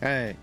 Hey.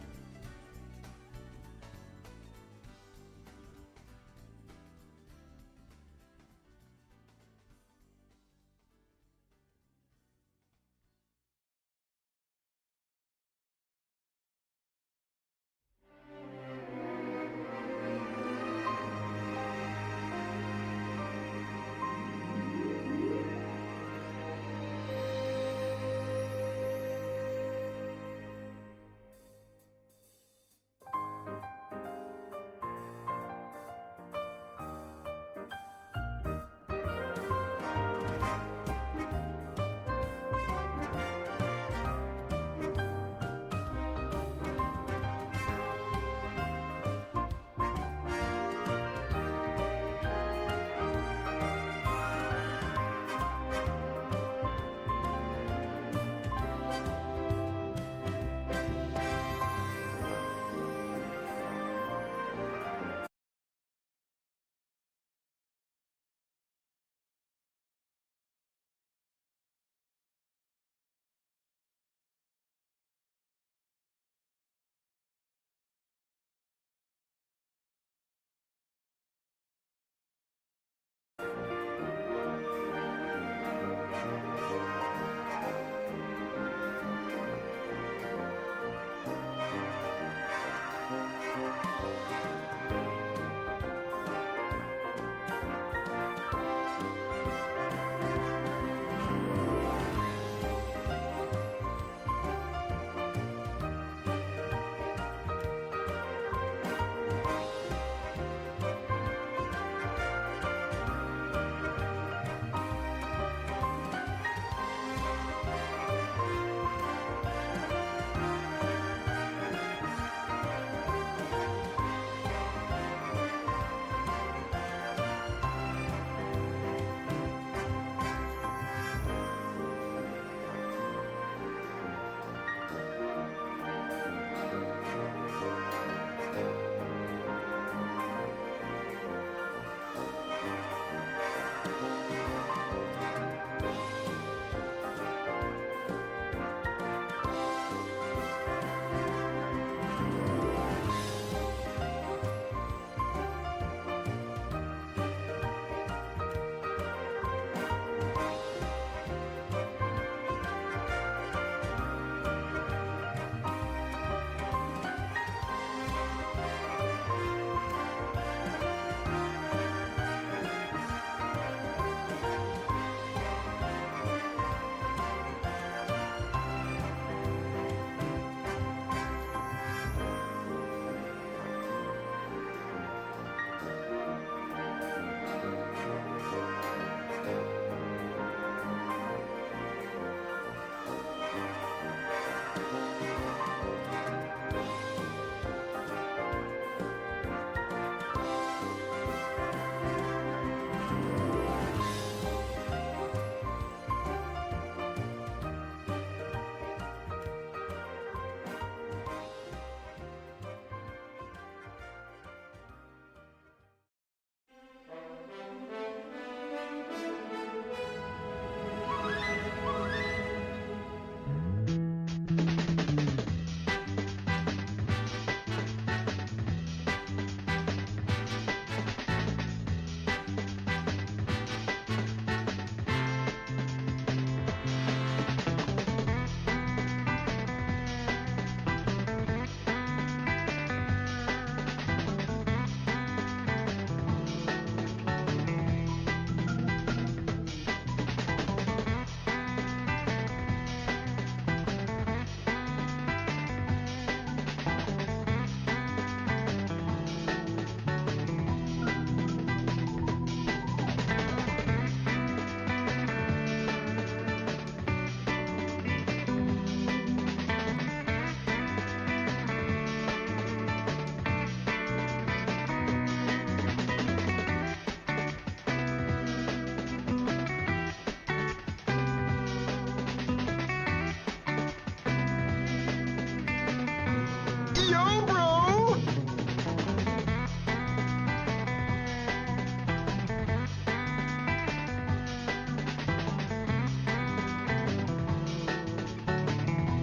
Yo, bro!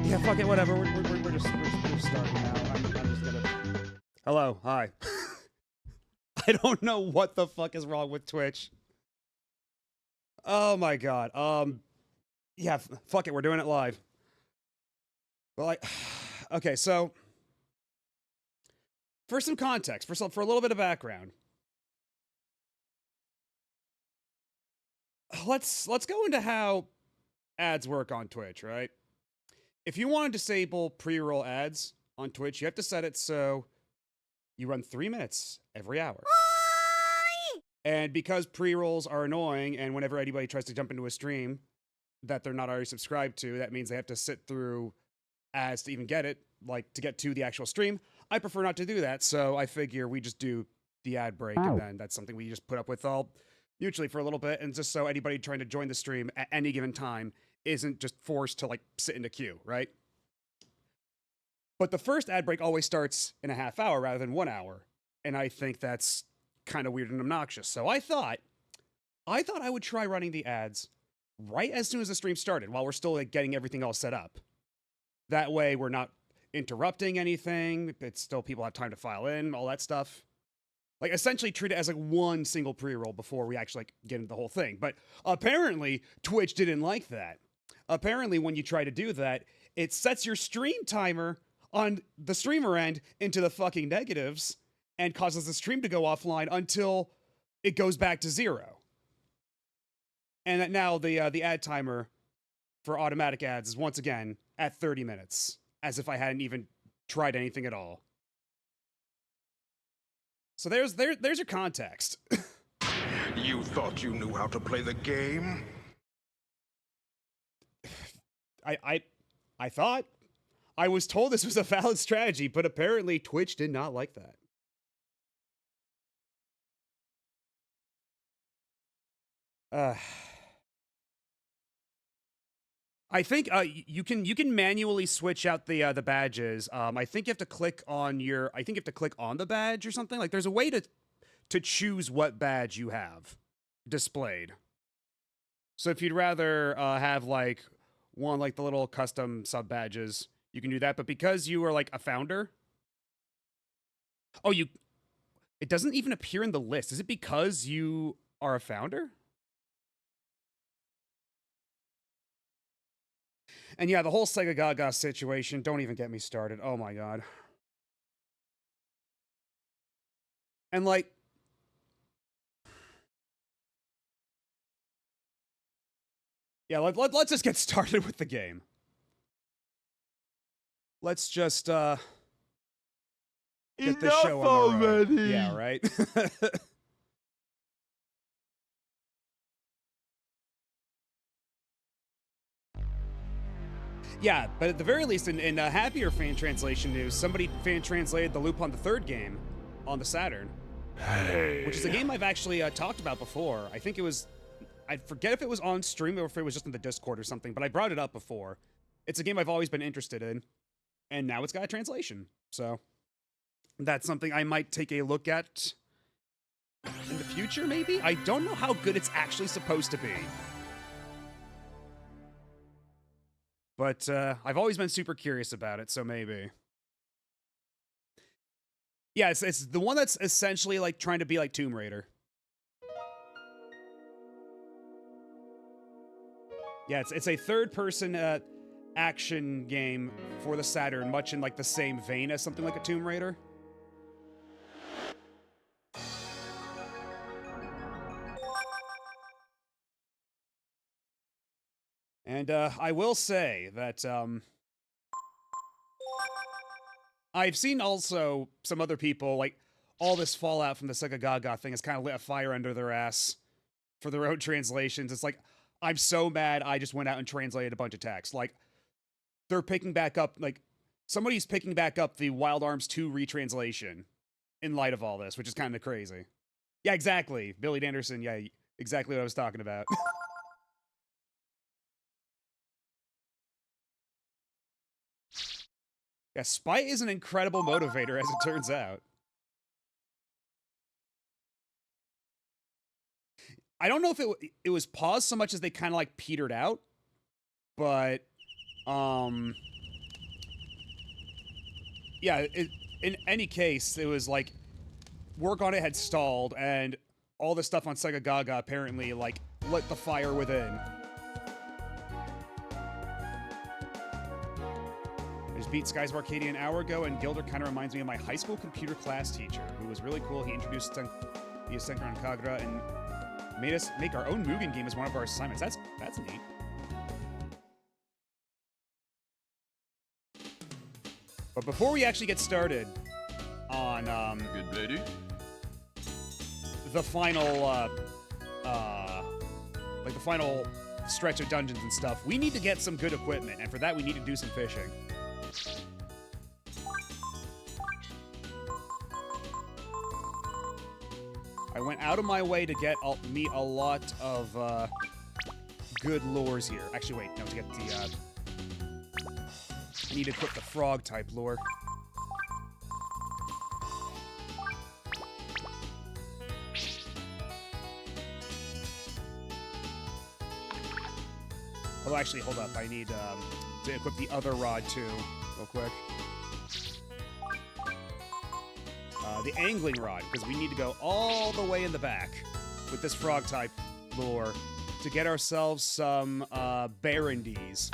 Yeah, fuck it, whatever. We're we're starting now. I'm just gonna. Hello, hi. I don't know what the fuck is wrong with Twitch. Oh my god. Yeah, fuck it, we're doing it live. Well, okay, so for some context, for a little bit of background, let's go into how ads work on Twitch, right? If you want to disable pre-roll ads on Twitch, you have to set it so you run 3 minutes every hour. And because pre-rolls are annoying, and whenever anybody tries to jump into a stream that they're not already subscribed to, that means they have to sit through ads to even get it, like to get to the actual stream. I prefer not to do that, so I figure we just do the ad break, and then that's something we just put up with all mutually for a little bit, and just so anybody trying to join the stream at any given time isn't just forced to like sit in a queue, right? But the first ad break always starts in a half hour rather than 1 hour, and I think that's kind of weird and obnoxious. So I thought I would try running the ads right as soon as the stream started, while we're still like getting everything all set up. That way, we're not interrupting anything. It's still people have time to file in, all that stuff. Like, essentially treat it as like one single pre-roll before we actually like get into the whole thing. But apparently, Twitch didn't like that. Apparently, when you try to do that, it sets your stream timer on the streamer end into the fucking negatives and causes the stream to go offline until it goes back to 0. And that now the ad timer for automatic ads is once again at 30 minutes, as if I hadn't even tried anything at all. So there's your context. You thought you knew how to play the game? I thought. I was told this was a valid strategy, but apparently Twitch did not like that. I think you can manually switch out the badges. I think you have to click on the badge or something. Like there's a way to choose what badge you have displayed. So if you'd rather have like one like the little custom sub badges, you can do that. But because you are like a founder, it doesn't even appear in the list. Is it because you are a founder? And yeah, the whole Sega Gaga situation, don't even get me started. Oh my god. And like, yeah, let's just get started with the game. Let's just get this show on the road. Already! Yeah, right? Yeah, but at the very least, in happier fan translation news, somebody fan translated the Lupin the Third game on the Saturn. Hey. Which is a game I've actually talked about before. I think it was, I forget if it was on stream or if it was just in the Discord or something, but I brought it up before. It's a game I've always been interested in, and now it's got a translation. So that's something I might take a look at in the future, maybe? I don't know how good it's actually supposed to be. But I've always been super curious about it, so maybe. Yeah, it's the one that's essentially like trying to be like Tomb Raider. Yeah, it's a third-person action game for the Saturn, much in like the same vein as something like a Tomb Raider. And I will say that I've seen also some other people, like, all this fallout from the Sega Gaga thing has kind of lit a fire under their ass for their own translations. It's like, I'm so mad I just went out and translated a bunch of text. Like, they're picking back up, like, somebody's picking back up the Wild Arms 2 retranslation in light of all this, which is kind of crazy. Yeah, exactly. Billy Anderson, yeah, exactly what I was talking about. Yeah, spite is an incredible motivator, as it turns out. I don't know if it was paused so much as they kind of like petered out, but yeah, in any case, it was like work on it had stalled, and all the stuff on Sega Gaga apparently like lit the fire within. I just beat Skies of Arcadia an hour ago, and Gilder kind of reminds me of my high school computer class teacher, who was really cool. He introduced the Senran Kagura and made us make our own Mugen game as one of our assignments. That's neat. But before we actually get started on Good lady. the final like the final stretch of dungeons and stuff, we need to get some good equipment, and for that we need to do some fishing. I went out of my way to get meet a lot of good lures here. Actually, wait, no, to get the I need to equip the frog type lure. Well, actually, hold up. I need to equip the other rod too, real quick. The angling rod, because we need to go all the way in the back with this frog type lure to get ourselves some barrendies,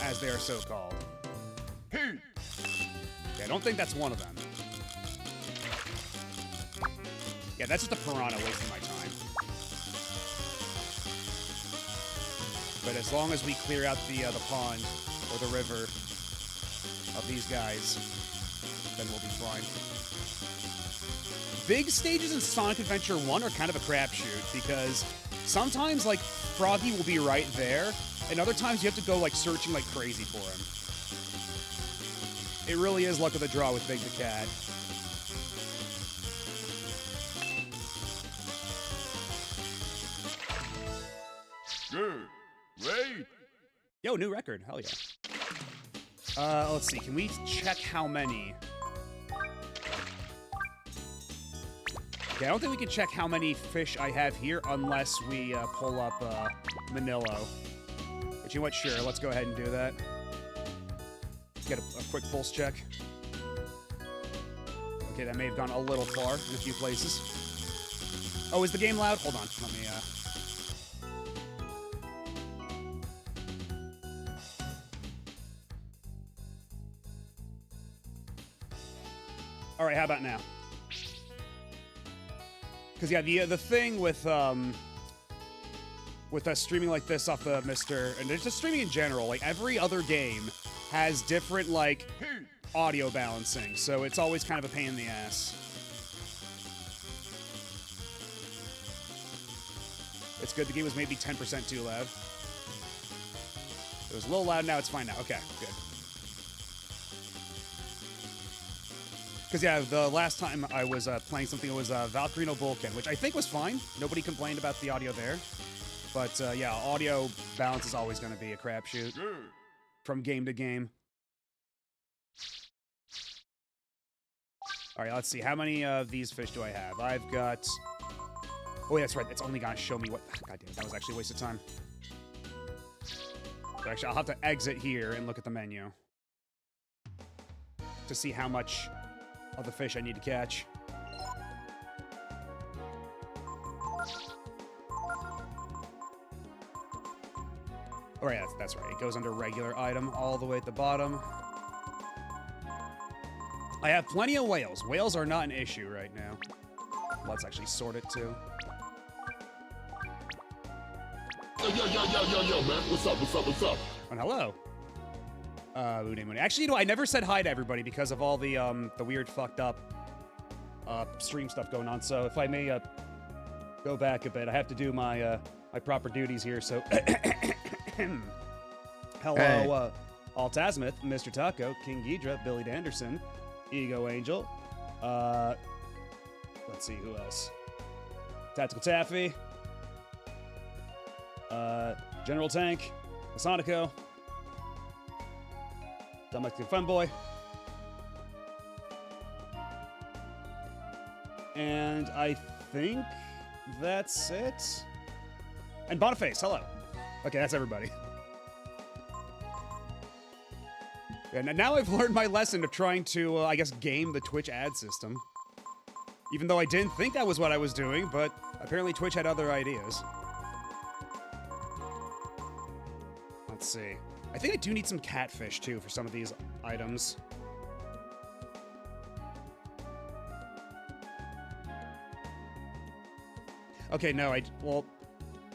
as they are so called. Hey. Yeah, I don't think that's one of them. Yeah, that's just a piranha wasting my time. But as long as we clear out the pond or the river of these guys, then we'll be fine. Big stages in Sonic Adventure 1 are kind of a crapshoot, because sometimes, like, Froggy will be right there, and other times you have to go, like, searching like crazy for him. It really is luck of the draw with Big the Cat. Good. Great. Yo, new record. Hell yeah. Let's see. Can we check how many? Okay, I don't think we can check how many fish I have here unless we pull up Manillo. But you know what? Sure, let's go ahead and do that. Get a quick pulse check. Okay, that may have gone a little far in a few places. Oh, is the game loud? Hold on. Let me, All right, how about now? Because yeah, the thing with us streaming like this off the and just streaming in general, like every other game has different like audio balancing, so it's always kind of a pain in the ass. It's good the game was maybe 10% too loud. It was a little loud, now it's fine now. Okay, good. Because, yeah, the last time I was playing something, it was Valkyrie Vulcan, which I think was fine. Nobody complained about the audio there. But, yeah, audio balance is always going to be a crapshoot from game to game. All right, let's see. How many of these fish do I have? I've got... Oh, yeah, that's right. It's only going to show me what... God damn, that was actually a waste of time. So actually, I'll have to exit here and look at the menu to see how much of the fish I need to catch. All right, that's right. It goes under regular item all the way at the bottom. I have plenty of whales. Whales are not an issue right now. Let's actually sort it too. Yo, man. What's up? And hello. Mooney. Actually, you know, I never said hi to everybody because of all the weird fucked up stream stuff going on. So if I may go back a bit, I have to do my my proper duties here. So hello, Hey. Alt Azimuth, Mr. Taco, King Ghidra, Billy Danderson, Ego Angel. Let's see who else. Tactical Taffy. General Tank, Sonico. Domestic Funboy. And I think that's it. And Boniface, hello. Okay, that's everybody. And now I've learned my lesson of trying to, I guess, game the Twitch ad system. Even though I didn't think that was what I was doing, but apparently Twitch had other ideas. Let's see. I think I do need some catfish, too, for some of these items. Okay, no, well,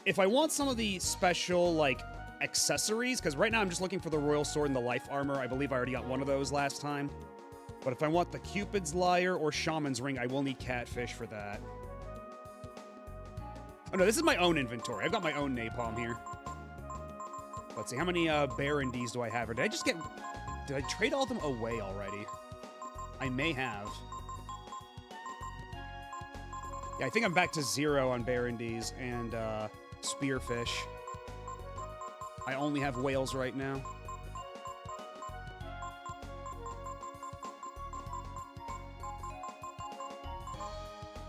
if I want some of the special, like, accessories, because right now I'm just looking for the Royal Sword and the Life Armor. I believe I already got one of those last time. But if I want the Cupid's Lyre or Shaman's Ring, I will need catfish for that. Oh no, this is my own inventory. I've got my own napalm here. Let's see, how many Barandees do I have? Or did I just get... Did I trade all of them away already? I may have. Yeah, I think I'm back to 0 on Barandees and Spearfish. I only have whales right now.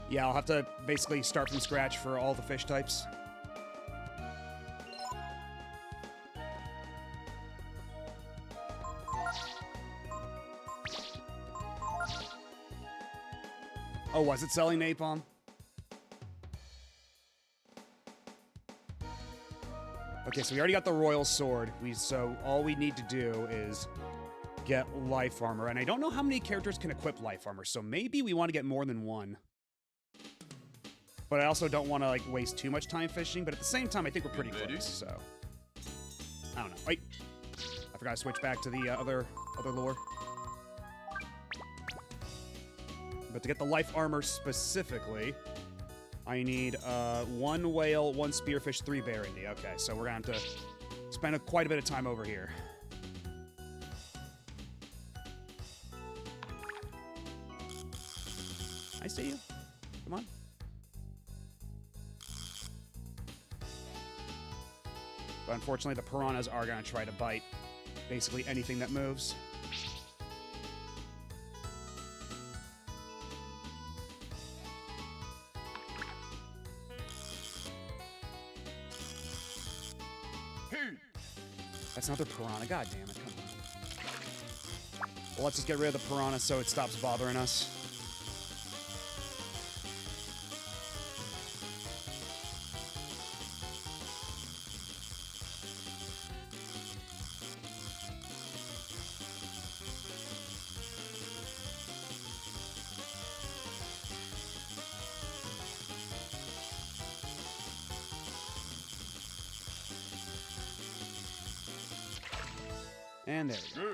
Yeah, I'll have to basically start from scratch for all the fish types. Oh, was it selling napalm? Okay, so we already got the Royal Sword. So all we need to do is get Life Armor. And I don't know how many characters can equip Life Armor, so maybe we want to get more than one. But I also don't want to, like, waste too much time fishing. But at the same time, I think we're pretty close, so... I don't know. Wait. I forgot to switch back to the other lure. But to get the Life Armor specifically, I need 1 whale, 1 spearfish, 3 Barandee. Okay, so we're going to have to spend quite a bit of time over here. I see you. Come on. But unfortunately, the piranhas are going to try to bite basically anything that moves. That's another piranha. God damn it. Come on. Well, let's just get rid of the piranha so it stops bothering us. And there we go.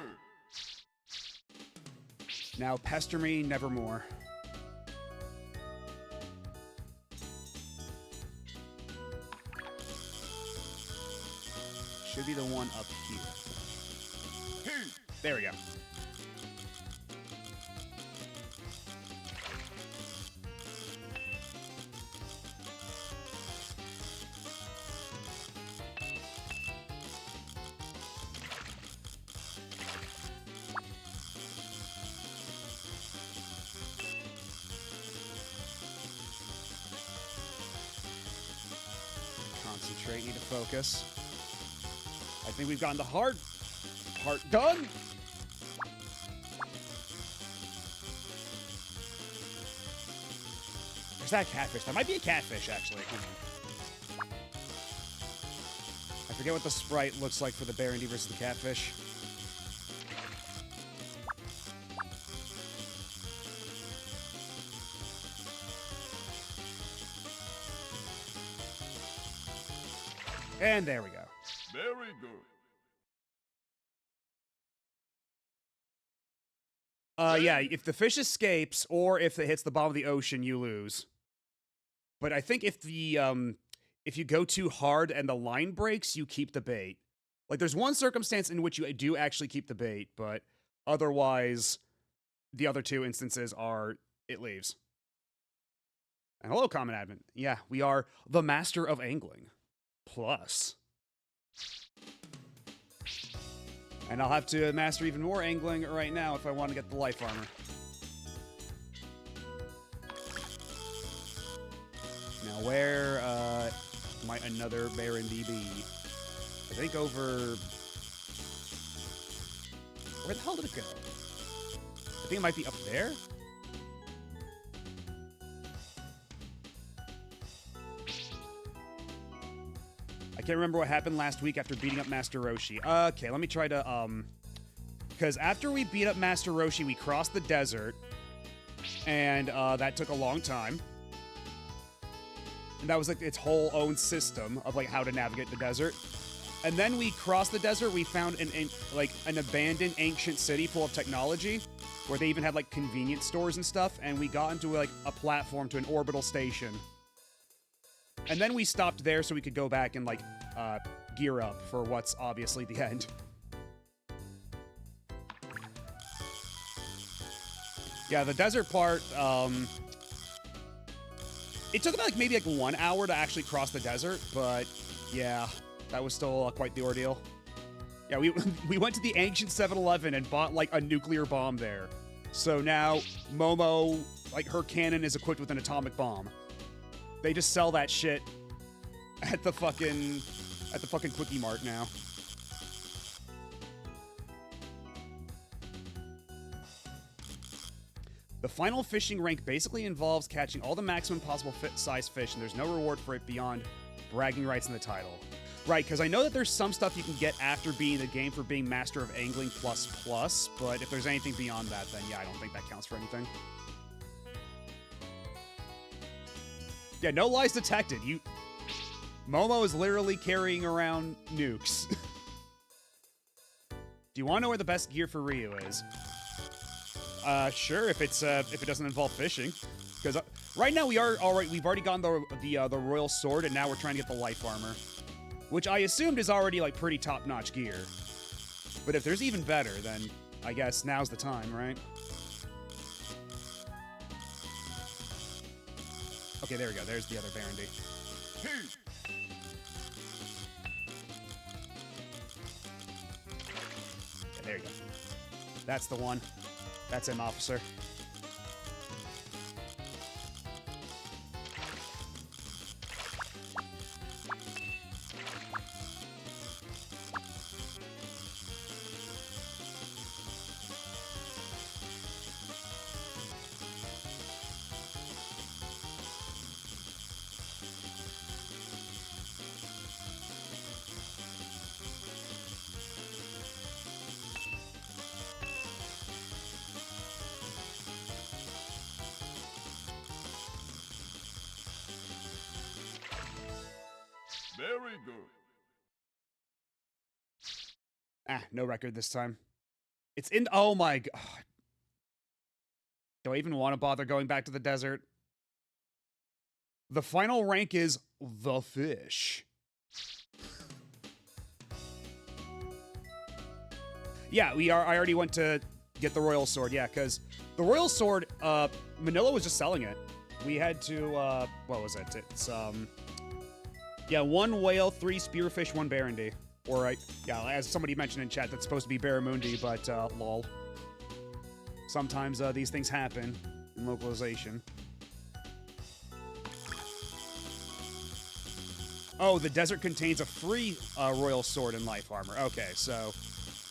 Now pester me nevermore. Should be the one up here. There we go. Concentrate, need to focus. I think we've gotten the hard part done. There's that catfish. That might be a catfish, actually. I forget what the sprite looks like for the Barandee versus the catfish. And there we go. Very good. Yeah, if the fish escapes or if it hits the bottom of the ocean, you lose. But I think if you go too hard and the line breaks, you keep the bait. Like, there's one circumstance in which you do actually keep the bait, but otherwise, the other two instances are it leaves. And hello, Common Admin. Yeah, we are the master of angling. Plus. And I'll have to master even more angling right now if I want to get the life armor. Now where might another Barandee be? I think over... Where the hell did it go? I think it might be up there. I can't remember what happened last week after beating up Master Roshi. Okay, let me try to, because after we beat up Master Roshi, we crossed the desert, and that took a long time. And that was like its whole own system of like how to navigate the desert. And then we crossed the desert, we found an abandoned ancient city full of technology, where they even had like convenience stores and stuff, and we got into like a platform to an orbital station. And then we stopped there so we could go back and like gear up for what's obviously the end. Yeah, the desert part, it took about maybe 1 hour to actually cross the desert, but yeah, that was still quite the ordeal. Yeah, we went to the ancient 7-Eleven and bought like a nuclear bomb there. So now Momo, like her cannon is equipped with an atomic bomb. They just sell that shit at the fucking Quickie Mart now. The final fishing rank basically involves catching all the maximum possible size fish, and there's no reward for it beyond bragging rights in the title. Right, because I know that there's some stuff you can get after beating the game for being Master of Angling ++, but if there's anything beyond that, then yeah, I don't think that counts for anything. Yeah, no lies detected. Momo is literally carrying around nukes. Do you want to know where the best gear for Ryu is? Sure, if it doesn't involve fishing, because right now we've already gotten the Royal Sword, and now we're trying to get the Life Armor, which I assumed is already like pretty top-notch gear. But if there's even better, then I guess now's the time, right? Okay, there we go. There's the other Barondy. Yeah, there you go. That's the one. That's him, officer. Very good. No record this time. It's in. Oh my god. Do I even want to bother going back to the desert? The final rank is the fish. Yeah, I already went to get the Royal Sword. Yeah, because the Royal Sword, Manila was just selling it. We had to, what was it? It's, yeah, 1 whale, 3 spearfish, 1 Barondy. Or, yeah, as somebody mentioned in chat, that's supposed to be Barramundi, but, lol. Sometimes, these things happen in localization. Oh, the desert contains a free, Royal Sword and Life Armor. Okay, so,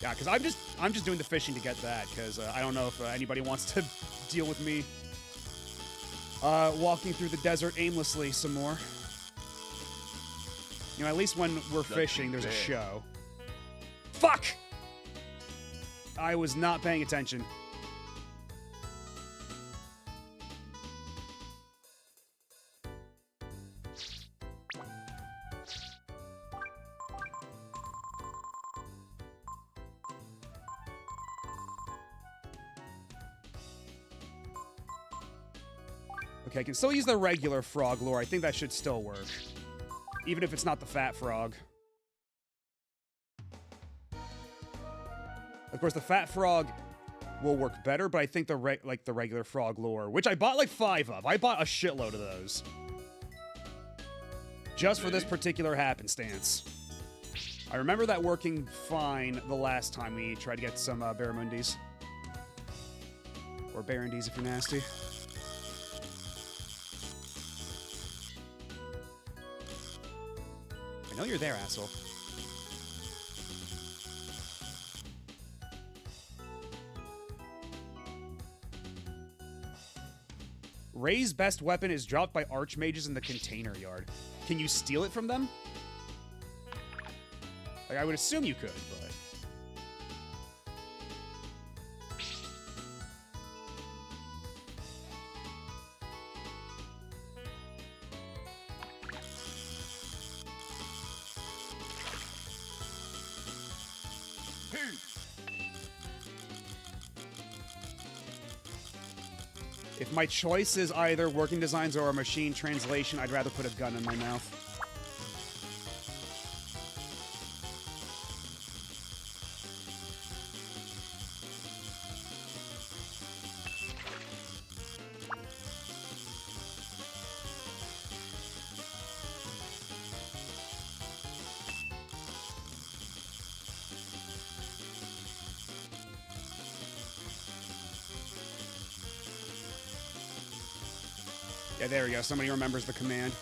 yeah, because I'm just doing the fishing to get that, because, I don't know if anybody wants to deal with me, walking through the desert aimlessly some more. You know, at least when we're fishing, there's a show. Fuck! I was not paying attention. Okay, I can still use the regular frog lure. I think that should still work. Even if it's not the fat frog. Of course, the fat frog will work better, but I think the regular frog lure, which I bought like 5 of. I bought a shitload of those. Just for this particular happenstance. I remember that working fine the last time we tried to get some Barramundis. Or Barandis if you're nasty. I know you're there, asshole. Ray's best weapon is dropped by archmages in the container yard. Can you steal it from them? Like, I would assume you could, but... If my choice is either working designs or a machine translation, I'd rather put a gun in my mouth. Yeah, there we go. Somebody remembers the command.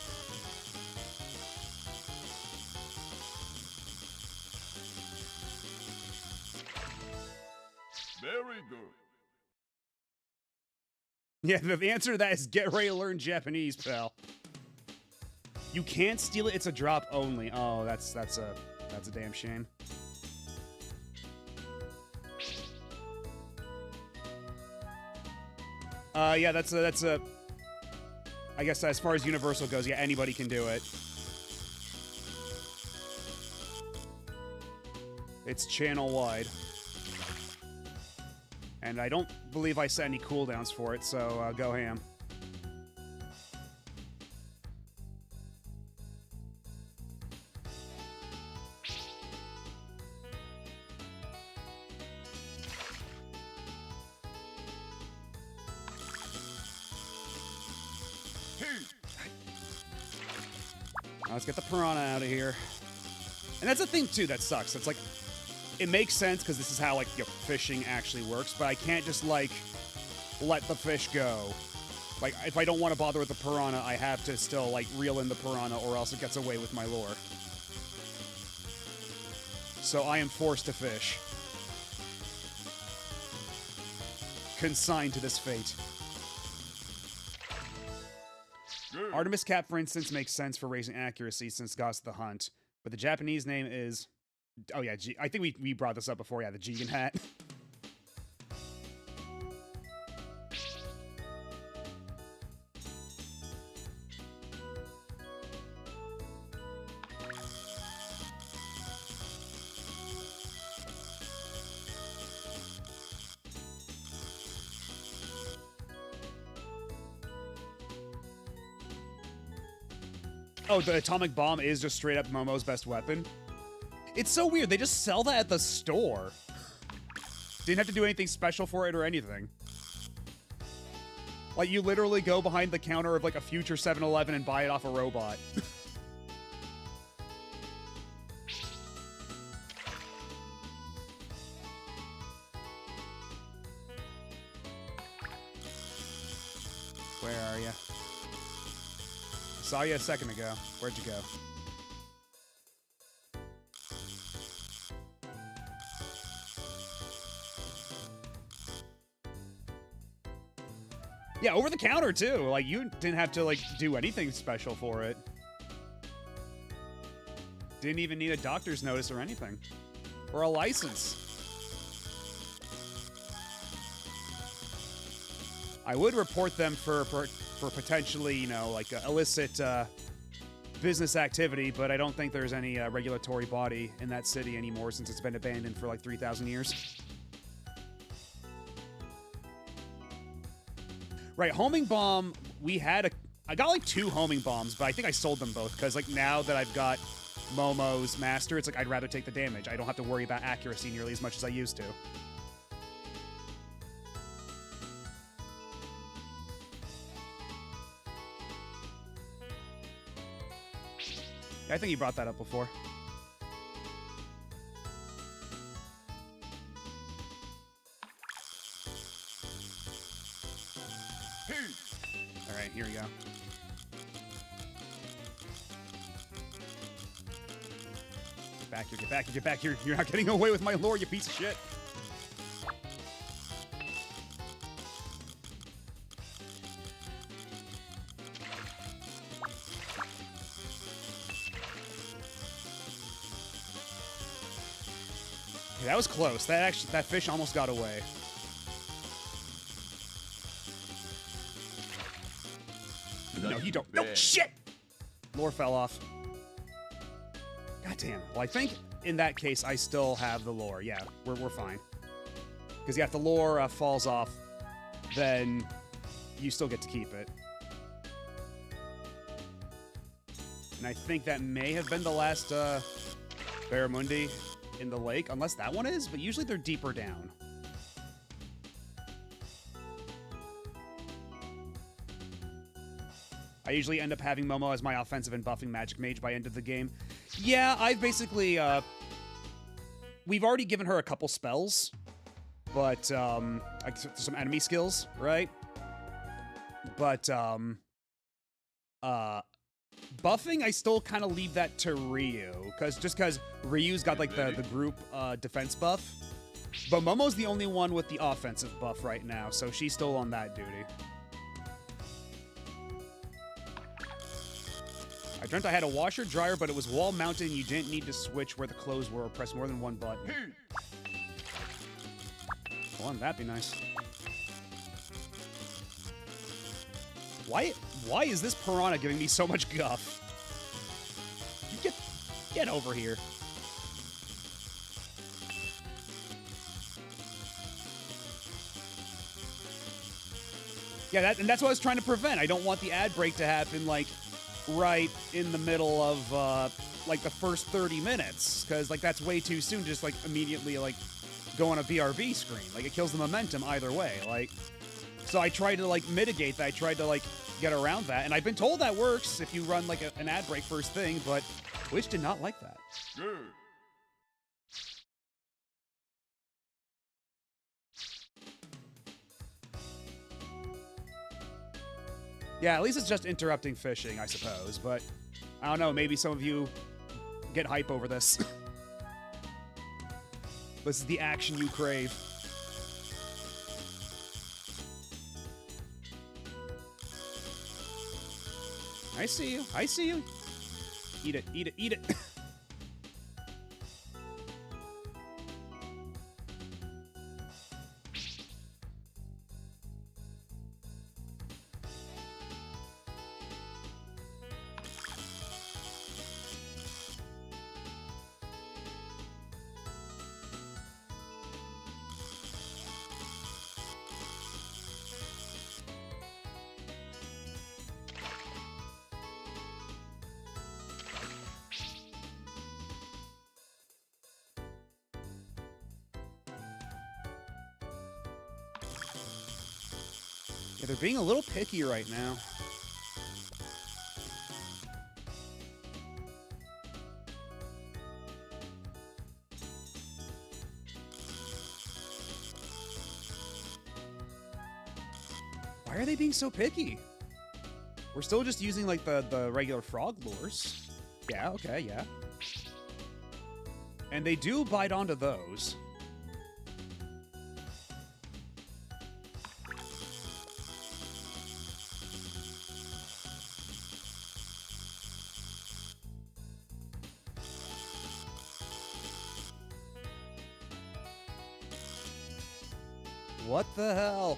Very good. Yeah, the answer to that is get ready to learn Japanese, pal. You can't steal it. It's a drop only. Oh, that's a damn shame. Yeah, that's a. I guess as far as Universal goes, yeah, anybody can do it. It's channel-wide. And I don't believe I set any cooldowns for it, so go ham. Let's get the piranha out of here. And that's the thing, too, that sucks. It's like, it makes sense because this is how, like, fishing actually works, but I can't just, like, let the fish go. Like, if I don't want to bother with the piranha, I have to still, like, reel in the piranha or else it gets away with my lure. So I am forced to fish. Consigned to this fate. Good. Artemis Cap, for instance, makes sense for raising accuracy since Ghost of the Hunt, but the Japanese name is... Oh, yeah, I think we brought this up before, yeah, the Jigen hat. Oh, the atomic bomb is just straight up Momo's best weapon? It's so weird. They just sell that at the store. Didn't have to do anything special for it or anything. Like, you literally go behind the counter of, like, a future 7-Eleven and buy it off a robot. Where are you? Saw you a second ago. Where'd you go? Yeah, over the counter too. Like, you didn't have to, like, do anything special for it. Didn't even need a doctor's notice or anything. Or a license. I would report them for potentially, you know, like, illicit business activity, but I don't think there's any regulatory body in that city anymore since it's been abandoned for, like, 3,000 years. Right, homing bomb, I got like 2 homing bombs, but I think I sold them both, because like now that I've got Momo's master, it's like I'd rather take the damage. I don't have to worry about accuracy nearly as much as I used to. Yeah, I think you brought that up before. Alright, here we go. Get back here, get back here, get back here. You're not getting away with my lore, you piece of shit. Okay, that was close. That fish almost got away. No, you don't. No, shit! Lure fell off. God damn. Well, I think in that case, I still have the lure. Yeah, we're fine. Because yeah, if the lure falls off, then you still get to keep it. And I think that may have been the last Barramundi in the lake, unless that one is, but usually they're deeper down. I usually end up having Momo as my offensive and buffing magic mage by end of the game. Yeah, I've basically, we've already given her a couple spells, but, like some enemy skills, right? But, buffing, I still kind of leave that to Ryu, because Ryu's got, like, the group, defense buff. But Momo's the only one with the offensive buff right now, so she's still on that duty. I dreamt I had a washer dryer, but it was wall mounted and you didn't need to switch where the clothes were or press more than one button. Well, wouldn't that be nice? Why is this piranha giving me so much guff? Get over here. Yeah, that's what I was trying to prevent. I don't want the ad break to happen, like, right in the middle of, like, the first 30 minutes. Because, like, that's way too soon, just, like, immediately, like, go on a BRB screen. Like, it kills the momentum either way. Like, so I tried to, like, mitigate that. I tried to, like, get around that. And I've been told that works if you run, like, an ad break first thing, but Twitch did not like that. Good. Yeah, at least it's just interrupting fishing, I suppose, but I don't know, maybe some of you get hype over this. This is the action you crave. I see you. I see you. Eat it, eat it, eat it. Yeah, they're being a little picky right now. Why are they being so picky? We're still just using, like, the regular frog lures. Yeah, okay, yeah. And they do bite onto those. What the hell?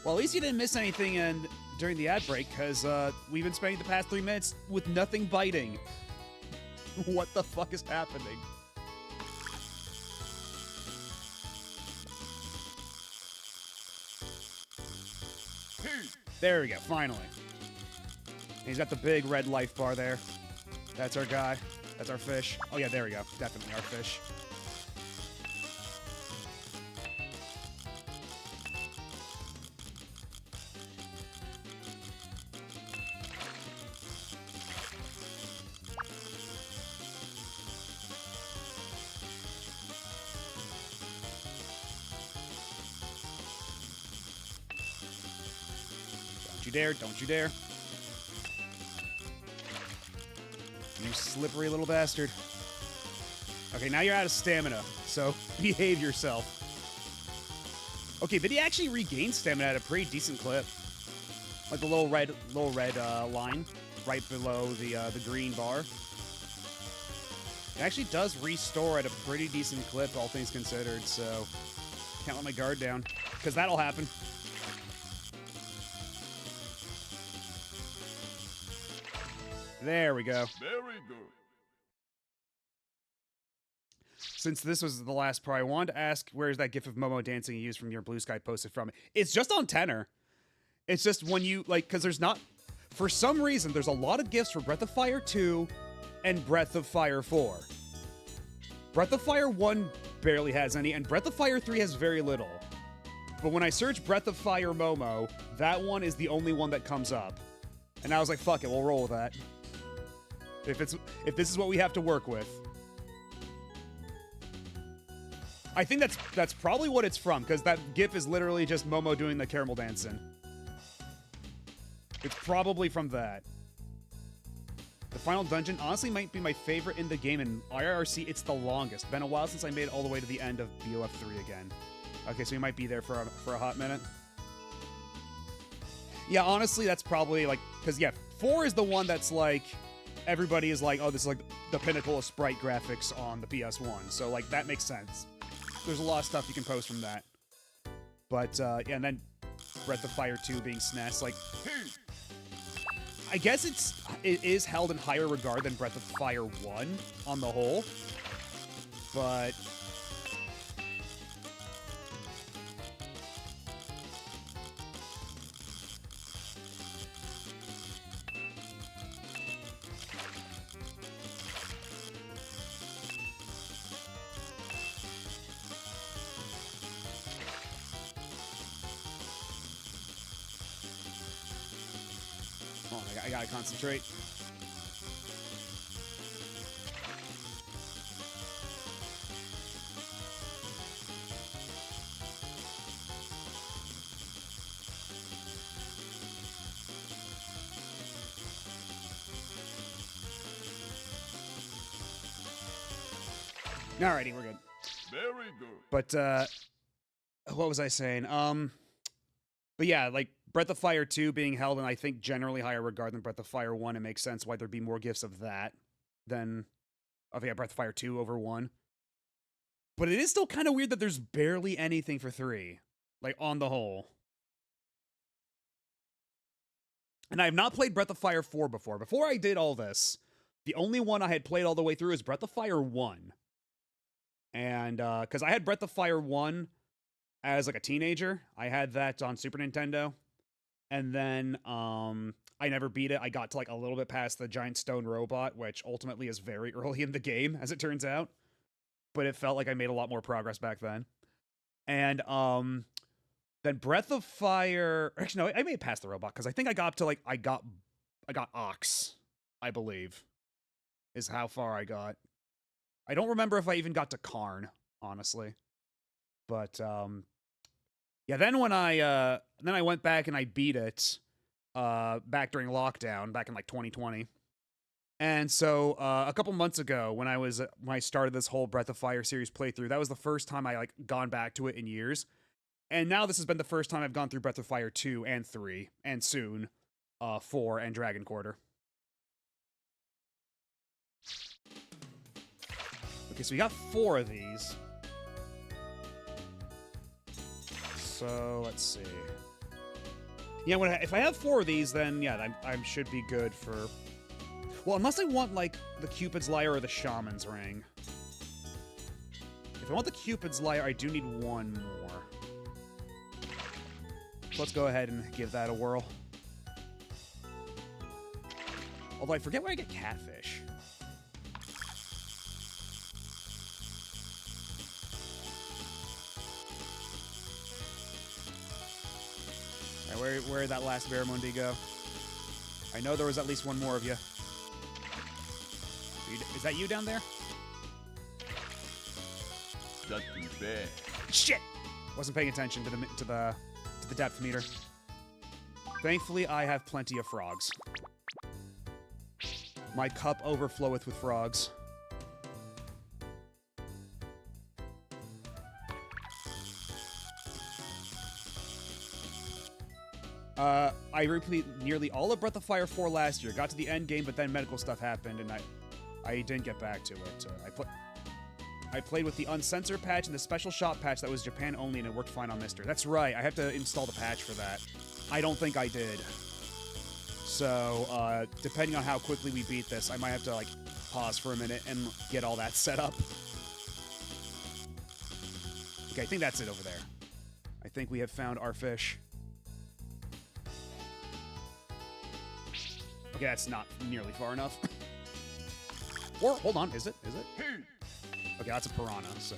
Well, at least you didn't miss anything during the ad break, because we've been spending the past 3 minutes with nothing biting. What the fuck is happening? There we go, finally. He's got the big red life bar there. That's our guy. That's our fish. Oh yeah, there we go. Definitely our fish. Don't you dare, don't you dare. You slippery little bastard. Okay, now you're out of stamina, so behave yourself. Okay, but he actually regained stamina at a pretty decent clip. Like the little red line right below the green bar. It actually does restore at a pretty decent clip, all things considered, so can't let my guard down, because that'll happen. There we go. Very good. Since this was the last part, I wanted to ask, where's that gif of Momo dancing you used from your Blue Sky posted from? It's just on Tenor. It's just when you, like, because there's not, for some reason, there's a lot of gifs for Breath of Fire 2 and Breath of Fire 4. Breath of Fire 1 barely has any, and Breath of Fire 3 has very little. But when I search Breath of Fire Momo, that one is the only one that comes up. And I was like, fuck it, we'll roll with that. If this is what we have to work with. I think that's probably what it's from, because that gif is literally just Momo doing the caramel dancing. It's probably from that. The final dungeon honestly might be my favorite in the game. In IRC, it's the longest. Been a while since I made it all the way to the end of BOF 3 again. Okay, so we might be there for a hot minute. Yeah, honestly, that's probably like, because yeah, 4 is the one that's like, everybody is like, oh, this is like the pinnacle of sprite graphics on the PS1. So like, that makes sense. There's a lot of stuff you can post from that. But yeah, and then Breath of Fire 2 being SNES, like, I guess it is held in higher regard than Breath of Fire 1 on the whole, but I gotta concentrate. Alrighty, we're good. Very good. But what was I saying? But yeah, like Breath of Fire 2 being held in, I think, generally higher regard than Breath of Fire 1, it makes sense why there'd be more gifts of that than of Breath of Fire 2 over 1. But it is still kind of weird that there's barely anything for 3, like on the whole. And I have not played Breath of Fire 4 before. Before I did all this, the only one I had played all the way through is Breath of Fire 1. And because I had Breath of Fire 1 as like a teenager, I had that on Super Nintendo. And then I never beat it. I got to like a little bit past the giant stone robot, which ultimately is very early in the game, as it turns out. But it felt like I made a lot more progress back then. And then Breath of Fire, actually no, I made it past the robot because I think I got up to like I got Ox, I believe, is how far I got. I don't remember if I even got to Karn, honestly. But yeah, then when I went back and I beat it back during lockdown, back in like 2020. And so a couple months ago, when I started this whole Breath of Fire series playthrough, that was the first time I like gone back to it in years. And now this has been the first time I've gone through Breath of Fire 2 and 3, and soon 4 and Dragon Quarter. Okay, so we got 4 of these. So let's see. Yeah, if I have 4 of these, then yeah, I should be good for. Well, unless I want like the Cupid's Lyre or the Shaman's Ring. If I want the Cupid's Lyre, I do need 1 more. So let's go ahead and give that a whirl. Although I forget where I get Catfish. Where did that last Barramundi go? I know there was at least 1 more of you. Is that you down there? Not too bad. Shit! Wasn't paying attention to the depth meter. Thankfully, I have plenty of frogs. My cup overfloweth with frogs. I replayed nearly all of Breath of Fire 4 last year. Got to the end game, but then medical stuff happened, and I didn't get back to it. I played with the uncensored patch and the special shop patch that was Japan only, and it worked fine on Mister. That's right. I have to install the patch for that. I don't think I did. So, depending on how quickly we beat this, I might have to, like, pause for a minute and get all that set up. Okay, I think that's it over there. I think we have found our fish. Okay, that's not nearly far enough. Or, hold on, is it? Is it? Okay, that's a piranha, so...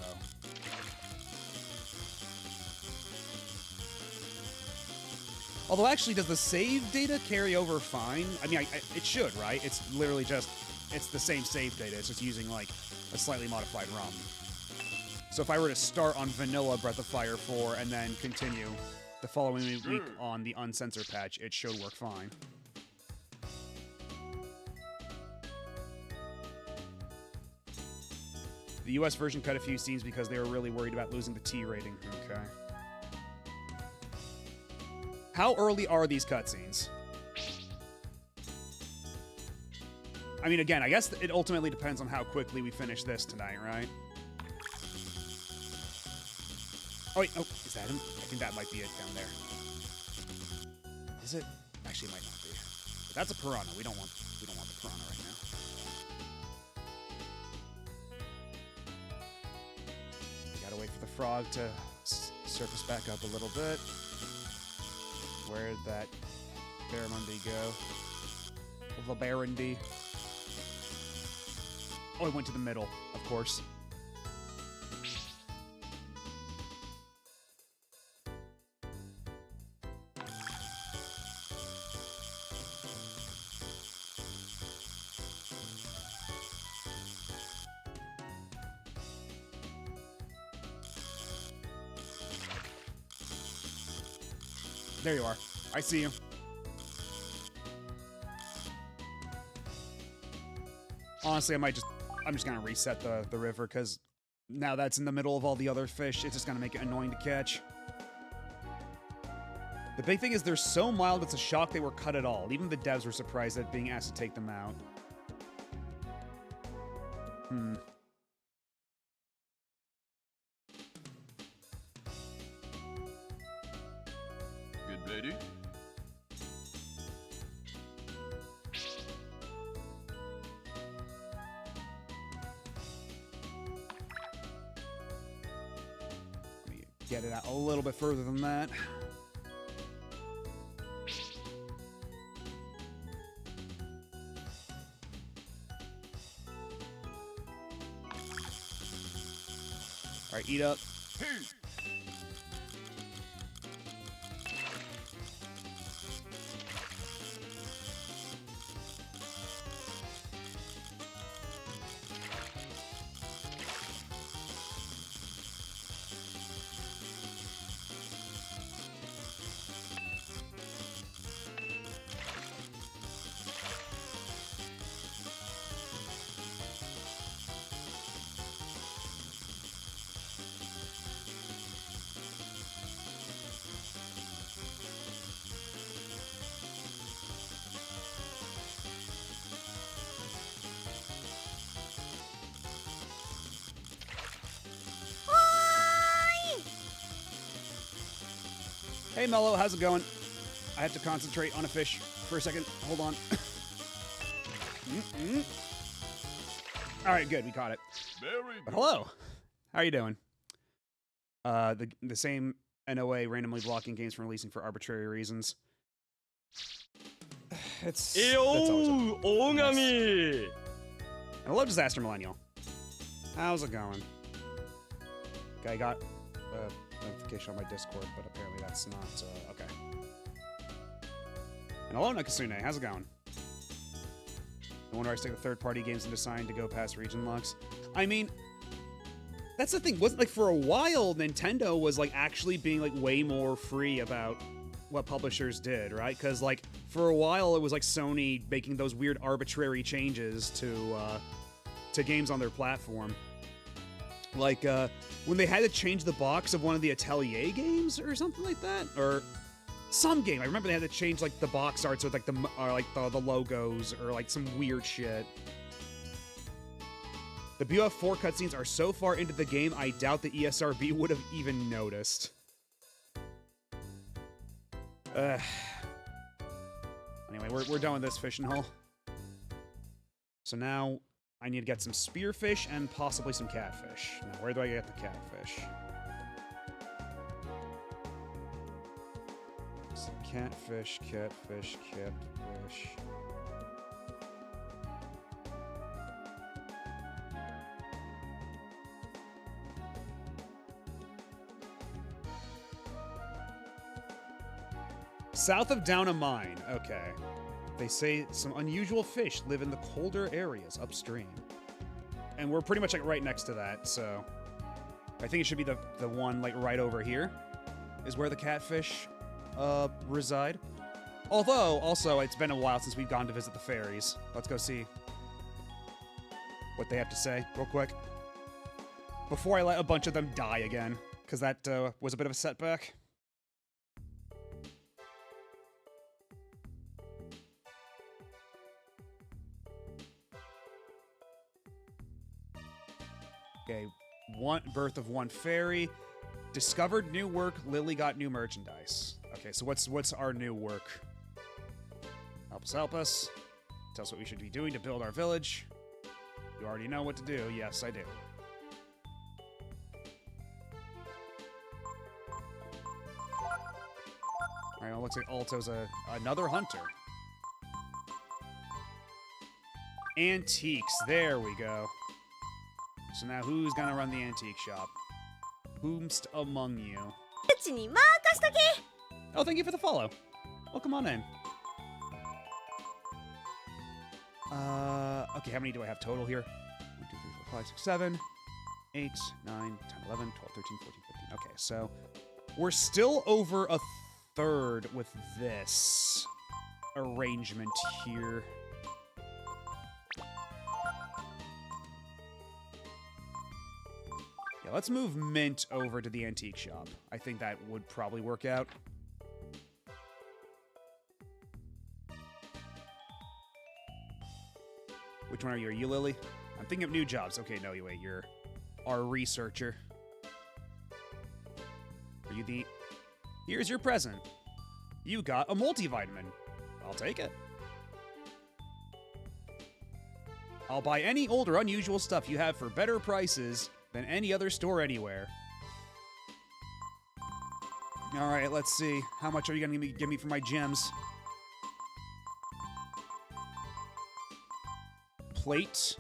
Although, actually, does the save data carry over fine? I mean, it should, right? It's literally just... It's the same save data. It's just using, like, a slightly modified ROM. So if I were to start on vanilla Breath of Fire 4 and then continue the following week on the uncensored patch, it should work fine. The US version cut a few scenes because they were really worried about losing the T rating. Okay. How early are these cutscenes? I mean, again, I guess it ultimately depends on how quickly we finish this tonight, right? Oh, wait, oh, is that him? I think that might be it down there. Is it? Actually, it might not be. But that's a piranha. We don't want the piranha right now. We gotta wait for the frog to surface back up a little bit. Where'd that Barramundi go? The Barramundi. Oh, it went to the middle, of course. There you are. I see you. Honestly, I'm just gonna reset the river, because now that's in the middle of all the other fish, it's just gonna make it annoying to catch. The big thing is they're so mild, it's a shock they were cut at all. Even the devs were surprised at being asked to take them out. Good lady? Let me get it out a little bit further than that. All right, eat up. Hey, Mello, how's it going? I have to concentrate on a fish for a second. Hold on. All right, good. We caught it. Very But good. hello. How are you doing? The same NOA randomly blocking games from releasing for arbitrary reasons. That's always a Ogami! And hello, Disaster Millennial. How's it going? Okay, I got a notification on my Discord, but apparently that's not, okay. And hello, Nakasune. How's it going? No wonder I stick the third-party games into sign to go past region locks. I mean, that's the thing. Wasn't like for a while, Nintendo was like actually being like way more free about what publishers did, right? Because like for a while, it was like Sony making those weird arbitrary changes to games on their platform. Like when they had to change the box of one of the Atelier games or something like that, or some game. I remember they had to change like the box arts with like the logos or like some weird shit. The BF4 cutscenes are so far into the game, I doubt the ESRB would have even noticed. Anyway, we're done with this fishing hole. So now I need to get some spearfish and possibly some catfish. Now, where do I get the catfish? Some catfish, catfish, catfish. South of Downa Mine. Okay. They say some unusual fish live in the colder areas upstream. And we're pretty much like right next to that, so I think it should be the one like right over here is where the catfish reside. Although, also, it's been a while since we've gone to visit the fairies. Let's go see what they have to say real quick. Before I let a bunch of them die again, because that was a bit of a setback. Okay, birth of one fairy. Discovered new work, Lily got new merchandise. Okay, so what's our new work? Help us. Tell us what we should be doing to build our village. You already know what to do. Yes, I do. Alright, well, looks like Alto's another hunter. Antiques, there we go. So now who's gonna run the antique shop? Whomst among you? Oh, thank you for the follow. Welcome on in. Okay, how many do I have total here? 1, 2, 3, 4, 5, 6, 7, 8, 9, 10, 11, 12, 13, 14, 15. Okay, so we're still over a third with this arrangement here. Yeah, let's move Mint over to the antique shop. I think that would probably work out. Which one are you? Are you Lily? I'm thinking of new jobs. Okay, no, you wait. You're our researcher. Are you the... Here's your present. You got a multivitamin. I'll take it. I'll buy any old or unusual stuff you have for better prices than any other store anywhere. All right, let's see. How much are you going to give me for my gems? Plate.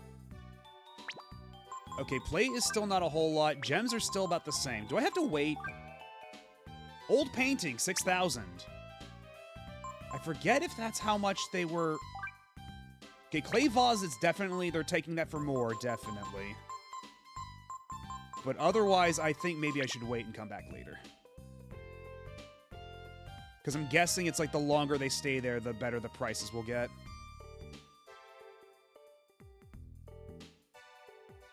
Okay, plate is still not a whole lot. Gems are still about the same. Do I have to wait? Old painting, 6,000. I forget if that's how much they were... Okay, clay vase is definitely... They're taking that for more, definitely. But otherwise, I think maybe I should wait and come back later. Because I'm guessing it's like the longer they stay there, the better the prices will get.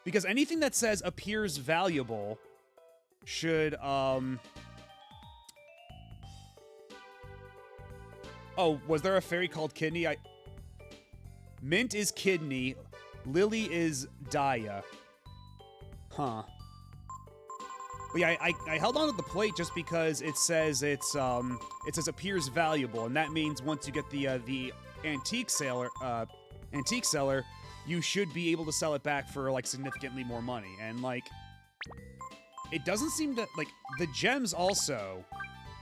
Because anything that says appears valuable should, Oh, was there a fairy called Kidney? Mint is Kidney. Lily is Daya. Huh. But yeah, I held on to the plate just because it says it says appears valuable, and that means once you get the antique seller, you should be able to sell it back for like significantly more money. And like, it doesn't seem to like the gems also.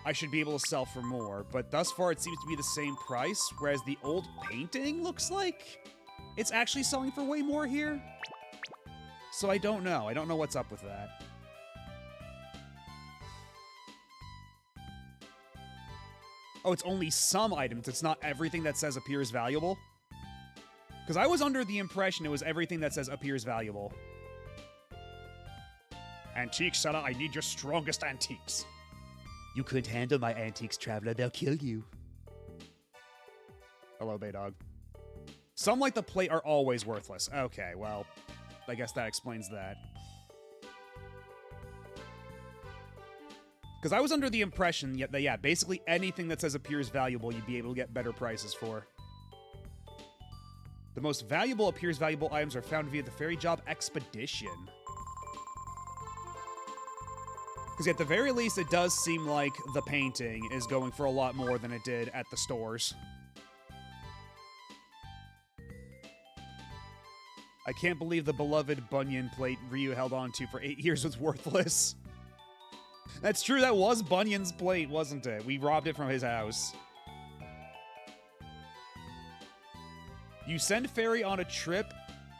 I should be able to sell for more, but thus far it seems to be the same price. Whereas the old painting looks like it's actually selling for way more here. So I don't know. I don't know what's up with that. Oh, it's only some items. It's not everything that says appears valuable. Because I was under the impression it was everything that says appears valuable. Antique seller, I need your strongest antiques. You couldn't handle my antiques, traveler. They'll kill you. Hello, Baydog. Some like the plate are always worthless. Okay, well, I guess that explains that. Because I was under the impression that, yeah, basically anything that says appears valuable, you'd be able to get better prices for. The most valuable appears valuable items are found via the Fairy Job Expedition. Because at the very least, it does seem like the painting is going for a lot more than it did at the stores. I can't believe the beloved Bunyan plate Ryu held on to for 8 years was worthless. That's true, that was Bunyan's plate, wasn't it? We robbed it from his house. You send Fairy on a trip,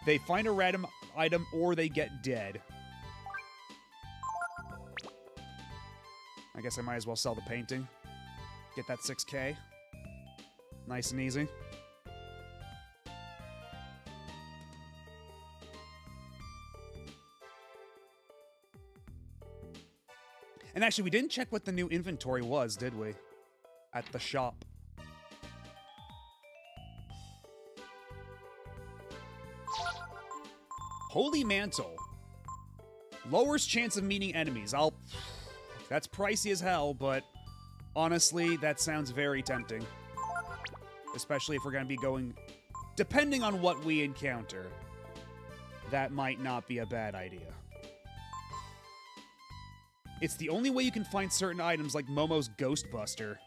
they find a random item, or they get dead. I guess I might as well sell the painting. Get that 6K. Nice and easy. And actually, we didn't check what the new inventory was, did we? At the shop. Holy Mantle. Lowers chance of meeting enemies. That's pricey as hell, but honestly, that sounds very tempting. Especially if we're going to be going... Depending on what we encounter, that might not be a bad idea. It's the only way you can find certain items like Momo's Ghostbuster.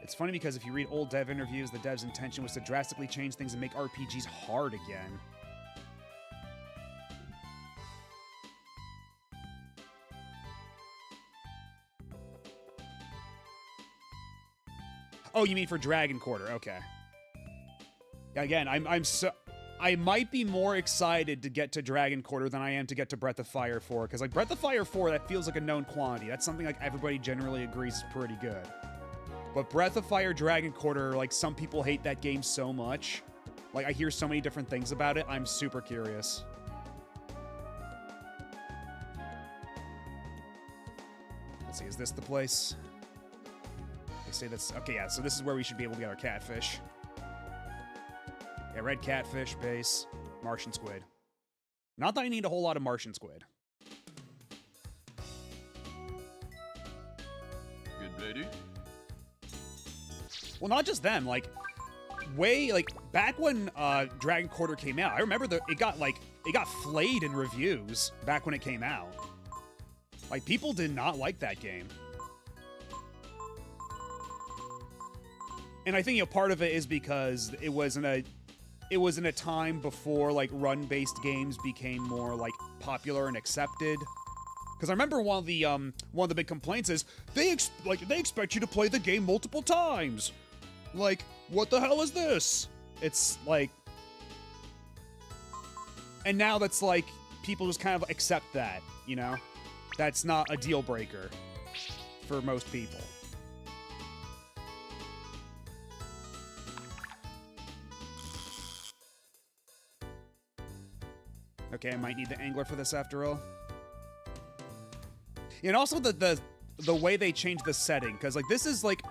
It's funny because if you read old dev interviews, the dev's intention was to drastically change things and make RPGs hard again. Oh, you mean for Dragon Quarter? Okay. Again, I might be more excited to get to Dragon Quarter than I am to get to Breath of Fire 4, because like Breath of Fire 4, that feels like a known quantity. That's something like everybody generally agrees is pretty good. But Breath of Fire Dragon Quarter, like some people hate that game so much. Like I hear so many different things about it. I'm super curious. Let's see, is this the place? They say that's okay. Yeah, so this is where we should be able to get our catfish. Yeah, red catfish, base, Martian squid. Not that I need a whole lot of Martian squid. Good lady? Well, not just them, like, back when Dragon Quarter came out, I remember it got flayed in reviews back when it came out. Like, people did not like that game. And I think, part of it is because it was in a time before, like, run-based games became more, like, popular and accepted. Because I remember one of the big complaints is, they expect you to play the game multiple times! Like, what the hell is this? It's, like... And now that's, like, people just kind of accept that, you know? That's not a deal breaker for most people. Okay, I might need the angler for this after all. And also the way they changed the setting, because like this is like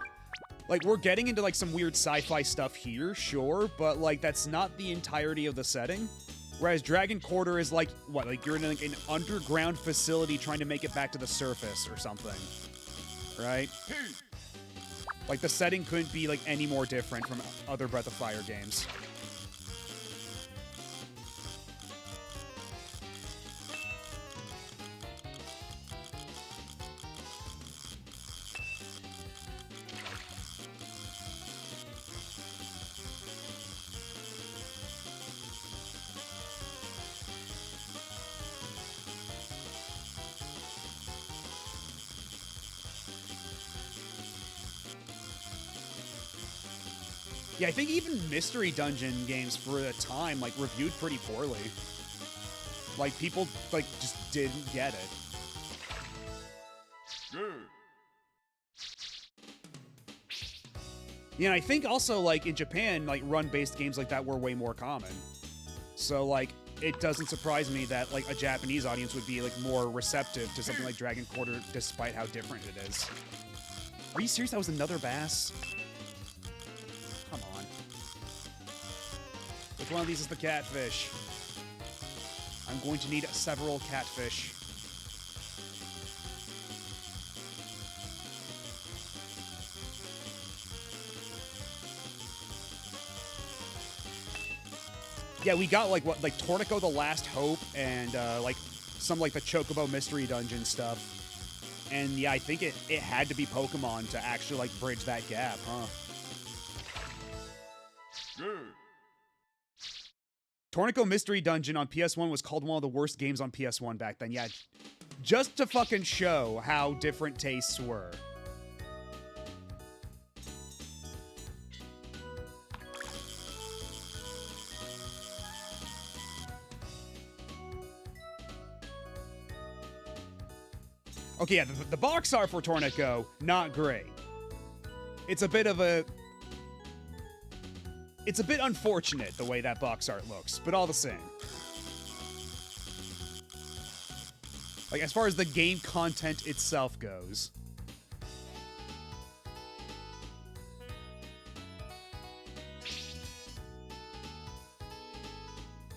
we're getting into like some weird sci-fi stuff here, sure, but like that's not the entirety of the setting. Whereas Dragon Quarter is like what, like you're in like an underground facility trying to make it back to the surface or something, right? Like the setting couldn't be like any more different from other Breath of Fire games. Yeah, I think even Mystery Dungeon games for a time, like, reviewed pretty poorly. Like, people, like, just didn't get it. Good. Yeah, and I think also, like, in Japan, like, run-based games like that were way more common. So, like, it doesn't surprise me that, like, a Japanese audience would be, like, more receptive to something like Dragon Quarter, despite how different it is. Are you serious? That was another bass? Come on. Which one of these is the catfish? I'm going to need several catfish. Yeah, we got like Tornico the Last Hope and like some like the Chocobo Mystery Dungeon stuff. And yeah, I think it had to be Pokemon to actually like bridge that gap, huh? Good. Tornico Mystery Dungeon on PS1 was called one of the worst games on PS1 back then. Yeah, just to fucking show how different tastes were. Okay, yeah, the box art for Tornico, not great. It's a bit unfortunate the way that box art looks, but all the same. Like, as far as the game content itself goes.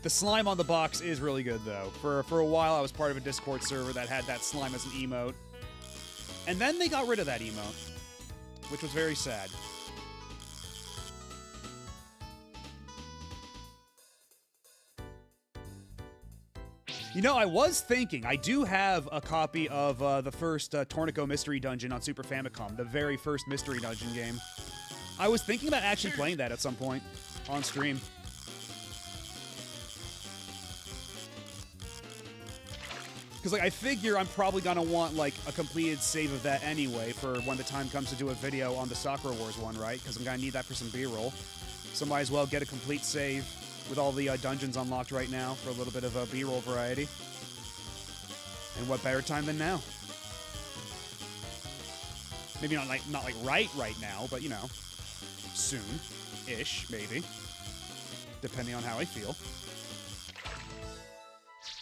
The slime on the box is really good, though. For a while, I was part of a Discord server that had that slime as an emote. And then they got rid of that emote, which was very sad. You know, I was thinking, I do have a copy of the first Tornico Mystery Dungeon on Super Famicom, the very first Mystery Dungeon game. I was thinking about actually playing that at some point on stream. Because, like, I figure I'm probably going to want, like, a completed save of that anyway for when the time comes to do a video on the Sakura Wars one, right? Because I'm going to need that for some B-roll. So might as well get a complete save with all the dungeons unlocked right now for a little bit of a B-roll variety. And what better time than now? Maybe not like right now, but, you know, soon-ish, maybe. Depending on how I feel.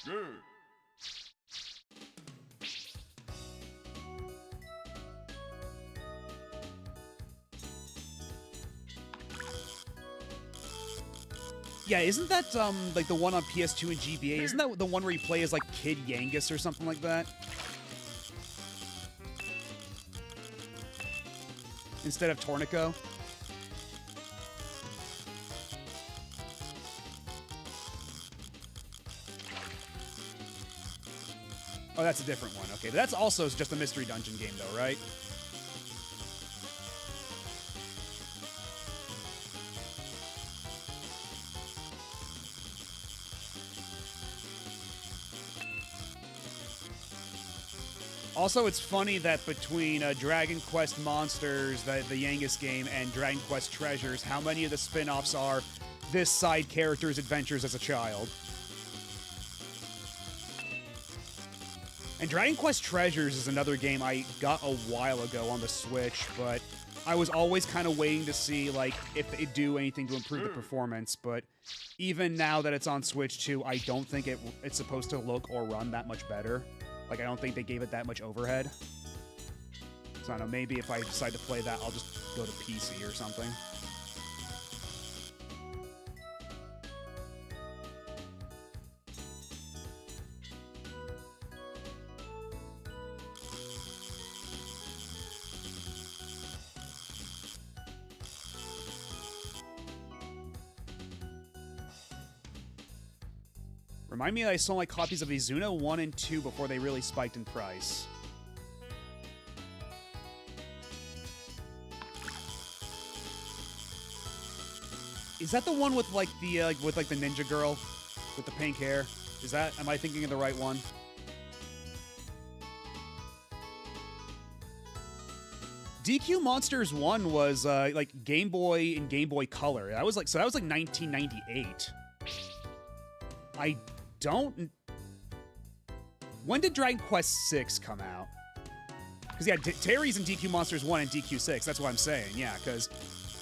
Good. Yeah, isn't that, like, the one on PS2 and GBA? Isn't that the one where you play as, like, Kid Yangus or something like that? Instead of Tornico? Oh, that's a different one. Okay, but that's also just a Mystery Dungeon game, though, right? Also, it's funny that between Dragon Quest Monsters, the Yangus game, and Dragon Quest Treasures, how many of the spin-offs are this side character's adventures as a child. And Dragon Quest Treasures is another game I got a while ago on the Switch, but I was always kind of waiting to see, like, if they do anything to improve the performance, but even now that it's on Switch 2, I don't think it's supposed to look or run that much better. Like, I don't think they gave it that much overhead. So, I don't know, maybe if I decide to play that, I'll just go to PC or something. Remind me that I sold my copies of Izuna 1 and 2 before they really spiked in price. Is that the one with like the ninja girl with the pink hair? Am I thinking of the right one? DQ Monsters 1 was like Game Boy and Game Boy Color. That was like 1998. I don't... When did Dragon Quest 6 come out? Because, yeah, Terry's in DQ Monsters 1 and DQ 6. That's what I'm saying, yeah, because,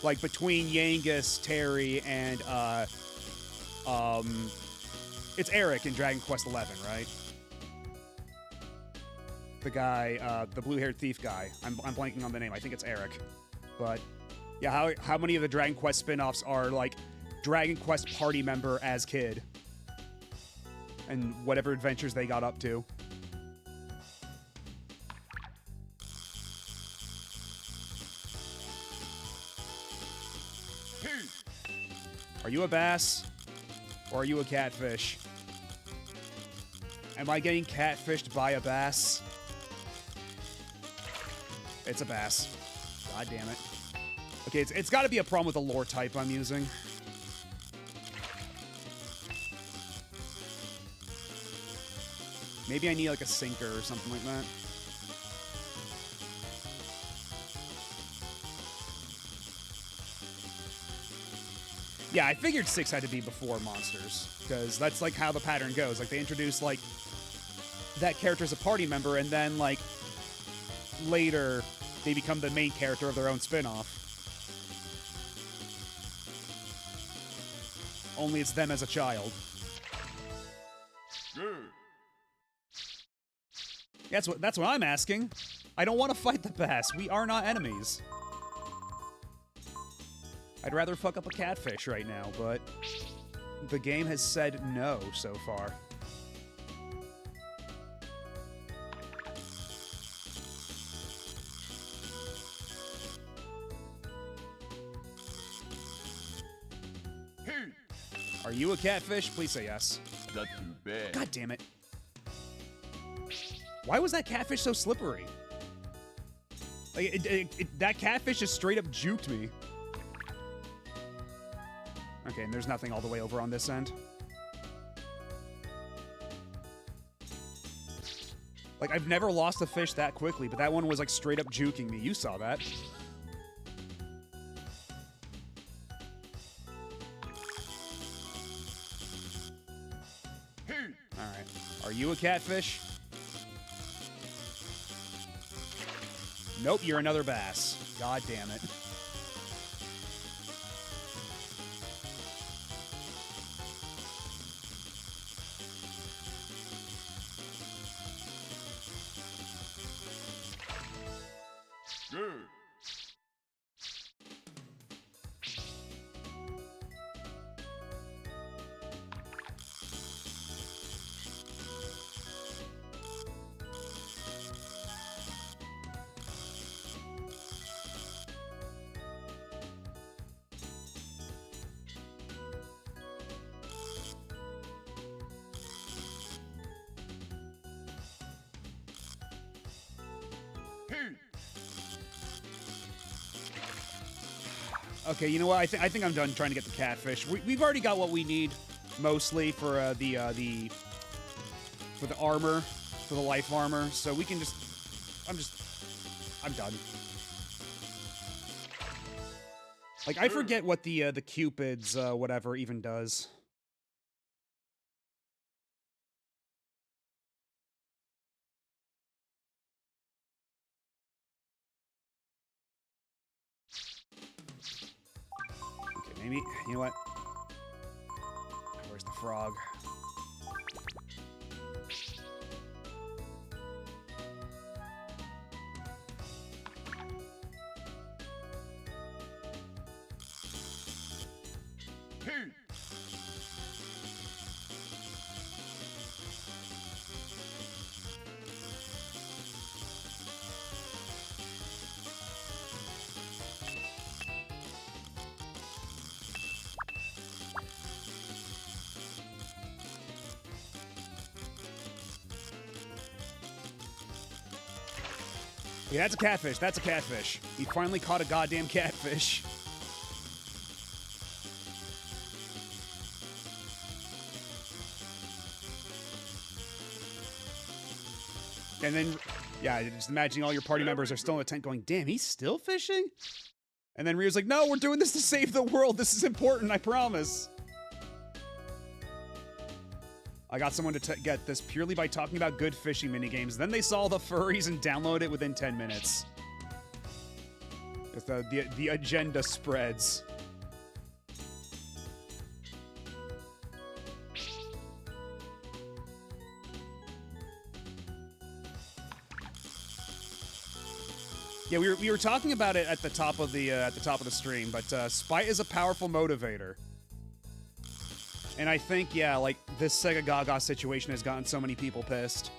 like, between Yangus, Terry, and, it's Eric in Dragon Quest 11, right? The guy, the blue-haired thief guy. I'm blanking on the name. I think it's Eric. But, yeah, how many of the Dragon Quest spin-offs are, like, Dragon Quest party member as kid? And whatever adventures they got up to. Are you a bass? Or are you a catfish? Am I getting catfished by a bass? It's a bass. God damn it. Okay, it's got to be a problem with the lure type I'm using. Maybe I need like a sinker or something like that. Yeah, I figured 6 had to be before monsters, because that's like how the pattern goes. Like they introduce like that character as a party member, and then like later they become the main character of their own spin-off. Only it's them as a child. Good. That's what I'm asking. I don't want to fight the bass. We are not enemies. I'd rather fuck up a catfish right now, but the game has said no so far. Hey. Are you a catfish? Please say yes. Not too bad. God damn it. Why was that catfish so slippery? Like, that catfish just straight up juked me. Okay, and there's nothing all the way over on this end. Like, I've never lost a fish that quickly, but that one was, like, straight up juking me. You saw that. Hey. Alright. Are you a catfish? Nope, you're another bass. God damn it. Good. Hey. Okay, you know what? I think I'm done trying to get the catfish. We've already got what we need, mostly for the armor, for the life armor. So we can just, I'm done. Like I forget what the Cupid's whatever even does. Maybe, you know what? Where's the frog? Hey. Yeah, that's a catfish. That's a catfish. He finally caught a goddamn catfish. And then, yeah, just imagining all your party members are still in the tent going, damn, he's still fishing? And then Ryu's like, no, we're doing this to save the world. This is important, I promise. I got someone to get this purely by talking about good fishing minigames. Then they saw the furries and downloaded it within 10 minutes. It's the agenda spreads. Yeah, we were talking about it at the top of the stream, but spite is a powerful motivator. And I think, yeah, like, this Sega Gaga situation has gotten so many people pissed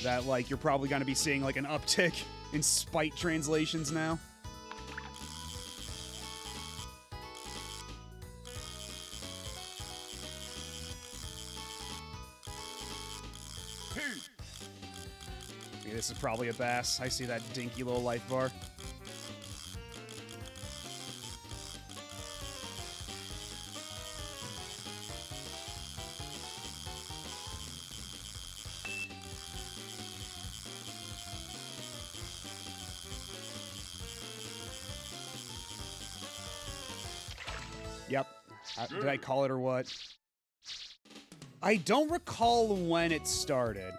that, like, you're probably going to be seeing, like, an uptick in spite translations now. me this is probably a bass. I see that dinky little life bar. Yep. Did I call it or what? I don't recall when it started.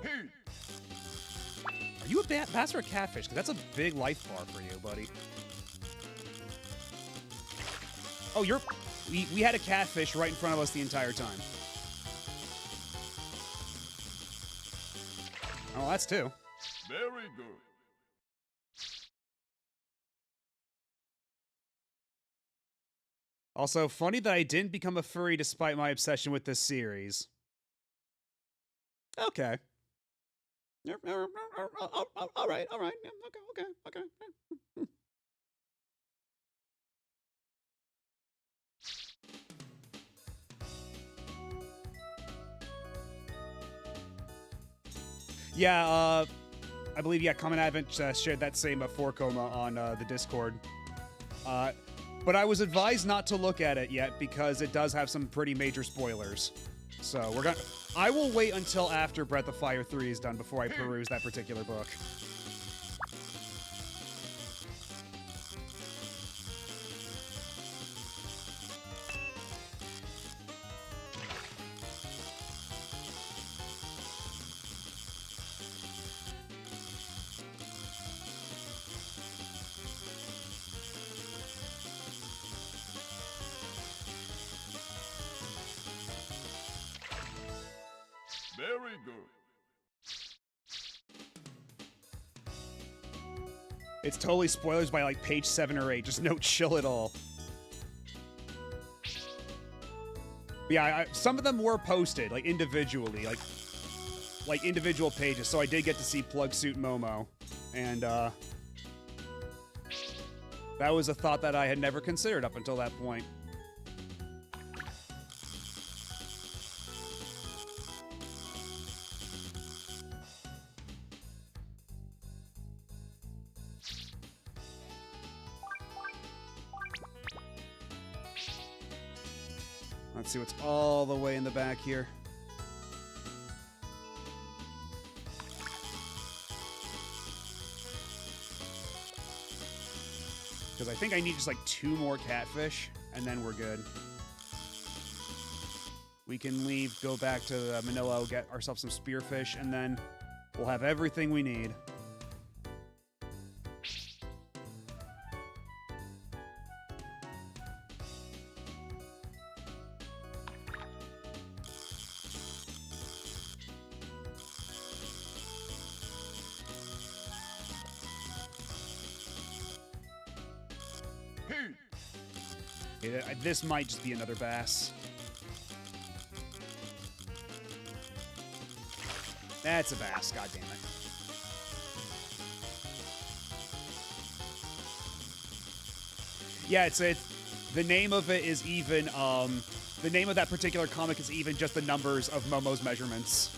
Hey. Are you a bass or a catfish? Because that's a big life bar for you, buddy. Oh, we had a catfish right in front of us the entire time. Oh, that's two. Very good. Also, funny that I didn't become a furry despite my obsession with this series. Okay. All right. Okay. Yeah, I believe, Common Advent shared that same Forecoma on the Discord. But I was advised not to look at it yet because it does have some pretty major spoilers. So I will wait until after Breath of Fire 3 is done before I peruse that particular book. Very good. It's totally spoilers by like page 7 or 8. Just no chill at all. Yeah, some of them were posted like individually, like individual pages. So I did get to see Plug Suit Momo, and that was a thought that I had never considered up until that point. Let's see what's all the way in the back here. Because I think I need just like 2 more catfish, and then we're good. We can leave, go back to Manila, get ourselves some spearfish, and then we'll have everything we need. This might just be another bass. That's a bass, god damn it. Yeah, it's the name of it is even the name of that particular comic is even just the numbers of Momo's measurements.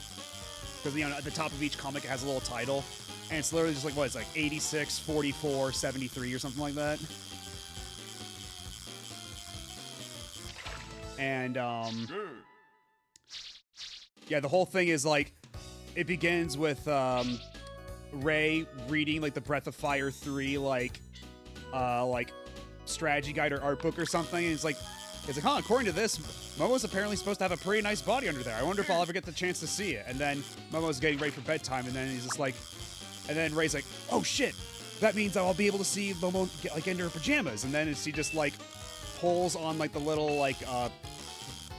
Because at the top of each comic it has a little title, and it's literally just like what, it's like 86, 44, 73 or something like that. And, yeah, the whole thing is, like, it begins with, Ray reading, like, the Breath of Fire 3, like, strategy guide or art book or something, and it's like, huh, according to this, Momo's apparently supposed to have a pretty nice body under there. I wonder if I'll ever get the chance to see it. And then Momo's getting ready for bedtime, and then he's just like, and then Ray's like, oh, shit, that means I'll be able to see Momo get into her pajamas. And then she just, like, pulls on, like, the little, like,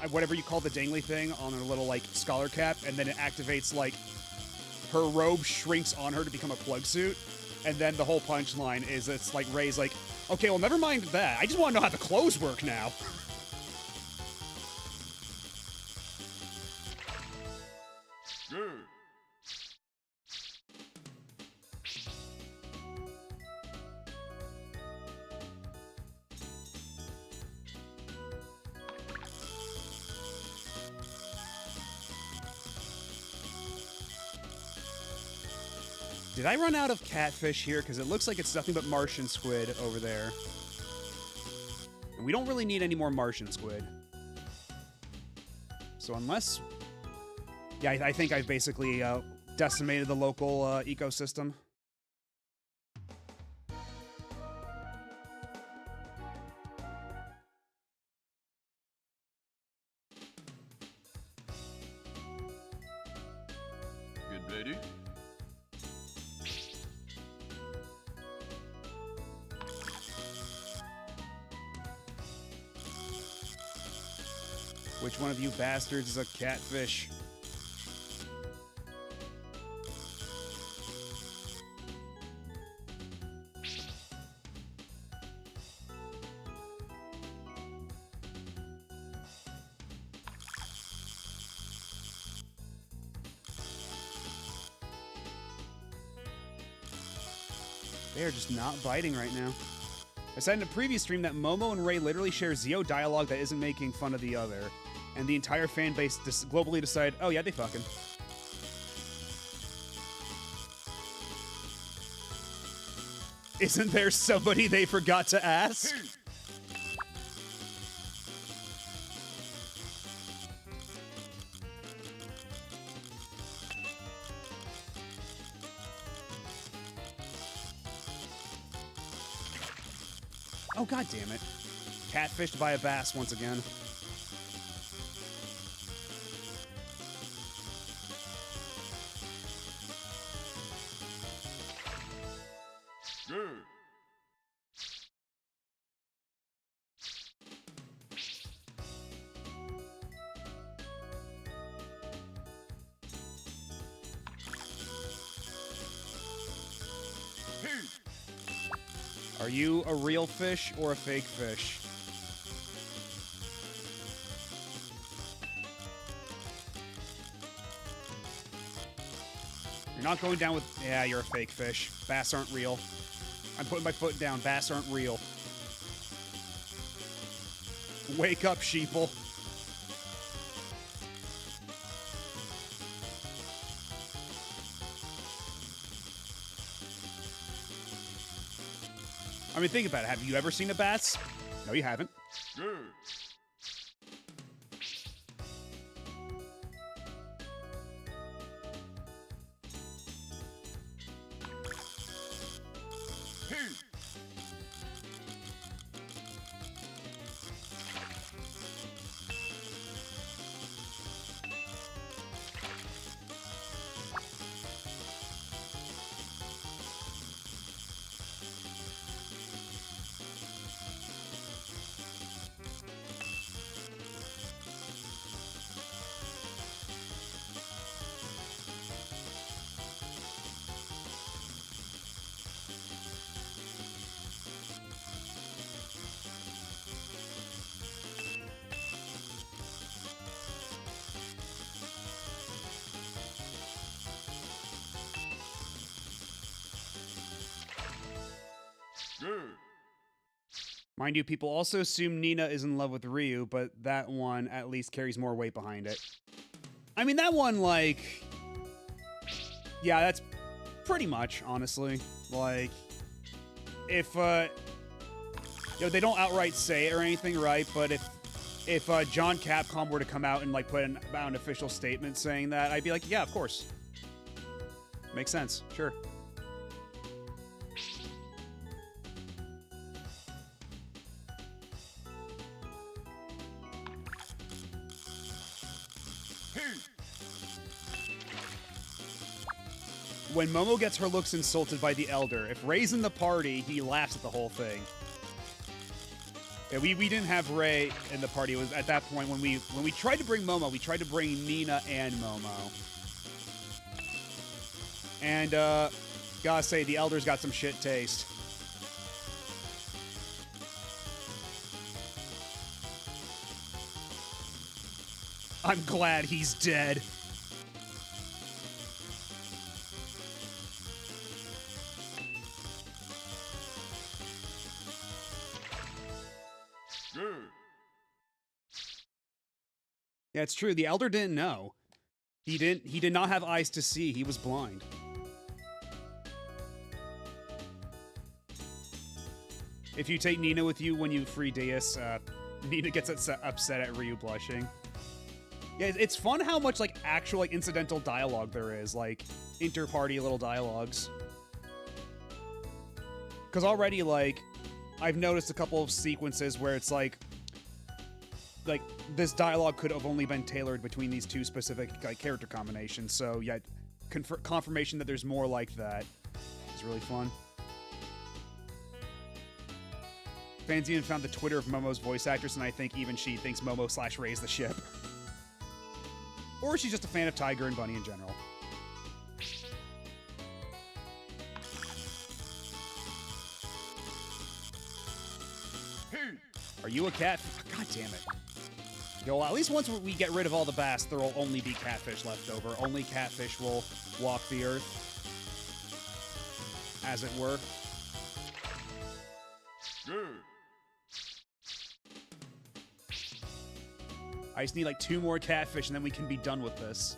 whatever you call the dangly thing on her little, like, scholar cap, and then it activates, like, her robe shrinks on her to become a plug suit, and then the whole punchline is it's like Ray's like, okay, well, never mind that. I just want to know how the clothes work now. Good. Did I run out of catfish here? Because it looks like it's nothing but Martian squid over there. And we don't really need any more Martian squid. So unless... Yeah, I think I've basically decimated the local ecosystem. Get ready. Which one of you bastards is a catfish? They are just not biting right now. I said in a previous stream that Momo and Ray literally share Zeo dialogue that isn't making fun of the other. And the entire fan base globally decided, oh yeah, they fucking. Isn't there somebody they forgot to ask? Oh, god damn it. Catfished by a bass once again. Good. Are you a real fish or a fake fish? You're not going down with... Yeah, you're a fake fish. Bass aren't real. I'm putting my foot down. Bass aren't real. Wake up, sheeple. I mean, think about it. Have you ever seen a bass? No, you haven't. Good. Good. Mind you, people also assume Nina is in love with Ryu, but that one at least carries more weight behind it. I mean, that one, like... Yeah, that's pretty much, honestly. Like, if, you know, they don't outright say it or anything, right? But if John Capcom were to come out and, like, put out an official statement saying that, I'd be like, yeah, of course. Makes sense, sure. When Momo gets her looks insulted by the Elder, if Ray's in the party, he laughs at the whole thing. Yeah, we didn't have Ray in the party. It was at that point when we tried to bring Momo, we tried to bring Nina and Momo. And gotta say, the Elder's got some shit taste. I'm glad he's dead. Good. Yeah, it's true. The Elder didn't know. He did not have eyes to see. He was blind. If you take Nina with you when you free Deus, Nina gets upset at Ryu blushing. Yeah, it's fun how much like actual like incidental dialogue there is, like inter-party little dialogues. Because already like I've noticed a couple of sequences where it's like this dialogue could have only been tailored between these two specific like character combinations. So yeah, confirmation that there's more like that is really fun. Fans even found the Twitter of Momo's voice actress, and I think even she thinks Momo/Ray's the ship. Or she's just a fan of Tiger and Bunny in general. Are you a cat? God damn it. Yo, well, at least once we get rid of all the bass, there will only be catfish left over. Only catfish will walk the earth, as it were. Good. I just need like 2 more catfish and then we can be done with this.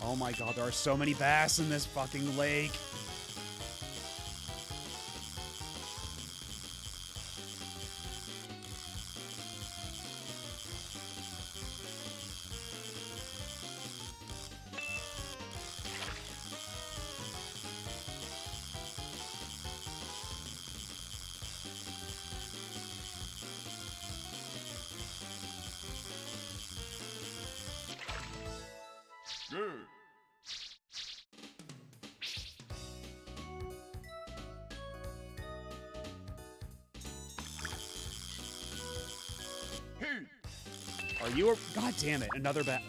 Oh my god, there are so many bass in this fucking lake. Good. Are you a... God damn it, another bat.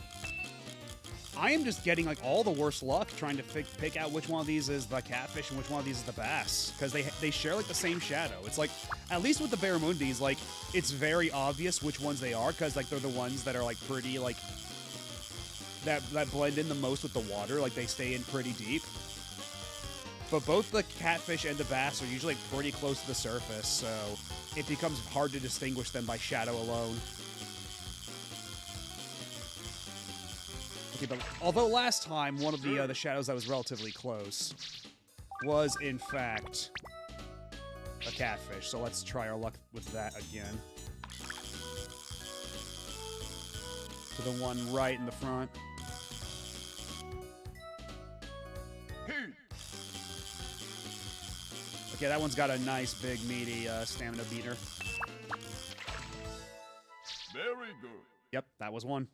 I am just getting like all the worst luck trying to pick out which one of these is the catfish and which one of these is the bass, because they share like the same shadow. It's like, at least with the barramundis, like it's very obvious which ones they are, because like they're the ones that are like pretty like that blend in the most with the water, like they stay in pretty deep. But both the catfish and the bass are usually pretty close to the surface, so it becomes hard to distinguish them by shadow alone. Okay, but although last time one of the shadows that was relatively close was in fact a catfish, so let's try our luck with that again. To the one right in the front. Okay, that one's got a nice, big, meaty stamina beater. Very good. Yep, that was one.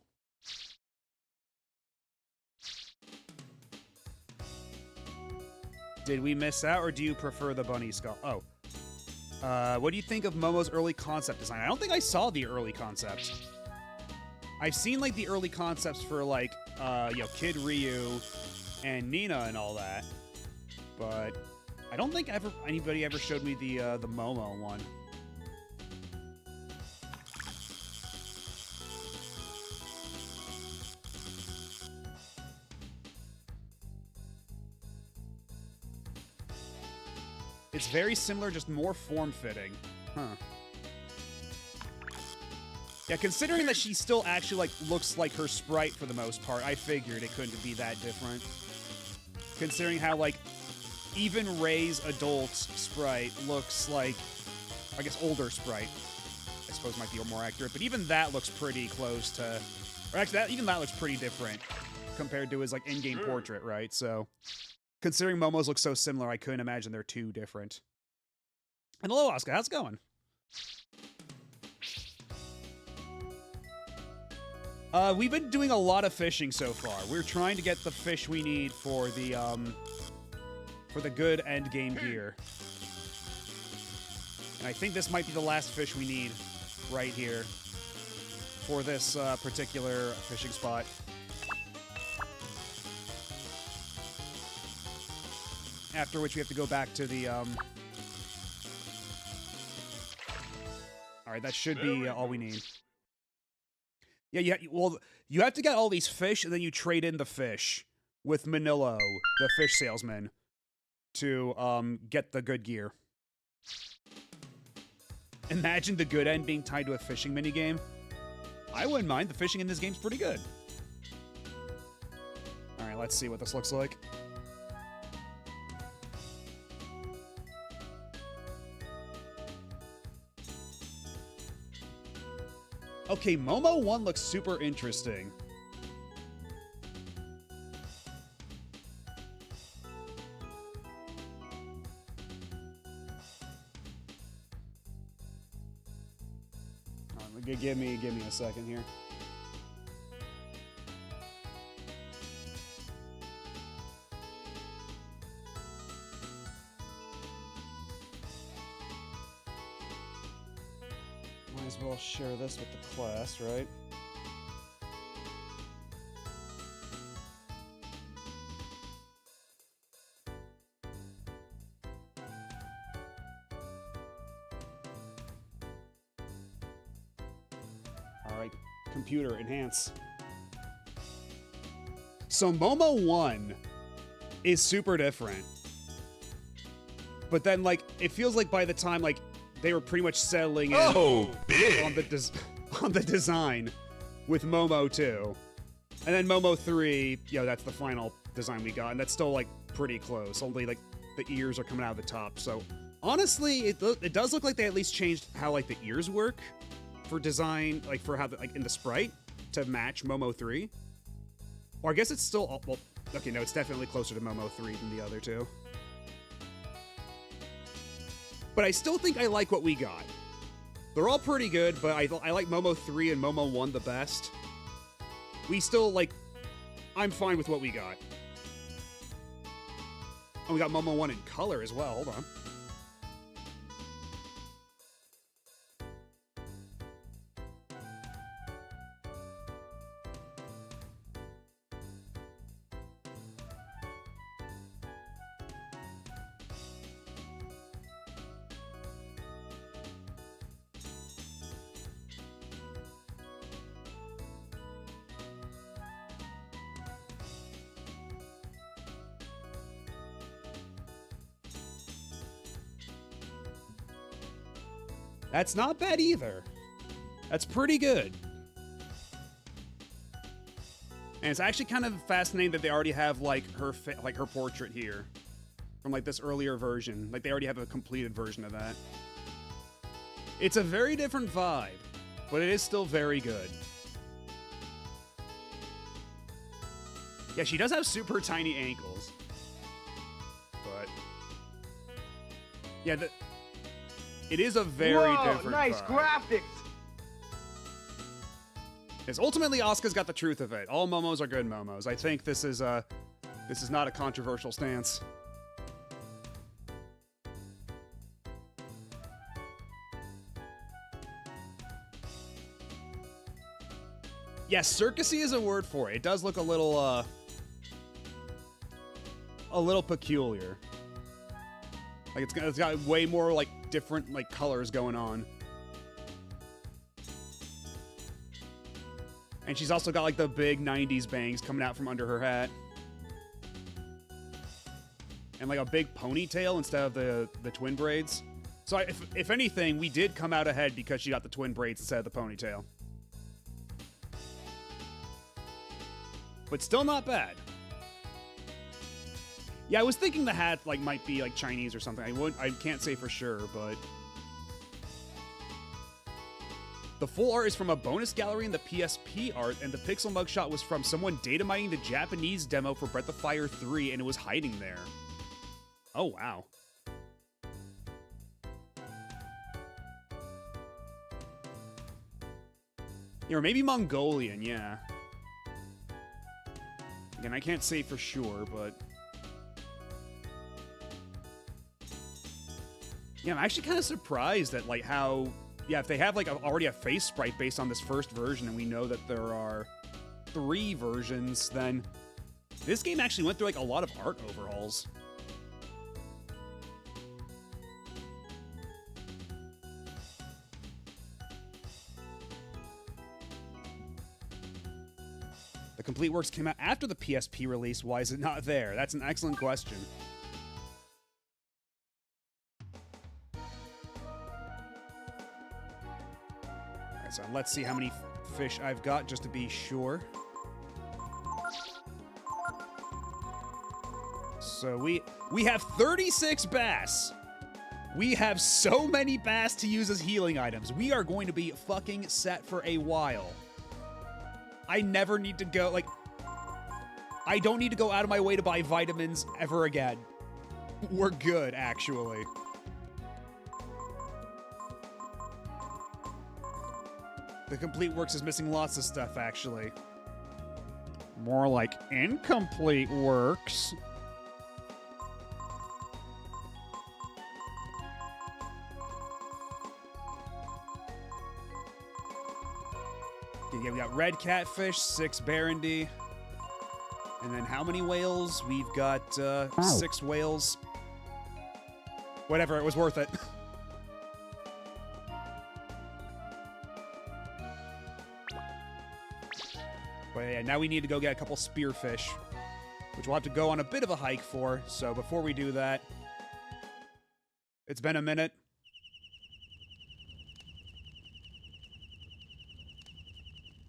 Did we miss out, or do you prefer the bunny skull? Oh. What do you think of Momo's early concept design? I don't think I saw the early concept. I've seen, like, the early concepts for, like, you know, Kid Ryu and Nina and all that. But I don't think anybody ever showed me the Momo one. It's very similar, just more form-fitting. Huh. Yeah, considering that she still actually, like, looks like her sprite for the most part, I figured it couldn't be that different. Considering how, like, even Ray's adult sprite looks like, I guess, older sprite, I suppose might be more accurate, but even that looks pretty close to, or actually, even that looks pretty different compared to his, like, in-game portrait, right? So, considering Momo's look so similar, I couldn't imagine they're too different. And hello, Oscar, how's it going? We've been doing a lot of fishing so far. We're trying to get the fish we need for the good end game gear. And I think this might be the last fish we need right here for this particular fishing spot. After which we have to go back to the, Alright, that should be all we need. Yeah, well, you have to get all these fish, and then you trade in the fish with Manilo, the fish salesman, to get the good gear. Imagine the good end being tied to a fishing minigame. I wouldn't mind. The fishing in this game's pretty good. All right, let's see what this looks like. Okay, Momo 1 looks super interesting. Give me a second here. Might as well share this with the class, right? Alright, computer, enhance. So Momo 1 is super different. But then, like, it feels like by the time, like, they were pretty much settling in on the design with Momo 2. And then Momo 3, that's the final design we got, and that's still, like, pretty close. Only, like, the ears are coming out of the top. So, honestly, it does look like they at least changed how, like, the ears work for design, like, for how, like, in the sprite to match Momo 3. Or I guess it's still, well, okay, no, it's definitely closer to Momo 3 than the other two. But I still think I like what we got. They're all pretty good, but I like Momo 3 and Momo 1 the best. We still, like, I'm fine with what we got. And we got Momo 1 in color as well, hold on. That's not bad either. That's pretty good. And it's actually kind of fascinating that they already have like her portrait here from like this earlier version. Like they already have a completed version of that. It's a very different vibe, but it is still very good. Yeah, she does have super tiny ankles. But yeah, it is a very different nice vibe. graphics. Because ultimately, Asuka's got the truth of it. All Momos are good Momos. I think this is not a controversial stance. Yes, circusy is a word for it. It does look a little peculiar. Like it's got way more like different like colors going on. And she's also got like the big 90s bangs coming out from under her hat. And like a big ponytail instead of the twin braids. So if anything, we did come out ahead because she got the twin braids instead of the ponytail. But still not bad. Yeah, I was thinking the hat like might be like Chinese or something. I can't say for sure, but the full art is from a bonus gallery in the PSP art, and the pixel mugshot was from someone data mining the Japanese demo for Breath of Fire 3, and it was hiding there. Oh, wow. Yeah, or maybe Mongolian, yeah. Again, I can't say for sure, but yeah, I'm actually kind of surprised at like how, yeah, if they have like already a face sprite based on this first version, and we know that there are 3 versions, then this game actually went through like a lot of art overhauls. The complete works came out after the PSP release. Why is it not there? That's an excellent question. Alright, so let's see how many fish I've got just to be sure. So we have 36 bass. We have so many bass to use as healing items. We are going to be fucking set for a while. I never need to go, like, I don't need to go out of my way to buy vitamins ever again. We're good, actually. The complete works is missing lots of stuff, actually. More like incomplete works. Okay, yeah, we got red catfish, 6 barrandy. And then how many whales? We've got 6 whales. Whatever, it was worth it. But yeah, now we need to go get a couple spearfish, which we'll have to go on a bit of a hike for. So before we do that, it's been a minute.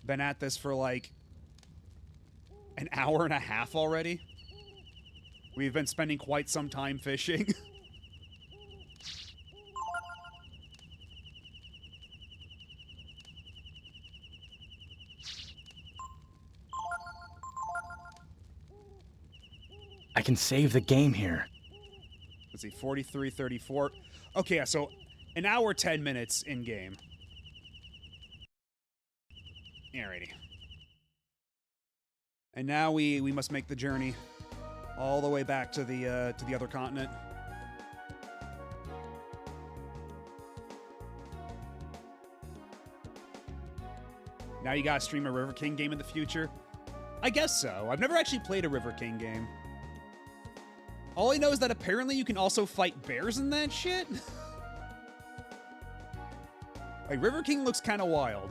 Been at this for like an hour and a half already. We've been spending quite some time fishing. I can save the game here. Let's see, 43, 34. Okay, yeah, so an hour, 10 minutes in game. Alrighty. And now we must make the journey all the way back to the other continent. Now you gotta stream a River King game in the future? I guess so. I've never actually played a River King game. All I know is that apparently you can also fight bears in that shit. Like, River King looks kind of wild.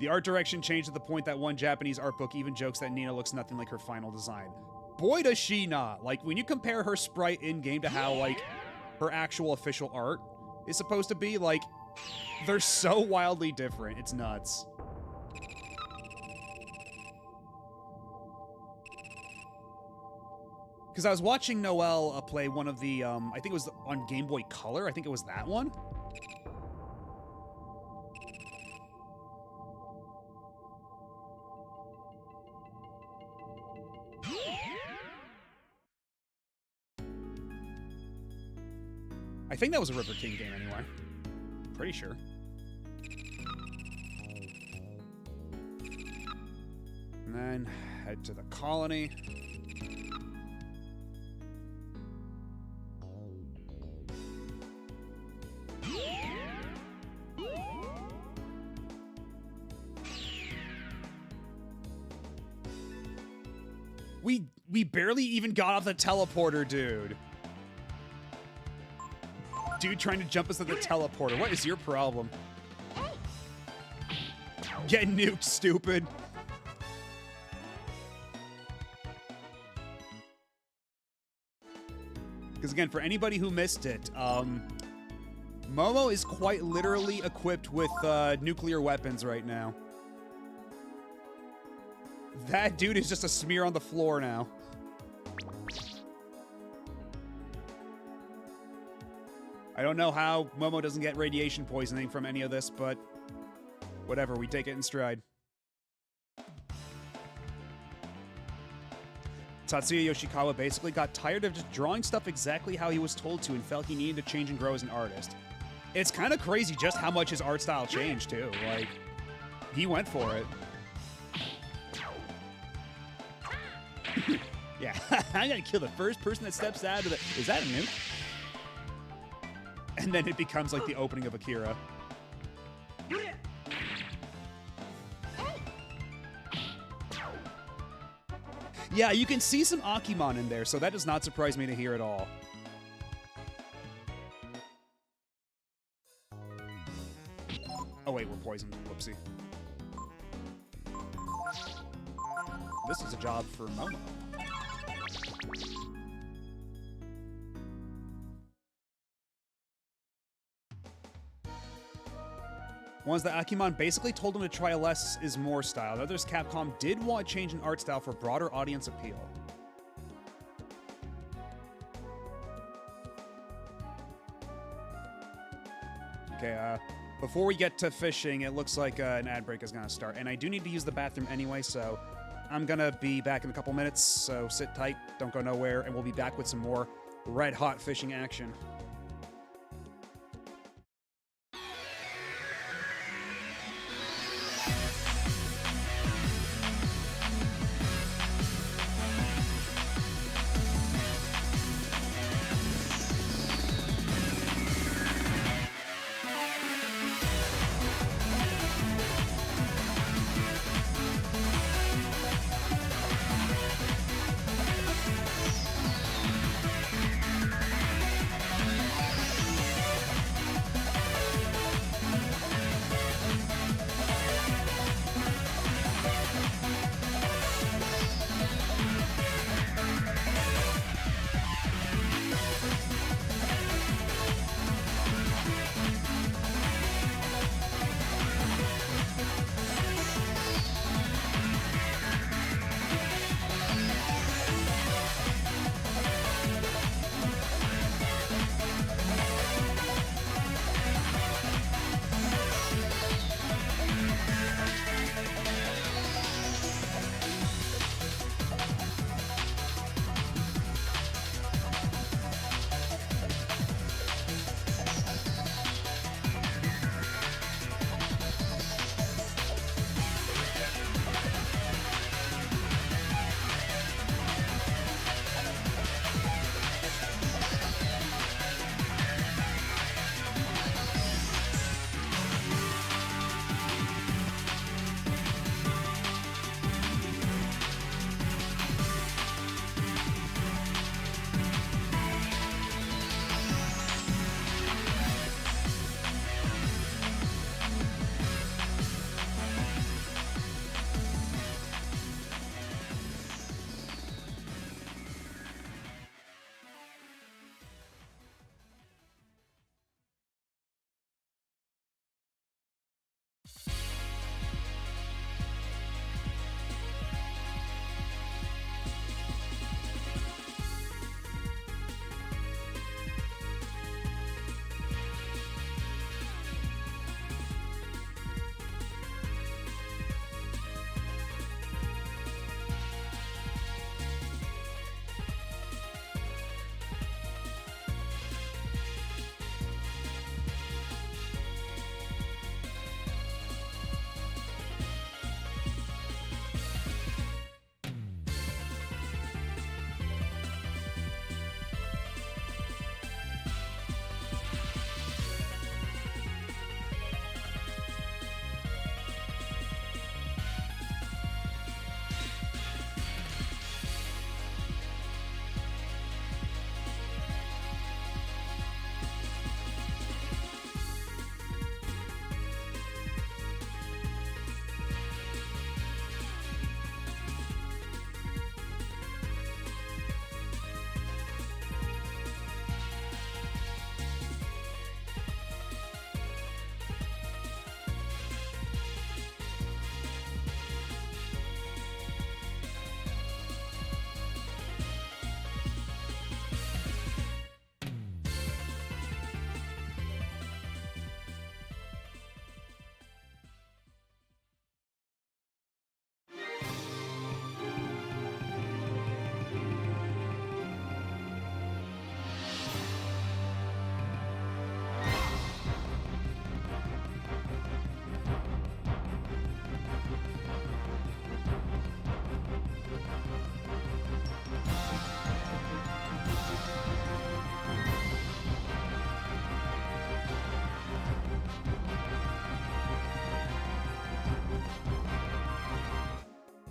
The art direction changed to the point that one Japanese art book even jokes that Nina looks nothing like her final design. Boy, does she not. Like, when you compare her sprite in-game to how, like, her actual official art is supposed to be, like, they're so wildly different. It's nuts. Because I was watching Noelle play one of the, I think it was on Game Boy Color. I think it was that one. I think that was a River King game anyway. Pretty sure. And then head to the colony. We barely even got off the teleporter, dude. Dude trying to jump us at the teleporter. What is your problem? Get nuked, stupid. Because again, for anybody who missed it, Momo is quite literally equipped with nuclear weapons right now. That dude is just a smear on the floor now. I don't know how Momo doesn't get radiation poisoning from any of this, but whatever, we take it in stride. Tatsuya Yoshikawa basically got tired of just drawing stuff exactly how he was told to and felt he needed to change and grow as an artist. It's kind of crazy just how much his art style changed, too. Like, he went for it. Yeah, I gotta kill the first person that steps out of the... Is that a nuke? And then it becomes like the opening of Akira. Yeah, you can see some Akimon in there, so that does not surprise me to hear at all. Oh wait, we're poisoned. Whoopsie. This is a job for Momo. One's that Akimon basically told him to try a less is more style. The other's Capcom did want to change an art style for broader audience appeal. Okay, before we get to fishing, it looks like an ad break is going to start. And I do need to use the bathroom anyway, so I'm going to be back in a couple minutes. So sit tight, don't go nowhere, and we'll be back with some more red-hot fishing action.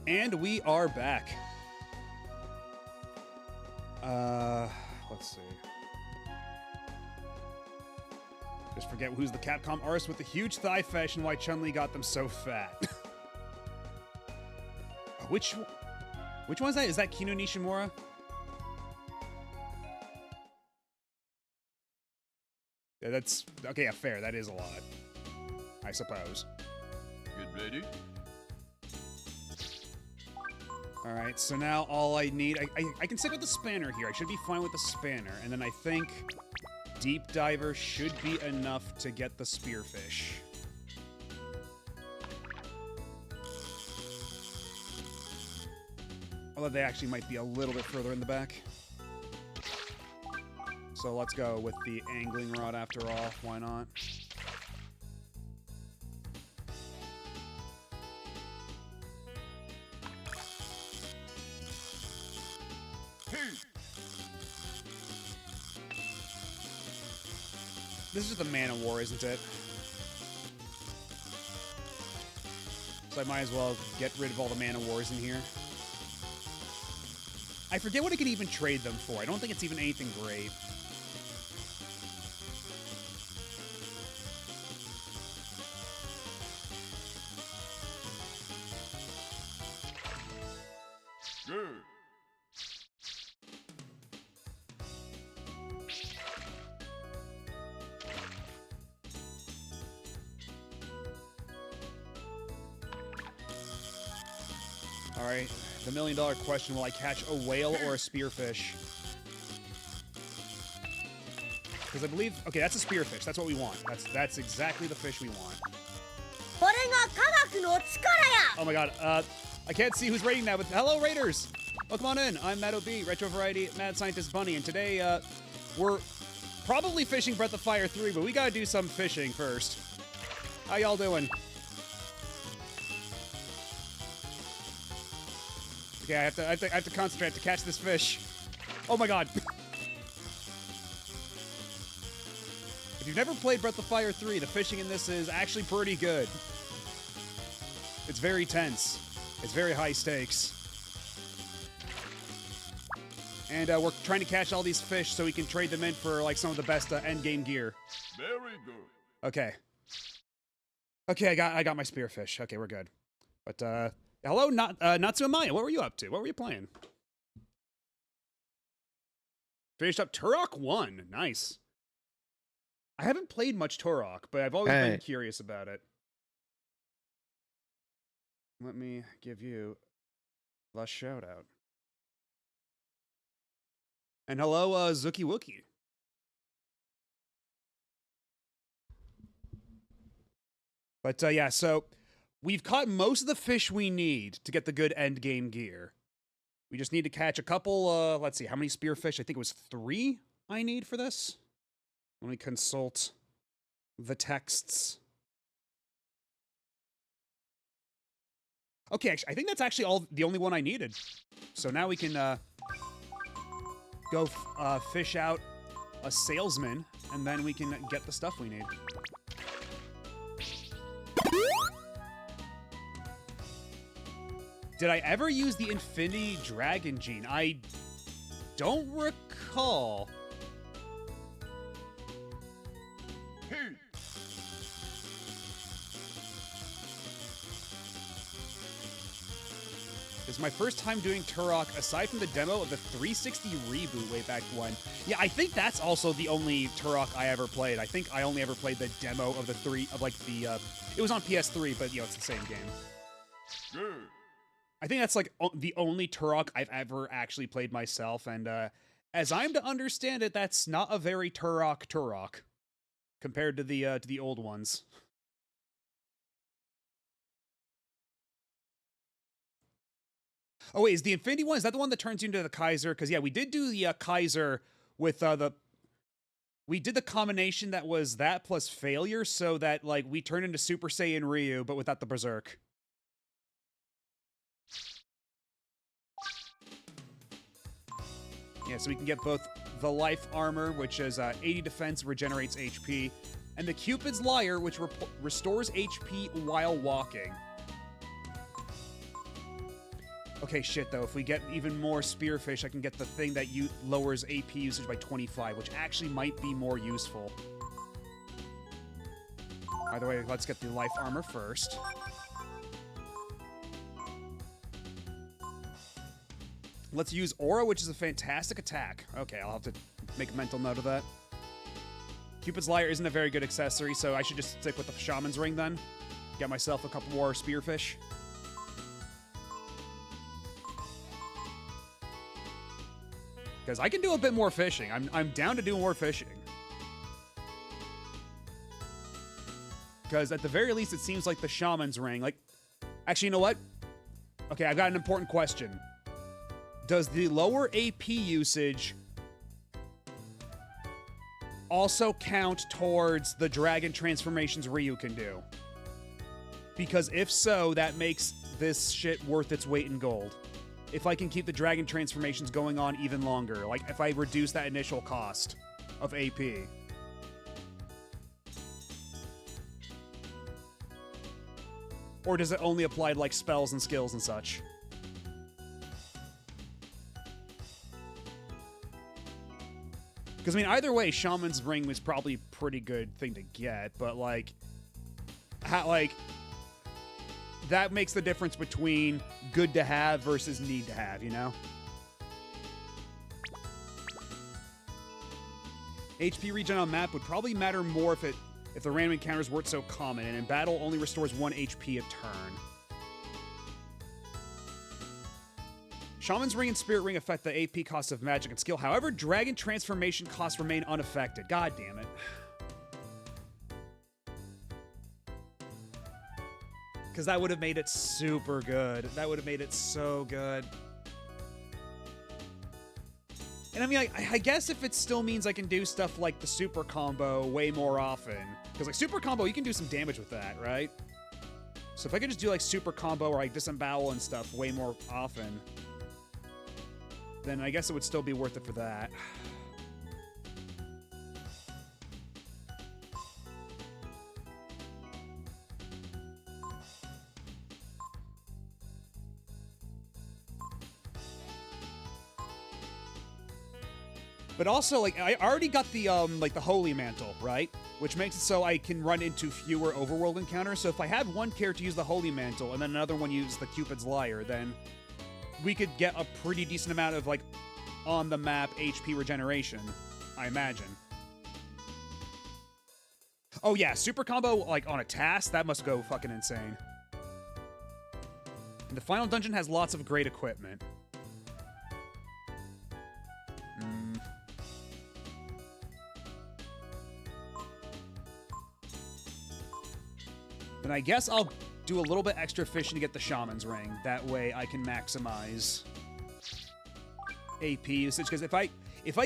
And we are back. Let's see. Just forget who's the Capcom artist with the huge thigh fish and why Chun-Li got them so fat. Which one is that? Is that Kino Nishimura? Yeah, that's okay. Yeah, fair. That is a lot. I suppose. Get ready. All right, so now all I need, I can stick with the spanner here. I should be fine with the spanner. And then I think deep diver should be enough to get the spearfish. Although they actually might be a little bit further in the back. So let's go with the angling rod after all. Why not? Hey. This is the Man of War, isn't it? So I might as well get rid of all the Man of Wars in here. I forget what I could even trade them for. I don't think it's even anything great. Good. All right, the million-dollar question, will I catch a whale or a spearfish? Because I believe, okay, that's a spearfish. That's what we want. That's exactly the fish we want. これが科学の力や Oh my god, I can't see who's rating that, but hello, Raiders! Welcome on in. I'm Matt O.B., Retro Variety Mad Scientist Bunny, and today, we're probably fishing Breath of Fire 3, but we gotta do some fishing first. How y'all doing? Okay, I have to concentrate to catch this fish. Oh my god. If you've never played Breath of Fire 3, the fishing in this is actually pretty good. It's very tense. It's very high stakes. And we're trying to catch all these fish so we can trade them in for like some of the best endgame gear. Very good. Okay. Okay, I got my spearfish. Okay, we're good. But hello, Natsu Maya. What were you up to? What were you playing? Finished up Turok 1. Nice. I haven't played much Turok, but I've always been curious about it. Let me give you a shout out. And hello, Zuki Wookie. But yeah, so we've caught most of the fish we need to get the good end game gear. We just need to catch a couple, let's see, how many spearfish? I think it was 3 I need for this. Let me consult the texts. Okay, actually, I think that's actually the only one I needed. So now we can go fish out a salesman, and then we can get the stuff we need. Did I ever use the Infinity Dragon Gene? I don't recall. Hey. This is my first time doing Turok, aside from the demo of the 360 reboot way back when. Yeah, I think that's also the only Turok I ever played. I think I only ever played the demo of it was on PS3, but, you know, it's the same game. Good. I think that's, like, the only Turok I've ever actually played myself, and, as I'm to understand it, that's not a very Turok compared to the old ones. Oh wait, is the Infinity one, is that the one that turns you into the Kaiser? Because yeah, we did do the Kaiser with we did the combination that was that plus failure, so that like we turned into Super Saiyan Ryu, but without the Berserk. Yeah, so we can get both the Life Armor, which is 80 defense, regenerates HP, and the Cupid's Lyre, which restores HP while walking. Okay, shit, though. If we get even more spearfish, I can get the thing that lowers AP usage by 25, which actually might be more useful. Either way, let's get the Life Armor first. Let's use Aura, which is a fantastic attack. Okay, I'll have to make a mental note of that. Cupid's Lyre isn't a very good accessory, so I should just stick with the Shaman's Ring then. Get myself a couple more Spearfish. Because I can do a bit more fishing. I'm down to do more fishing. Because at the very least, it seems like the Shaman's Ring, like... Actually, you know what? Okay, I've got an important question. Does the lower AP usage also count towards the Dragon Transformations Ryu can do? Because if so, that makes this shit worth its weight in gold. If I can keep the Dragon Transformations going on even longer. Like, if I reduce that initial cost of AP. Or does it only apply to, like, spells and skills and such? Because, I mean, either way, Shaman's Ring was probably a pretty good thing to get, but, like... that makes the difference between good to have versus need to have, you know? HP regen on map would probably matter more if the random encounters weren't so common, and in battle only restores 1 HP a turn. Shaman's Ring and Spirit Ring affect the AP costs of magic and skill. However, Dragon Transformation costs remain unaffected. God damn it. Because that would have made it super good. That would have made it so good. And I mean, I guess if it still means I can do stuff like the super combo way more often. Because like super combo, you can do some damage with that, right? So if I could just do like super combo or like disembowel and stuff way more often, then I guess it would still be worth it for that. But also, like, I already got the, like, the Holy Mantle, right? Which makes it so I can run into fewer overworld encounters. So if I had one character use the Holy Mantle and then another one use the Cupid's Lyre, then we could get a pretty decent amount of, like, on-the-map HP regeneration, I imagine. Oh, yeah, super combo, like, on a task, that must go fucking insane. And the final dungeon has lots of great equipment. Then I guess I'll do a little bit extra fishing to get the Shaman's Ring. That way I can maximize AP usage. Because if I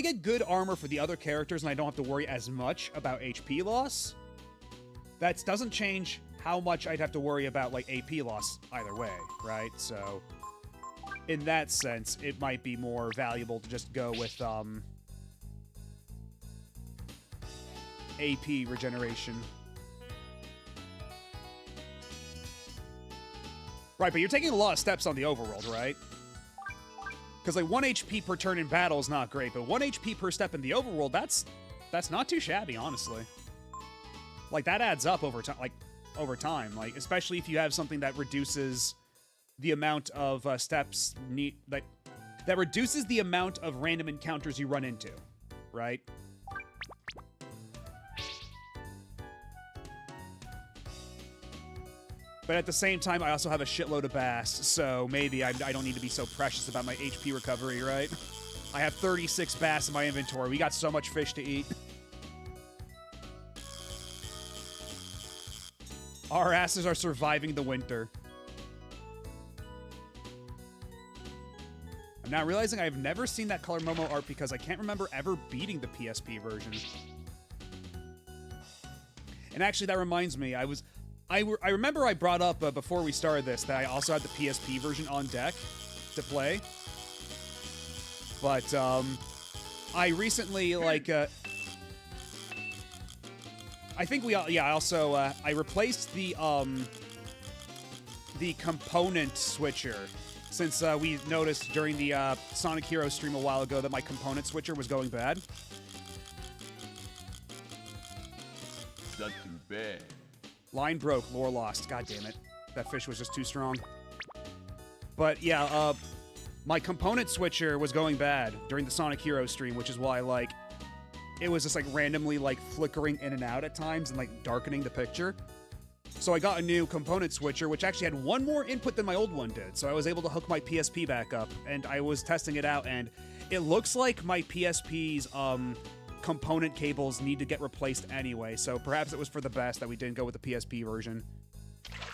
get good armor for the other characters and I don't have to worry as much about HP loss, that doesn't change how much I'd have to worry about, like, AP loss either way, right? So, in that sense, it might be more valuable to just go with, AP regeneration. Right, but you're taking a lot of steps on the overworld, right? Because, like, 1 HP per turn in battle is not great, but 1 HP per step in the overworld, that's not too shabby, honestly. Like, that adds up over time, like, especially if you have something that reduces the amount of steps that reduces the amount of random encounters you run into, right? But at the same time, I also have a shitload of bass, so maybe I don't need to be so precious about my HP recovery, right? I have 36 bass in my inventory. We got so much fish to eat. Our asses are surviving the winter. I'm now realizing I've never seen that Color Momo art because I can't remember ever beating the PSP version. And actually, that reminds me, I remember I brought up before we started this that I also had the PSP version on deck to play. But, I recently, like, I think I replaced the component switcher since, we noticed during the, Sonic Heroes stream a while ago that my component switcher was going bad. Not too bad. Line broke, lore lost. God damn it. That fish was just too strong. But yeah, my component switcher was going bad during the Sonic Heroes stream, which is why, like, it was just like randomly like flickering in and out at times and like darkening the picture. So I got a new component switcher, which actually had one more input than my old one did. So I was able to hook my PSP back up, and I was testing it out, and it looks like my PSP's component cables need to get replaced anyway. So perhaps it was for the best that we didn't go with the PSP version.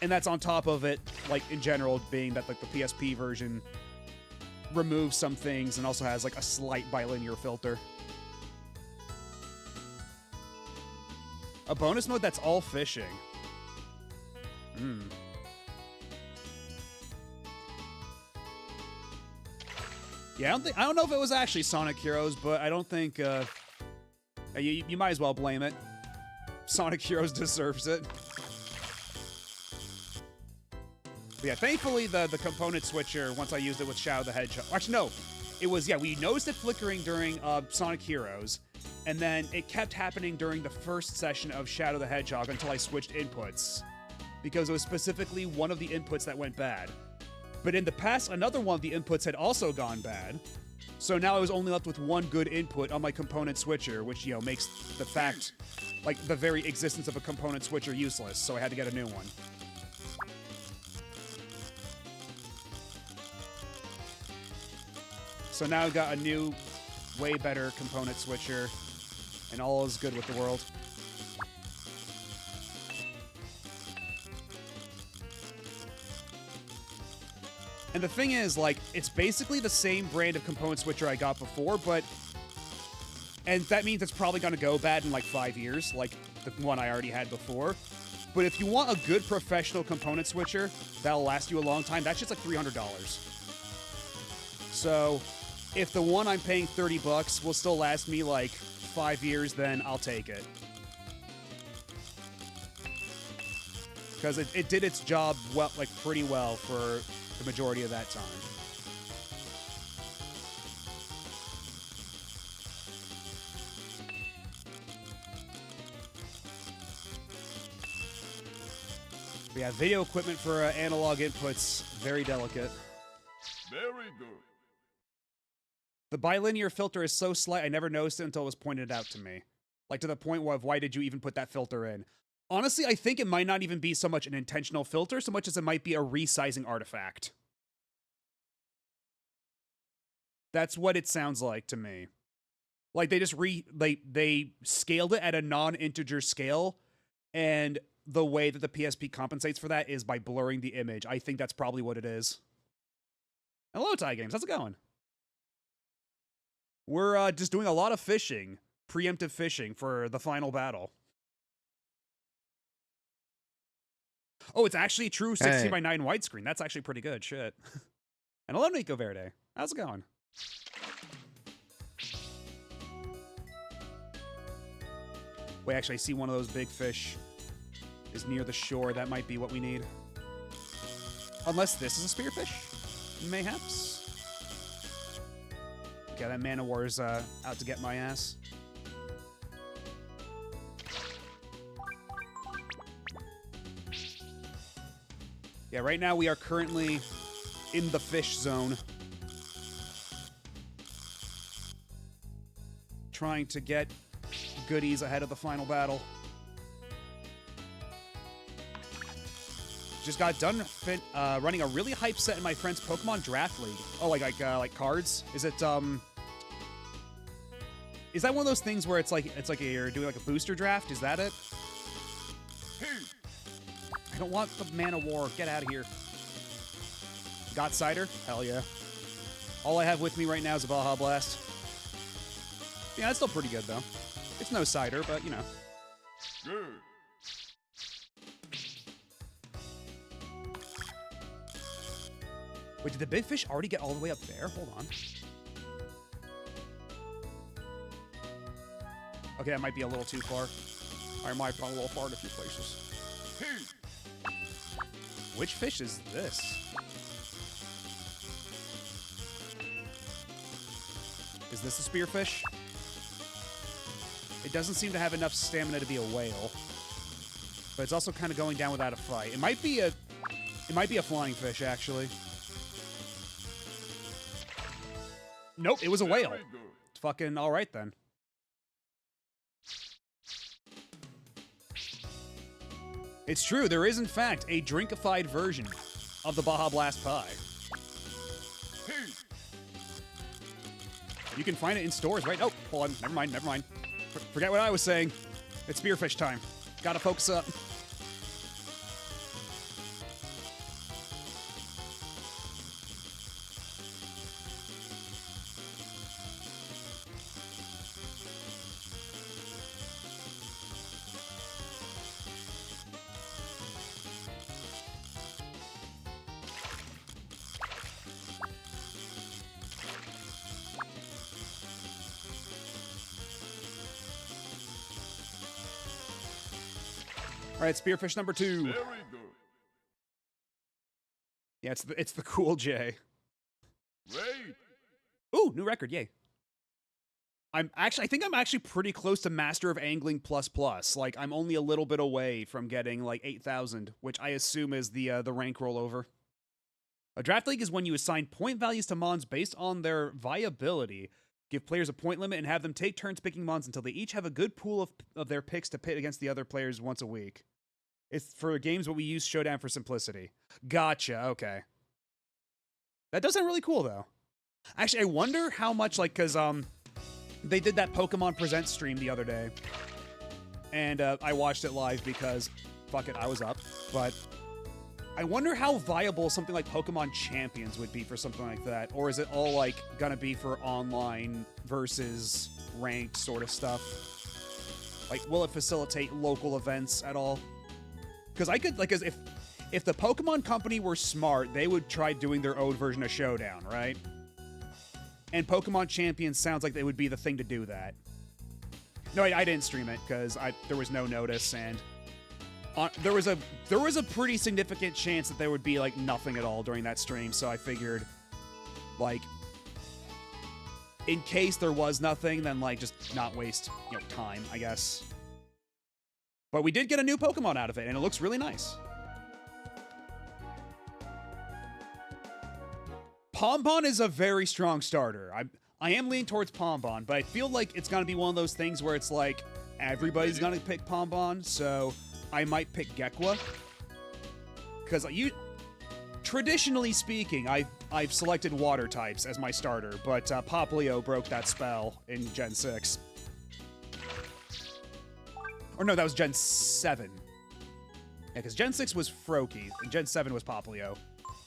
And that's on top of it, like in general, being that like the PSP version removes some things and also has like a slight bilinear filter. A bonus mode that's all fishing. Yeah, I don't know if it was actually Sonic Heroes, but I don't think you might as well blame it. Sonic Heroes deserves it. But yeah, thankfully the component switcher, once I used it with Shadow the Hedgehog. Actually, no, it was, yeah, we noticed it flickering during Sonic Heroes, and then it kept happening during the first session of Shadow the Hedgehog until I switched inputs, because it was specifically one of the inputs that went bad. But in the past, another one of the inputs had also gone bad. So now I was only left with one good input on my component switcher, which, you know, makes the fact, like, the very existence of a component switcher useless. So I had to get a new one. So now I've got a new, way better component switcher, and all is good with the world. And the thing is, like, it's basically the same brand of component switcher I got before, but... And that means it's probably going to go bad in, like, 5 years, like the one I already had before. But if you want a good professional component switcher that'll last you a long time, that's just, like, $300. So, if the one I'm paying $30 will still last me, like, 5 years, then I'll take it. Because it did its job, well, like, pretty well for the majority of that time. But yeah, video equipment for analog inputs, very delicate. Very good. The bilinear filter is so slight, I never noticed it until it was pointed out to me. Like, to the point of why did you even put that filter in? Honestly, I think it might not even be so much an intentional filter, so much as it might be a resizing artifact. That's what it sounds like to me. Like, they just they scaled it at a non-integer scale, and the way that the PSP compensates for that is by blurring the image. I think that's probably what it is. Hello, Ty Games. How's it going? We're just doing a lot of fishing. Preemptive fishing for the final battle. Oh, it's actually true 16 by 9 widescreen. That's actually pretty good. Shit. And hello, Nico Verde. How's it going? Wait, actually, I see one of those big fish is near the shore. That might be what we need. Unless this is a spearfish? Mayhaps? Okay, that Man-O-War's out to get my ass. Yeah, right now we are currently in the fish zone. Trying to get goodies ahead of the final battle. Just got done running a really hype set in my friend's Pokemon Draft League. Oh, like cards? Is it is that one of those things where it's like you're doing like a booster draft? Is that it? I don't want the Man-O-War. Get out of here. Got cider? Hell yeah. All I have with me right now is a Baja Blast. Yeah, it's still pretty good though. It's no cider, but you know. Good. Wait, did the big fish already get all the way up there? Hold on. Okay, that might be a little too far. I might have gone a little far in a few places. Which fish is this? Is this a spearfish? It doesn't seem to have enough stamina to be a whale. But it's also kind of going down without a fight. It might be a flying fish, actually. Nope, it was a whale. Very good. Fucking all right then. It's true, there is in fact a drinkified version of the Baja Blast pie. Hey. You can find it in stores, right? Oh, hold on. Never mind. Forget what I was saying. It's Spearfish time. Gotta focus up. All right, Spearfish number 2. Very good. Yeah, it's the Cool J. Great. Ooh, new record, yay. I think I'm actually pretty close to Master of Angling ++. Like, I'm only a little bit away from getting, like, 8,000, which I assume is the rank rollover. A draft league is when you assign point values to mons based on their viability, give players a point limit, and have them take turns picking mons until they each have a good pool of their picks to pit against the other players once a week. It's for games what we use Showdown for simplicity. Gotcha, okay. That does sound really cool, though. Actually, I wonder how much, like, because, they did that Pokemon Presents stream the other day. And, I watched it live because, fuck it, I was up. But I wonder how viable something like Pokemon Champions would be for something like that. Or is it all, like, gonna be for online versus ranked sort of stuff? Like, will it facilitate local events at all? Because I could, like, as if the Pokemon Company were smart, they would try doing their own version of Showdown, right? And Pokemon Champions sounds like they would be the thing to do that. No, I didn't stream it because there was no notice, and there was a pretty significant chance that there would be like nothing at all during that stream. So I figured, like, in case there was nothing, then like just not waste time, I guess. But we did get a new Pokemon out of it, and it looks really nice. Pombon is a very strong starter. I am leaning towards Pombon, but I feel like it's gonna be one of those things where it's like everybody's gonna pick Pombon, so I might pick Gekwa. Because traditionally speaking, I've selected water types as my starter, but Poplio broke that spell in Gen 6. Or no, that was Gen 7. Yeah, because Gen 6 was Froakie, and Gen 7 was Poplio.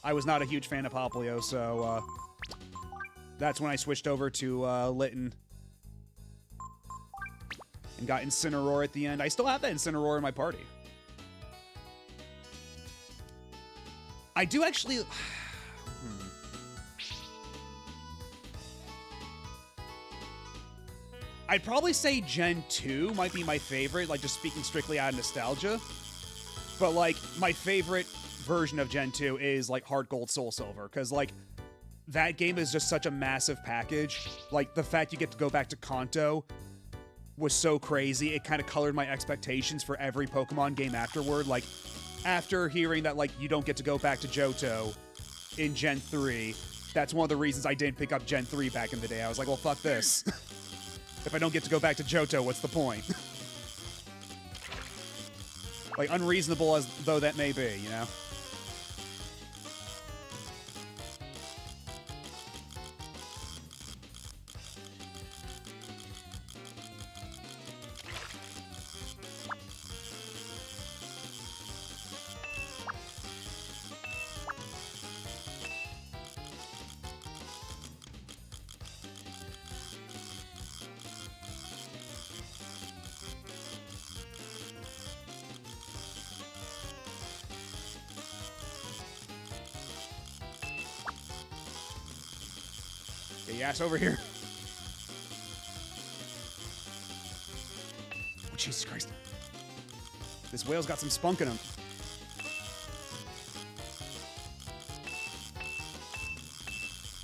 I was not a huge fan of Poplio, so that's when I switched over to Litten. And got Incineroar at the end. I still have that Incineroar in my party. I do actually... I'd probably say Gen 2 might be my favorite, like just speaking strictly out of nostalgia. But like, my favorite version of Gen 2 is like Heart Gold, Soul Silver, because like that game is just such a massive package. Like the fact you get to go back to Kanto was so crazy. It kind of colored my expectations for every Pokemon game afterward. Like after hearing that like you don't get to go back to Johto in Gen 3, that's one of the reasons I didn't pick up Gen 3 back in the day. I was like, well, fuck this. If I don't get to go back to Johto, what's the point? Like, unreasonable as though that may be, you know? Get your ass over here. Oh, Jesus Christ. This whale's got some spunk in him.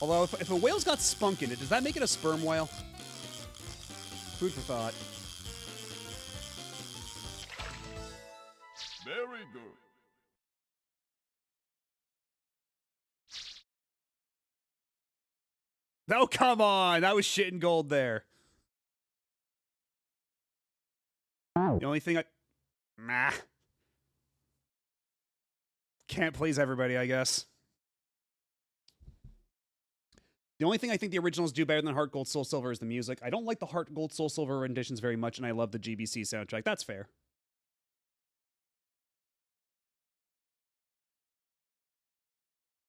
Although, if a whale's got spunk in it, does that make it a sperm whale? Food for thought. Very good. Oh, come on! That was shit and gold there. The only thing Nah. Can't please everybody, I guess. The only thing I think the originals do better than Heart Gold Soul Silver is the music. I don't like the Heart Gold Soul Silver renditions very much, and I love the GBC soundtrack. That's fair.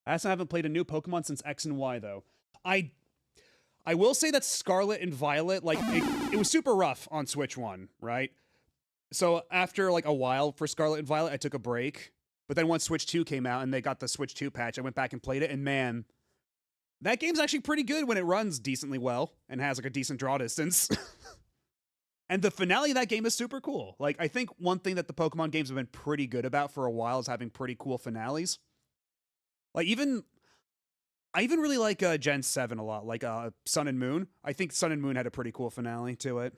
I also haven't played a new Pokemon since X and Y, though. I will say that Scarlet and Violet, like, it was super rough on Switch 1, right? So after, like, a while for Scarlet and Violet, I took a break. But then once Switch 2 came out and they got the Switch 2 patch, I went back and played it, and man, that game's actually pretty good when it runs decently well and has, like, a decent draw distance. And the finale of that game is super cool. Like, I think one thing that the Pokemon games have been pretty good about for a while is having pretty cool finales. Like, I even really like Gen 7 a lot, like Sun and Moon. I think Sun and Moon had a pretty cool finale to it.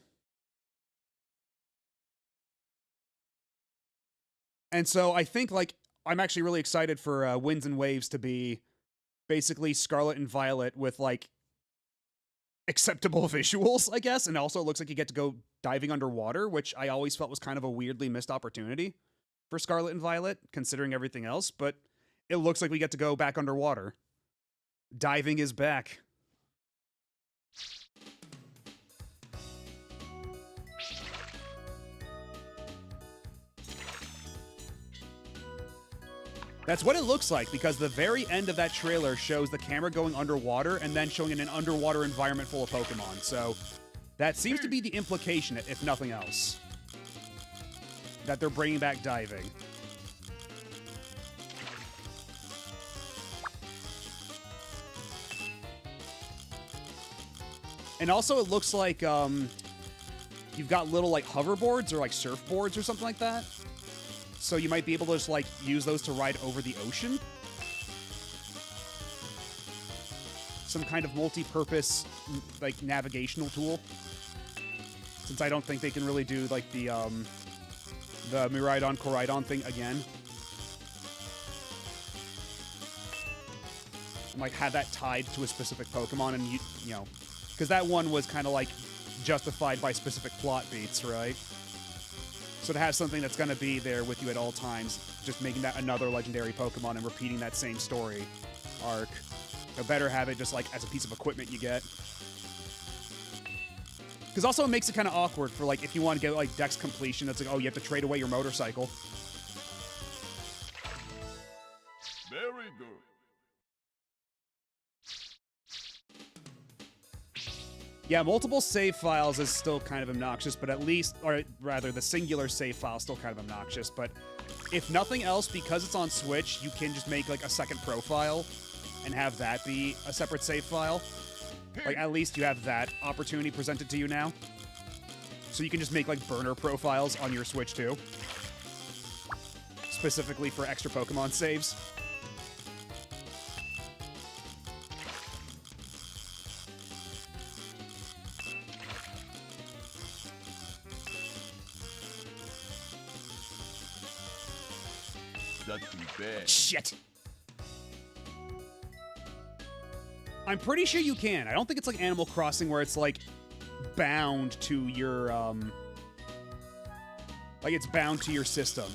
And so I think, like, I'm actually really excited for Winds and Waves to be basically Scarlet and Violet with, like, acceptable visuals, I guess. And also it looks like you get to go diving underwater, which I always felt was kind of a weirdly missed opportunity for Scarlet and Violet, considering everything else. But it looks like we get to go back underwater. Diving is back. That's what it looks like, because the very end of that trailer shows the camera going underwater and then showing in an underwater environment full of Pokemon. So that seems to be the implication, if nothing else, that they're bringing back diving. And also it looks like you've got little, like, hoverboards or, like, surfboards or something like that. So you might be able to just, like, use those to ride over the ocean. Some kind of multi-purpose, like, navigational tool. Since I don't think they can really do, like, the Miraidon Koraidon thing again. And, like, have that tied to a specific Pokemon, and you know, because that one was kind of, like, justified by specific plot beats, right? So to have something that's going to be there with you at all times, just making that another legendary Pokemon and repeating that same story arc, you better have it just, like, as a piece of equipment you get. Because also it makes it kind of awkward for, like, if you want to get, like, Dex completion, it's like, oh, you have to trade away your motorcycle. Very good. Yeah, multiple save files is still kind of obnoxious, but at least, or rather, the singular save file is still kind of obnoxious. But if nothing else, because it's on Switch, you can just make, like, a second profile and have that be a separate save file. Like, at least you have that opportunity presented to you now. So you can just make, like, burner profiles on your Switch too, specifically for extra Pokemon saves. That's too bad. Shit. I'm pretty sure you can. I don't think it's like Animal Crossing where it's, like, bound to your, like, it's bound to your system.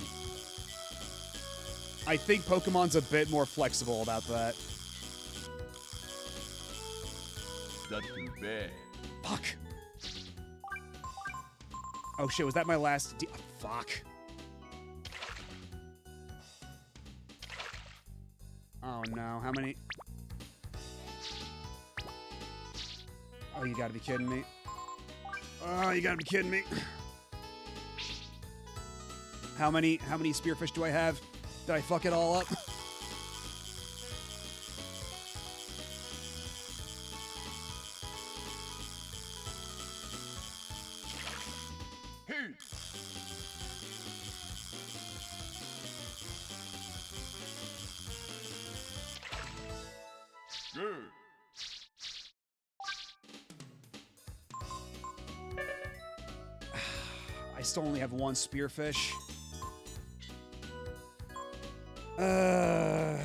I think Pokemon's a bit more flexible about that. That's too bad. Fuck. Oh shit, was that my last fuck. Oh no, how many? Oh, you gotta be kidding me. Oh, you gotta be kidding me. How many spearfish do I have? Did I fuck it all up? Hey. Good. I still only have one spearfish. And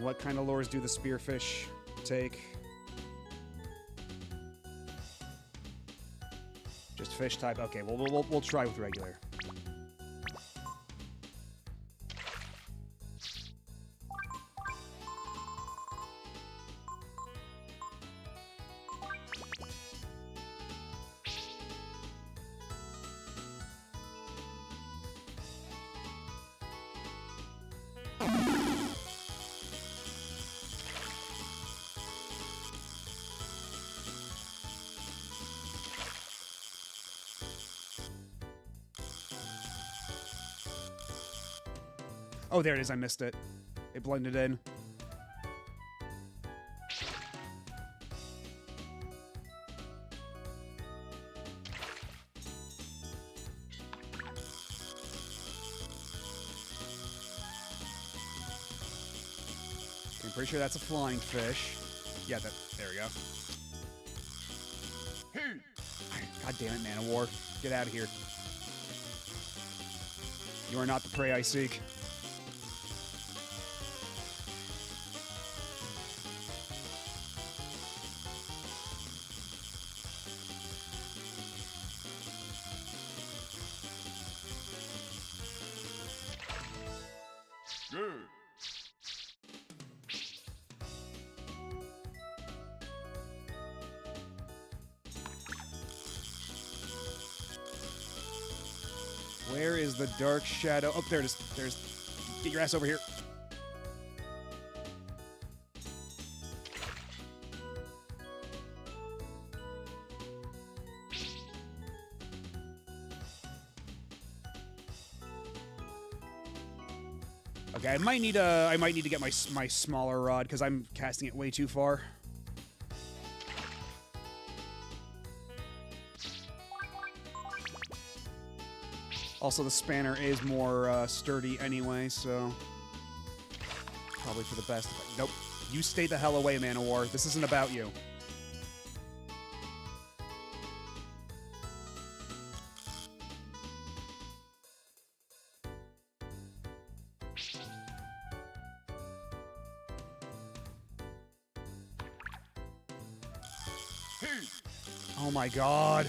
what kind of lures do the spearfish take? fish type. Okay, well, we'll try with regular. Oh, there it is. I missed it. It blended in. I'm pretty sure that's a flying fish. Yeah, there we go. God damn it, Man of War. Get out of here. You are not the prey I seek. Good. Where is the dark shadow? Oh, there it is. There's. Get your ass over here. Okay, I might need to get my smaller rod because I'm casting it way too far. Also, the spanner is more sturdy anyway, so probably for the best. Nope, you stay the hell away, Man of War. This isn't about you. Oh my god.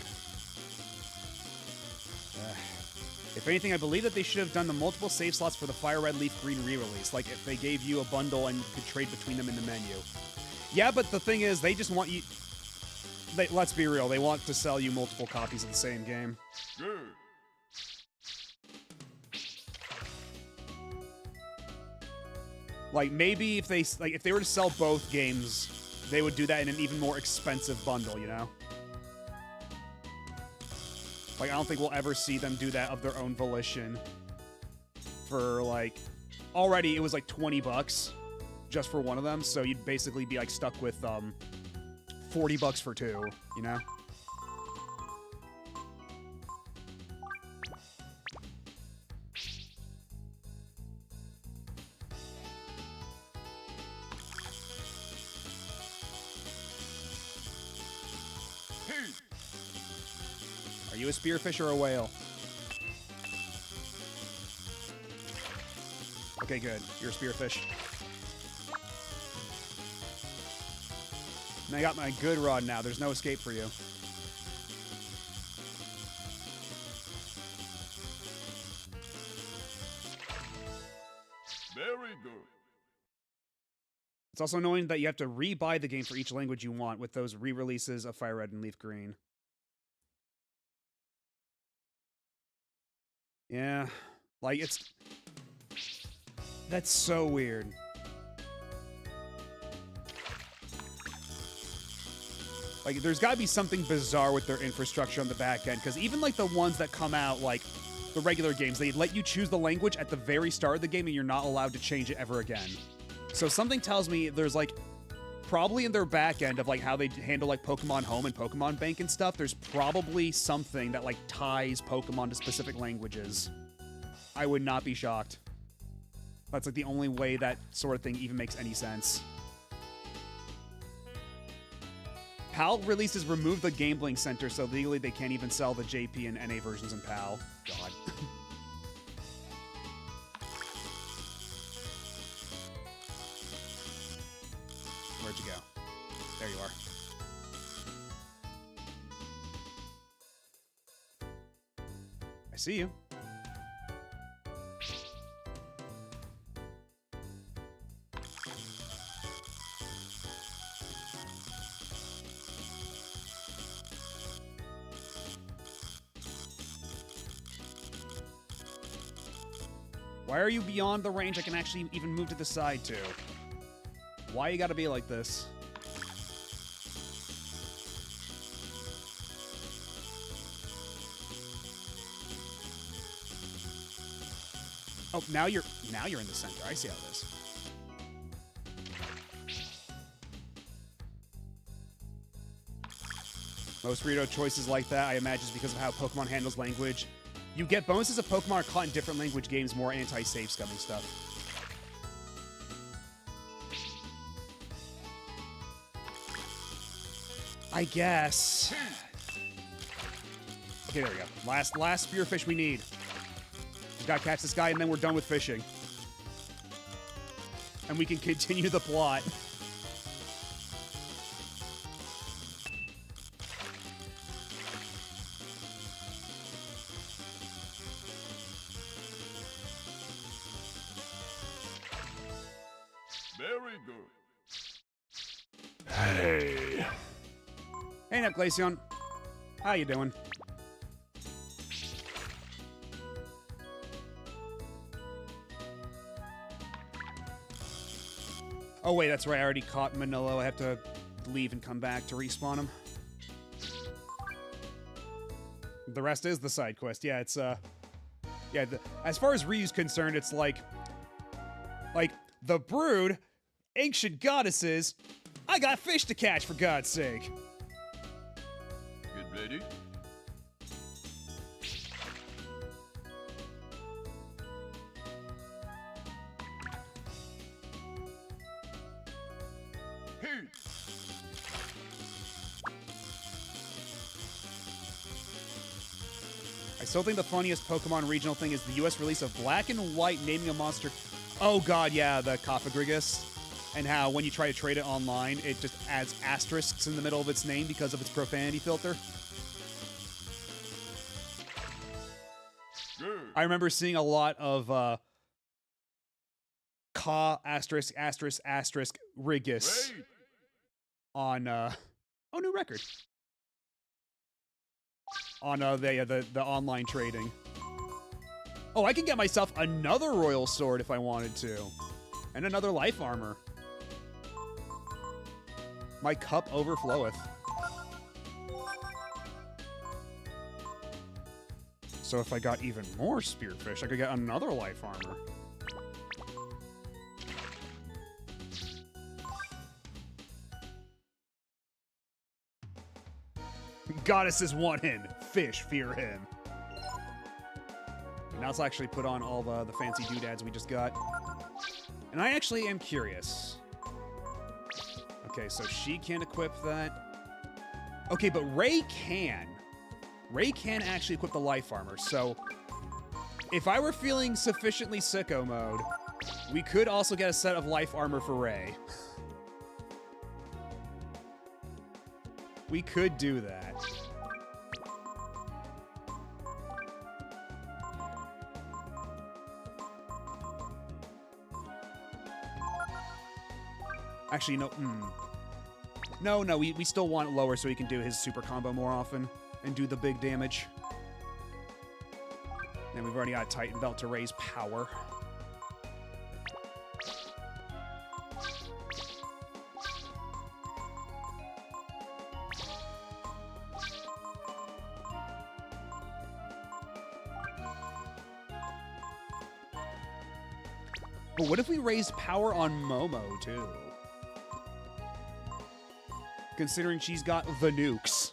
If anything, I believe that they should have done the multiple save slots for the Fire Red Leaf Green re-release. Like, if they gave you a bundle and you could trade between them in the menu. Yeah, but the thing is, they just want you... let's be real, they want to sell you multiple copies of the same game. Good. Like, maybe if they were to sell both games, they would do that in an even more expensive bundle, you know? Like, I don't think we'll ever see them do that of their own volition. For, like... Already, it was like 20 bucks just for one of them, so you'd basically be, like, stuck with, 40 bucks for two, you know? Are you a spearfish or a whale? Okay, good. You're a spearfish. And I got my good rod now. There's no escape for you. Very good. It's also annoying that you have to re-buy the game for each language you want with those re-releases of Fire Red and Leaf Green. Yeah, like, it's... That's so weird. Like, there's gotta be something bizarre with their infrastructure on the back end, because even, like, the ones that come out, like, the regular games, they let you choose the language at the very start of the game, and you're not allowed to change it ever again. So something tells me there's, like, probably in their back end of, like, how they handle, like, Pokemon Home and Pokemon Bank and stuff, there's probably something that, like, ties Pokemon to specific languages. I would not be shocked. That's, like, the only way that sort of thing even makes any sense. PAL releases removed the Gambling Center, so legally they can't even sell the JP and NA versions in PAL. God. Where'd you go? There you are. see you. Why are you beyond the range I can actually even move to the side to? Why you gotta be like this? Oh, now you're in the center. I see how it is. Most Rito choices like that, I imagine, is because of how Pokemon handles language. You get bonuses if Pokemon are caught in different language games, more anti-save scumming stuff. I guess. Okay, there we go. Last spearfish we need. Just gotta catch this guy and then we're done with fishing. And we can continue the plot. Very good. Hey. Hey, Nepglaceon. How you doing? Oh, wait, that's right. I already caught Manolo. I have to leave and come back to respawn him. The rest is the side quest. Yeah, it's, yeah, as far as Ryu's concerned, it's like, the Brood, ancient goddesses, I got fish to catch, for God's sake. Get ready. Heat. I still think the funniest Pokemon regional thing is the US release of Black and White naming a monster. Oh god, yeah, the Cofagrigus. And how when you try to trade it online, it just adds asterisks in the middle of its name because of its profanity filter. Good. I remember seeing a lot of Ka asterisk asterisk asterisk Rigus Great. on oh, new record. On the online trading. Oh, I can get myself another Royal Sword if I wanted to. And another Life Armor. My cup overfloweth. So if I got even more Spearfish, I could get another Life Armor. Goddesses want him. Fish fear him. Now let's actually put on all the fancy doodads we just got. And I actually am curious. Okay, so she can't equip that. Okay, but Ray can. Ray can actually equip the Life Armor, so if I were feeling sufficiently sicko mode, we could also get a set of Life Armor for Ray. We could do that. Actually, no. No, we still want it lower so he can do his super combo more often and do the big damage. And we've already got Titan Belt to raise power. But what if we raised power on Momo, too? Considering she's got the nukes.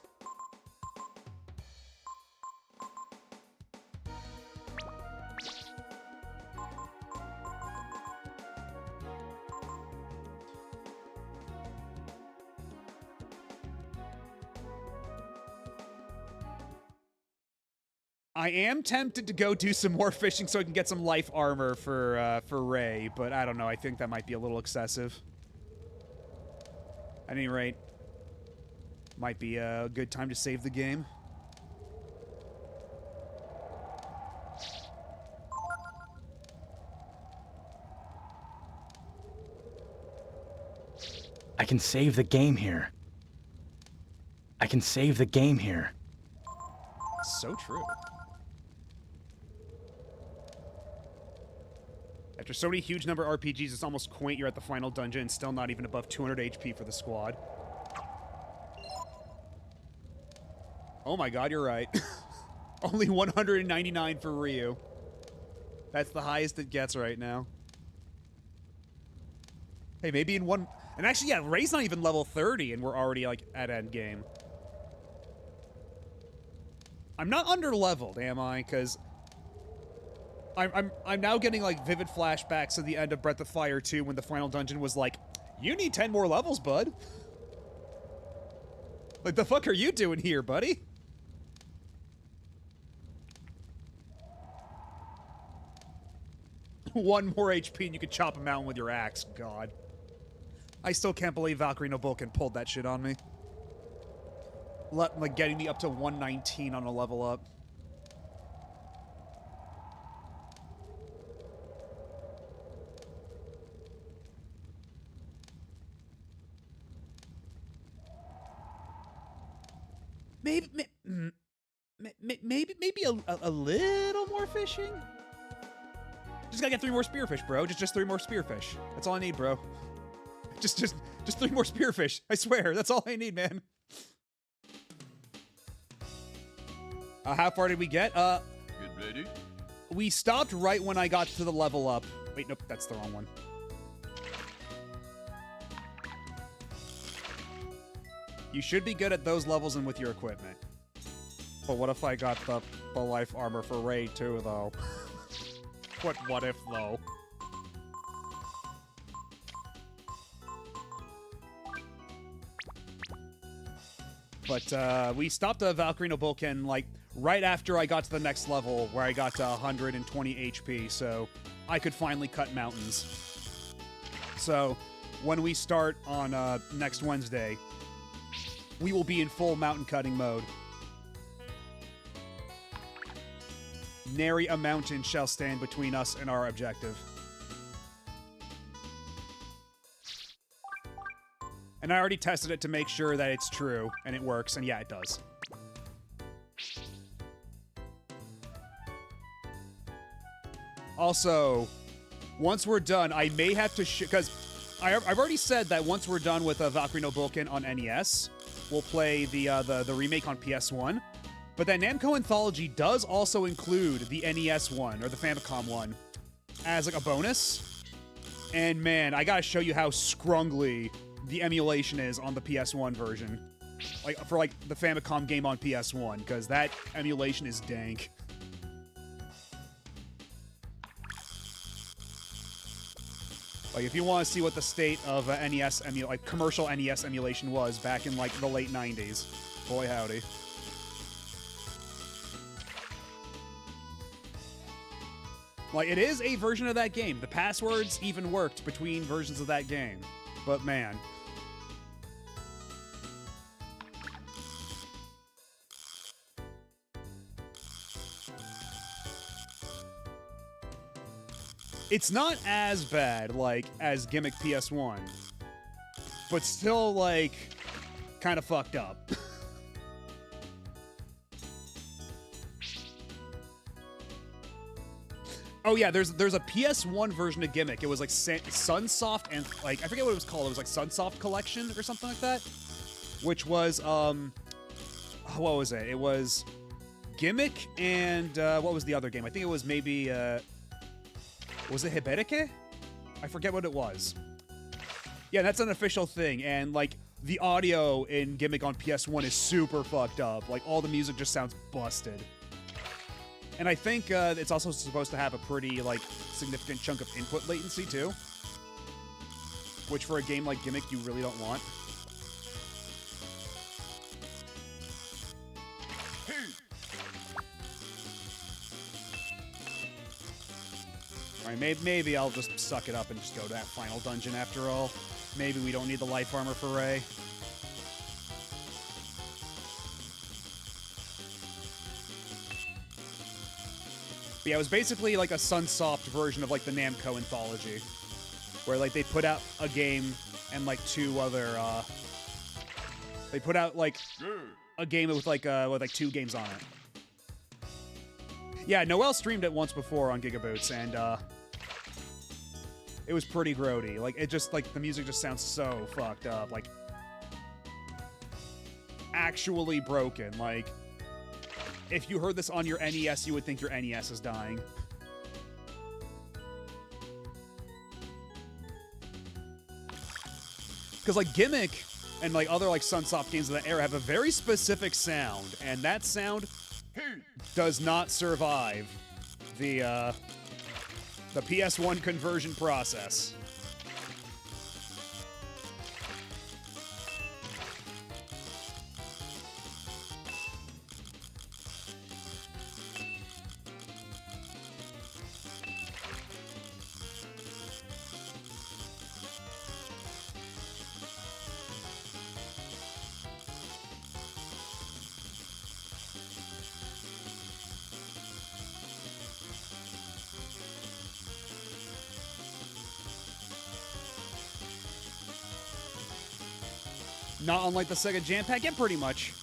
I am tempted to go do some more fishing so I can get some life armor for Ray, but I don't know. I think that might be a little excessive. At any rate, might be a good time to save the game. I can save the game here. I can save the game here. So true. After so many huge number RPGs, it's almost quaint you're at the final dungeon and still not even above 200 HP for the squad. Oh my god, you're right. Only 199 for Ryu. That's the highest it gets right now. Hey, maybe in one... And actually, yeah, Ray's not even level 30 and we're already, like, at end game. I'm not under-leveled, am I? Because... I'm now getting, like, vivid flashbacks to the end of Breath of Fire 2 when the final dungeon was like, you need 10 more levels, bud. Like, the fuck are you doing here, buddy? One more HP and you could chop a mountain with your axe. God. I still can't believe Valkyrie Nobulkin pulled that shit on me. Like, getting me up to 119 on a level up. Maybe a little more fishing? Just gotta get 3 more spearfish, bro. Just 3 more spearfish. That's all I need, bro. Just 3 more spearfish. I swear, that's all I need, man. How far did we get? Get ready. We stopped right when I got to the level up. Wait, nope, that's the wrong one. You should be good at those levels and with your equipment. But what if I got the life armor for Ray too, though? What if, though? But, we stopped the Valkyrie Nobulkin, like, right after I got to the next level, where I got to 120 HP, so I could finally cut mountains. So, when we start on, next Wednesday, we will be in full mountain cutting mode. Nary a mountain shall stand between us and our objective. And I already tested it to make sure that it's true, and it works, and yeah, it does. Also, once we're done, I may have to because I've already said that once we're done with Valkyrie Nobulkin on NES, we'll play the remake on PS1. But that Namco Anthology does also include the NES one, or the Famicom one, as like a bonus. And man, I gotta show you how scrungly the emulation is on the PS1 version. Like, for like the Famicom game on PS1, because that emulation is dank. Like, if you want to see what the state of NES commercial NES emulation was back in like the late 90s, boy howdy. Like, it is a version of that game. The passwords even worked between versions of that game. But man. It's not as bad, like, as Gimmick PS1. But still, like, kind of fucked up. Oh yeah, there's a PS1 version of Gimmick. It was like Sunsoft and like I forget what it was called. It was like Sunsoft Collection or something like that, which was what was it? It was Gimmick and what was the other game? I think it was maybe was it Hibetake? I forget what it was. Yeah, that's an official thing, and like the audio in Gimmick on PS1 is super fucked up. Like all the music just sounds busted. And I think it's also supposed to have a pretty, like, significant chunk of input latency, too. Which, for a game like Gimmick, you really don't want. Alright, maybe I'll just suck it up and just go to that final dungeon after all. Maybe we don't need the life armor for Ray. But yeah, it was basically like a Sunsoft version of like the Namco Anthology, where like they put out a game and like 2 other. They put out like Good. a game with like 2 games on it. Yeah, Noel streamed it once before on Gigaboots, and it was pretty grody. Like, it just, like, the music just sounds so fucked up. Like, actually broken. Like, if you heard this on your NES, you would think your NES is dying. Because, like, Gimmick and, like, other, like, Sunsoft games of that era have a very specific sound, and that sound Heat. does not survive the PS1 conversion process. Not unlike the Sega Jam Pack, yeah, pretty much.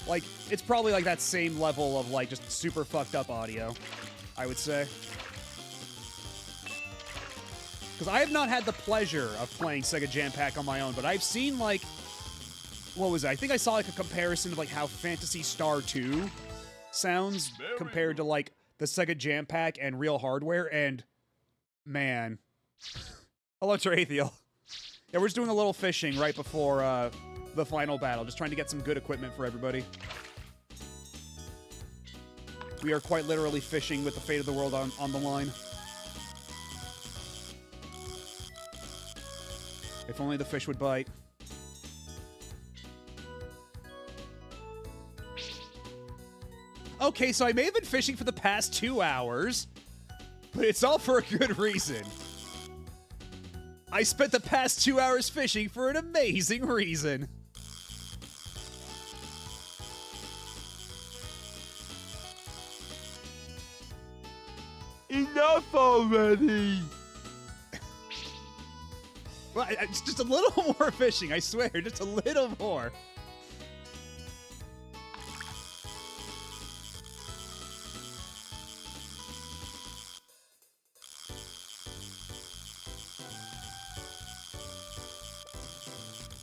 Like, it's probably like that same level of like just super fucked up audio, I would say. Because I have not had the pleasure of playing Sega Jam Pack on my own, but I've seen like, what was it? I think I saw like a comparison of like how Phantasy Star 2 sounds compared to like the Sega Jam Pack and real hardware, and man. Hello, Terathiel. Yeah, we're just doing a little fishing right before the final battle, just trying to get some good equipment for everybody. We are quite literally fishing with the fate of the world on the line. If only the fish would bite. Okay, so I may have been fishing for the past 2 hours, but it's all for a good reason. I spent the past 2 hours fishing for an amazing reason. Enough already! Well, it's just a little more fishing, I swear, just a little more.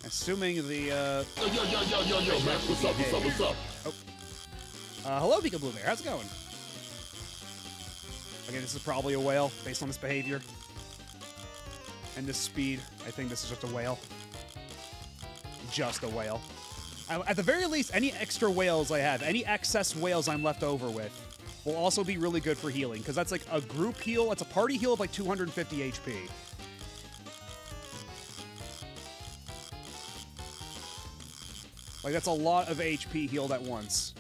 Assuming the, Yo, man, what's up? hello, Pika Blue Bear, how's it going? Okay, this is probably a whale, based on this behavior. And this speed, I think this is just a whale. Just a whale. At the very least, any extra whales I have, any excess whales I'm left over with, will also be really good for healing, because that's like a group heal, that's a party heal of like 250 HP. Like, that's a lot of HP healed at once.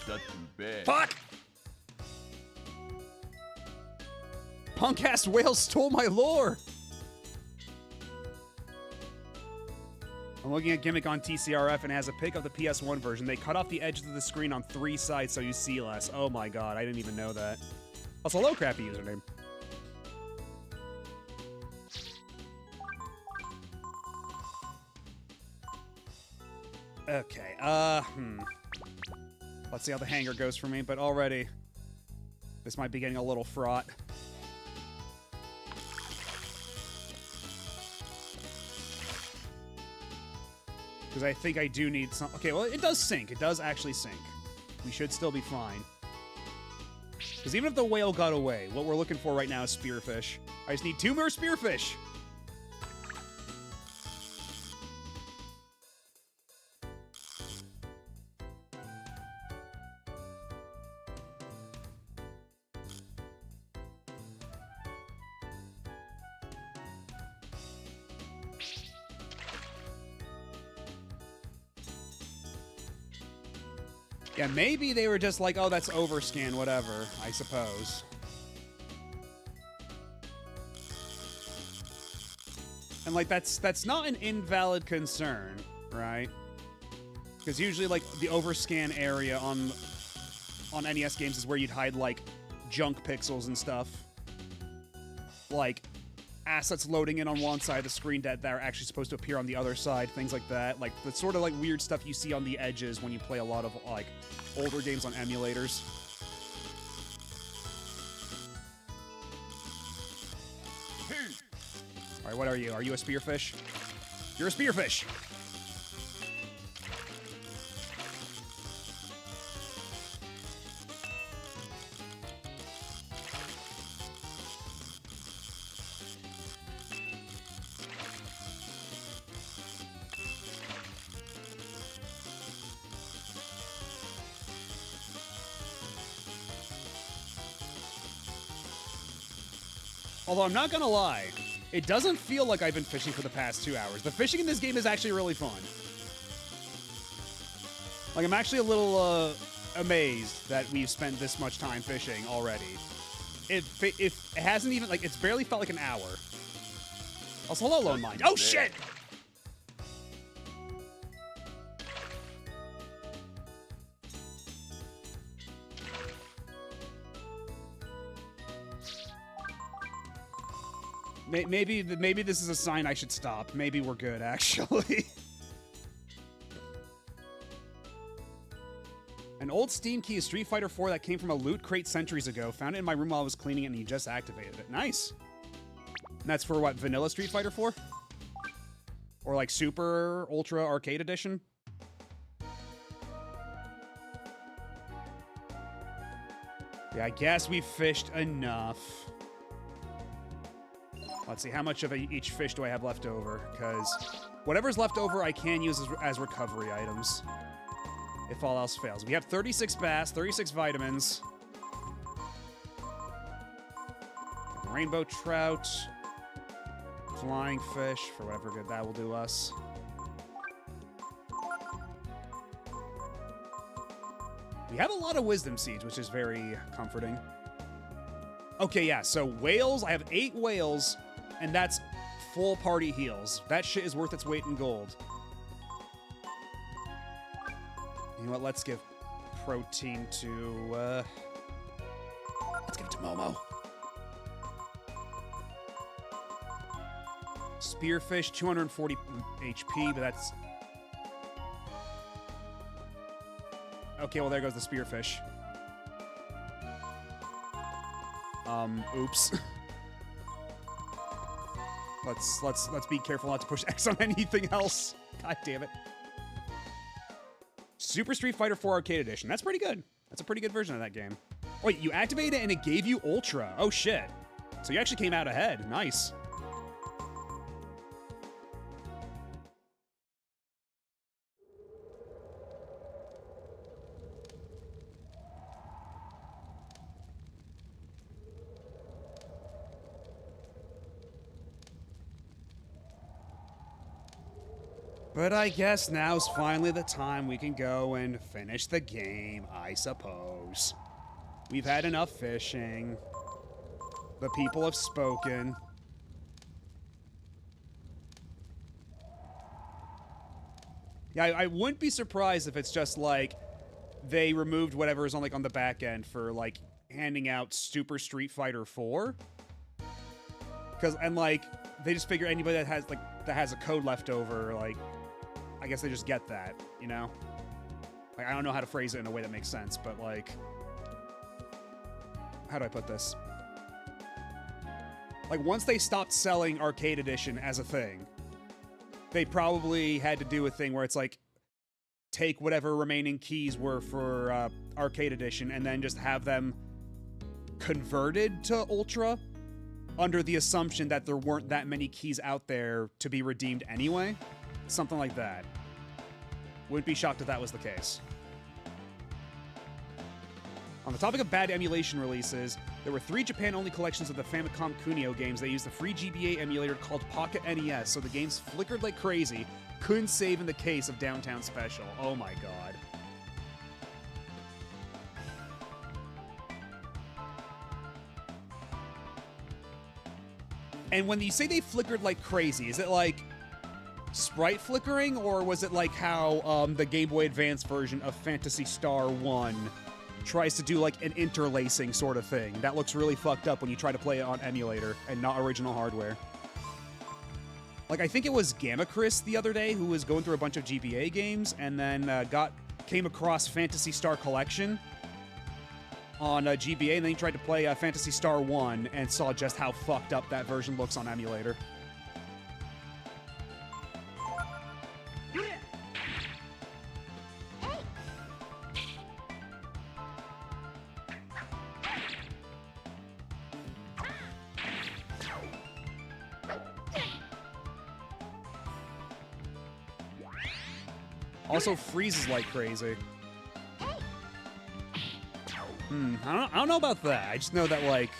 Not too bad. Fuck! Punk-ass whales stole my lore! I'm looking at Gimmick on TCRF and it has a pic of the PS1 version. They cut off the edges of the screen on 3 sides so you see less. Oh my god, I didn't even know that. That's a low crappy username. Okay, let's see how the hanger goes for me, but already this might be getting a little fraught. Because I think I do need some... Okay, well, it does sync. It does actually sync. We should still be fine. Because even if the whale got away, what we're looking for right now is spearfish. I just need 2 more spearfish! Yeah, maybe they were just like, oh, that's overscan, whatever, I suppose. And like that's not an invalid concern, right? Because usually like the overscan area on NES games is where you'd hide like junk pixels and stuff. Like assets loading in on one side of the screen that are actually supposed to appear on the other side, things like that. Like the sort of like weird stuff you see on the edges when you play a lot of like older games on emulators. Alright, what are you? Are you a spearfish? You're a spearfish! Although I'm not gonna lie, it doesn't feel like I've been fishing for the past 2 hours. The fishing in this game is actually really fun. Like, I'm actually a little amazed that we've spent this much time fishing already. It hasn't even, like, it's barely felt like an hour. Also, hello, Lone Mind. Oh, shit! Maybe this is a sign I should stop. Maybe we're good, actually. An old Steam key is Street Fighter 4 that came from a loot crate centuries ago. Found it in my room while I was cleaning it, and you just activated it. Nice. And that's for what, vanilla Street Fighter 4? Or like Super Ultra Arcade Edition? Yeah, I guess we've fished enough. Let's see, how much of each fish do I have left over? Because whatever's left over, I can use as recovery items. If all else fails. We have 36 bass, 36 vitamins. Rainbow trout. Flying fish, for whatever good that will do us. We have a lot of wisdom seeds, which is very comforting. Okay, yeah, so whales, I have 8 whales, and that's full party heals. That shit is worth its weight in gold. You know what, let's give protein to, let's give it to Momo. Spearfish, 240 HP, but that's... Okay, well, there goes the spearfish. Oops. Let's be careful not to push X on anything else. God damn it. Super Street Fighter 4 Arcade Edition. That's pretty good. That's a pretty good version of that game. Wait, you activated it and it gave you Ultra. Oh, shit. So you actually came out ahead. Nice. But I guess now's finally the time we can go and finish the game, I suppose. We've had enough fishing. The people have spoken. Yeah, I wouldn't be surprised if it's just like they removed whatever is on like on the back end for like handing out Super Street Fighter 4. And like they just figure anybody that has a code left over, like I guess they just get that, you know? Like, I don't know how to phrase it in a way that makes sense, but, like... How do I put this? Like, once they stopped selling Arcade Edition as a thing, they probably had to do a thing where it's like, take whatever remaining keys were for Arcade Edition and then just have them converted to Ultra under the assumption that there weren't that many keys out there to be redeemed anyway. Something like that. Wouldn't be shocked if that was the case. On the topic of bad emulation releases, there were 3 Japan-only collections of the Famicom Kunio games that used the free GBA emulator called Pocket NES, so the games flickered like crazy, couldn't save in the case of Downtown Special. Oh my god. And when you say they flickered like crazy, is it like sprite flickering, or was it like how the Game Boy Advance version of Phantasy Star 1 tries to do like an interlacing sort of thing? That looks really fucked up when you try to play it on emulator and not original hardware. Like, I think it was Gamma Chris the other day who was going through a bunch of GBA games and then came across Phantasy Star Collection on GBA, and then he tried to play Phantasy Star 1 and saw just how fucked up that version looks on emulator. Also freezes like crazy. I don't know about that. I just know that, like,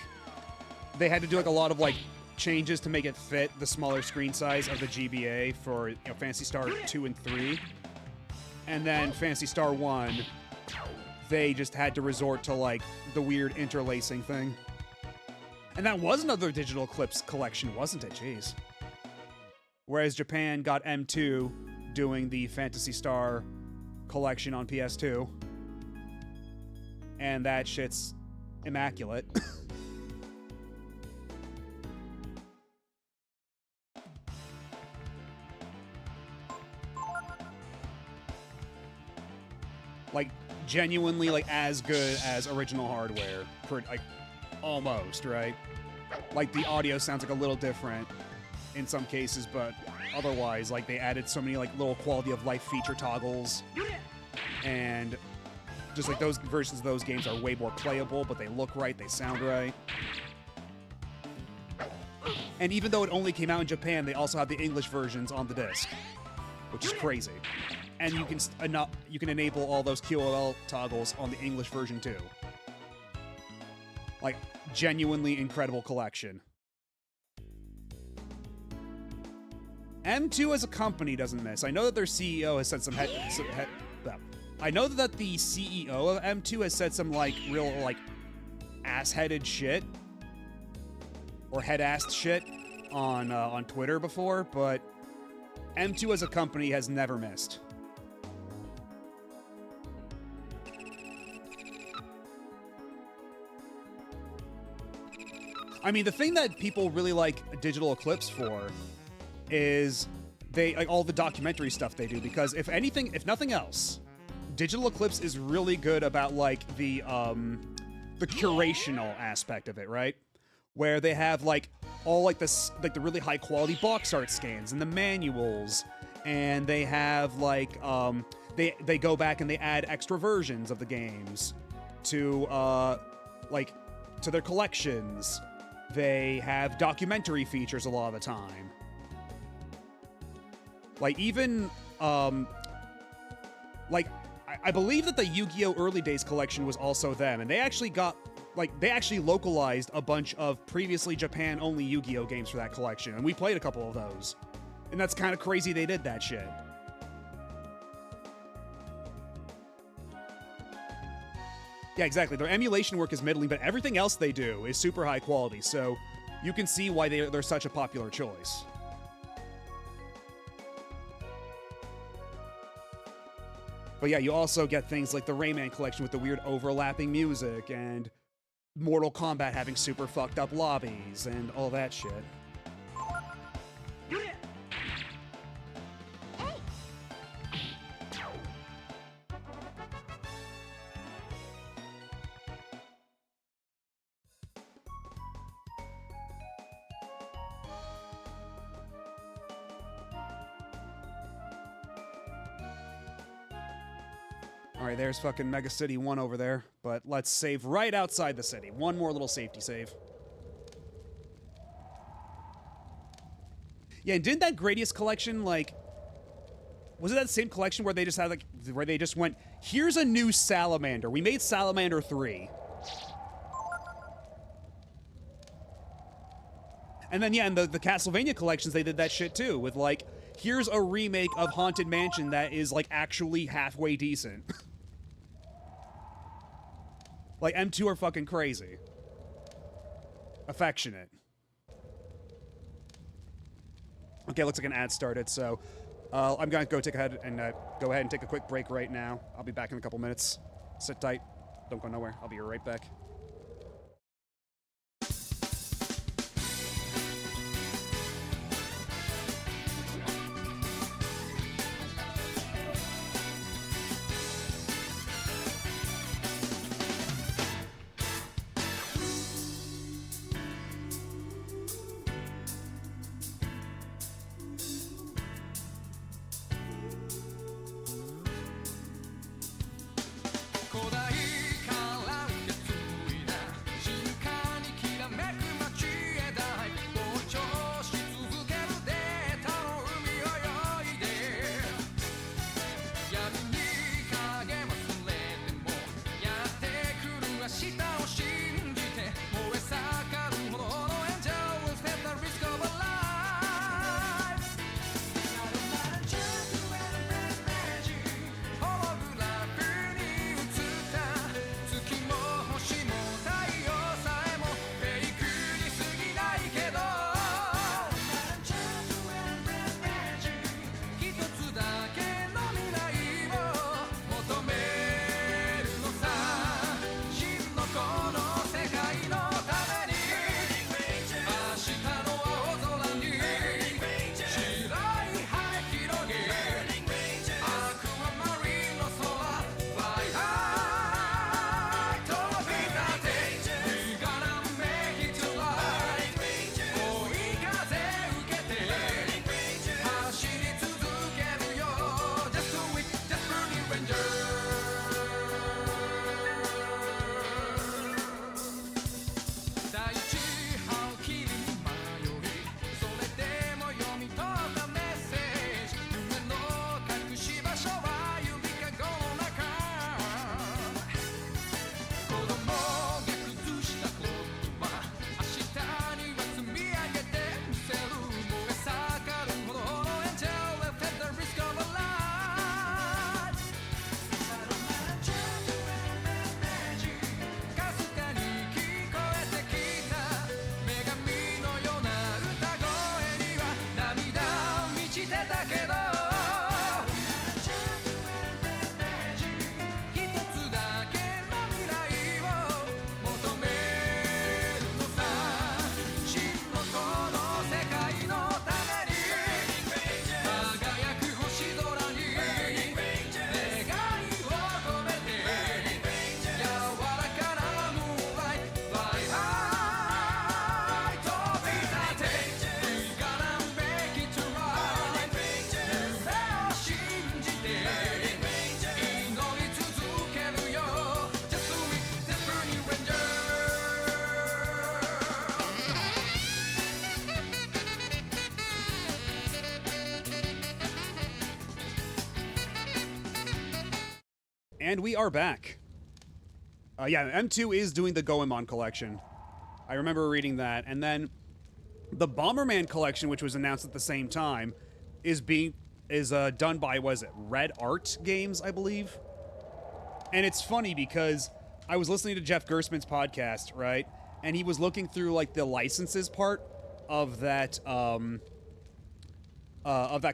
they had to do, like, a lot of, like, changes to make it fit the smaller screen size of the GBA for, you know, Phantasy Star 2 and 3. And then Phantasy Star 1, they just had to resort to, like, the weird interlacing thing. And that was another Digital Eclipse collection, wasn't it? Jeez. Whereas Japan got M2 doing the Phantasy Star collection on PS2. And that shit's immaculate. Like, genuinely, like, as good as original hardware. Like, almost, right? Like, the audio sounds like a little different in some cases, but otherwise, like, they added so many, like, little quality of life feature toggles. And just, like, those versions of those games are way more playable, but they look right, they sound right. And even though it only came out in Japan, they also have the English versions on the disc, which is crazy. And you can enable all those QOL toggles on the English version too. Like, genuinely incredible collection. M2 as a company doesn't miss. I know that their CEO has said I know that the CEO of M2 has said some, like, real, like, ass-headed shit or head-assed shit on Twitter before, but M2 as a company has never missed. I mean, the thing that people really like Digital Eclipse for is they, like, all the documentary stuff they do, because if nothing else, Digital Eclipse is really good about, like, the curational aspect of it, right? Where they have, like, all, like, the really high quality box art scans and the manuals, and they have, like, they go back and they add extra versions of the games to to their collections. They have documentary features a lot of the time. Like, even, like, I believe that the Yu-Gi-Oh! Early Days collection was also them, and they actually localized a bunch of previously Japan-only Yu-Gi-Oh! Games for that collection, and we played a couple of those. And that's kind of crazy they did that shit. Yeah, exactly. Their emulation work is middling, but everything else they do is super high quality, so you can see why they're such a popular choice. But yeah, you also get things like the Rayman collection with the weird overlapping music, and Mortal Kombat having super fucked up lobbies, and all that shit. Alright, there's fucking Mega City 1 over there, but let's save right outside the city. One more little safety save. Yeah, and didn't that Gradius collection, like... Was it that same collection where they just had, like... Where they just went, here's a new Salamander. We made Salamander 3. And then, yeah, in the Castlevania collections, they did that shit too, with, like... Here's a remake of Haunted Mansion that is, like, actually halfway decent. Like, M2 are fucking crazy. Affectionate. Okay, looks like an ad started, so I'm gonna go take ahead and go ahead and take a quick break right now. I'll be back in a couple minutes. Sit tight. Don't go nowhere. I'll be right back. And we are back. Yeah, M2 is doing the Goemon collection. I remember reading that. And then the Bomberman collection, which was announced at the same time, is done by, was it, Red Art Games, I believe? And it's funny because I was listening to Jeff Gersman's podcast, right? And he was looking through, like, the licenses part of that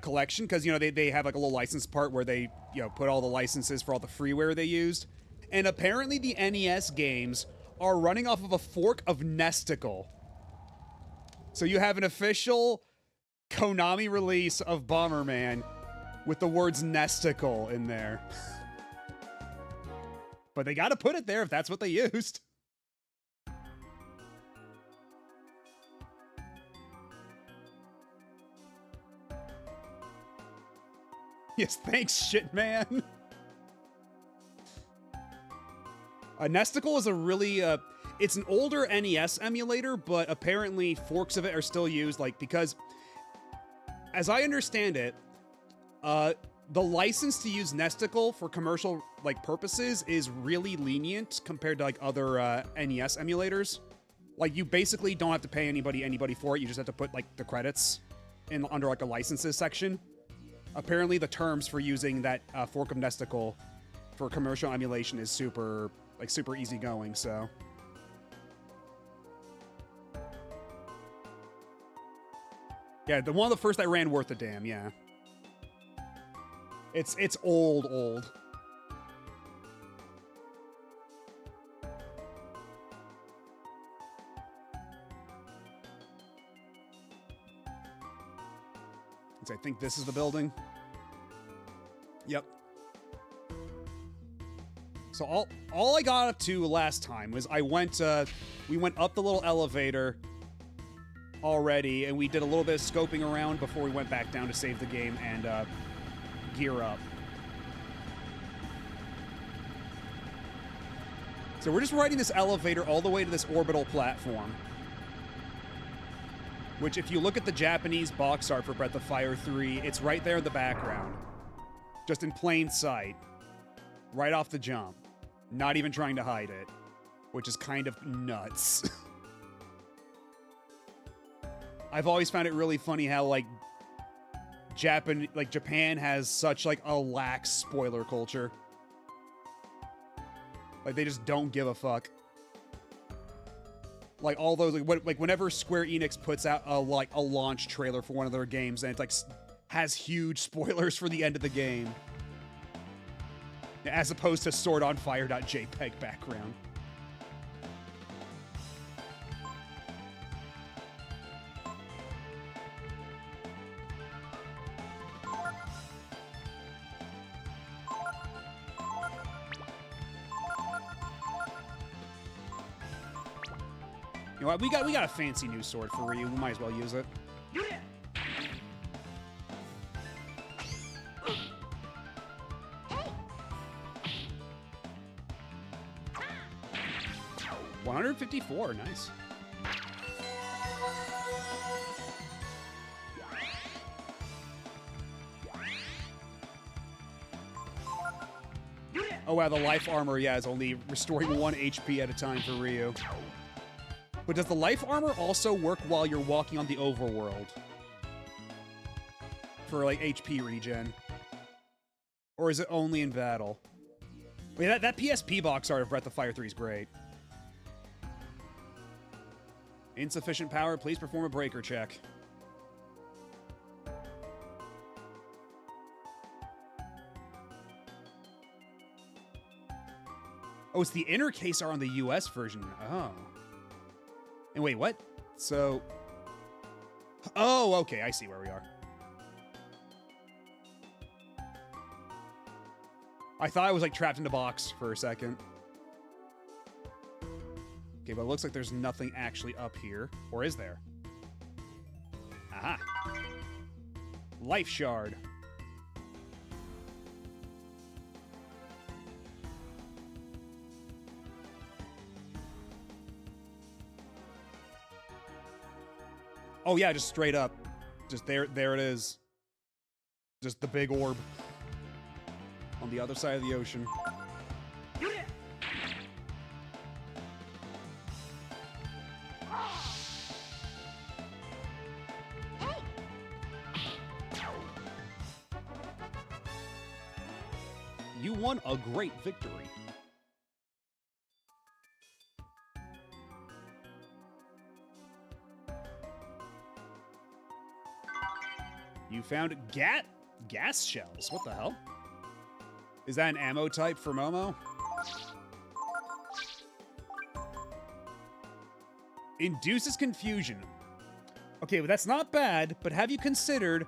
collection, because, you know, they have, like, a little license part where they, you know, put all the licenses for all the freeware they used. And apparently the NES games are running off of a fork of Nesticle. So you have an official Konami release of Bomberman with the words Nesticle in there. But they gotta put it there if that's what they used. Yes, thanks, shit man. Nesticle is a really, it's an older NES emulator, but apparently forks of it are still used, like, because, as I understand it, the license to use Nesticle for commercial, like, purposes is really lenient compared to, like, other, NES emulators. Like, you basically don't have to pay anybody for it, you just have to put, like, the credits in, under, like, a licenses section. Apparently the terms for using that, fork of Nesticle for commercial emulation is super easygoing, so. Yeah, the one of the first that ran worth a damn, yeah. It's old. I think this is the building. Yep. So all I got up to last time was we went up the little elevator already, and we did a little bit of scoping around before we went back down to save the game and gear up. So we're just riding this elevator all the way to this orbital platform. Which, if you look at the Japanese box art for Breath of Fire 3, it's right there in the background. Just in plain sight. Right off the jump. Not even trying to hide it. Which is kind of nuts. I've always found it really funny how, like, Japan has such, like, a lax spoiler culture. Like, they just don't give a fuck. Like, all those, like whenever Square Enix puts out a launch trailer for one of their games, and it, like, has huge spoilers for the end of the game. As opposed to swordonfire.jpg background. You know what? We got a fancy new sword for Ryu. We might as well use it. $154, nice. Oh wow, the life armor, yeah, is only restoring 1 HP at a time for Ryu. But does the life armor also work while you're walking on the overworld? For, like, HP regen? Or is it only in battle? Wait, that PSP box art of Breath of Fire 3 is great. Insufficient power, please perform a breaker check. Oh, it's the inner case art on the US version. Oh. And wait, what? So... Oh, okay, I see where we are. I thought I was, like, trapped in a box for a second. Okay, but it looks like there's nothing actually up here. Or is there? Aha. Life shard. Oh yeah, just straight up. Just there it is. Just the big orb. On the other side of the ocean. You won a great victory. You found gas shells. What the hell? Is that an ammo type for Momo? Induces confusion. Okay, well, that's not bad, but have you considered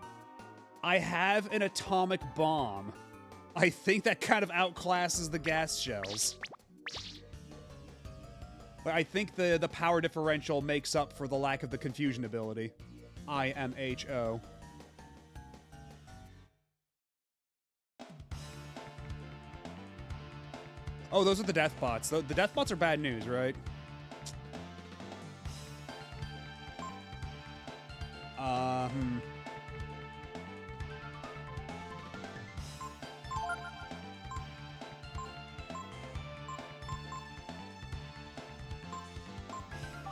I have an atomic bomb? I think that kind of outclasses the gas shells. But I think the power differential makes up for the lack of the confusion ability. IMHO. Oh, those are the death bots. The death bots are bad news, right?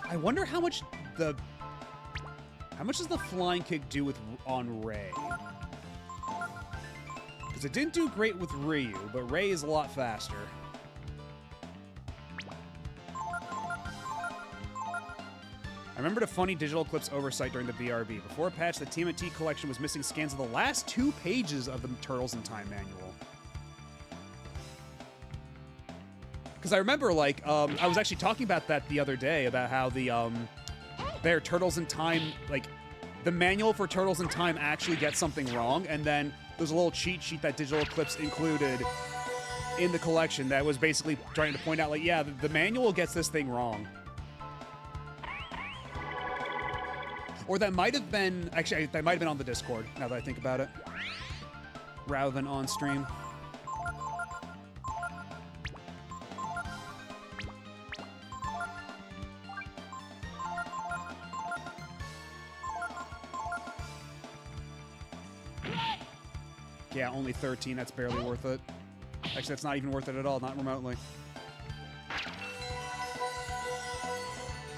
I wonder how much does the flying kick do on Ray? Because it didn't do great with Ryu, but Ray is a lot faster. I remembered a funny Digital Eclipse oversight during the BRB. Before patch, the TMNT collection was missing scans of the last 2 pages of the Turtles in Time manual. Because I remember, like, I was actually talking about that the other day, about how the, their Turtles in Time, like, the manual for Turtles in Time actually gets something wrong, and then there's a little cheat sheet that Digital Eclipse included in the collection that was basically trying to point out, like, yeah, the manual gets this thing wrong. Or that might have been, actually, that might have been on the Discord, now that I think about it, rather than on stream. Yeah, only 13, that's barely worth it. Actually, that's not even worth it at all, not remotely.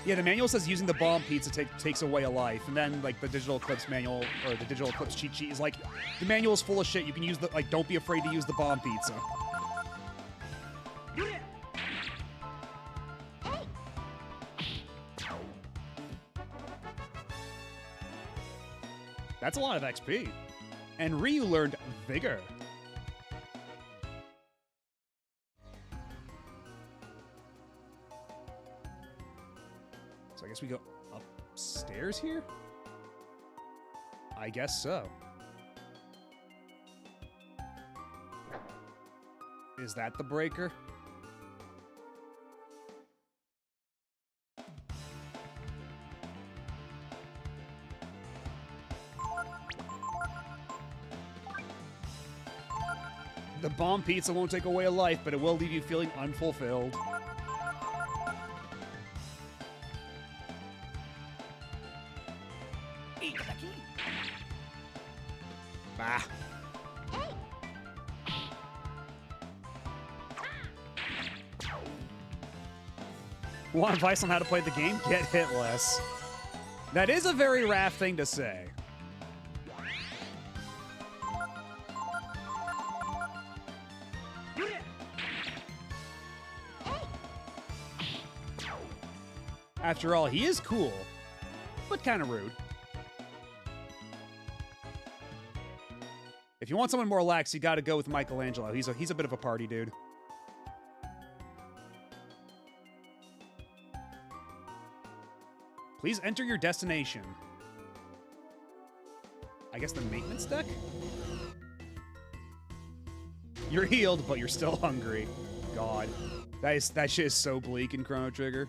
Yeah, the manual says using the bomb pizza takes away a life, and then, like, the Digital Eclipse manual, or the Digital Eclipse cheat sheet is like, the manual is full of shit, you can use the, like, don't be afraid to use the bomb pizza. That's a lot of XP. And Ryu learned Vigor. So I guess we go upstairs here? I guess so. Is that the breaker? The bomb pizza won't take away a life, but it will leave you feeling unfulfilled. Bah. Want advice on how to play the game? Get hit less. That is a very Raph thing to say. After all, he is cool, but kind of rude. If you want someone more lax, you gotta go with Michelangelo. He's a bit of a party dude. Please enter your destination. I guess the maintenance deck? You're healed, but you're still hungry. God. That shit is so bleak in Chrono Trigger.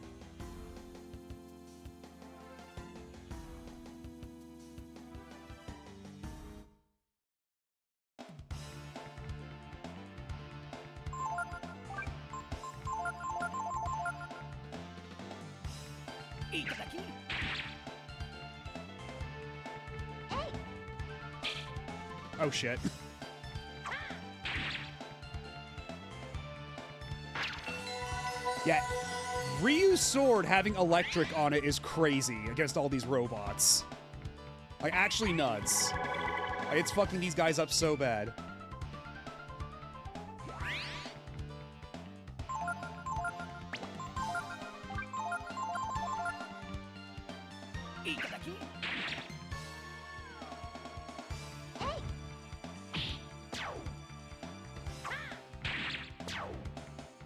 Oh shit. Yeah, Ryu's sword having electric on it is crazy against all these robots. Like, actually nuts. Like, it's fucking these guys up so bad.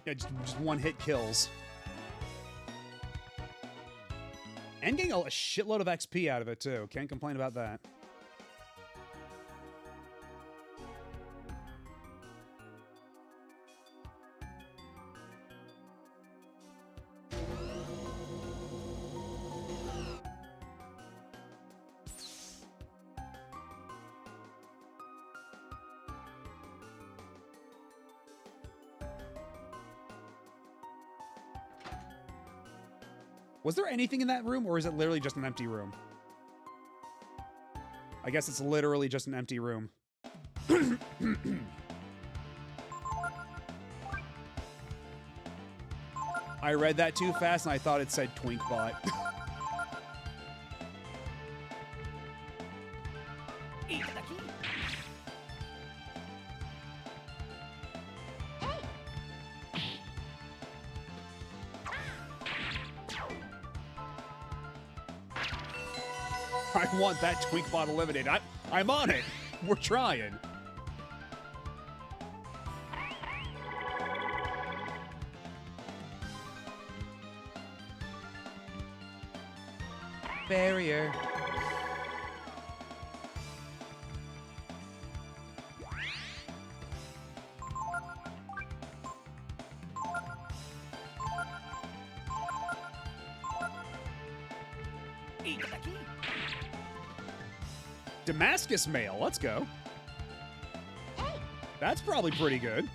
Yeah, just one-hit kills. And getting a shitload of XP out of it, too. Can't complain about that. Was there anything in that room, or is it literally just an empty room? I guess it's literally just an empty room. I read that too fast, and I thought it said Twinkbot. I want that twink bot eliminated. I'm on it. We're trying. Barrier. Damascus mail. Let's go. That's probably pretty good.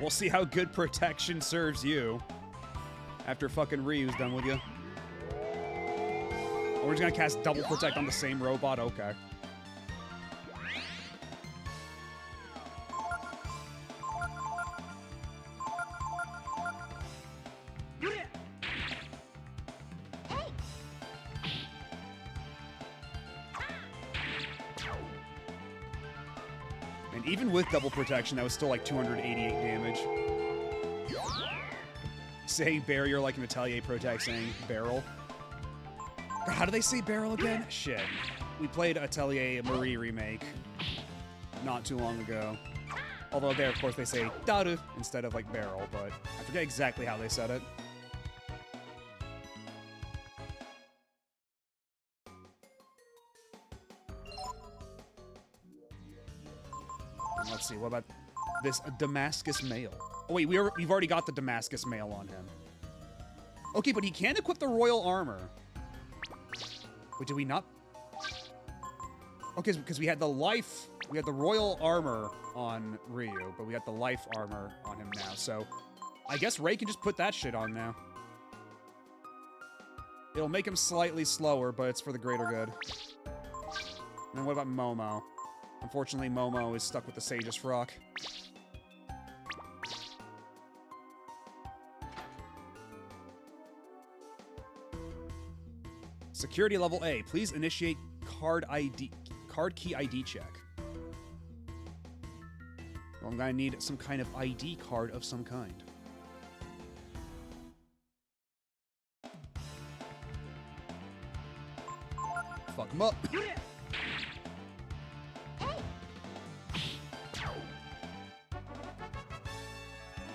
We'll see how good protection serves you after fucking Ryu's done with you. Oh, we're just gonna cast double protect on the same robot? Okay. And even with double protection, that was still like 288 damage. Saying barrier like an Atelier Protect saying barrel. God, how do they say barrel again? Shit. We played Atelier Marie Remake not too long ago. Although there, of course, they say daru instead of like barrel, but I forget exactly how they said it. Let's see, what about this Damascus mail? Oh wait, we've already got the Damascus mail on him. Okay, but he can equip the royal armor. Wait, did we not? Okay, because we had the royal armor on Ryu, but we got the life armor on him now. So I guess Ray can just put that shit on now. It'll make him slightly slower, but it's for the greater good. And then what about Momo? Unfortunately, Momo is stuck with the Sage's Frock. Security level A. Please initiate card key ID check. Well, I'm gonna need some kind of ID card of some kind. Fuck him up.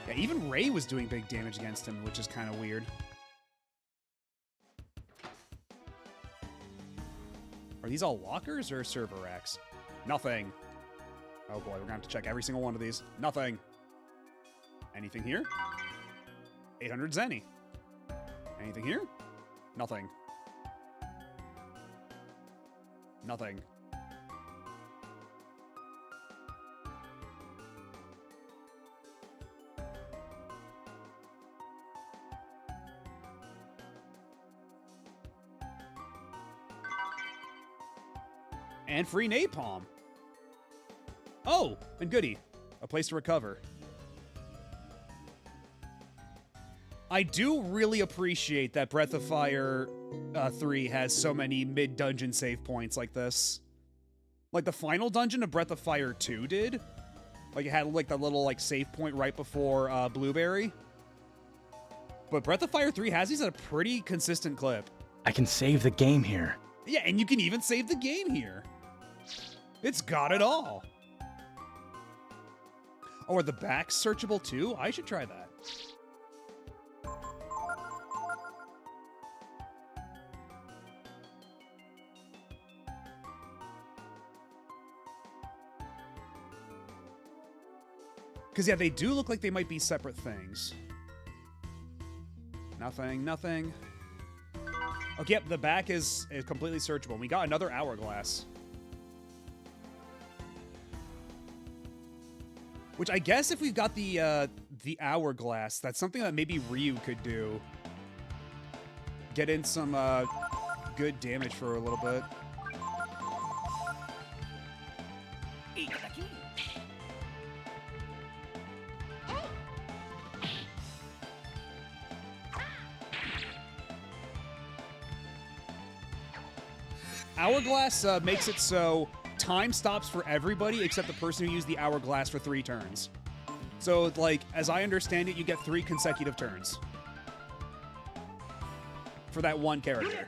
Yeah, even Ray was doing big damage against him, which is kind of weird. Are these all lockers or server racks? Nothing. Oh boy, we're gonna have to check every single one of these. Nothing. Anything here? 800 Zenny. Anything here? Nothing. Nothing. And free napalm. Oh, and goody. A place to recover. I do really appreciate that Breath of Fire 3 has so many mid-dungeon save points like this. Like the final dungeon of Breath of Fire 2 did. Like it had like the little like save point right before Blueberry. But Breath of Fire 3 has these at a pretty consistent clip. I can save the game here. Yeah, and you can even save the game here. It's got it all. Oh, are the backs searchable too? I should try that. Because, yeah, they do look like they might be separate things. Nothing, nothing. Okay, yep, the back is completely searchable. We got another hourglass. Which I guess if we've got the hourglass, that's something that maybe Ryu could do. Get in some good damage for a little bit. Hourglass makes it so time stops for everybody except the person who used the hourglass for 3 turns. So, like, as I understand it, you get 3 consecutive turns for that one character.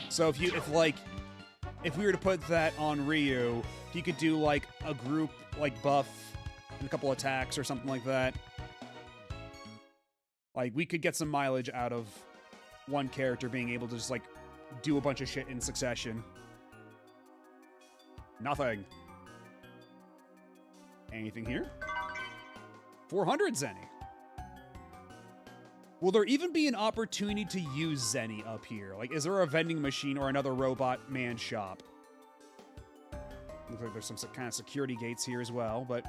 So if we were to put that on Ryu, he could do like a group like buff and a couple attacks or something like that. Like we could get some mileage out of one character being able to just like do a bunch of shit in succession. Nothing. Anything here? 400 Zenny. Will there even be an opportunity to use Zenny up here? Like, is there a vending machine or another robot man shop? Looks like there's some kind of security gates here as well, but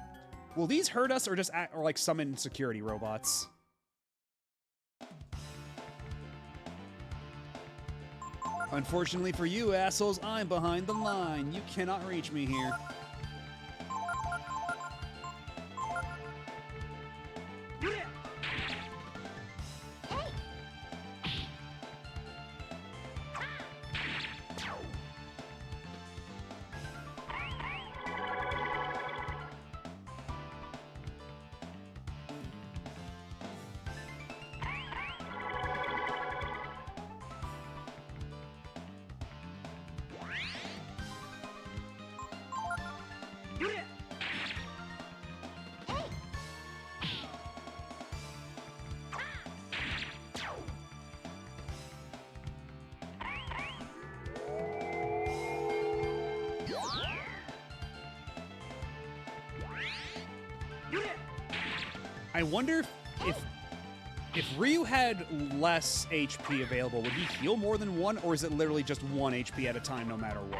will these hurt us or just or like summon security robots? Unfortunately for you assholes, I'm behind the line. You cannot reach me here. I wonder if Ryu had less HP available, would he heal more than one, or is it literally just 1 HP at a time no matter what?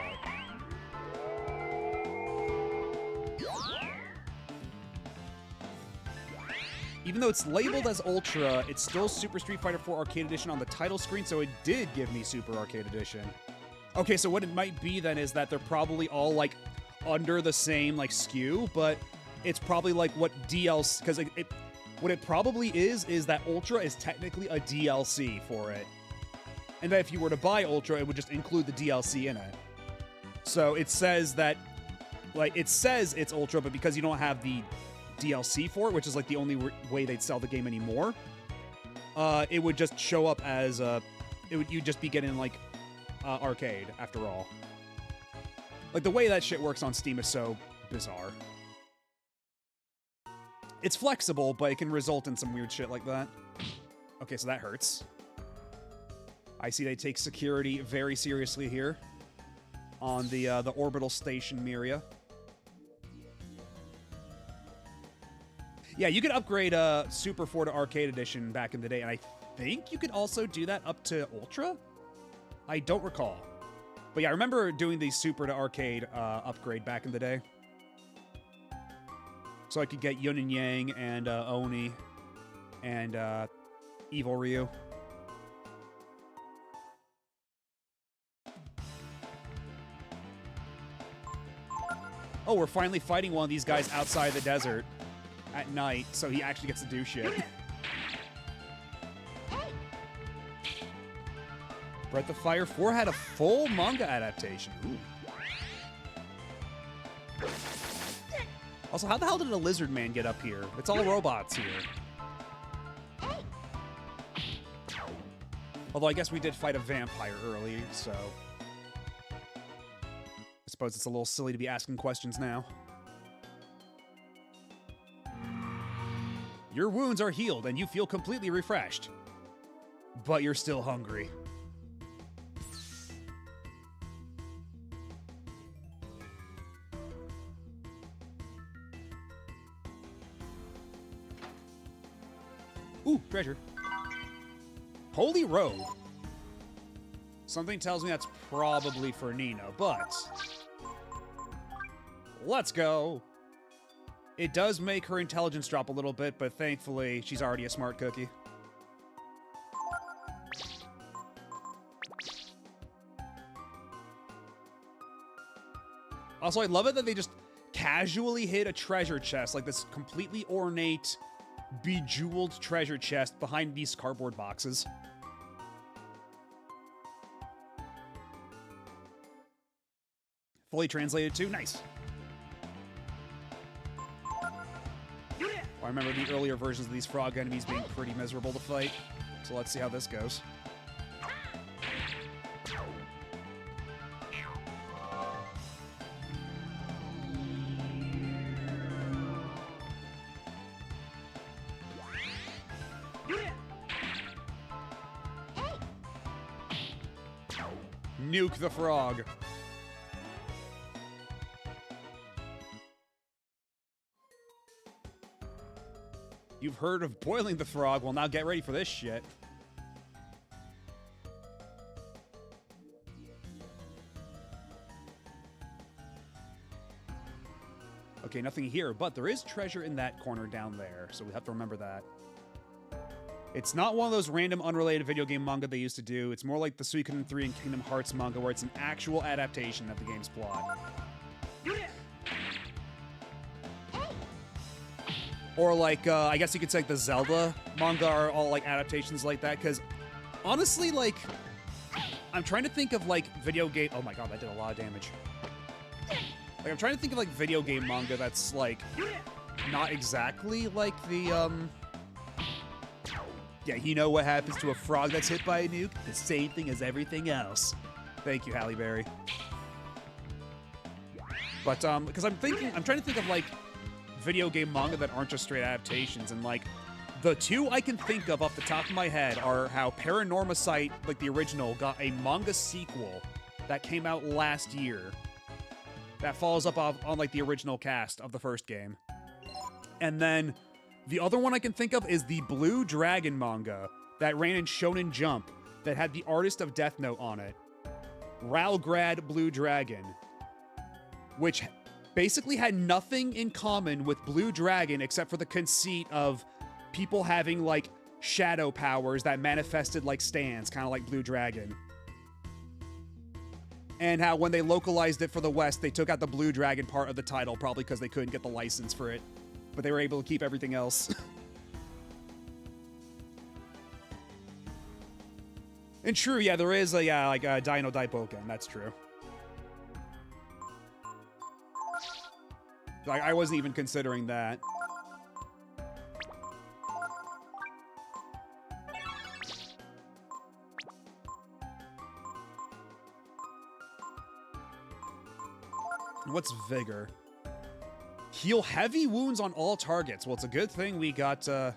Even though it's labeled as Ultra, it's still Super Street Fighter 4 Arcade Edition on the title screen, so it did give me Super Arcade Edition. Okay, so what it might be then is that they're probably all like under the same like SKU, but it's probably like what DLC, because what it probably is that Ultra is technically a DLC for it. And that if you were to buy Ultra, it would just include the DLC in it. So it says that, like, it says it's Ultra, but because you don't have the DLC for it, which is like the only way they'd sell the game anymore, it would just show up as, you'd just be getting like arcade after all. Like the way that shit works on Steam is so bizarre. It's flexible, but it can result in some weird shit like that. Okay, so that hurts. I see they take security very seriously here on the orbital station Miria. Yeah, you could upgrade Super 4 to Arcade Edition back in the day, and I think you could also do that up to Ultra? I don't recall. But yeah, I remember doing the Super to Arcade upgrade back in the day. So I could get Yun and Yang and Oni and Evil Ryu. Oh, we're finally fighting one of these guys outside the desert at night, so he actually gets to do shit. Breath of Fire 4 had a full manga adaptation. Ooh. Also, how the hell did a lizard man get up here? It's all robots here. Although I guess we did fight a vampire earlier, so I suppose it's a little silly to be asking questions now. Your wounds are healed and you feel completely refreshed. But you're still hungry. Ooh, treasure. Holy Robe. Something tells me that's probably for Nina, but let's go. It does make her intelligence drop a little bit, but thankfully she's already a smart cookie. Also, I love it that they just casually hit a treasure chest, like this completely ornate, bejeweled treasure chest behind these cardboard boxes. Fully translated too? Nice. remember the earlier versions of these frog enemies being pretty miserable to fight. So let's see how this goes. Nuke the frog. You've heard of boiling the frog. Well, now get ready for this shit. Okay, nothing here, but there is treasure in that corner down there, so we have to remember that. It's not one of those random unrelated video game manga they used to do. It's more like the Suikoden 3 and Kingdom Hearts manga, where it's an actual adaptation of the game's plot. Or like, I guess you could say like the Zelda manga are all like adaptations like that, because honestly, like, I'm trying to think of like video game. Oh my god, that did a lot of damage. Like, I'm trying to think of like video game manga that's like not exactly like the yeah, you know what happens to a frog that's hit by a nuke? The same thing as everything else. Thank you, Halle Berry. But because I'm trying to think of like video game manga that aren't just straight adaptations, and like the two I can think of off the top of my head are how Paranormasight, like the original, got a manga sequel that came out last year that follows up on like the original cast of the first game. And then the other one I can think of is the Blue Dragon manga that ran in Shonen Jump that had the artist of Death Note on it, Ralgrad Blue Dragon, which basically had nothing in common with Blue Dragon except for the conceit of people having like shadow powers that manifested like stands, kind of like Blue Dragon. And how when they localized it for the West, they took out the Blue Dragon part of the title, probably because they couldn't get the license for it. But they were able to keep everything else. And true, yeah, there is a, like a Dino Daipoken, that's true. Like, I wasn't even considering that. What's Vigor? Heal heavy wounds on all targets. Well, it's a good thing we got the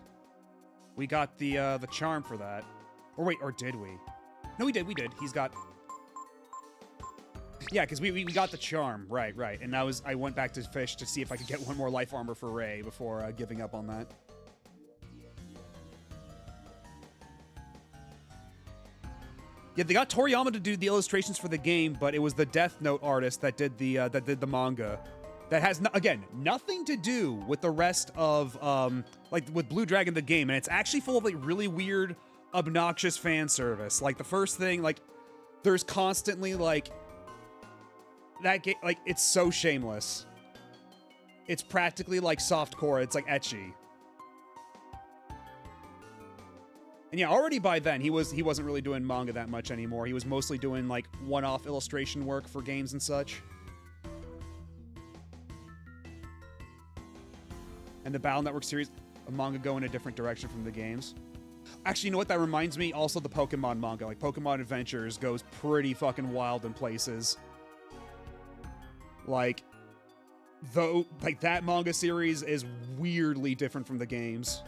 charm for that. Or wait, or did we? No, we did. He's got. Yeah, because we got the charm. Right. And I went back to Fish to see if I could get one more life armor for Ray before giving up on that. Yeah, they got Toriyama to do the illustrations for the game, but it was the Death Note artist that did the manga. That has, again, nothing to do with the rest of, like, with Blue Dragon the game. And it's actually full of, like, really weird, obnoxious fan service. Like, the first thing, like, there's constantly, like, that game, like, it's so shameless. It's practically like softcore. It's like ecchi. And yeah, already by then, he wasn't really doing manga that much anymore. He was mostly doing, like, one-off illustration work for games and such. And the Battle Network series of manga go in a different direction from the games. Actually, you know what? That reminds me also the Pokemon manga. Like, Pokemon Adventures goes pretty fucking wild in places. Like, though, like, that manga series is weirdly different from the games.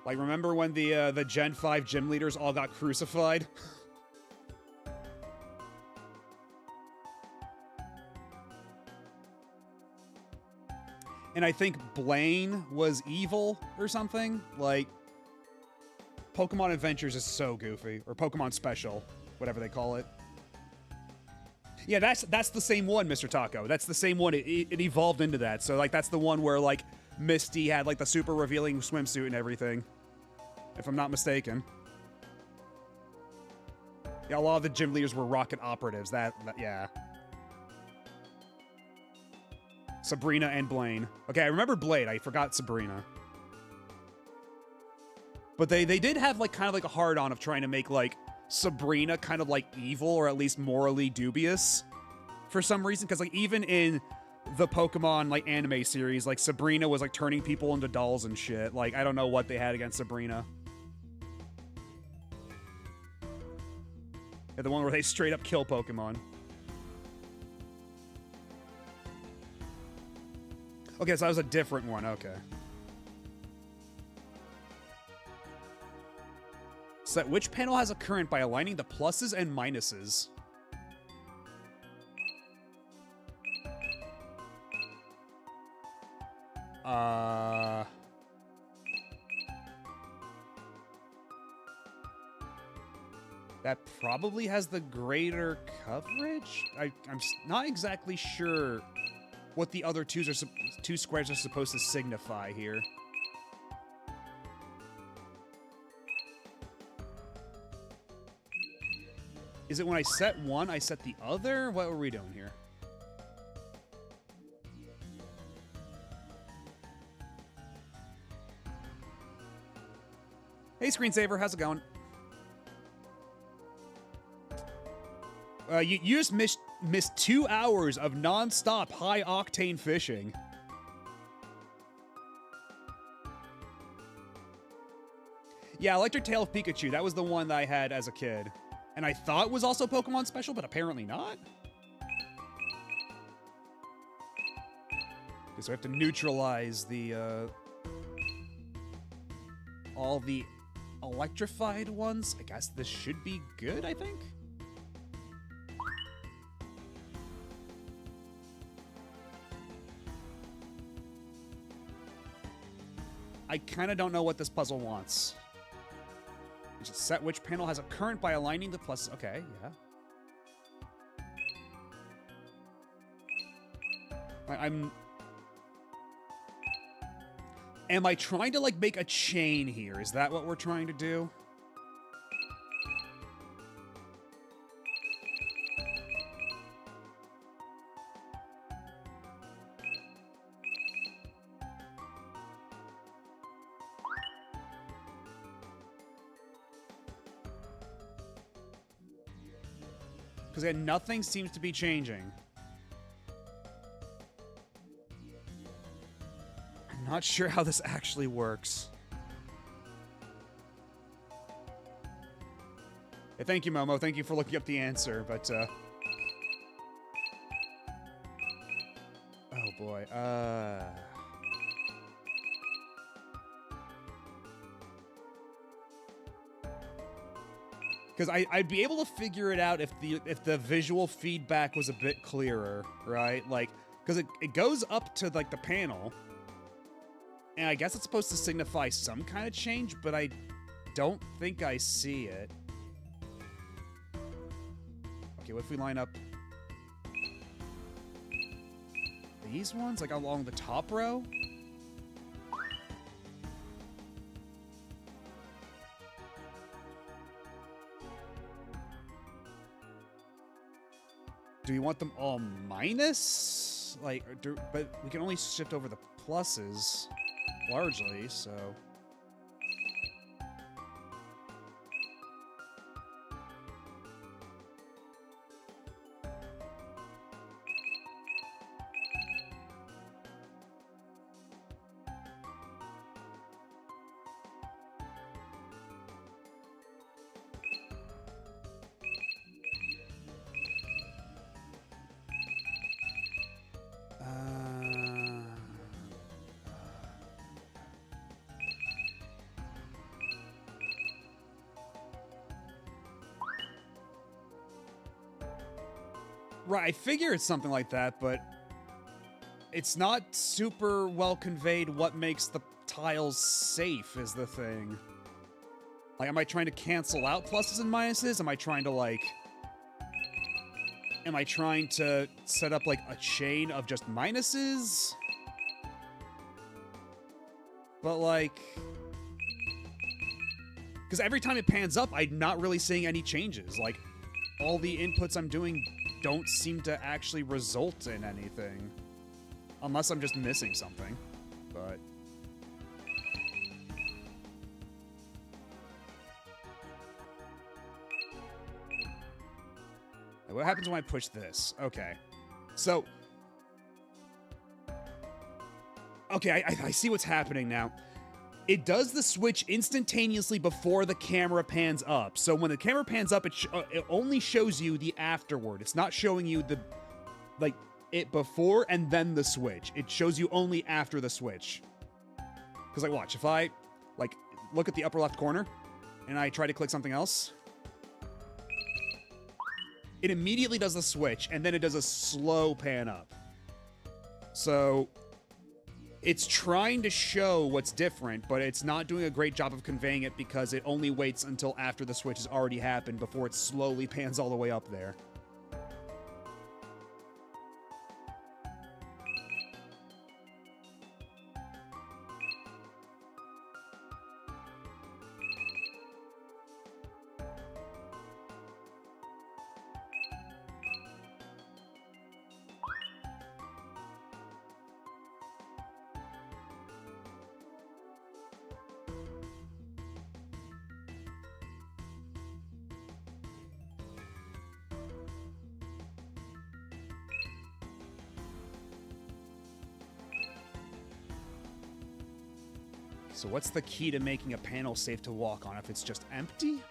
Like, remember when the Gen 5 gym leaders all got crucified? And I think Blaine was evil or something. Like, Pokemon Adventures is so goofy. Or Pokemon Special, whatever they call it. Yeah, that's the same one, Mr. Taco. That's the same one. It evolved into that. So, like, that's the one where, like, Misty had, like, the super revealing swimsuit and everything. If I'm not mistaken. Yeah, a lot of the gym leaders were rocket operatives. Yeah. Sabrina and Blaine. Okay, I remember Blade. I forgot Sabrina. But they did have, like, kind of like a hard-on of trying to make, like, Sabrina kind of, like, evil or at least morally dubious. for some reason, because like even in the Pokemon like anime series, like Sabrina was like turning people into dolls and shit. Like I don't know what they had against Sabrina. Yeah, the one where they straight up kill Pokemon. Okay, so that was a different one. Okay. Set which panel has a current by aligning the pluses and minuses. That probably has the greater coverage? I'm not exactly sure what the other two squares are supposed to signify here. Is it when I set one, I set the other? What were we doing here? Hey, Screensaver, how's it going? You just missed 2 hours of non-stop high-octane fishing. Yeah, Electric Tail of Pikachu. That was the one that I had as a kid. And I thought was also Pokemon Special, but apparently not. Okay, so I have to neutralize the, all the electrified ones. I guess this should be good, I think? I kind of don't know what this puzzle wants. Just set which panel has a current by aligning the plus. Okay, yeah. Am I trying to, like, make a chain here? Is that what we're trying to do? Because nothing seems to be changing. I'm not sure how this actually works. Hey, thank you, Momo. Thank you for looking up the answer, but, oh boy, because I'd be able to figure it out if the visual feedback was a bit clearer, right? Like, because it goes up to, like, the panel, and I guess it's supposed to signify some kind of change, but I don't think I see it. Okay, what if we line up these ones, like, along the top row? Do we want them all minus? Like, but we can only shift over the pluses, largely, so... Right, I figure it's something like that, but it's not super well conveyed what makes the tiles safe is the thing. Like, am I trying to cancel out pluses and minuses? Am I trying to, like... Am I trying to set up, like, a chain of just minuses? But, like... Because every time it pans up, I'm not really seeing any changes. Like, all the inputs I'm doing don't seem to actually result in anything. Unless I'm just missing something. But... What happens when I push this? Okay. So, okay, I see what's happening now. It does the switch instantaneously before the camera pans up. So when the camera pans up, it only shows you the afterward. It's not showing you the, like, it before and then the switch. It shows you only after the switch. Because, like, watch. If I, like, look at the upper left corner and I try to click something else, it immediately does the switch and then it does a slow pan up. So it's trying to show what's different, but it's not doing a great job of conveying it because it only waits until after the switch has already happened before it slowly pans all the way up there. So what's the key to making a panel safe to walk on if it's just empty?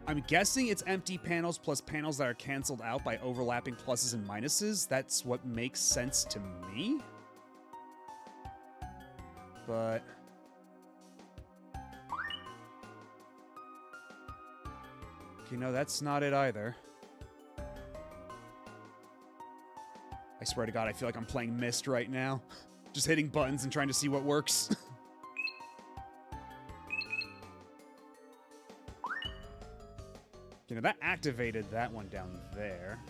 I'm guessing it's empty panels plus panels that are canceled out by overlapping pluses and minuses. That's what makes sense to me. But okay, no, that's not it either. I swear to God, I feel like I'm playing Myst right now. Just hitting buttons and trying to see what works. You know, that activated that one down there.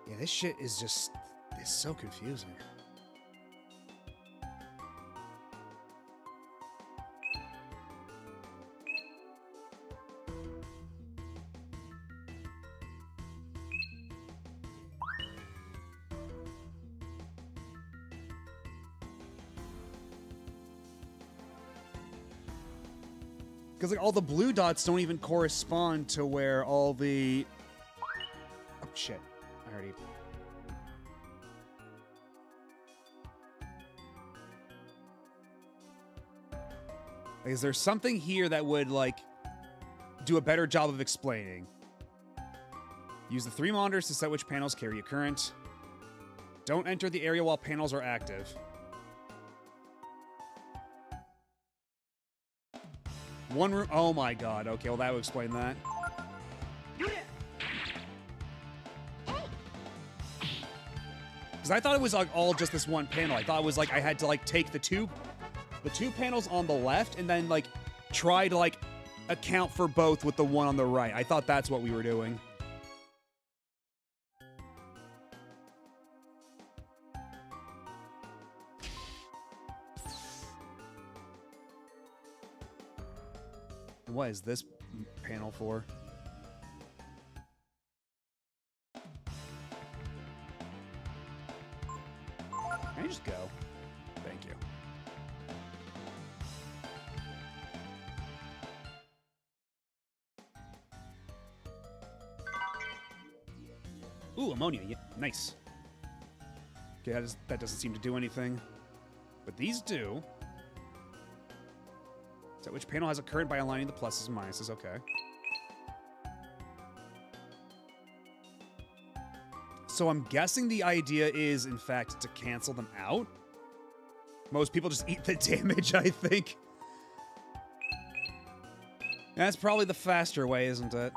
Yeah, this shit is just... it's so confusing. Because, like, all the blue dots don't even correspond to where all the... oh, shit. I already... like, is there something here that would, like, do a better job of explaining? Use the 3 monitors to set which panels carry a current. Don't enter the area while panels are active. One room... oh my god. Okay, well that would explain that. Because I thought it was, like, all just this one panel. I thought it was, like, I had to, like, take the two panels on the left and then, like, try to, like, account for both with the one on the right. I thought that's what we were doing. And what is this panel for? Can I just go? Thank you. Ooh, ammonia. Yeah, nice. Okay, that doesn't seem to do anything. But these do. So which panel has a current by aligning the pluses and minuses? Okay. So I'm guessing the idea is, in fact, to cancel them out. Most people just eat the damage, I think. That's probably the faster way, isn't it?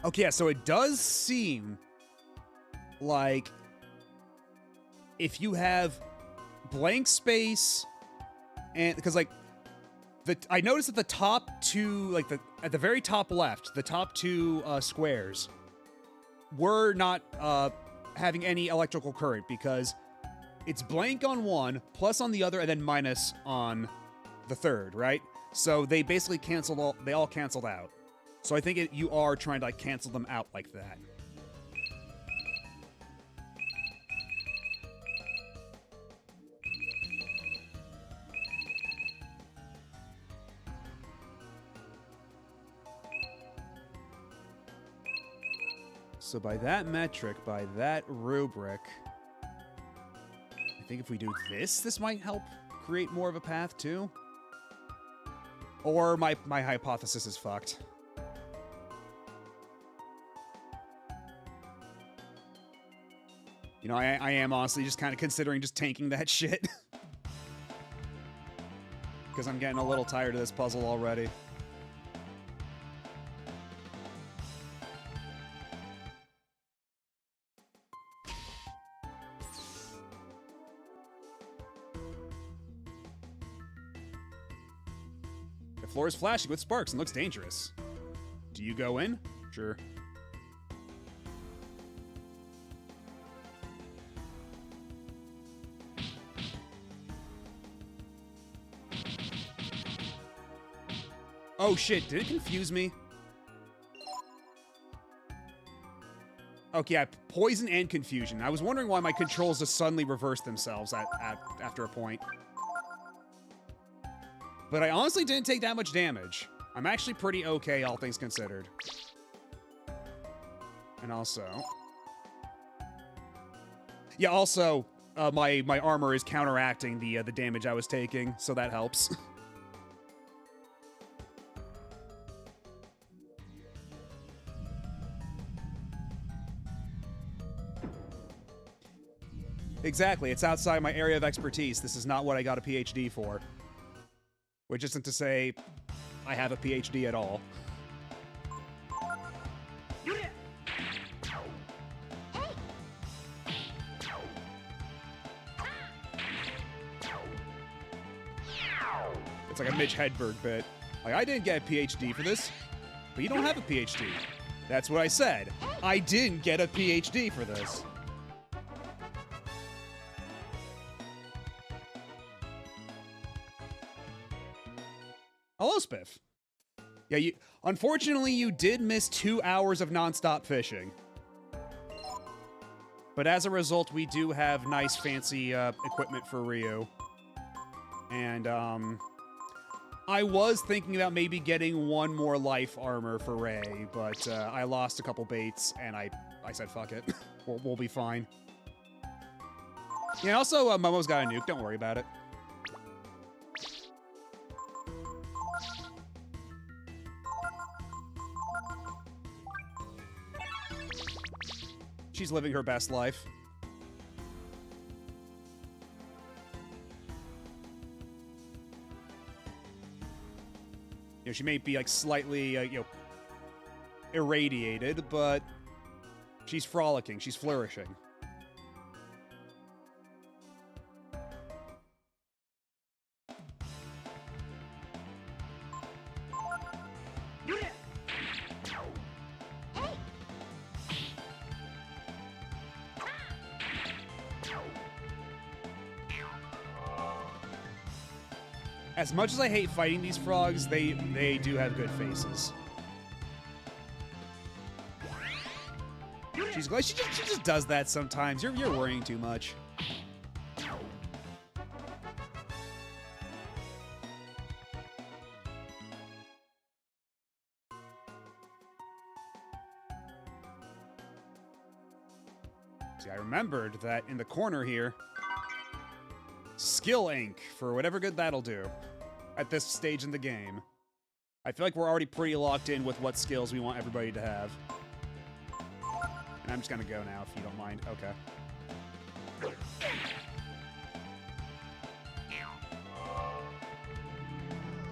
Okay, yeah, so it does seem like if you have blank space and because like I noticed that the top two, like at the very top left, the top two squares were not having any electrical current because it's blank on one, plus on the other, and then minus on the third, right? So they basically they all canceled out. So I think you are trying to like cancel them out like that. So by that metric, by that rubric, I think if we do this might help create more of a path too. Or my hypothesis is fucked. You know, I am honestly just kind of considering just tanking that shit. Because I'm getting a little tired of this puzzle already. The floor is flashing with sparks and looks dangerous. Do you go in? Sure. Oh shit, did it confuse me? Okay, yeah, poison and confusion. I was wondering why my controls just suddenly reversed themselves after a point. But I honestly didn't take that much damage. I'm actually pretty okay, all things considered. And also... Yeah, also, my armor is counteracting the damage I was taking, so that helps. Exactly, it's outside my area of expertise. This is not what I got a PhD for. Which isn't to say I have a PhD at all. It's like a Mitch Hedberg bit. Like, I didn't get a PhD for this, but you don't have a PhD. That's what I said. I didn't get a PhD for this. Hello, Spiff. Yeah, unfortunately, you did miss 2 hours of nonstop fishing. But as a result, we do have nice, fancy equipment for Ryu. And, I was thinking about maybe getting one more life armor for Ray, but I lost a couple baits, and I said, fuck it. we'll be fine. Yeah, also, Momo's got a nuke. Don't worry about it. She's living her best life. You know, she may be like slightly, irradiated, but she's frolicking, she's flourishing. As much as I hate fighting these frogs, they do have good faces. She's glad she just does that sometimes. You're worrying too much. See, I remembered that in the corner here, skill ink for whatever good that'll do at this stage in the game. I feel like we're already pretty locked in with what skills we want everybody to have. And I'm just gonna go now, if you don't mind. Okay.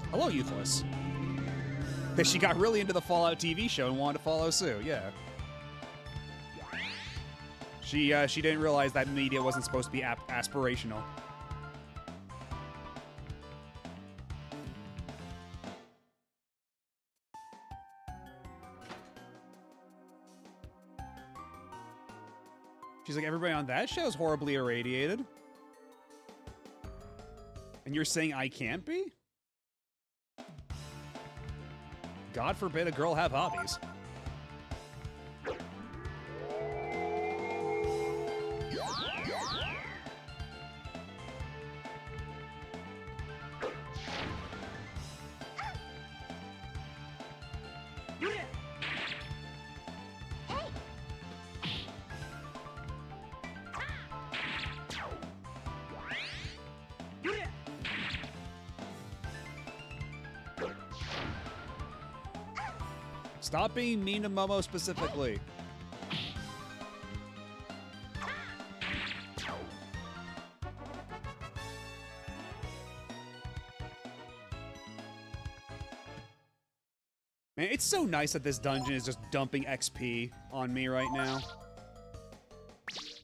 Hello, Youthless. That she got really into the Fallout TV show and wanted to follow suit, yeah. She didn't realize that media wasn't supposed to be aspirational. She's like, everybody on that show is horribly irradiated. And you're saying I can't be? God forbid a girl have hobbies. Stop being mean to Momo specifically. Man, it's so nice that this dungeon is just dumping XP on me right now.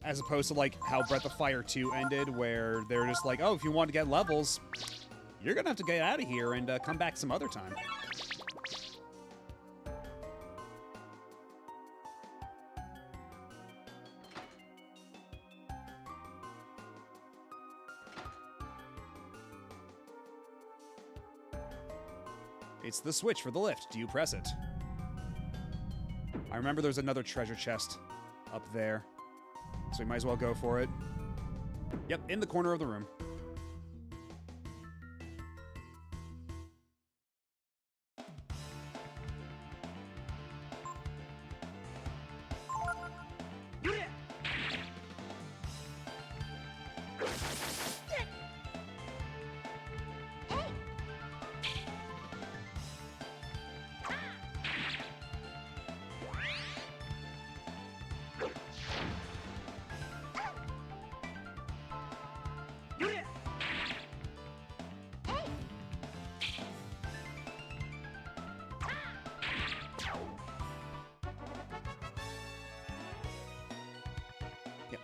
As opposed to like how Breath of Fire 2 ended, where they're just like, oh, if you want to get levels, you're gonna have to get out of here and come back some other time. It's the switch for the lift. Do you press it? I remember there's another treasure chest up there, so we might as well go for it. Yep, in the corner of the room.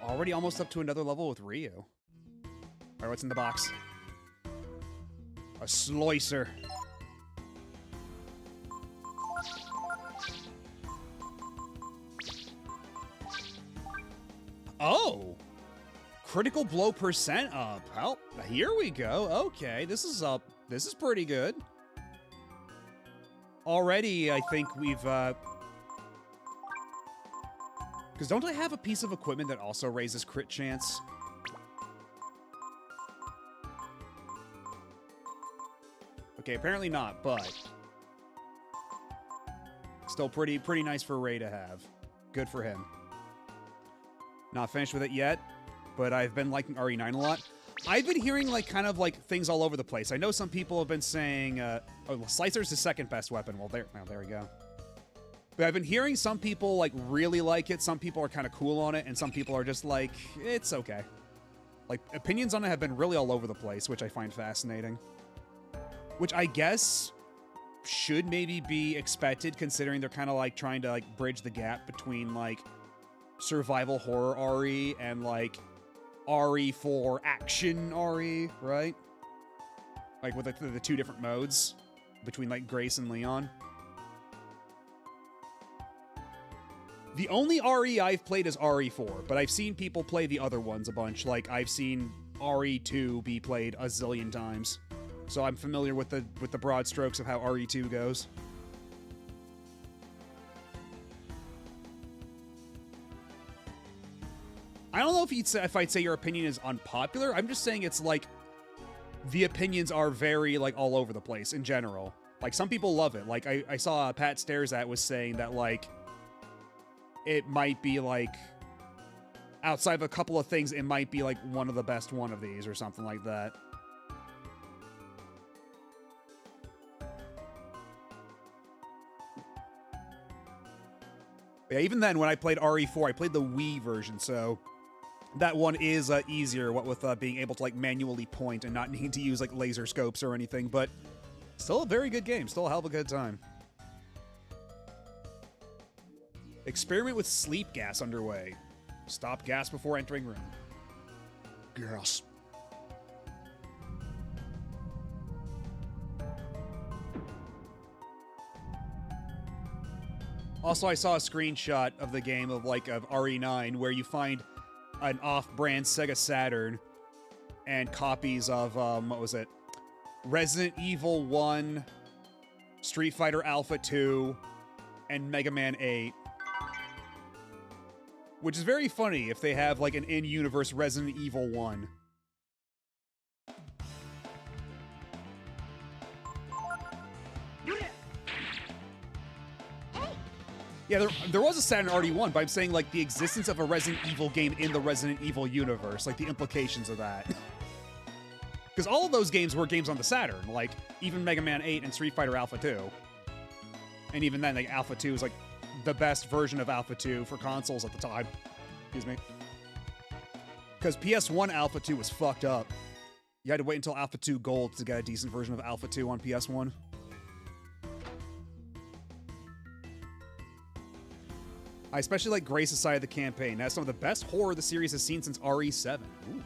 Already almost up to another level with Ryu. Alright, what's in the box? A Slicer. Oh! Critical blow percent up. Oh, here we go. Okay, this is up. This is pretty good. Already, I think we've, because don't I have a piece of equipment that also raises crit chance? Okay, apparently not, but still pretty nice for Ray to have. Good for him. Not finished with it yet, but I've been liking RE9 a lot. I've been hearing like kind of like things all over the place. I know some people have been saying, oh, Slicer's the second best weapon. Well, there we go. But I've been hearing some people like really like it, some people are kind of cool on it, and some people are just like, it's okay. Like, opinions on it have been really all over the place, which I find fascinating. Which I guess should maybe be expected, considering they're kind of like trying to like bridge the gap between like survival horror RE and like RE4 action RE, right? Like with the two different modes between like Grace and Leon. The only RE I've played is RE4, but I've seen people play the other ones a bunch. Like, I've seen RE2 be played a zillion times. So I'm familiar with the broad strokes of how RE2 goes. I don't know if I'd say your opinion is unpopular. I'm just saying it's like the opinions are very like all over the place in general. Like, some people love it. Like, I saw Pat Stares At was saying that like it might be like, outside of a couple of things, it might be like one of the best one of these or something like that. Yeah, even then, when I played RE4, I played the Wii version, so that one is easier, what with being able to like manually point and not needing to use like laser scopes or anything, but still a very good game, still a hell of a good time. Experiment with sleep gas underway. Stop gas before entering room. Gas. Also, I saw a screenshot of the game of RE9 where you find an off-brand Sega Saturn and copies of what was it? Resident Evil 1, Street Fighter Alpha 2, and Mega Man 8. Which is very funny if they have like an in-universe Resident Evil 1. Yeah, there was a Saturn RD1, but I'm saying like the existence of a Resident Evil game in the Resident Evil universe, like the implications of that. Because all of those games were games on the Saturn, like even Mega Man 8 and Street Fighter Alpha 2. And even then, like Alpha 2 was like the best version of Alpha 2 for consoles at the time. Excuse me. Because PS1 Alpha 2 was fucked up. You had to wait until Alpha 2 Gold to get a decent version of Alpha 2 on PS1. I especially like Grace's side of the campaign. That's some of the best horror the series has seen since RE7. Ooh.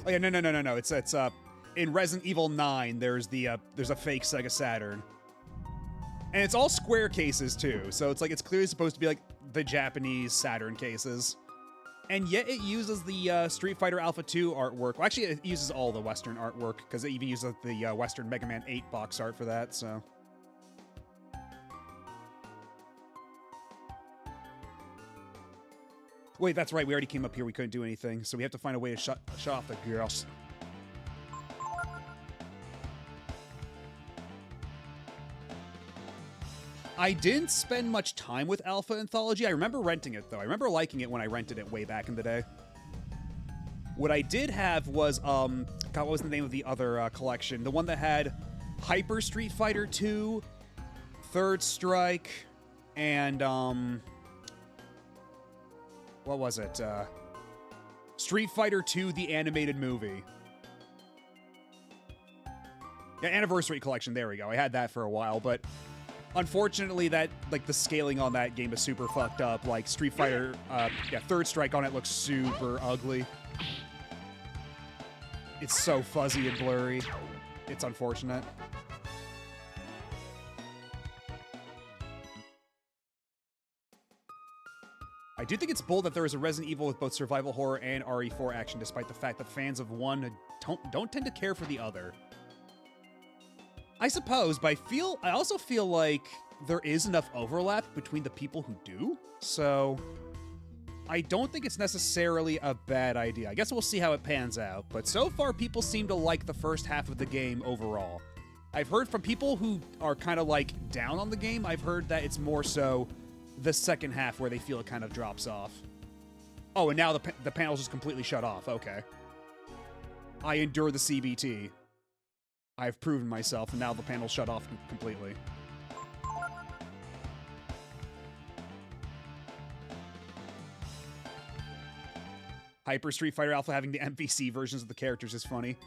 Oh yeah, no. It's in Resident Evil 9. There's a fake Sega Saturn, and it's all square cases too. So it's like it's clearly supposed to be like the Japanese Saturn cases. And yet it uses the Street Fighter Alpha 2 artwork. Well, actually, it uses all the Western artwork, because it even uses the Western Mega Man 8 box art for that, so... Wait, that's right, we already came up here, we couldn't do anything, so we have to find a way to shut off the girls. I didn't spend much time with Alpha Anthology. I remember renting it, though. I remember liking it when I rented it way back in the day. What I did have was, God, what was the name of the other collection? The one that had Hyper Street Fighter 2, Third Strike, and, what was it? Street Fighter 2, the animated movie. Yeah, Anniversary Collection, there we go. I had that for a while, but... Unfortunately, that the scaling on that game is super fucked up. Like Street Fighter, Third Strike on it looks super ugly. It's so fuzzy and blurry. It's unfortunate. I do think it's bold that there is a Resident Evil with both survival horror and RE4 action, despite the fact that fans of one don't tend to care for the other. I suppose, but I also feel like there is enough overlap between the people who do, so I don't think it's necessarily a bad idea. I guess we'll see how it pans out, but so far people seem to like the first half of the game overall. I've heard from people who are kind of like down on the game, I've heard that it's more so the second half where they feel it kind of drops off. Oh, and now the panel's just completely shut off. Okay. I endure the CBT. I've proven myself, and now the panel's shut off completely. Hyper Street Fighter Alpha having the MVC versions of the characters is funny.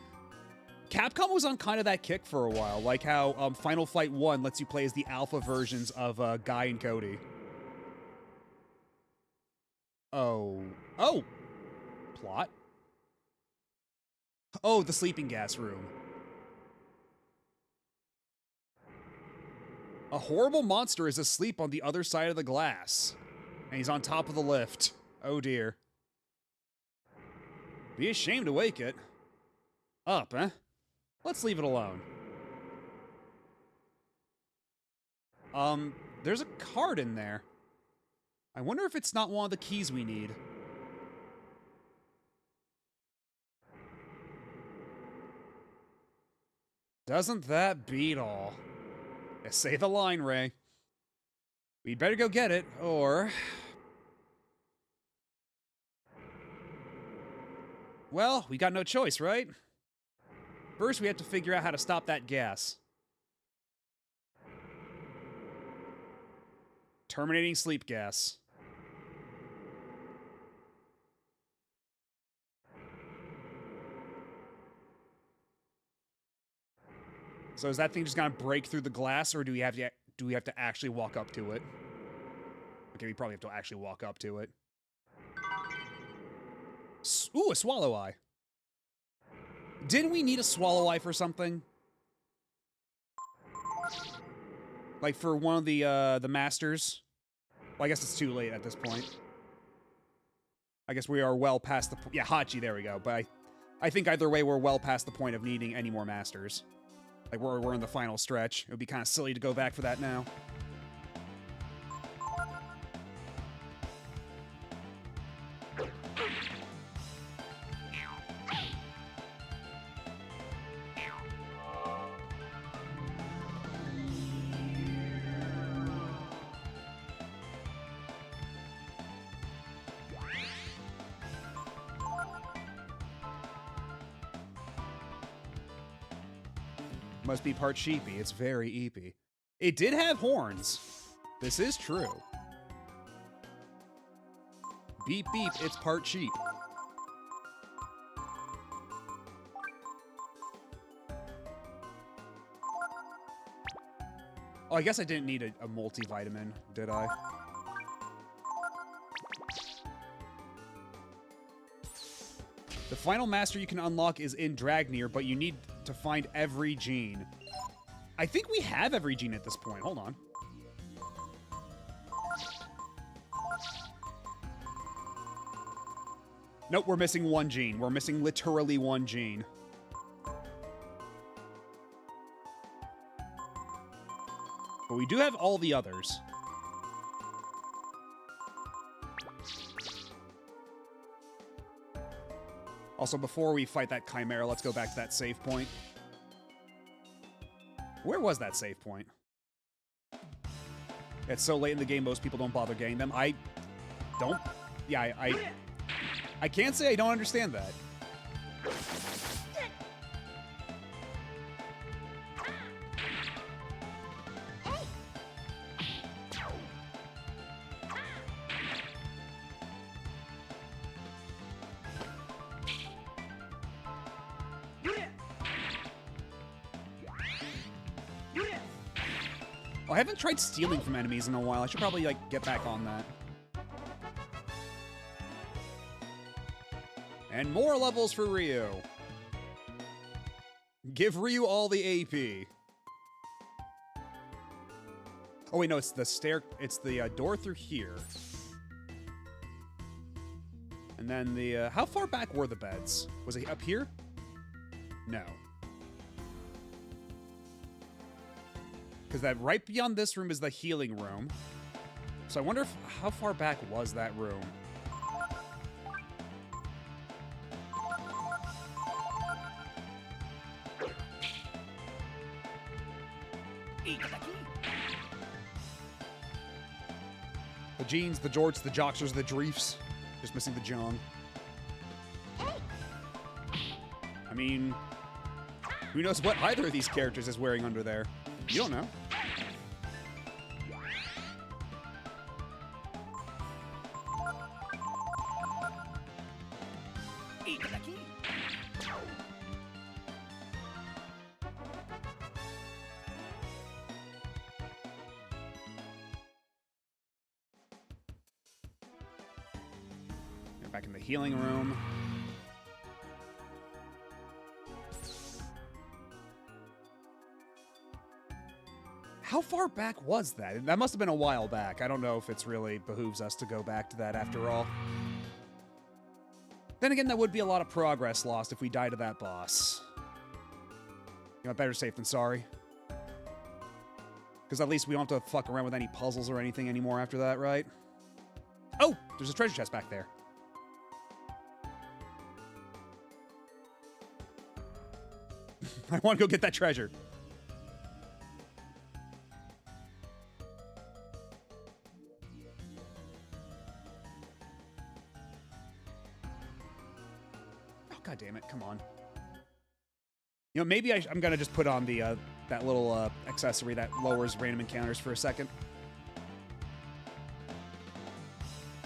Capcom was on kind of that kick for a while, like how Final Fight 1 lets you play as the alpha versions of Guy and Cody. Oh. Plot? Oh, the sleeping gas room. A horrible monster is asleep on the other side of the glass. And he's on top of the lift. Oh dear. Be ashamed to wake it. Up, eh? Let's leave it alone. There's a card in there. I wonder if it's not one of the keys we need. Doesn't that beat all? Say the line, Ray. We'd better go get it, or... Well, we got no choice, right? First, we have to figure out how to stop that gas. Terminating sleep gas. So is that thing just gonna break through the glass, or do we have to actually walk up to it? Okay, we probably have to actually walk up to it. Ooh, a swallow eye. Didn't we need a swallow eye for something? Like for one of the masters? Well, I guess it's too late at this point. I guess we are well past the... Yeah, Hachi, there we go. But I think either way, we're well past the point of needing any more masters. Like, we're in the final stretch. It would be kind of silly to go back for that now. Must be part sheepy. It's very eepy. It did have horns. This is true. Beep, beep. It's part sheep. Oh, I guess I didn't need a multivitamin, did I? The final master you can unlock is in Dragnir, but you need to find every gene. I think we have every gene at this point. Hold on. Nope, we're missing one gene. We're missing literally one gene. But we do have all the others. Also, before we fight that Chimera, let's go back to that save point. Where was that save point? It's so late in the game, most people don't bother getting them. I don't... Yeah, I can't say I don't understand that. I haven't tried stealing from enemies in a while. I should probably, like, get back on that. And more levels for Ryu. Give Ryu all the AP. Oh, wait, no, it's the it's the door through here. And then the, how far back were the beds? Was it up here? No. Because that right beyond this room is the healing room. So I wonder if, how far back was that room? The Jeans, the Jorts, the Joxers, the Dreefs. Just missing the Jong. I mean, who knows what either of these characters is wearing under there? You don't know. Back in the healing room. How far back was that? That must have been a while back. I don't know if it's really behooves us to go back to that after all. Then again, that would be a lot of progress lost if we die to that boss. You know, better safe than sorry. Because at least we don't have to fuck around with any puzzles or anything anymore after that, right? Oh! There's a treasure chest back there. I want to go get that treasure. Oh, God damn it. Come on. You know, maybe I'm going to just put on the that little accessory that lowers random encounters for a second.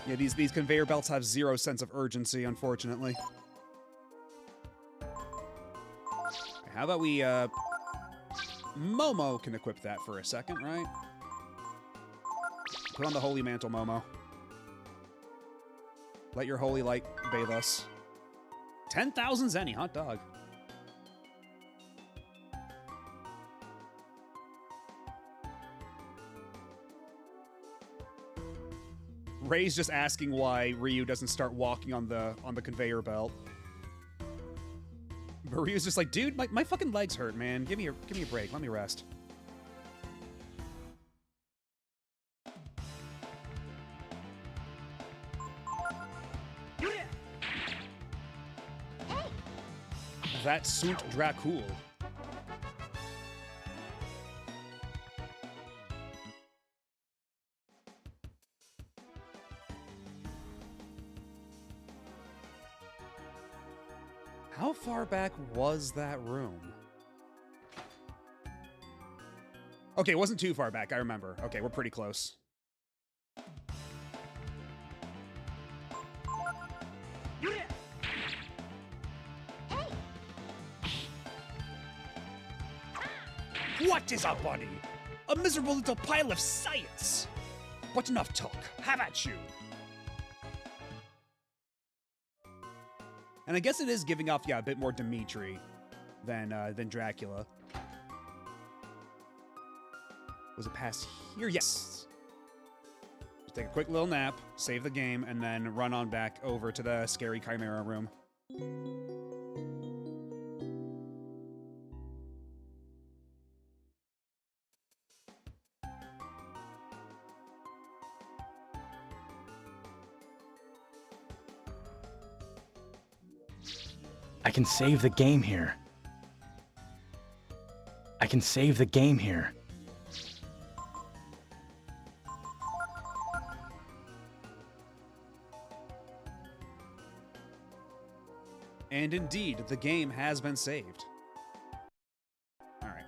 Yeah, these conveyor belts have zero sense of urgency, unfortunately. How about we Momo can equip that for a second, right? Put on the Holy Mantle, Momo. Let your holy light bathe us. 10,000 Zenny, hot dog. Ray's just asking why Ryu doesn't start walking on the conveyor belt. But Ryu's just like, dude, my fucking legs hurt, man. Give me a break. Let me rest. That Sunt Dracul. How far back was that room? Okay, it wasn't too far back, I remember. Okay, we're pretty close. What is a bunny? A miserable little pile of science. But enough talk. Have at you. And I guess it is giving off, yeah, a bit more Dimitri than Dracula. Was it past here? Yes. Just take a quick little nap, save the game, and then run on back over to the scary Chimera room. I can save the game here. I can save the game here. And indeed, the game has been saved. Alright.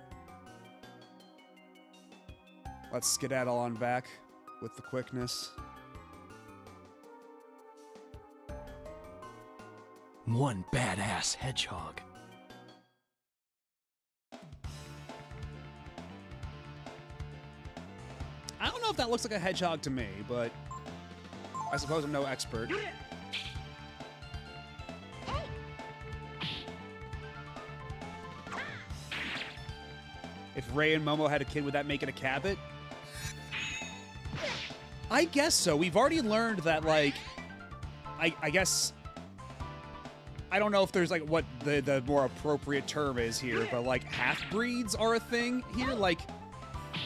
Let's skedaddle on back with the quickness. One badass hedgehog. I don't know if that looks like a hedgehog to me, but I suppose I'm no expert. If Ray and Momo had a kid, would that make it a Cabot? I guess so. We've already learned that, like, I guess... I don't know if there's, like, what the more appropriate term is here, but, like, half-breeds are a thing here. Like,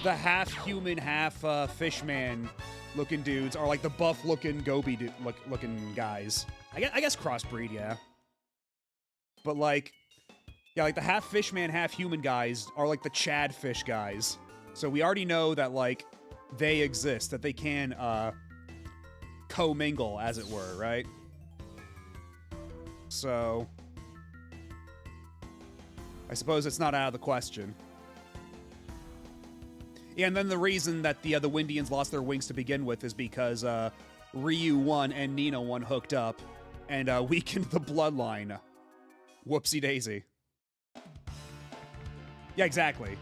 the half-human, half-fishman-looking dudes are, like, the buff-looking, Gobi-looking guys. I guess crossbreed, yeah. But, like... Yeah, like, the half-fishman, half-human guys are, like, the Chad fish guys. So we already know that, like, they exist, that they can, commingle, as it were, right? So... I suppose it's not out of the question. Yeah, and then the reason that the Windians lost their wings to begin with is because, Ryu 1 and Nina 1 hooked up and, weakened the bloodline. Whoopsie-daisy. Yeah, exactly.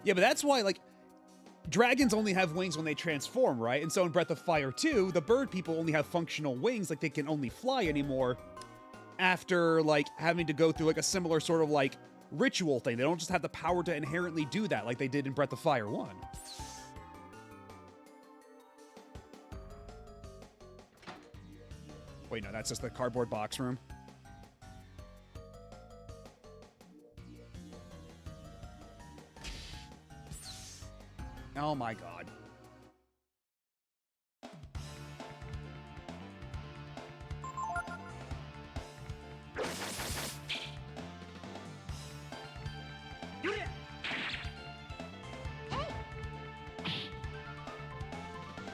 Yeah, but that's why, like, dragons only have wings when they transform, right? And so in Breath of Fire 2, the bird people only have functional wings, like they can only fly anymore after, like, having to go through, like, a similar sort of, like, ritual thing. They don't just have the power to inherently do that like they did in Breath of Fire 1. Wait, no, that's just the cardboard box room. Oh my god.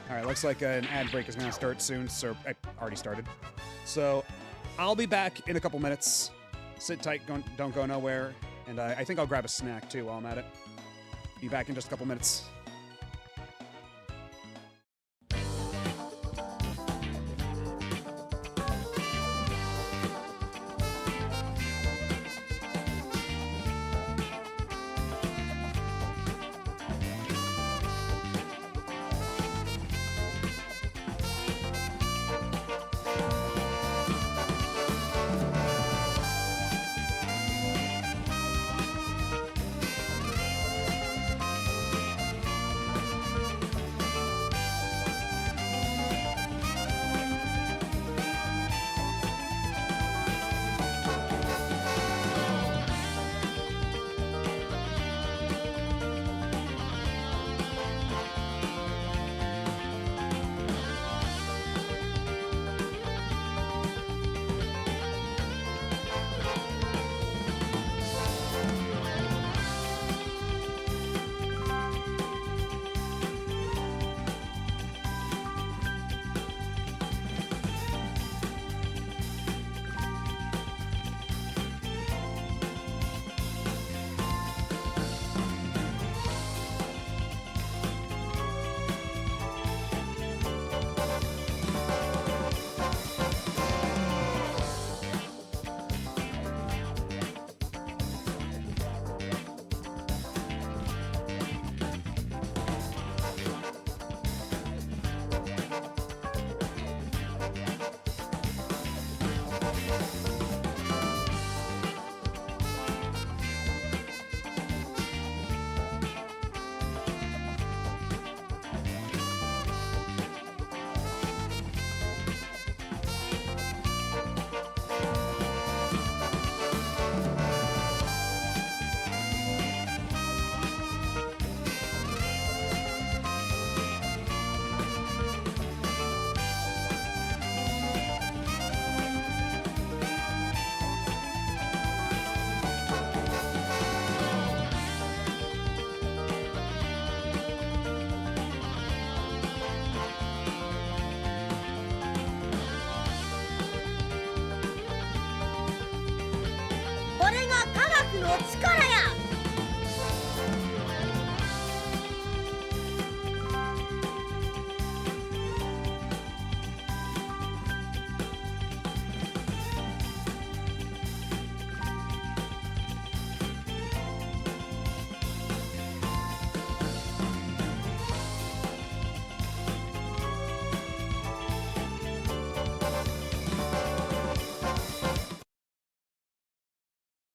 Alright, looks like an ad break is going to start soon, so I already started. So, I'll be back in a couple minutes. Sit tight, don't go nowhere. And I think I'll grab a snack too while I'm at it. Be back in just a couple minutes.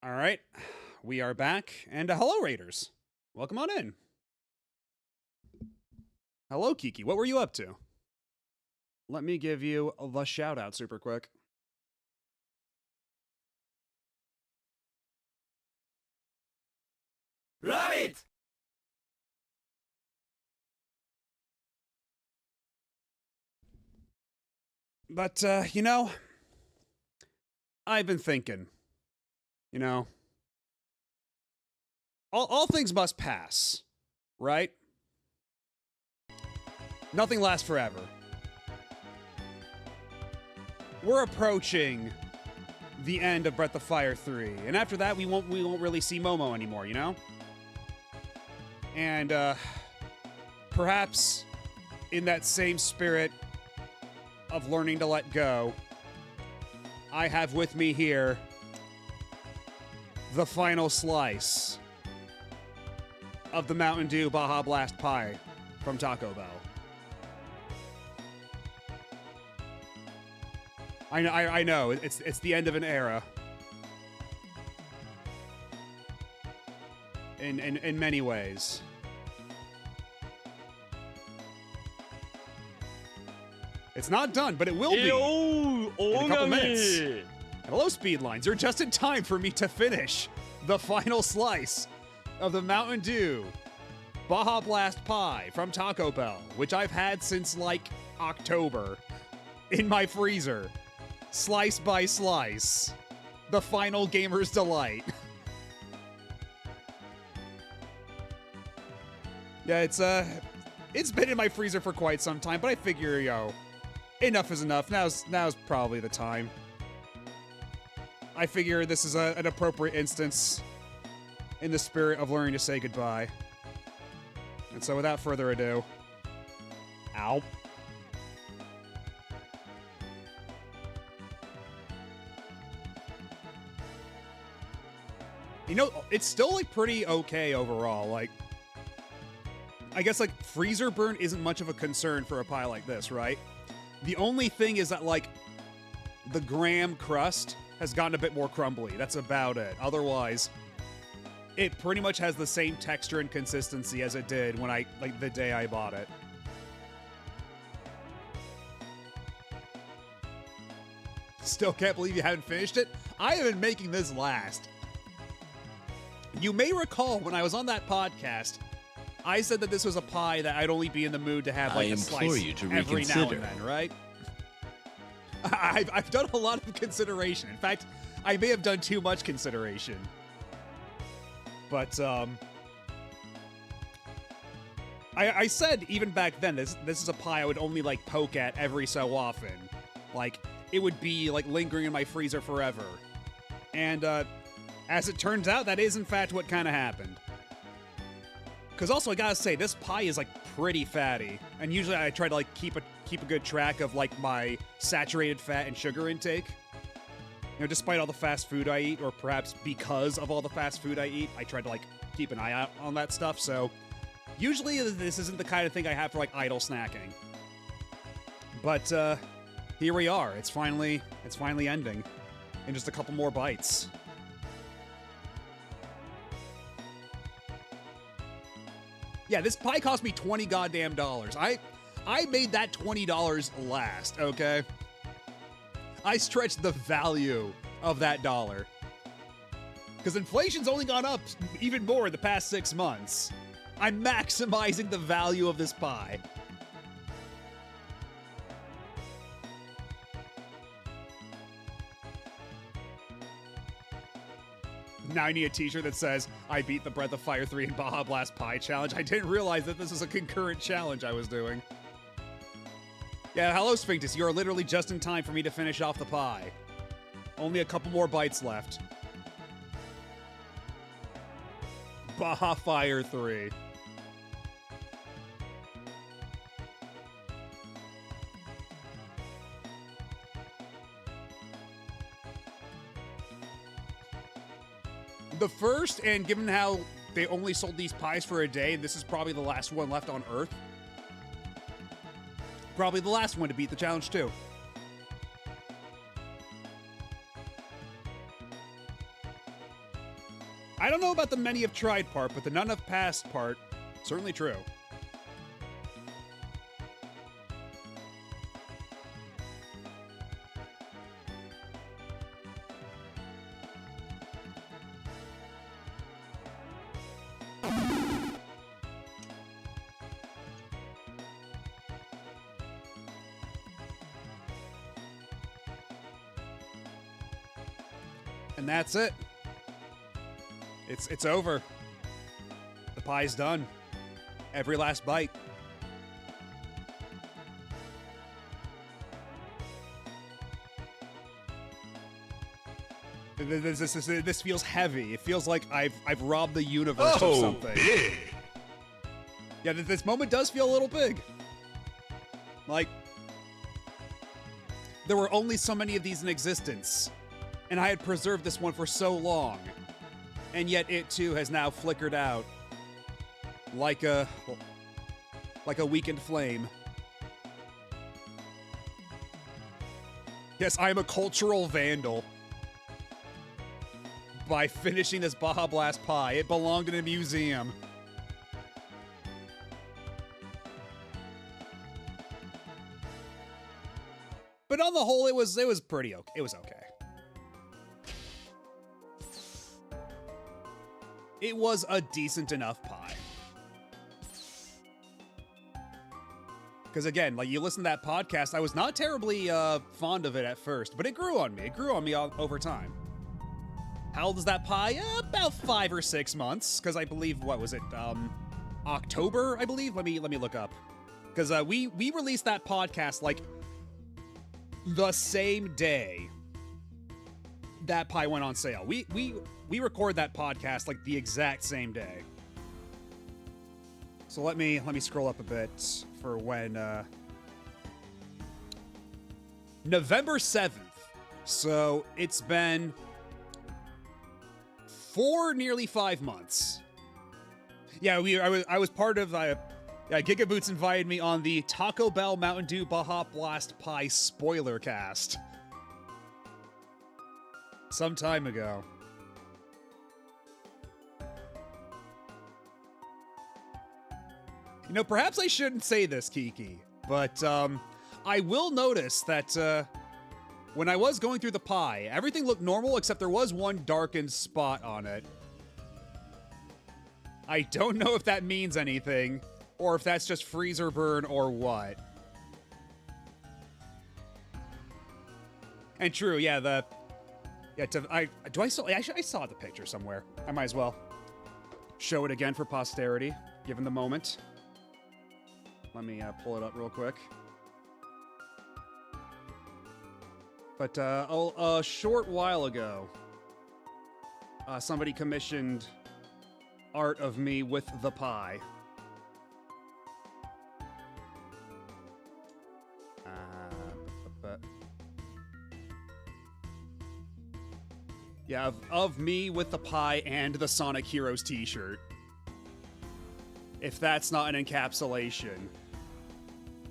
All right, we are back, and hello, Raiders. Welcome on in. Hello, Kiki. What were you up to? Let me give you the shout out super quick. Rabbit! But, I've been thinking, all things must pass, right? Nothing lasts forever. We're approaching the end of Breath of Fire 3, and after that, we won't really see Momo anymore, And, perhaps in that same spirit of learning to let go, I have with me here the final slice of the Mountain Dew Baja Blast pie from Taco Bell. I know, it's the end of an era. In many ways. It's not done, but it will be in a couple minutes. And hello, Speedlines. You're just in time for me to finish the final slice of the Mountain Dew Baja Blast pie from Taco Bell, which I've had since like October in my freezer. Slice by slice. The final gamer's delight. Yeah, it's been in my freezer for quite some time, but I figure, enough is enough. Now's probably the time. I figure this is an appropriate instance in the spirit of learning to say goodbye. And so without further ado, ow. You know, it's still like pretty okay overall. Like, I guess like freezer burn isn't much of a concern for a pie like this, right? The only thing is that like the graham crust has gotten a bit more crumbly. That's about it. Otherwise, it pretty much has the same texture and consistency as it did when the day I bought it. Still can't believe you haven't finished it? I have been making this last. You may recall when I was on that podcast, I said that this was a pie that I'd only be in the mood to have like I a implore slice you to every now reconsider. and then, right? I've done a lot of consideration. In fact, I may have done too much consideration. But I said even back then this is a pie I would only like poke at every so often. Like it would be like lingering in my freezer forever. And as it turns out, that is in fact what kind of happened. Because also I gotta say, this pie is like pretty fatty, and usually I try to like keep a good track of like my saturated fat and sugar intake. You know, despite all the fast food I eat, or perhaps because of all the fast food I eat, I try to like keep an eye out on that stuff. So usually this isn't the kind of thing I have for like idle snacking. But here we are. It's finally ending in just a couple more bites. Yeah, this pie cost me $20 goddamn dollars. I made that $20 last, okay? I stretched the value of that dollar. Because inflation's only gone up even more in the past 6 months. I'm maximizing the value of this pie. Now I need a t-shirt that says, I beat the Breath of Fire 3 and Baja Blast Pie Challenge. I didn't realize that this was a concurrent challenge I was doing. Yeah, hello, Sphinctus. You are literally just in time for me to finish off the pie. Only a couple more bites left. Baja Fire 3. The first, and given how they only sold these pies for a day, this is probably the last one left on Earth. Probably the last one to beat the challenge, too. I don't know about the many have tried part, but the none have passed part, certainly true. And that's it. It's over. The pie's done. Every last bite. This feels heavy. It feels like I've robbed the universe of something. big. Yeah, this moment does feel a little big. Like, there were only so many of these in existence, and I had preserved this one for so long, and yet it too has now flickered out like a weakened flame. Yes, I am a cultural vandal. By finishing this Baja Blast pie, it belonged in a museum. But on the whole, it was pretty okay. It was okay. It was a decent enough pie. Because again, like you listen to that podcast, I was not terribly fond of it at first, but it grew on me. It grew on me over time. How old is that pie? About 5 or 6 months. Because I believe, what was it? October, I believe. Let me look up. Because we released that podcast like the same day that pie went on sale. We we record that podcast like the exact same day. So let me scroll up a bit for when November 7th. So it's been nearly 5 months. Yeah, I was part of Giga Boots invited me on the Taco Bell Mountain Dew Baja Blast Pie spoiler cast some time ago. You know, perhaps I shouldn't say this, Kiki, but I will notice that when I was going through the pie, everything looked normal except there was one darkened spot on it. I don't know if that means anything, or if that's just freezer burn or what. And true, yeah, I saw the picture somewhere. I might as well show it again for posterity, given the moment. Let me pull it up real quick. But a short while ago, somebody commissioned art of me with the pie. Yeah, of me with the pie and the Sonic Heroes t-shirt. If that's not an encapsulation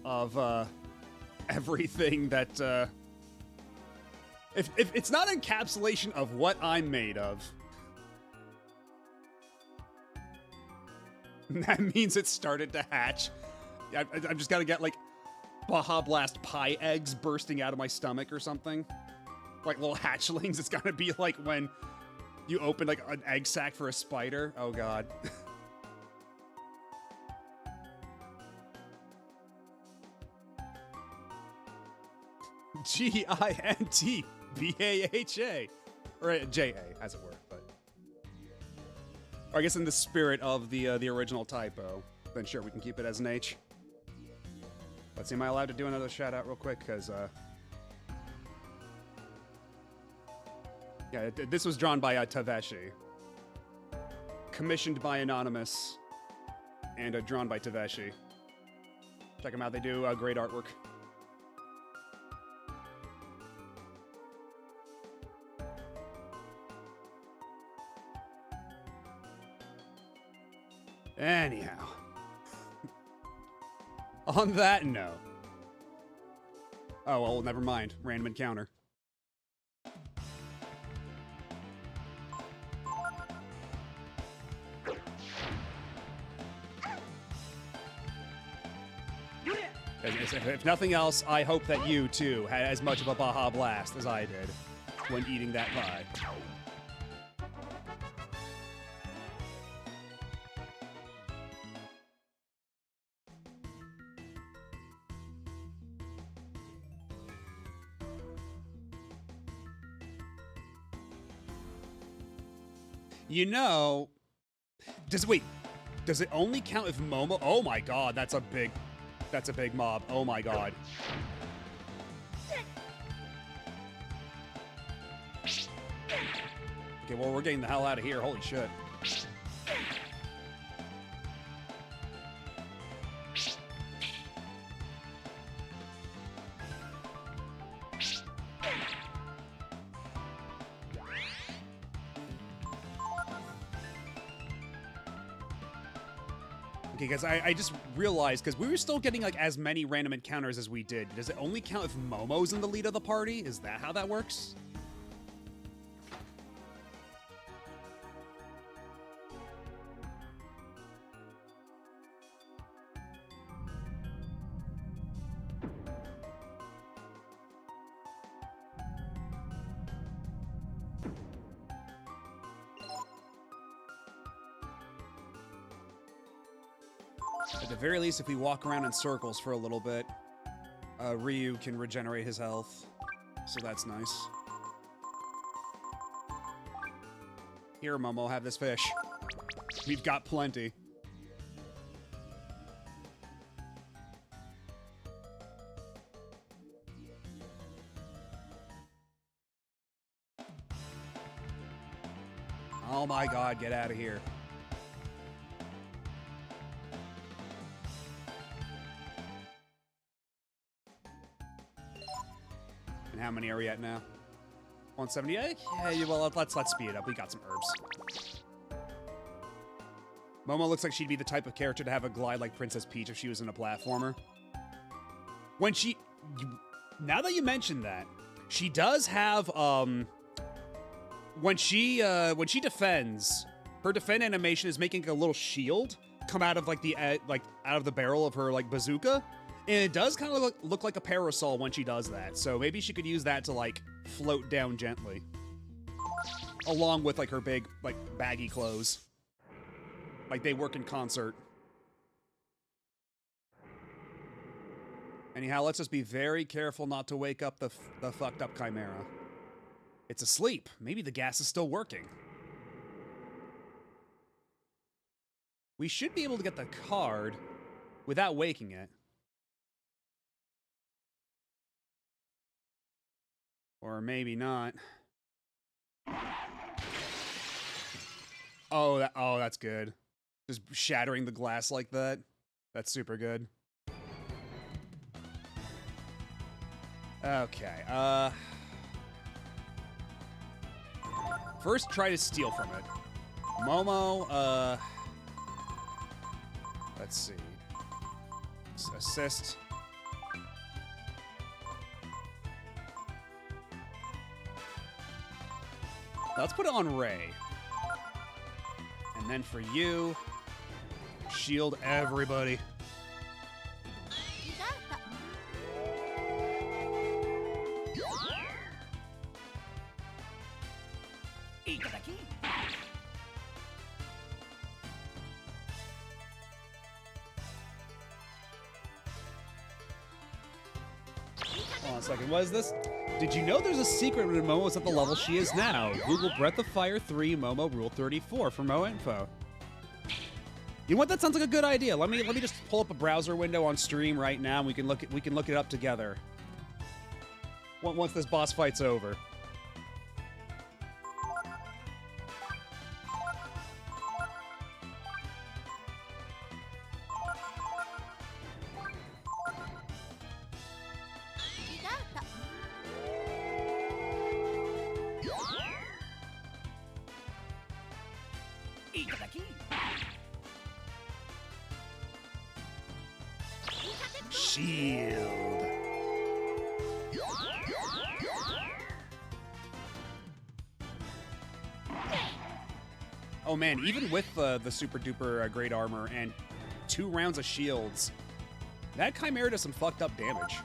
of everything that if it's not an encapsulation of what I'm made of, that means it started to hatch. I'm just gotta get like Baja Blast pie eggs bursting out of my stomach or something. Like little hatchlings. It's gotta be like when you open like an egg sac for a spider. Oh god. GINTBAHA. Or JA, as it were, but. Or I guess in the spirit of the original typo, then sure, we can keep it as an H. Let's see, am I allowed to do another shout out real quick? Because, yeah, this was drawn by Taveshi. Commissioned by Anonymous. And drawn by Taveshi. Check them out, they do great artwork. Anyhow. On that note. Oh, well, never mind. Random encounter. If nothing else, I hope that you, too, had as much of a Baja Blast as I did when eating that pie. You know, does it only count if Momo? Oh my god, that's a big mob. Oh my god. Okay, well, we're getting the hell out of here. Holy shit. Okay, guys, I just realized, because we were still getting, like, as many random encounters as we did. Does it only count if Momo's in the lead of the party? Is that how that works? At the very least, if we walk around in circles for a little bit, Ryu can regenerate his health. So that's nice. Here, Momo, have this fish. We've got plenty. Oh my god, get out of here. And how many are we at now? 178? Yeah, well, let's speed it up. We got some herbs. Momo looks like she'd be the type of character to have a glide like Princess Peach if she was in a platformer. When she... Now that you mention that, she does have, when she defends, her defend animation is making a little shield come out of, like, out of the barrel of her, like, bazooka. And it does kind of look like a parasol when she does that. So maybe she could use that to, like, float down gently. Along with, like, her big, like, baggy clothes. Like, they work in concert. Anyhow, let's just be very careful not to wake up the fucked up Chimera. It's asleep. Maybe the gas is still working. We should be able to get the card without waking it. Or maybe not. Oh, that's good. Just shattering the glass like that. That's super good. Okay, first try to steal from it. Momo, let's see. Assist. Let's put it on Ray. And then for you, shield everybody. Hold on a second, what is this? Did you know there's a secret when Momo is at the level she is now? Google Breath of Fire 3 Momo Rule 34 for more info. You know what? That sounds like a good idea. Let me just pull up a browser window on stream right now and we can look it up together. Once this boss fight's over. Shield. Oh man, even with the super duper great armor and 2 rounds of shields, that Chimera does some fucked up damage.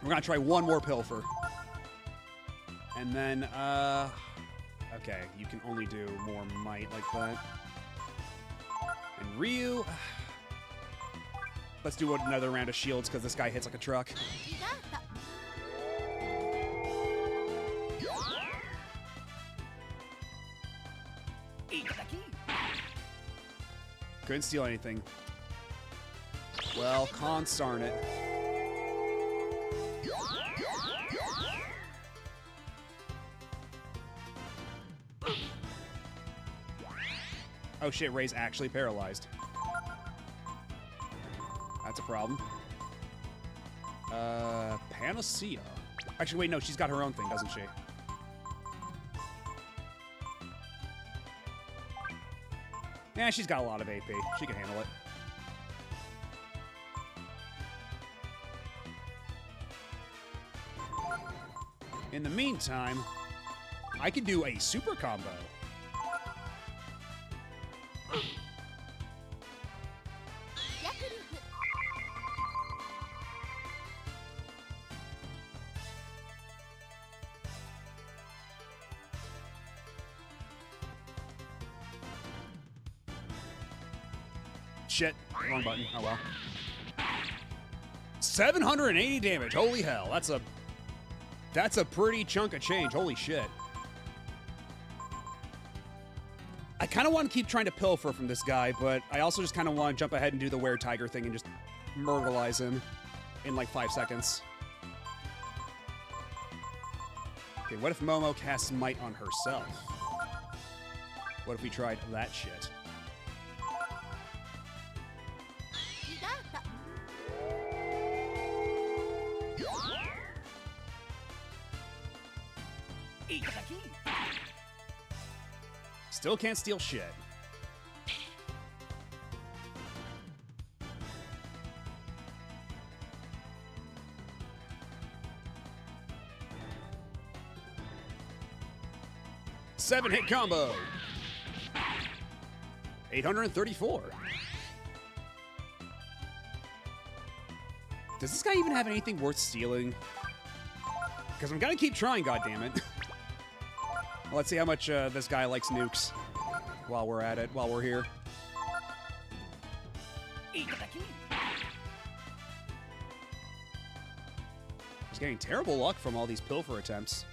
We're gonna try one more Pilfer. And then, okay, you can only do more might like that. And Ryu, let's do another round of shields because this guy hits like a truck. Couldn't steal anything. Well, consarn it. Oh shit, Ray's actually paralyzed. That's a problem. Panacea. Actually, wait, no, she's got her own thing, doesn't she? Yeah, she's got a lot of AP. She can handle it. In the meantime, I could do a super combo. Shit, wrong button. Oh well. 780 damage. Holy hell. That's a pretty chunk of change. Holy shit. I kind of want to keep trying to pilfer from this guy, but I also just kind of want to jump ahead and do the Were-Tiger thing and just murderalize him in like 5 seconds. Okay, what if Momo casts Might on herself? What if we tried that shit? Still can't steal shit. Seven-hit combo. 834. Does this guy even have anything worth stealing? Because I'm gonna keep trying, goddammit. Let's see how much this guy likes nukes while we're at it, while we're here. He's getting terrible luck from all these pilfer attempts.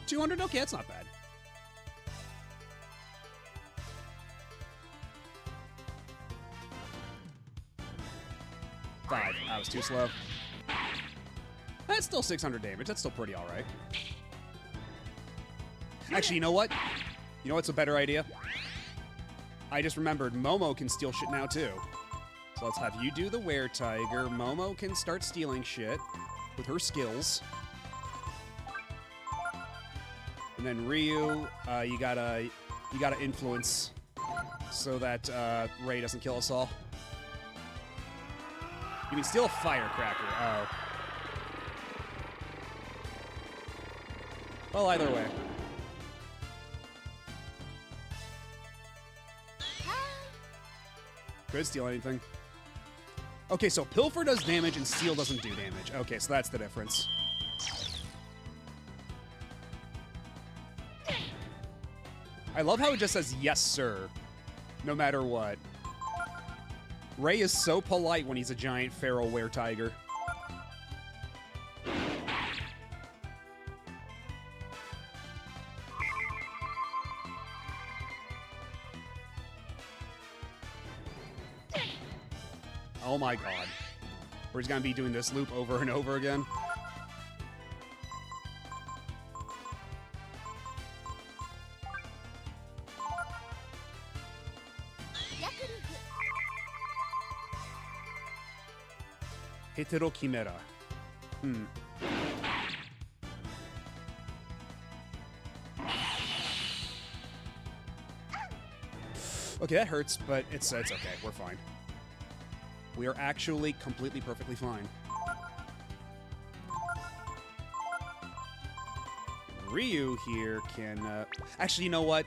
200? Okay, that's not bad. Five. I was too slow. That's still 600 damage. That's still pretty alright. Actually, you know what? You know what's a better idea? I just remembered Momo can steal shit now, too. So let's have you do the Were-Tiger. Momo can start stealing shit with her skills. And then Ryu, you gotta influence so that Ray doesn't kill us all. You mean steal a firecracker? Oh. Well, either way. Could steal anything. Okay, so Pilfer does damage and Steal doesn't do damage. Okay, so that's the difference. I love how it just says, yes, sir, no matter what. Ray is so polite when he's a giant feral were-tiger. Oh my god. We're just gonna be doing this loop over and over again. Hetero Chimera. Okay, that hurts, but it's okay. We're fine. We are actually completely, perfectly fine. Ryu here can... Actually, you know what?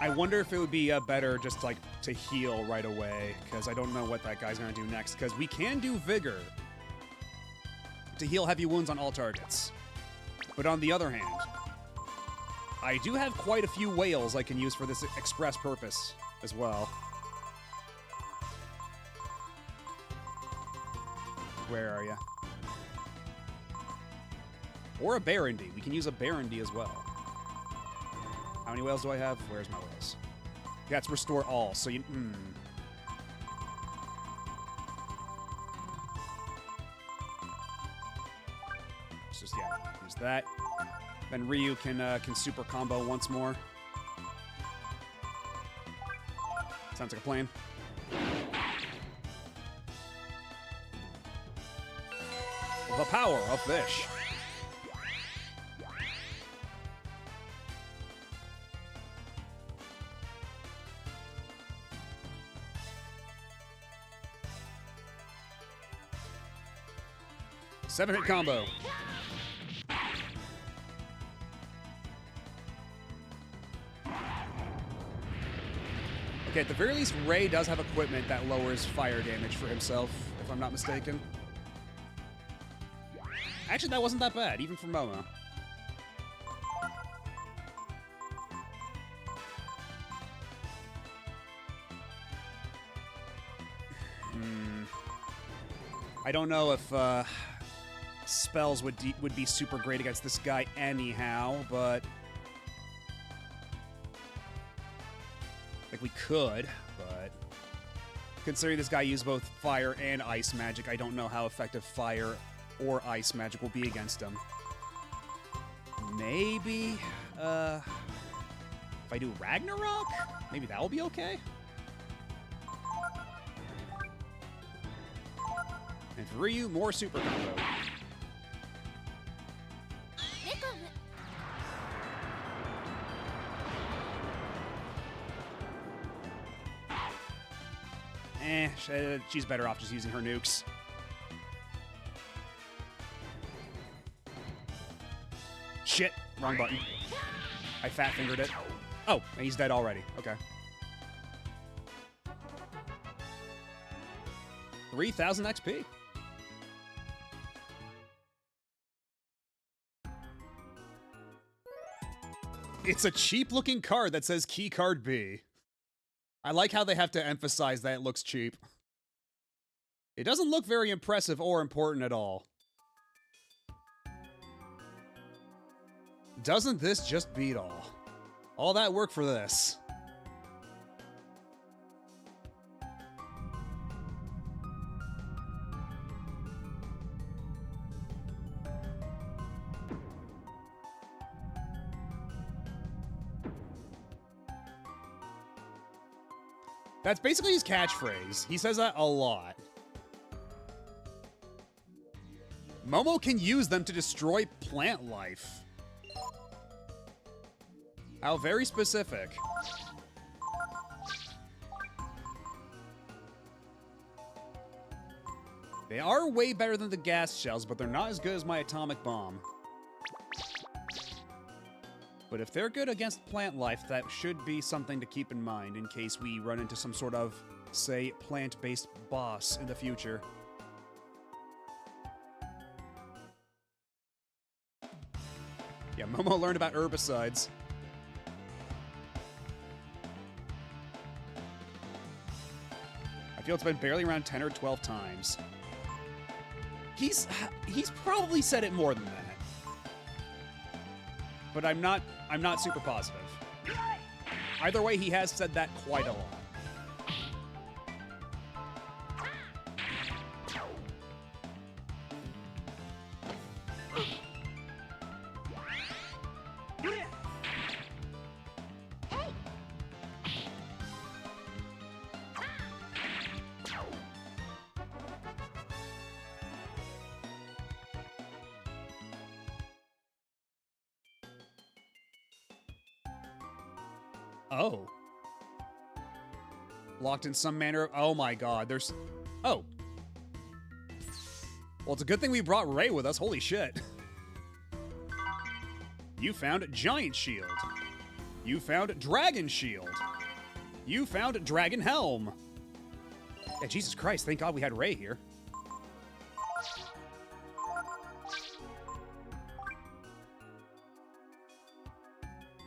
I wonder if it would be better just, like, to heal right away, because I don't know what that guy's going to do next, because we can do Vigor to heal heavy wounds on all targets. But on the other hand, I do have quite a few whales I can use for this express purpose as well. Where are you? Or a Barondy. We can use a Barondy as well. How many whales do I have? Where's my whales? That's restore all, so you... Let's just, yeah, use that. Then Ryu can super combo once more. Sounds like a plan. The power of fish. Seven-hit combo. Okay, at the very least, Ray does have equipment that lowers fire damage for himself, if I'm not mistaken. Actually, that wasn't that bad, even for Momo. I don't know if spells would be super great against this guy anyhow, but like we could, but Considering this guy used both fire and ice magic, I don't know how effective fire or ice magic will be against him. Maybe, if I do Ragnarok, maybe that will be okay? And for Ryu, more super combo. She's better off just using her nukes. Shit, wrong button. I fat fingered it. Oh, and he's dead already. Okay. 3,000 XP. It's a cheap-looking card that says Key Card B. I like how they have to emphasize that it looks cheap. It doesn't look very impressive or important at all. Doesn't this just beat all? All that work for this. That's basically his catchphrase. He says that a lot. Momo can use them to destroy plant life. How very specific. They are way better than the gas shells, but they're not as good as my atomic bomb. But if they're good against plant life, that should be something to keep in mind in case we run into some sort of, say, plant-based boss in the future. Yeah, Momo learned about herbicides. I feel it's been barely around 10 or 12 times. He's probably said it more than that. But I'm not super positive. Either way, he has said that quite a lot. Oh. Locked in some manner. Oh my god, there's... Oh. Well, it's a good thing we brought Ray with us. Holy shit. You found Giant Shield. You found Dragon Shield. You found Dragon Helm. Yeah, Jesus Christ, thank God we had Ray here.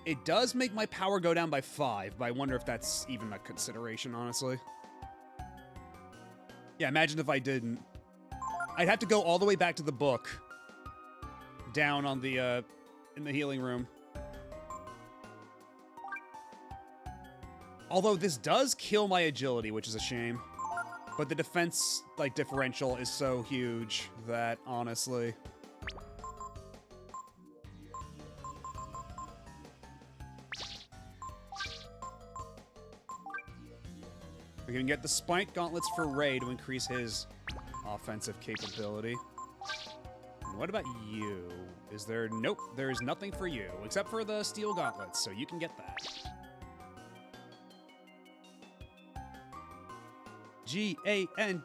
It does make my power go down by 5, but I wonder if that's even a consideration, honestly. Yeah, imagine if I didn't. I'd have to go all the way back to the book. Down on the, in the healing room. Although this does kill my agility, which is a shame. But the defense, like, differential is so huge that, honestly... We can get the Spike Gauntlets for Ray to increase his offensive capability. And what about you? Is there... Nope, there is nothing for you, except for the Steel Gauntlets, so you can get that. G-A-N-T-L-E-T-S.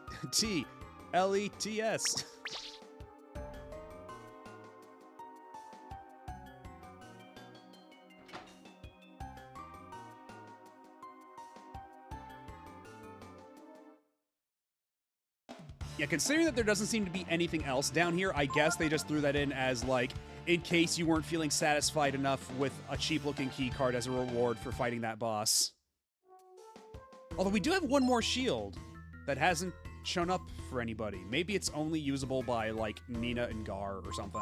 Yeah, considering that there doesn't seem to be anything else down here, I guess they just threw that in as, like, in case you weren't feeling satisfied enough with a cheap-looking key card as a reward for fighting that boss. Although we do have one more shield that hasn't shown up for anybody. Maybe it's only usable by, like, Nina and Gar or something.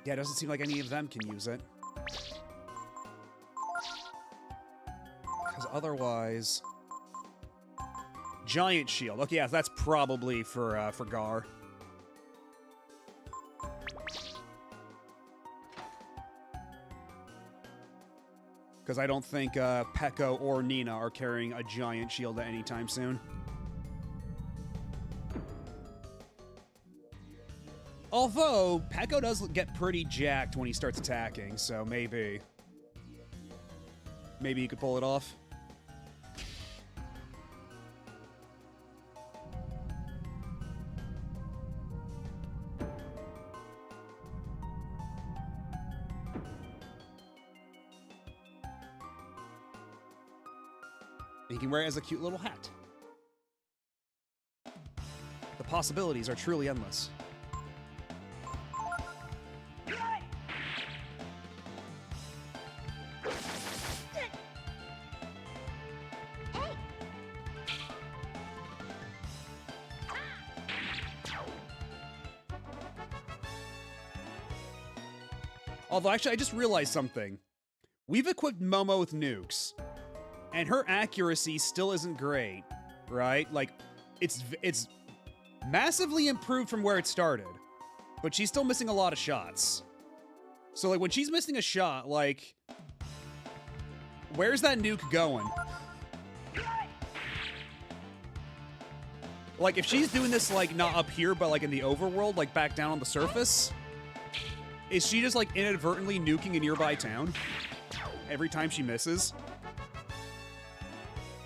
Yeah, it doesn't seem like any of them can use it. Because otherwise... Giant shield. Okay, yeah, that's probably for Gar. Because I don't think Peko or Nina are carrying a giant shield at any time soon. Although, Peko does get pretty jacked when he starts attacking, so maybe. Maybe he could pull it off. He can wear it as a cute little hat. The possibilities are truly endless. Although, actually, I just realized something. We've equipped Momo with nukes, and her accuracy still isn't great, right? Like, it's massively improved from where it started, but she's still missing a lot of shots. So, like, when she's missing a shot, like, where's that nuke going? Like, if she's doing this, like, not up here, but, like, in the overworld, like, back down on the surface, is she just, like, inadvertently nuking a nearby town every time she misses?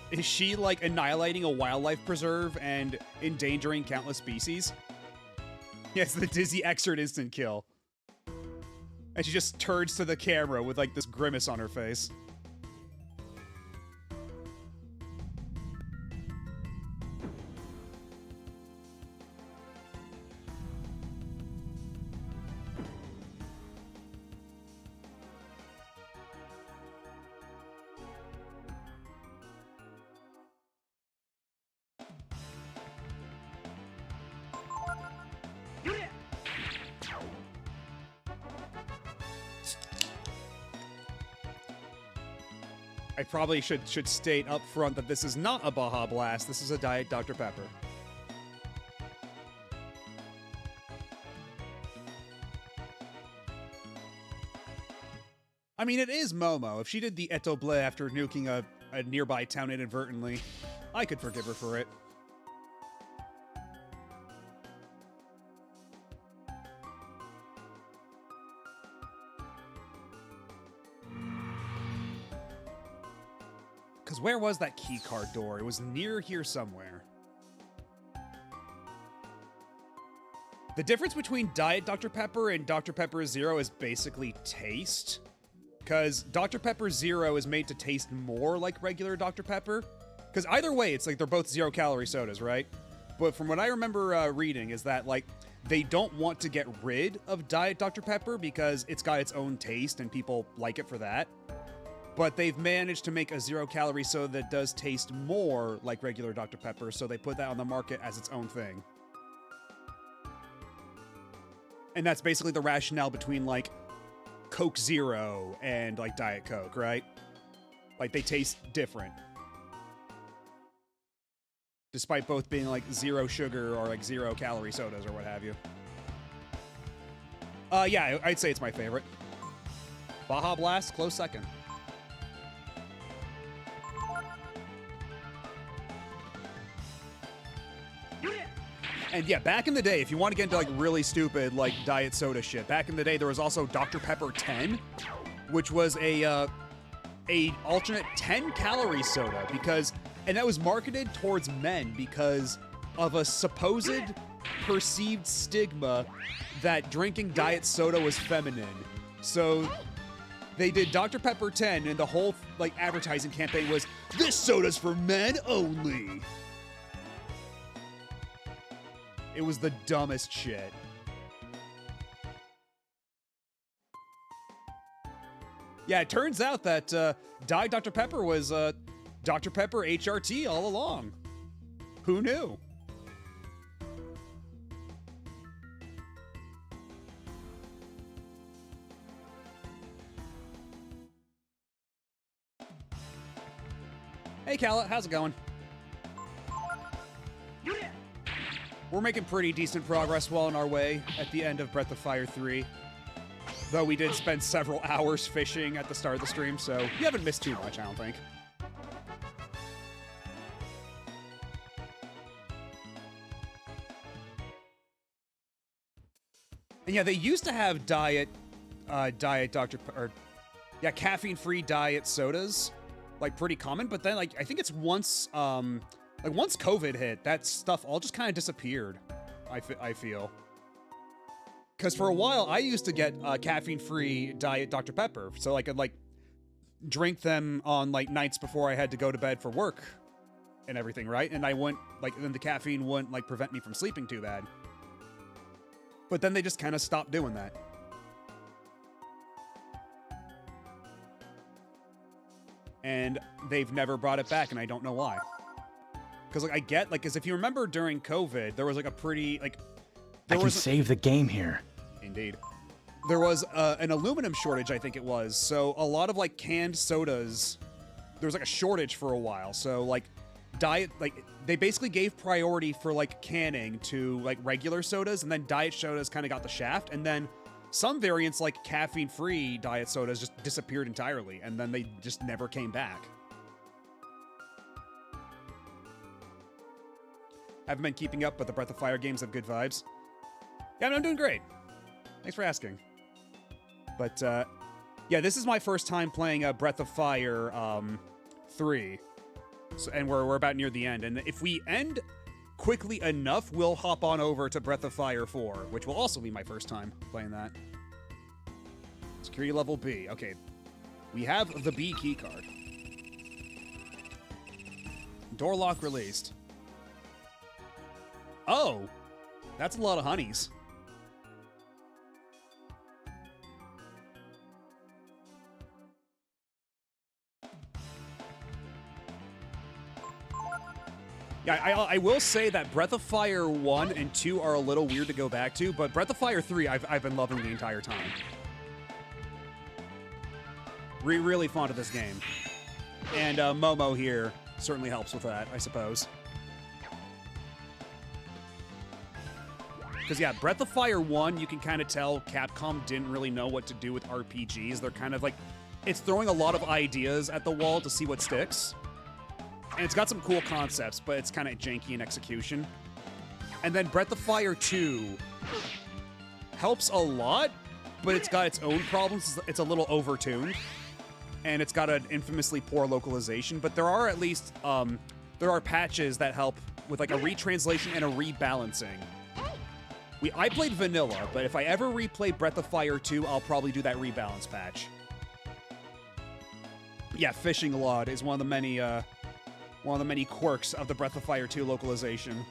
Is she, like, annihilating a wildlife preserve and endangering countless species? Yes, the Dizzy Exert instant kill. And she just turns to the camera with, like, this grimace on her face. I probably should state up front that this is not a Baja Blast, this is a Diet Dr. Pepper. I mean, it is Momo. If she did the Eto Bleu after nuking a nearby town inadvertently, I could forgive her for it. Because where was that keycard door? It was near here somewhere. The difference between Diet Dr. Pepper and Dr. Pepper Zero is basically taste. Because Dr. Pepper Zero is made to taste more like regular Dr. Pepper. Because either way, it's like they're both zero-calorie sodas, right? But from what I remember reading is that, like, they don't want to get rid of Diet Dr. Pepper because it's got its own taste and people like it for that. But they've managed to make a zero-calorie soda that does taste more like regular Dr. Pepper, so they put that on the market as its own thing. And that's basically the rationale between, like, Coke Zero and, like, Diet Coke, right? Like, they taste different. Despite both being, like, zero sugar or, like, zero-calorie sodas or what have you. Yeah, I'd say it's my favorite. Baja Blast, close second. And yeah, back in the day, if you want to get into like really stupid like diet soda shit, back in the day there was also Dr. Pepper 10, which was a alternate 10-calorie soda and that was marketed towards men because of a supposed perceived stigma that drinking diet soda was feminine. So they did Dr. Pepper 10 and the whole like advertising campaign was, "This soda's for men only." It was the dumbest shit. Yeah, it turns out that Diet Dr. Pepper was Dr. Pepper HRT all along. Who knew? Hey, Calla, how's it going? We're making pretty decent progress well on our way at the end of Breath of Fire 3. Though we did spend several hours fishing at the start of the stream, so you haven't missed too much, I don't think. And yeah, they used to have caffeine-free diet sodas, like pretty common, but then like I think it's once once COVID hit, that stuff all just kind of disappeared. I feel. Because for a while, I used to get caffeine-free diet Dr. Pepper, so I could like drink them on like nights before I had to go to bed for work and everything, right? And I wouldn't then the caffeine wouldn't like prevent me from sleeping too bad. But then they just kind of stopped doing that. And they've never brought it back, and I don't know why. Because like I get because if you remember during COVID, there was like a pretty I can save the game here. Indeed. There was an aluminum shortage, I think it was. So a lot of like canned sodas, there was like a shortage for a while. So like they basically gave priority for like canning to like regular sodas, and then diet sodas kind of got the shaft, and then some variants like caffeine-free diet sodas just disappeared entirely, and then they just never came back. Haven't been keeping up, but the Breath of Fire games have good vibes. Yeah, I'm doing great. Thanks for asking. But, yeah, this is my first time playing Breath of Fire 3. So, and we're about near the end. And if we end quickly enough, we'll hop on over to Breath of Fire 4, which will also be my first time playing that. Security level B. Okay. We have the B keycard. Door lock released. Oh! That's a lot of honeys. Yeah, I will say that Breath of Fire 1 and 2 are a little weird to go back to, but Breath of Fire 3 I've been loving the entire time. Really fond of this game. And Momo here certainly helps with that, I suppose. Because yeah, Breath of Fire 1, you can kind of tell Capcom didn't really know what to do with RPGs. They're kind of like, it's throwing a lot of ideas at the wall to see what sticks. And it's got some cool concepts, but it's kind of janky in execution. And then Breath of Fire 2 helps a lot, but it's got its own problems. It's a little overtuned, and it's got an infamously poor localization. But there are at least there are patches that help with like a retranslation and a rebalancing. I played vanilla, but if I ever replay Breath of Fire 2, I'll probably do that rebalance patch. But yeah, fishing Lod is one of the many quirks of the Breath of Fire 2 localization.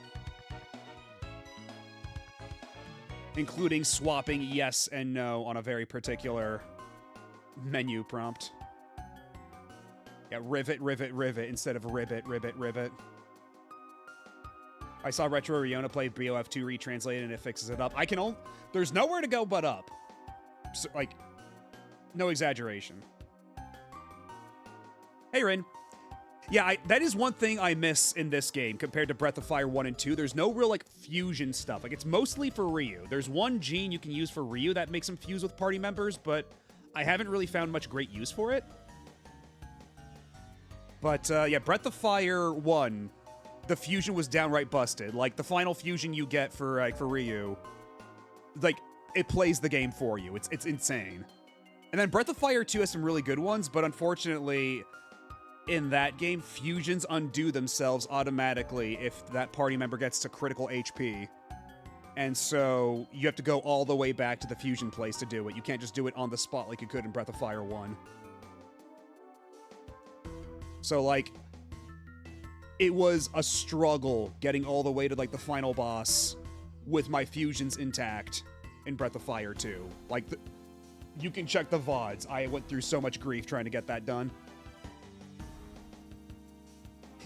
Including swapping yes and no on a very particular menu prompt. Yeah, rivet, rivet, rivet instead of ribbit, ribbit, ribbit. I saw Retro Riona play BOF2 retranslated and it fixes it up. There's nowhere to go but up. So, like, no exaggeration. Hey, Rin. Yeah, that is one thing I miss in this game compared to Breath of Fire 1 and 2. There's no real, like, fusion stuff. Like, it's mostly for Ryu. There's one gene you can use for Ryu that makes him fuse with party members, but I haven't really found much great use for it. But, yeah, Breath of Fire 1, the fusion was downright busted. Like, the final fusion you get for Ryu, like, it plays the game for you. It's insane. And then Breath of Fire 2 has some really good ones, but unfortunately, in that game, fusions undo themselves automatically if that party member gets to critical HP. And so you have to go all the way back to the fusion place to do it. You can't just do it on the spot like you could in Breath of Fire 1. So, like, it was a struggle getting all the way to, like, the final boss with my fusions intact in Breath of Fire 2. Like, you can check the VODs. I went through so much grief trying to get that done.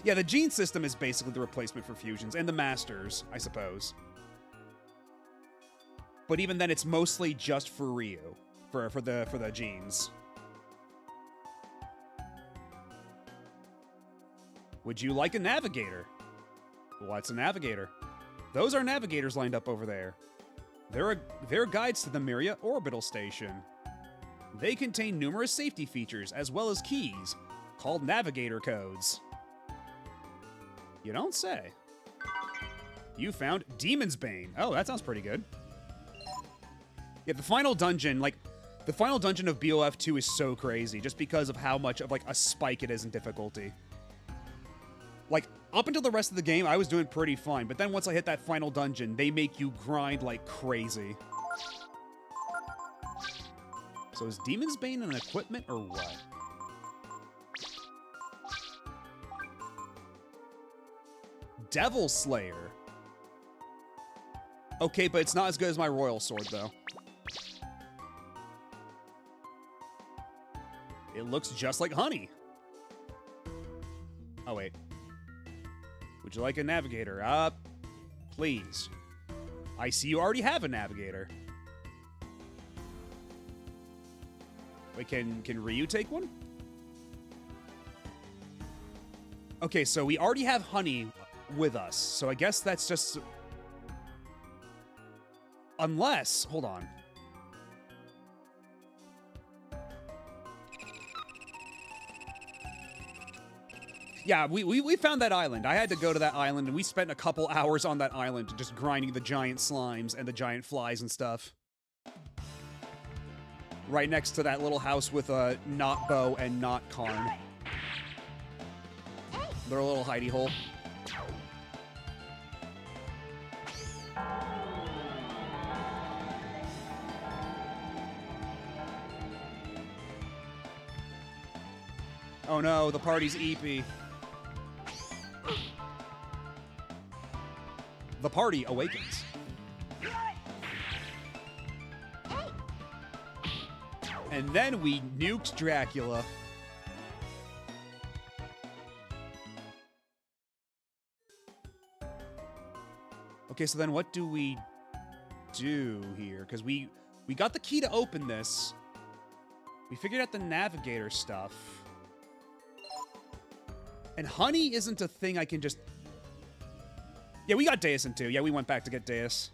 Yeah, the gene system is basically the replacement for fusions, and the masters, I suppose. But even then, it's mostly just for Ryu, for the genes. Would you like a navigator? What's a navigator? Those are navigators lined up over there. They're guides to the Myria Orbital Station. They contain numerous safety features as well as keys called navigator codes. You don't say. You found Demon's Bane. Oh, that sounds pretty good. Yeah, the final dungeon, like, the final dungeon of BOF 2 is so crazy just because of how much of, like, a spike it is in difficulty. Like, up until the rest of the game, I was doing pretty fine, but then once I hit that final dungeon, they make you grind like crazy. So is Demon's Bane an equipment or what? Devil Slayer. Okay, but it's not as good as my Royal Sword, though. It looks just like honey. Oh, wait. Would you like a navigator? Please. I see you already have a navigator. Wait, can Ryu take one? Okay, so we already have honey with us, so I guess that's just... Unless... Hold on. Yeah, we found that island. I had to go to that island, and we spent a couple hours on that island just grinding the giant slimes and the giant flies and stuff. Right next to that little house with a not Bo and not Karn. Their little hidey hole. Oh no, the party's eepy. The party awakens. And then we nuked Dracula. Okay, so then what do we do here? Because we got the key to open this. We figured out the navigator stuff. And honey isn't a thing I can just... Yeah, we got Deus in 2. Yeah, we went back to get Deus.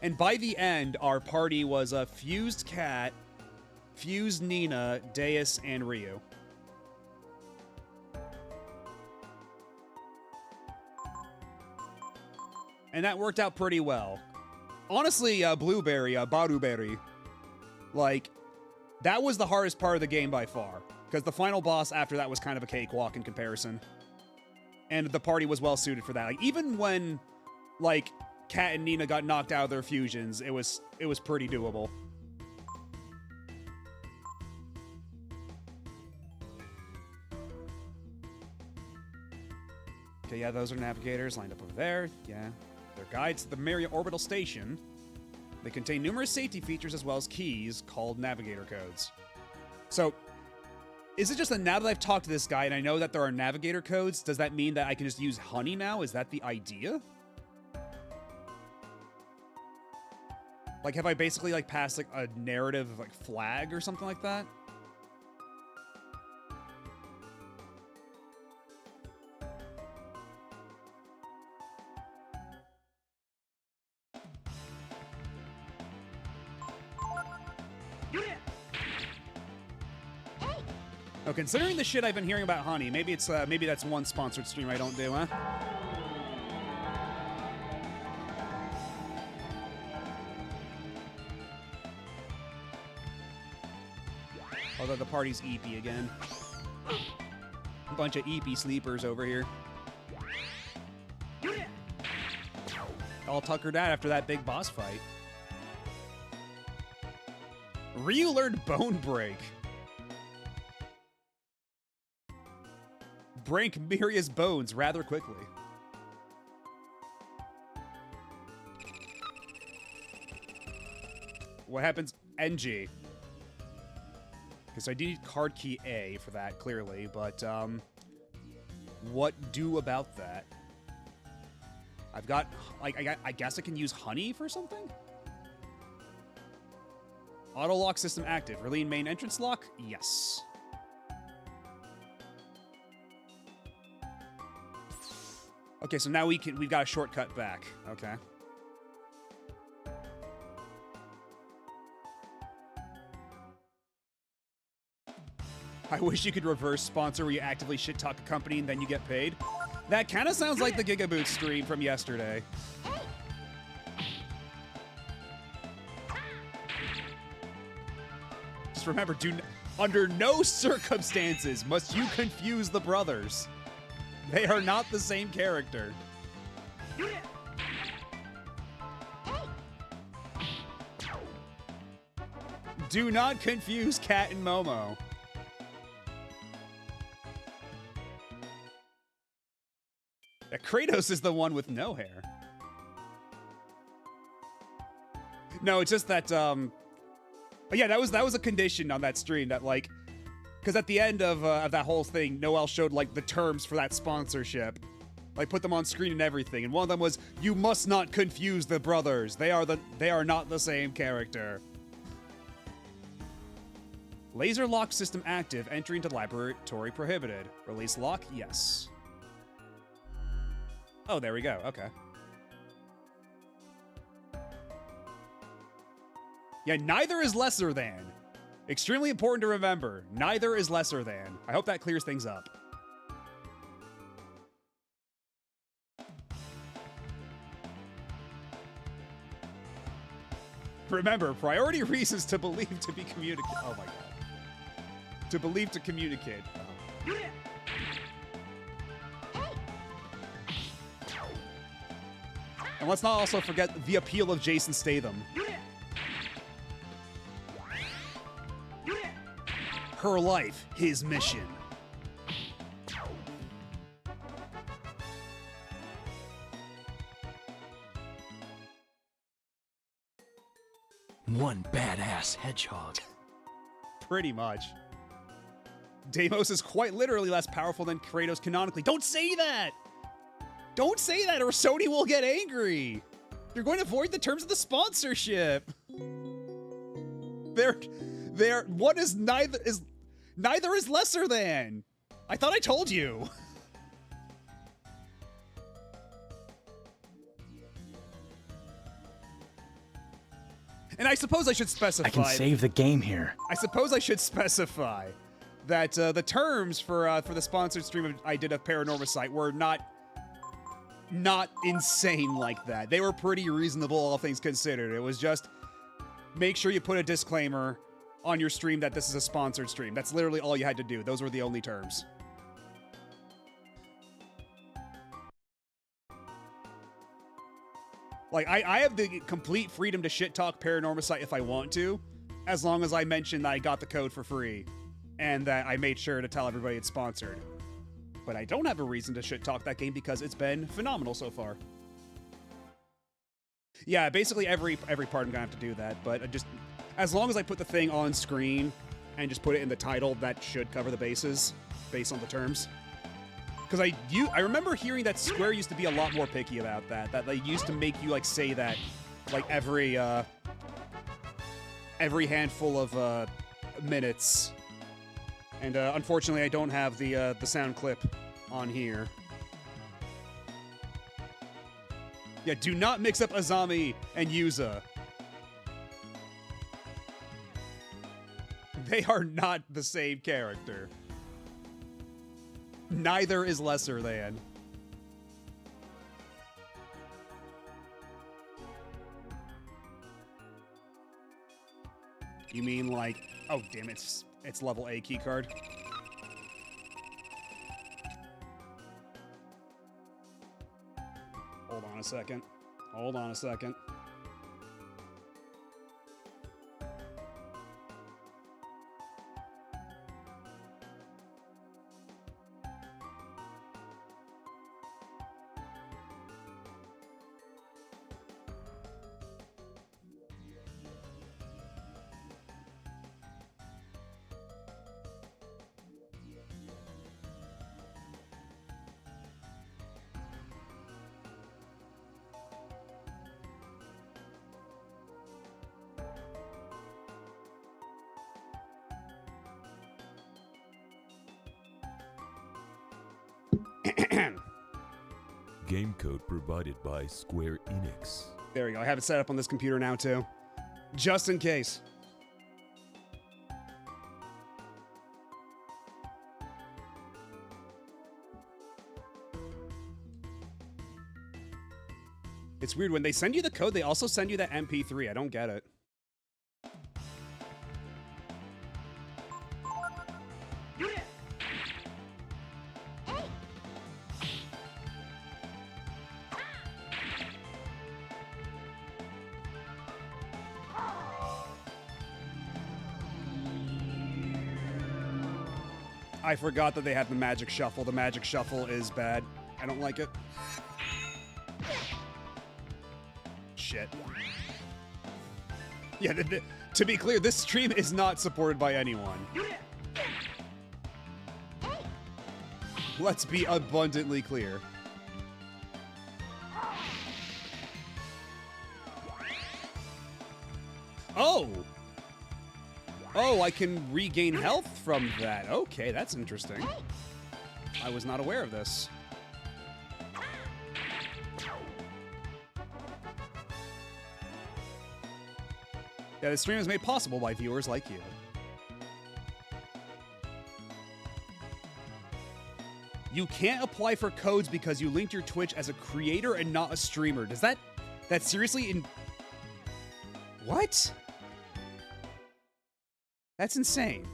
And by the end, our party was a Fused Cat, Fused Nina, Deus, and Ryu. And that worked out pretty well. Honestly, Blueberry, Baruberry, like, that was the hardest part of the game by far. Because the final boss after that was kind of a cakewalk in comparison. And the party was well suited for that. Like, even when, like, Kat and Nina got knocked out of their fusions, it was pretty doable. Okay, yeah, those are navigators lined up over there. Yeah. They're guides to the Myria Orbital Station. They contain numerous safety features as well as keys called navigator codes. So, is it just that now that I've talked to this guy and I know that there are navigator codes, does that mean that I can just use honey now? Is that the idea? Like, have I basically, like, passed, like, a narrative, like, flag or something like that? Oh, considering the shit I've been hearing about honey, maybe it's maybe that's one sponsored stream I don't do, huh? Although the party's eepy again. A bunch of eepy sleepers over here. All tuckered out after that big boss fight. Ryu learned Bone Break. Break Myria's bones rather quickly. What happens? NG. Because I do need card key A for that, clearly, but, what do about that? I've got, like, I guess I can use honey for something? Auto lock system active. Reline main entrance lock? Yes. Okay, so now we've got a shortcut back. Okay. I wish you could reverse sponsor where you actively shit talk a company and then you get paid. That kind of sounds like the Gigaboot stream from yesterday. Just remember, under no circumstances must you confuse the brothers. They are not the same character. Do not confuse Cat and Momo. Kratos is the one with no hair. No, it's just that, yeah, that was a condition on that stream that, like, because at the end of that whole thing, Noel showed, like, the terms for that sponsorship. Like, put them on screen and everything, and one of them was, you must not confuse the brothers. They are not the same character. Laser lock system active. Entry into laboratory prohibited. Release lock? Yes. Oh, there we go. Okay. Yeah, neither is lesser than. Extremely important to remember. Neither is lesser than. I hope that clears things up. Remember, priority reasons to believe to be communicate. Oh my god. To believe to communicate. Oh. And let's not also forget the appeal of Jason Statham. Her life, his mission. One badass hedgehog. Pretty much. Deimos is quite literally less powerful than Kratos canonically. Don't say that! Don't say that or Sony will get angry! You're going to void the terms of the sponsorship! One is neither is lesser than! I thought I told you! And I suppose I should specify... I can save the game here. I suppose I should specify that the terms for the sponsored stream I did of Paranormal Site were not insane like that. They were pretty reasonable, all things considered. It was just make sure you put a disclaimer on your stream that this is a sponsored stream. That's literally all you had to do. Those were the only terms. Like, I have the complete freedom to shit talk Paranormal Site if I want to, as long as I mention that I got the code for free and that I made sure to tell everybody it's sponsored. But I don't have a reason to shit talk that game because it's been phenomenal so far. Yeah, basically every part I'm gonna have to do that, but just as long as I put the thing on screen and just put it in the title, that should cover the bases based on the terms. Because I remember hearing that Square used to be a lot more picky about that. That they used to make you like say that like every handful of minutes. And unfortunately, I don't have the sound clip on here. Yeah, do not mix up Azami and Yuza. They are not the same character. Neither is lesser than. You mean like... Oh, damn, it's level A keycard. Hold on a second. Hold on a second. game code provided by Square Enix. There we go. I have it set up on this computer now, too. Just in case. It's weird. When they send you the code, they also send you that MP3. I don't get it. I forgot that they had the Magic Shuffle. The Magic Shuffle is bad. I don't like it. Shit. Yeah, to be clear, this stream is not supported by anyone. Let's be abundantly clear. Oh! Oh, I can regain health from that. Okay, that's interesting. I was not aware of this. Yeah, this stream is made possible by viewers like you. You can't apply for codes because you linked your Twitch as a creator and not a streamer. Does that seriously in... What? That's insane.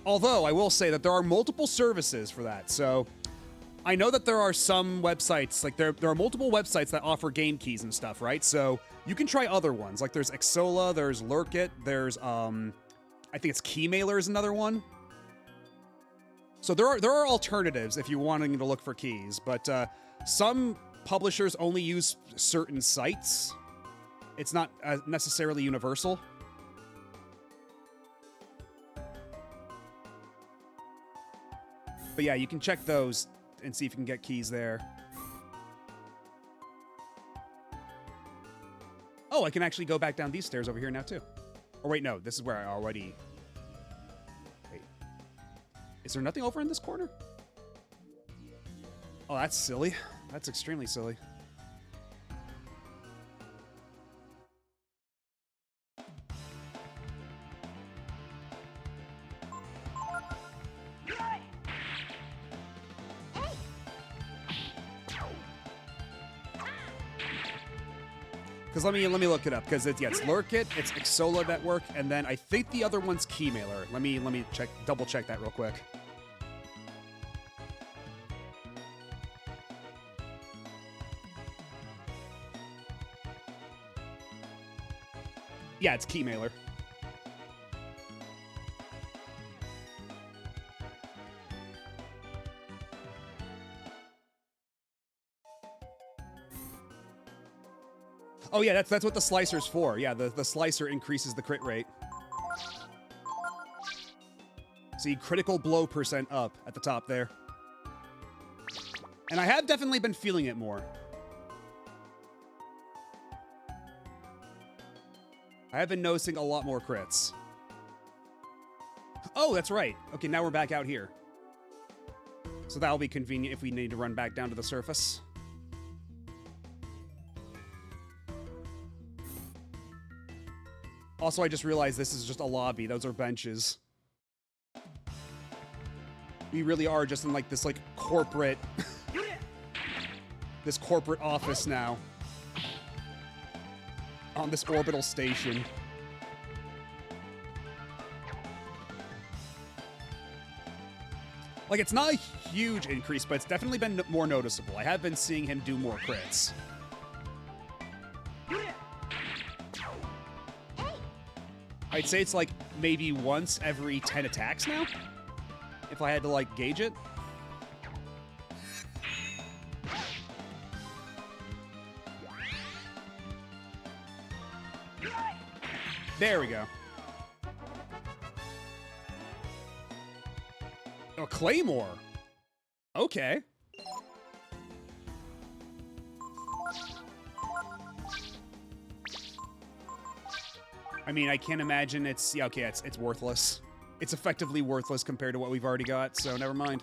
Although, I will say that there are multiple services for that, so... I know that there are some websites, like there are multiple websites that offer game keys and stuff, right? So you can try other ones. Like there's Xsolla, there's Lurkit, there's I think it's Keymailer is another one. So there are alternatives if you're wanting to look for keys, but some publishers only use certain sites. It's not necessarily universal. But yeah, you can check those and see if you can get keys there. Oh, I can actually go back down these stairs over here now, too. Or wait, no, this is where I already... Wait. Is there nothing over in this corner? Oh, that's silly. That's extremely silly. Because let me look it up, because it's Lurkit, it's Xsolla Network, and then I think the other one's Keymailer. Let me double check that real quick. Yeah, it's Keymailer. Oh yeah, that's what the slicer's for. Yeah, the slicer increases the crit rate. See, critical blow % up at the top there. And I have definitely been feeling it more. I have been noticing a lot more crits. Oh, that's right. Okay, now we're back out here. So that'll be convenient if we need to run back down to the surface. Also, I just realized this is just a lobby. Those are benches. We really are just in like this like corporate... this corporate office now. On this orbital station. Like, it's not a huge increase, but it's definitely been more noticeable. I have been seeing him do more crits. I'd say it's like maybe once every 10 attacks now, if I had to like gauge it. There we go. Oh, Claymore. Okay. I mean, I can't imagine it's... Yeah, okay, it's worthless. It's effectively worthless compared to what we've already got, so never mind.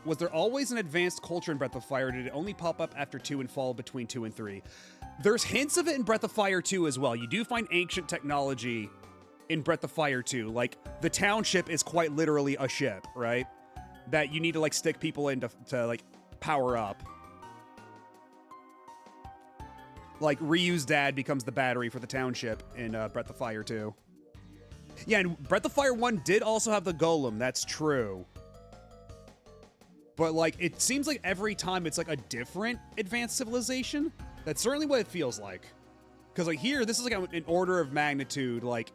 Was there always an advanced culture in Breath of Fire, or did it only pop up after 2 and fall between 2 and 3? There's hints of it in Breath of Fire 2 as well. You do find ancient technology in Breath of Fire 2. Like, the township is quite literally a ship, right? That you need to, like, stick people in to like, power up. Like, Ryu's dad becomes the battery for the township in Breath of Fire 2. Yeah, and Breath of Fire 1 did also have the golem, that's true. But, like, it seems like every time it's, like, a different advanced civilization. That's certainly what it feels like. Because, like, here, this is, like, an order of magnitude, like,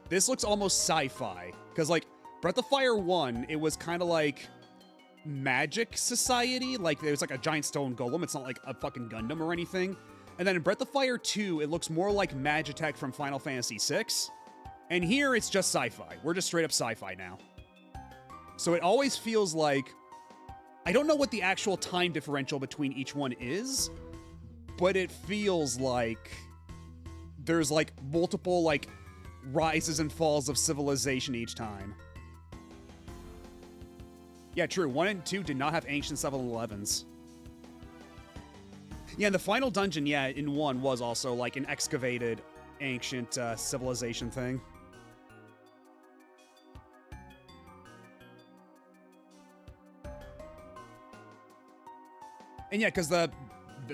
this looks almost sci-fi. Because, like, Breath of Fire 1, it was kind of like magic society. Like, there's, like, a giant stone golem. It's not, like, a fucking Gundam or anything. And then in Breath of Fire 2, it looks more like Magitech from Final Fantasy VI. And here, it's just sci-fi. We're just straight up sci-fi now. So it always feels like... I don't know what the actual time differential between each one is, but it feels like there's, like, multiple, like, rises and falls of civilization each time. Yeah, true. 1 and 2 did not have ancient 7-Elevens. Yeah, and the final dungeon, yeah, in 1 was also, like, an excavated ancient civilization thing. And yeah, because the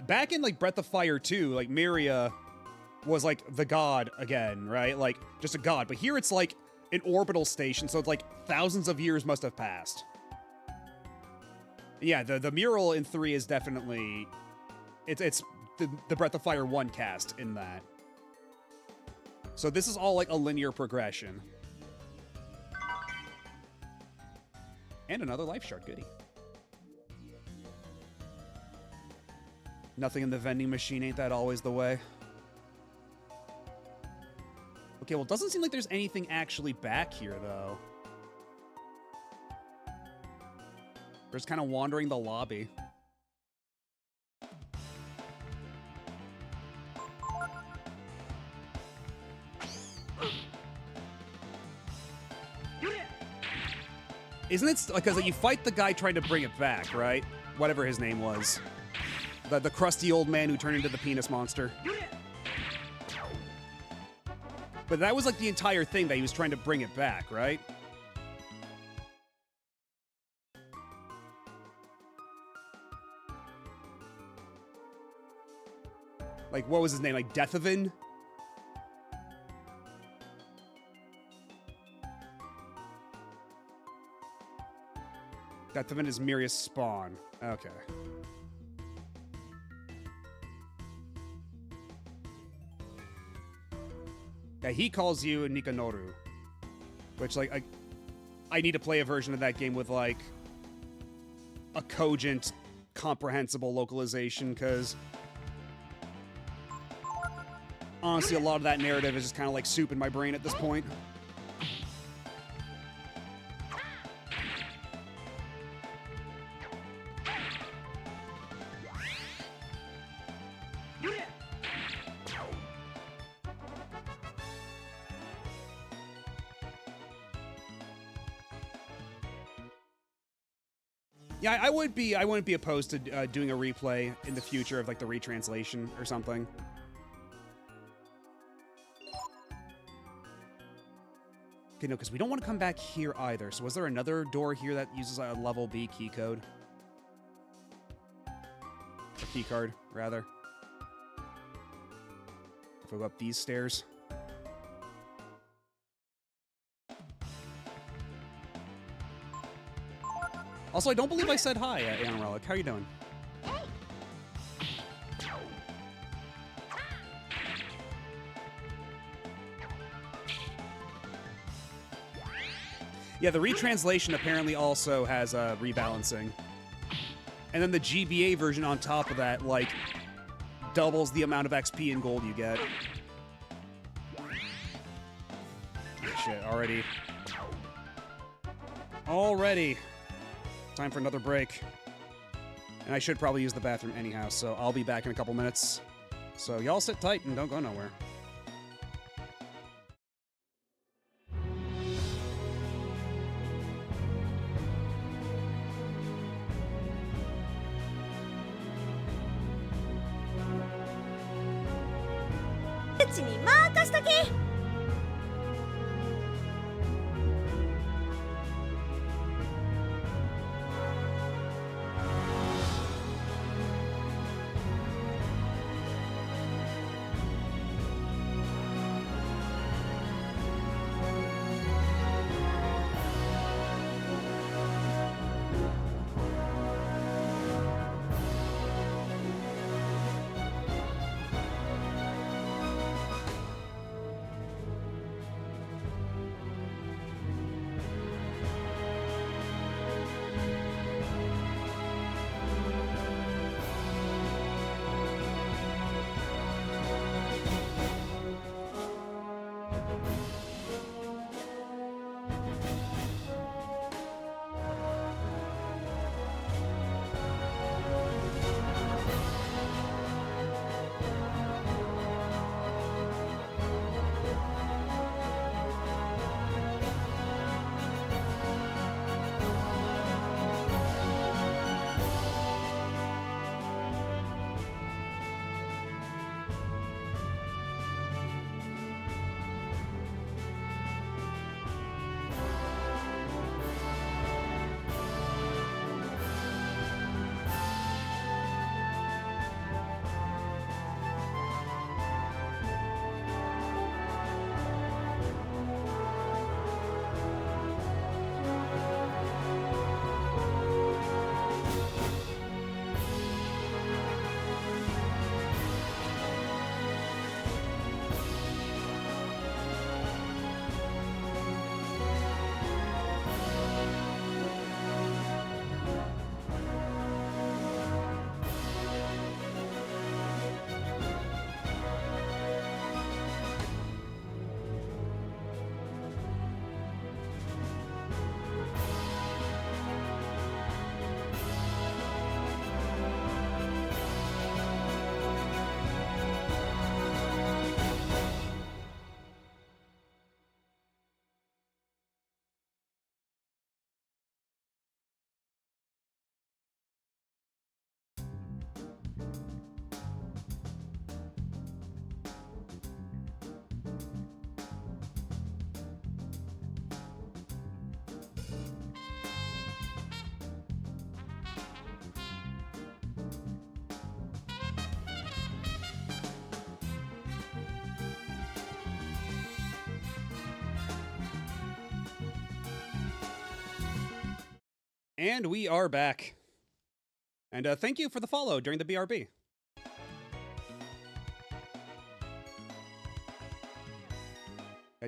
back in, like, Breath of Fire 2, like, Myria was, like, the god again, right? Like, just a god. But here it's, like, an orbital station, so it's, like, thousands of years must have passed. Yeah, the mural in 3 is definitely... It's the Breath of Fire 1 cast in that. So this is all, like, a linear progression. And another life shard, goodie. Nothing in the vending machine, ain't that always the way? Okay, well, it doesn't seem like there's anything actually back here, though. We're just kind of wandering the lobby. Isn't it... Because you fight the guy trying to bring it back, right? Whatever his name was. The crusty old man who turned into the penis monster. But that was like the entire thing, that he was trying to bring it back, right? Like, what was his name? Like, Deathavin? Deathavin is Myria's spawn. Okay. Yeah, he calls you Nikanoru. Which, like, I need to play a version of that game with, like, a cogent, comprehensible localization, because... honestly, a lot of that narrative is just kind of like soup in my brain at this point. Yeah, I wouldn't be opposed to doing a replay in the future of, like, the retranslation or something. Okay, no, because we don't want to come back here either. So was there another door here that uses a level B key code? A key card, rather. If we go up these stairs. Also, I don't believe I said hi, Aeon Relic. How are you doing? Yeah, the retranslation apparently also has rebalancing. And then the GBA version on top of that, like, doubles the amount of XP and gold you get. Shit, already. Already. Time for another break. And I should probably use the bathroom anyhow, so I'll be back in a couple minutes. So y'all sit tight and don't go nowhere. ちに任しとき。And we are back. And thank you for the follow during the BRB.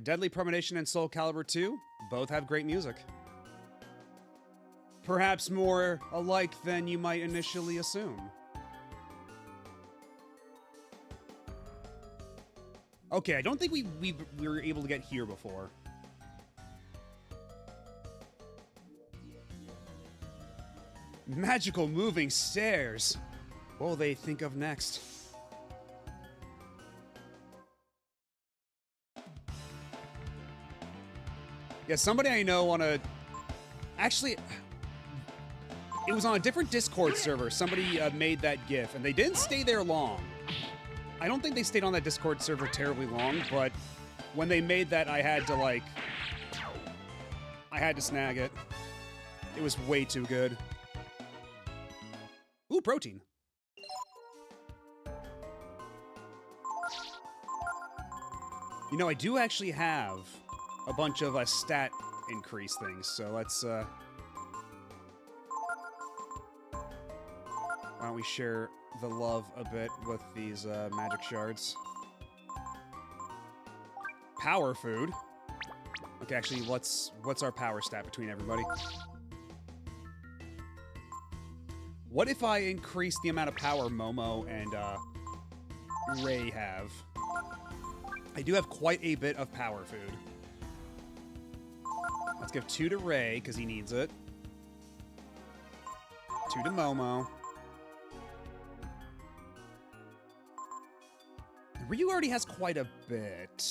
Deadly Premonition and Soul Calibur 2 both have great music. Perhaps more alike than you might initially assume. Okay, I don't think we were able to get here before. Magical moving stairs. What will they think of next? Yeah, somebody I know on a... Actually, it was on a different Discord server. Somebody made that GIF, and they didn't stay there long. I don't think they stayed on that Discord server terribly long, but when they made that, I had to, like... I had to snag it. It was way too good. Ooh, protein. You know, I do actually have a bunch of stat increase things, so let's, why don't we share the love a bit with these, magic shards. Power food. Okay, actually, what's our power stat between everybody? What if I increase the amount of power Momo and, Ray have? I do have quite a bit of power food. Let's give 2 to Ray, because he needs it. 2 to Momo. Ryu already has quite a bit.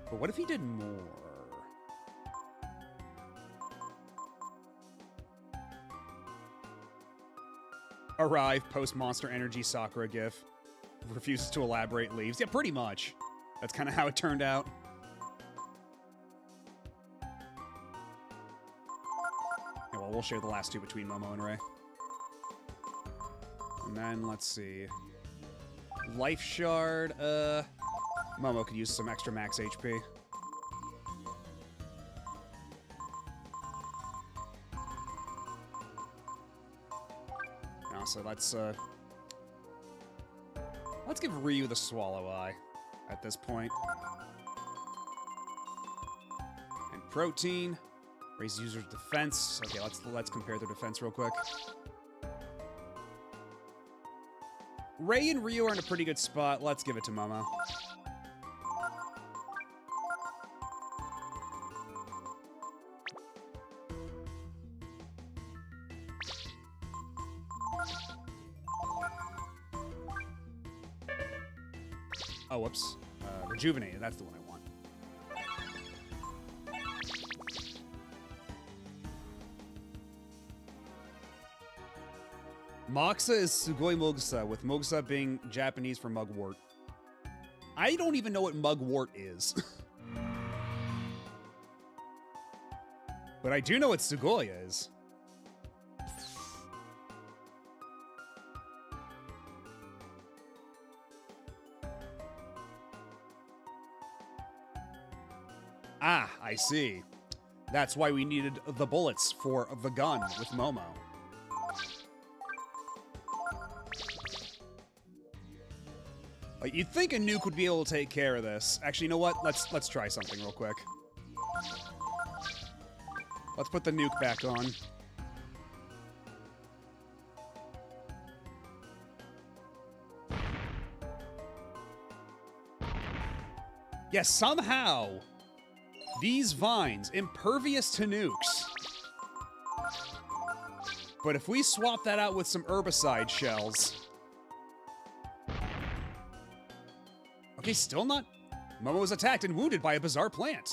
But what if he did more? Arrive post Monster Energy Sakura GIF. refuses to elaborate, leaves. Yeah, pretty much. That's kind of how it turned out. Yeah, well, we'll share the last two between Momo and Ray. And then, let's see. Life Shard, Momo could use some extra max HP. No, so let's give Ryu the Swallow Eye at this point. And Protein, raise user's defense. Okay, let's compare their defense real quick. Ray and Ryu are in a pretty good spot. Let's give it to Momo. Oh, whoops. Rejuvenated, that's the one I want. Moxa is Sugoi Mogusa, with Mogusa being Japanese for mugwort. I don't even know what mugwort is. But I do know what Sugoi is. Ah, I see. That's why we needed the bullets for the gun with Momo. Like, you'd think a nuke would be able to take care of this. Actually, you know what? Let's try something real quick. Let's put the nuke back on. Yes, somehow these vines impervious to nukes. But if we swap that out with some herbicide shells. Okay, still not. Momo is attacked and wounded by a bizarre plant.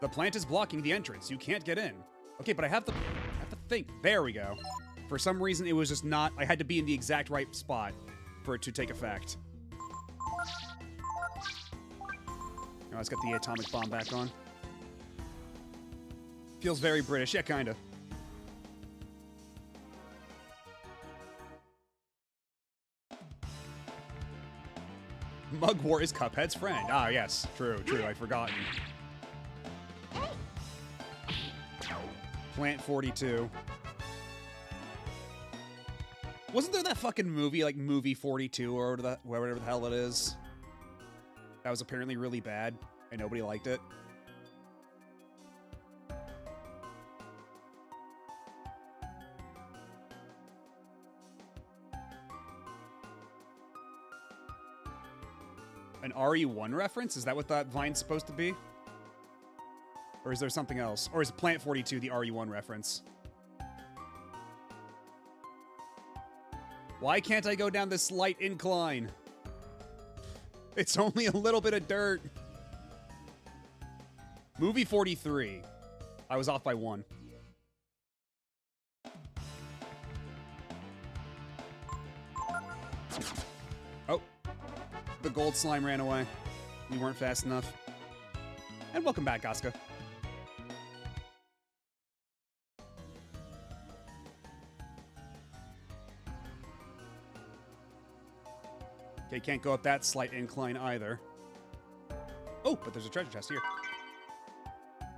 The plant is blocking the entrance. You can't get in. Okay, but I have the thing. There we go. For some reason, it was just not. I had to be in the exact right spot for it to take effect. Now let's get the atomic bomb back on. Feels very British. Yeah, kinda. Mugwort is Cuphead's friend. Ah, yes. True, I'd forgotten. Plant 42. Wasn't there that fucking movie, like Movie 42 or whatever the hell it is? That was apparently really bad, and nobody liked it. An RE1 reference? Is that what that vine's supposed to be? Or is there something else? Or is Plant 42 the RE1 reference? Why can't I go down this slight incline? It's only a little bit of dirt. Movie 43. I was off by 1. Oh. The gold slime ran away. We weren't fast enough. And welcome back, Asuka. Okay, can't go up that slight incline either. Oh, but there's a treasure chest here.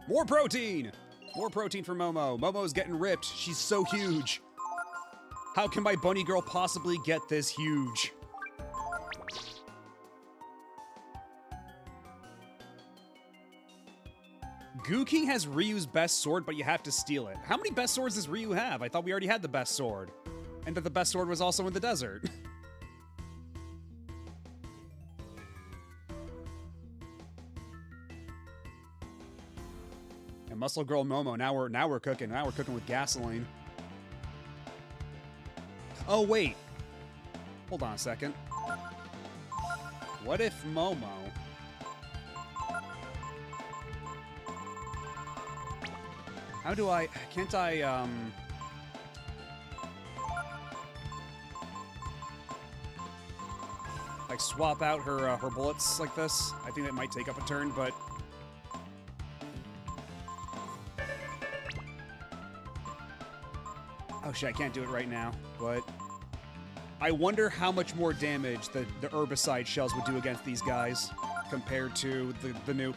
More protein! More protein for Momo. Momo's getting ripped. She's so huge. How can my bunny girl possibly get this huge? Goo King has Ryu's best sword, but you have to steal it. How many best swords does Ryu have? I thought we already had the best sword. And that the best sword was also in the desert. And Muscle Girl Momo, now we're cooking. Now we're cooking with gasoline. Oh, wait. Hold on a second. What if Momo... How do I... Can't I, Like, Like swap out her bullets like this. I think that might take up a turn, but oh shit, I can't do it right now. But I wonder how much more damage the herbicide shells would do against these guys compared to the nuke.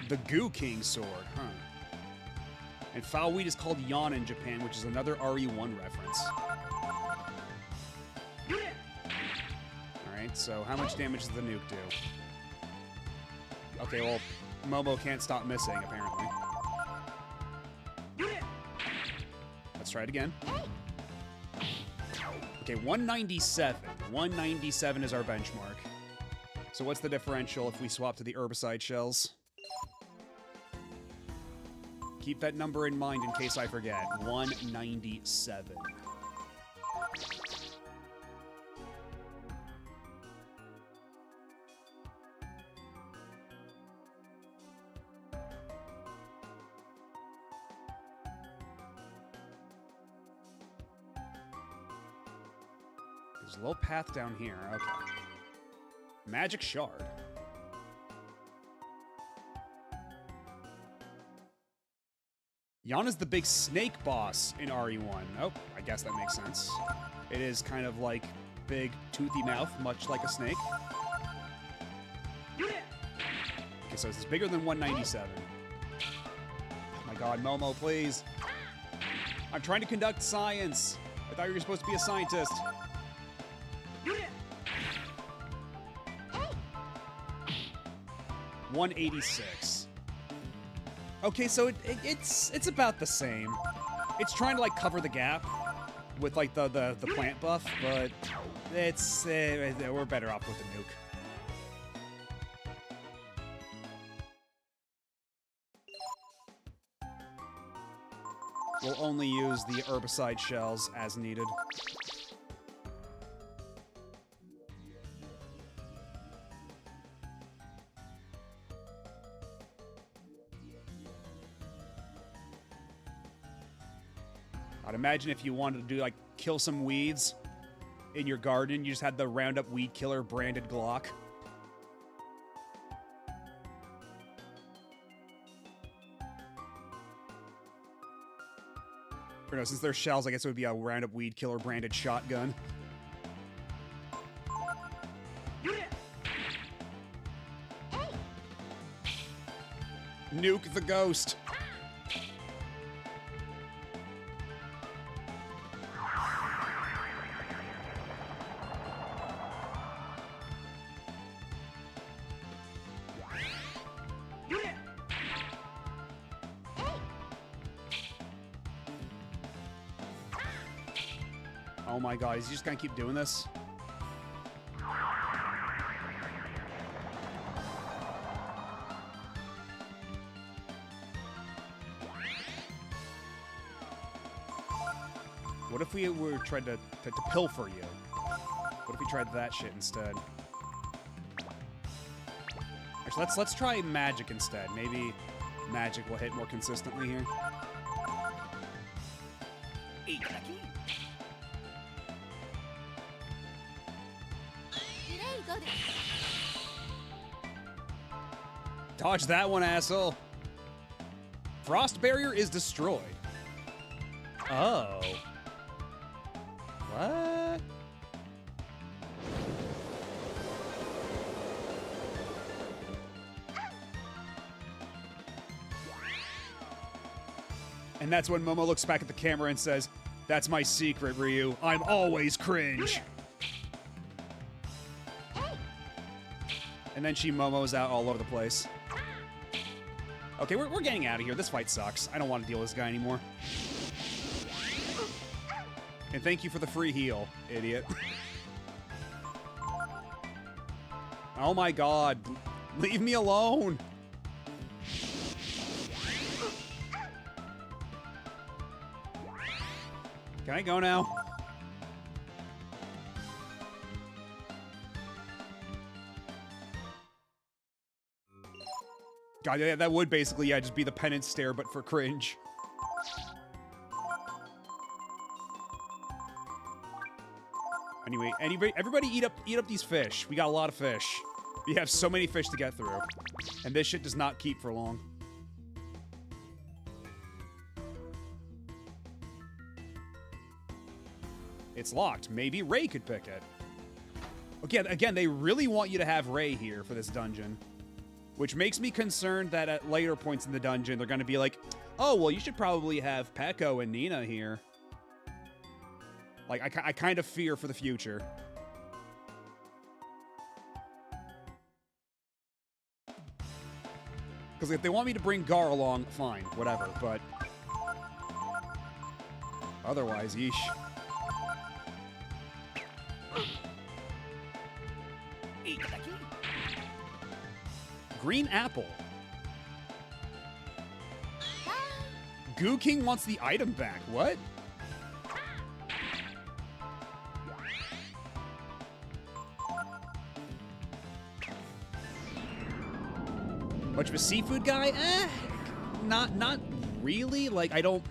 The Goo King sword, huh? And foul weed is called Yan in Japan, which is another RE1 reference. Alright, so how much damage does the nuke do? Okay, well, Momo can't stop missing, apparently. Let's try it again. Okay, 197. 197 is our benchmark. So what's the differential if we swap to the herbicide shells? Keep that number in mind in case I forget. 197. There's a little path down here. Okay. Magic shard. Yana's the big snake boss in RE1. Oh, I guess that makes sense. It is kind of like big toothy mouth, much like a snake. Okay, so it's bigger than 197. Oh my god, Momo, please. I'm trying to conduct science. I thought you were supposed to be a scientist. $186. Okay, so it's about the same. It's trying to like cover the gap with like the plant buff, but it's we're better off with the nuke. We'll only use the herbicide shells as needed. I'd imagine if you wanted to do like kill some weeds in your garden, you just had the Roundup Weed Killer branded Glock. Or no, since they're shells, I guess it would be a Roundup Weed Killer branded shotgun. Nuke the ghost. Oh my god, is he just gonna keep doing this? What if we were tried to pilfer you? What if we tried that shit instead? Actually, let's try magic instead. Maybe magic will hit more consistently here. Dodge that one, asshole. Frost barrier is destroyed. Oh. What? And that's when Momo looks back at the camera and says, "That's my secret, Ryu. I'm always cringe." And then she Momos out all over the place. Okay, we're getting out of here. This fight sucks. I don't want to deal with this guy anymore. And thank you for the free heal, idiot. Oh my god. Leave me alone. Can I go now? God, yeah, that would basically, yeah, just be the penance stare, but for cringe. Anyway, everybody eat up these fish. We got a lot of fish. We have so many fish to get through. And this shit does not keep for long. It's locked. Maybe Ray could pick it. Okay, again, they really want you to have Ray here for this dungeon. Which makes me concerned that at later points in the dungeon, they're going to be like, oh, well, you should probably have Peko and Nina here. Like, I kind of fear for the future. Because if they want me to bring Gar along, fine, whatever, but... Otherwise, yeesh. Green apple. Goo King wants the item back. What? Much of a seafood guy? Not really. Like, I don't...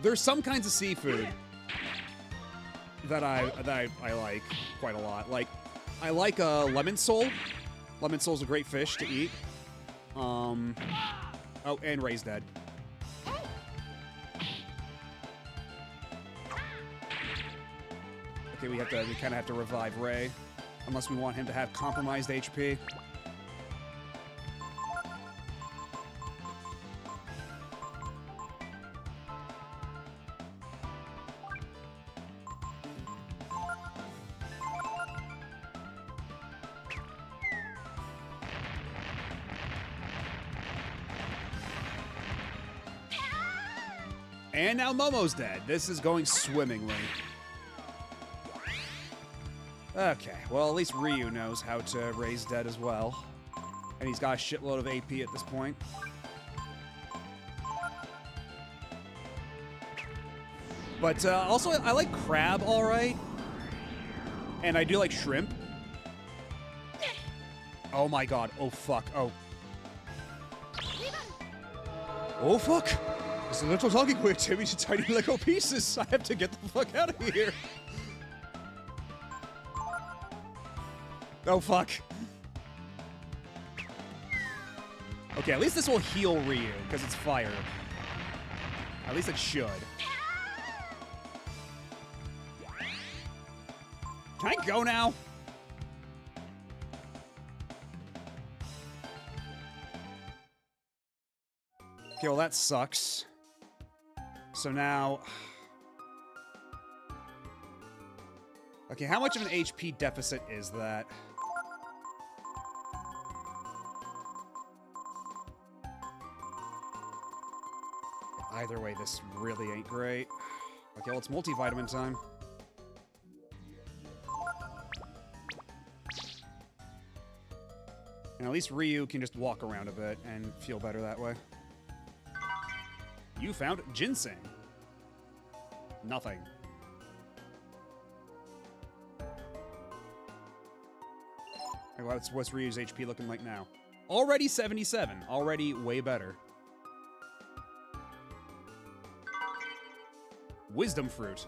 There's some kinds of seafood that I like quite a lot. Like, I like lemon sole. Lemon sole's a great fish to eat. Oh, and Ray's dead. Okay, we kind of have to revive Ray, unless we want him to have compromised HP. And now Momo's dead. This is going swimmingly. Okay, well, at least Ryu knows how to raise dead as well. And he's got a shitload of AP at this point. But also, I like crab all right. And I do like shrimp. Oh my god. Oh fuck. Oh. Oh fuck. It's a little talking with Timmy to tiny Lego pieces. I have to get the fuck out of here. Oh fuck. Okay, at least this will heal Ryu, because it's fire. At least it should. Can I go now? Okay, well that sucks. So now... Okay, how much of an HP deficit is that? Either way, this really ain't great. Okay, well, it's multivitamin time. And at least Ryu can just walk around a bit and feel better that way. You found ginseng. Nothing. Okay, what's Ryu's HP looking like now? Already 77. Already way better. Wisdom fruit.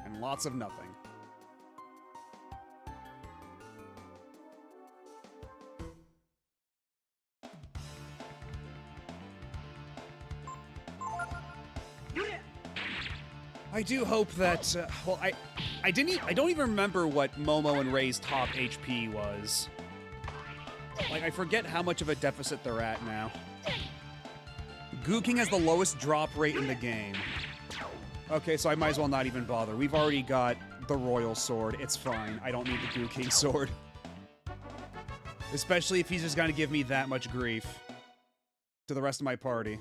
And lots of nothing. I do hope that, well, I don't even remember what Momo and Ray's top HP was. Like, I forget how much of a deficit they're at now. Goo King has the lowest drop rate in the game. Okay, so I might as well not even bother. We've already got the Royal Sword. It's fine. I don't need the Goo King Sword. Especially if he's just gonna give me that much grief to the rest of my party.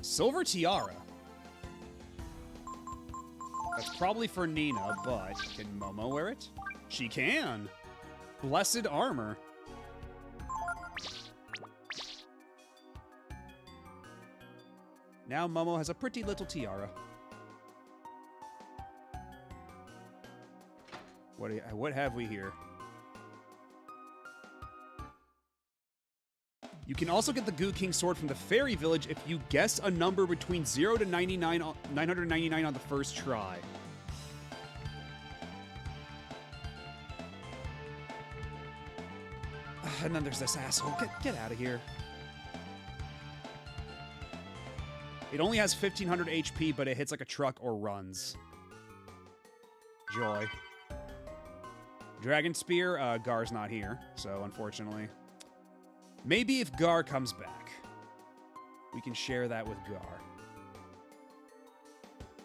Silver Tiara. That's probably for Nina, but can Momo wear it? She can. Blessed armor. Now Momo has a pretty little tiara. What have we here? You can also get the Goo King sword from the Fairy Village if you guess a number between 0 to 999 on the first try. And then there's this asshole. Get out of here. It only has 1500 HP, but it hits like a truck or runs. Joy. Dragon Spear, Gar's not here, so unfortunately. Maybe if Gar comes back, we can share that with Gar.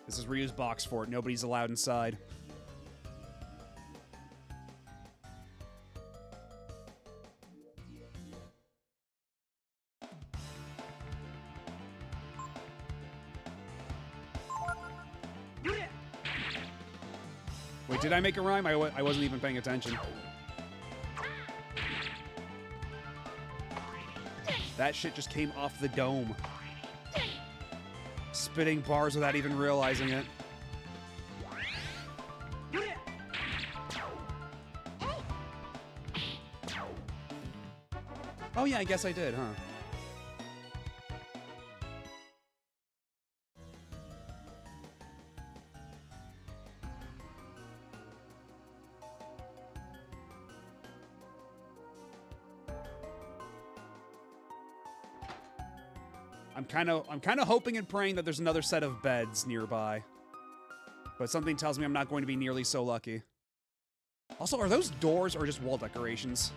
This is Ryu's box fort. Nobody's allowed inside. Wait, did I make a rhyme? I wasn't even paying attention. That shit just came off the dome. Spitting bars without even realizing it. Oh yeah, I guess I did, huh? I'm kind of hoping and praying that there's another set of beds nearby. But something tells me I'm not going to be nearly so lucky. Also, are those doors or just wall decorations?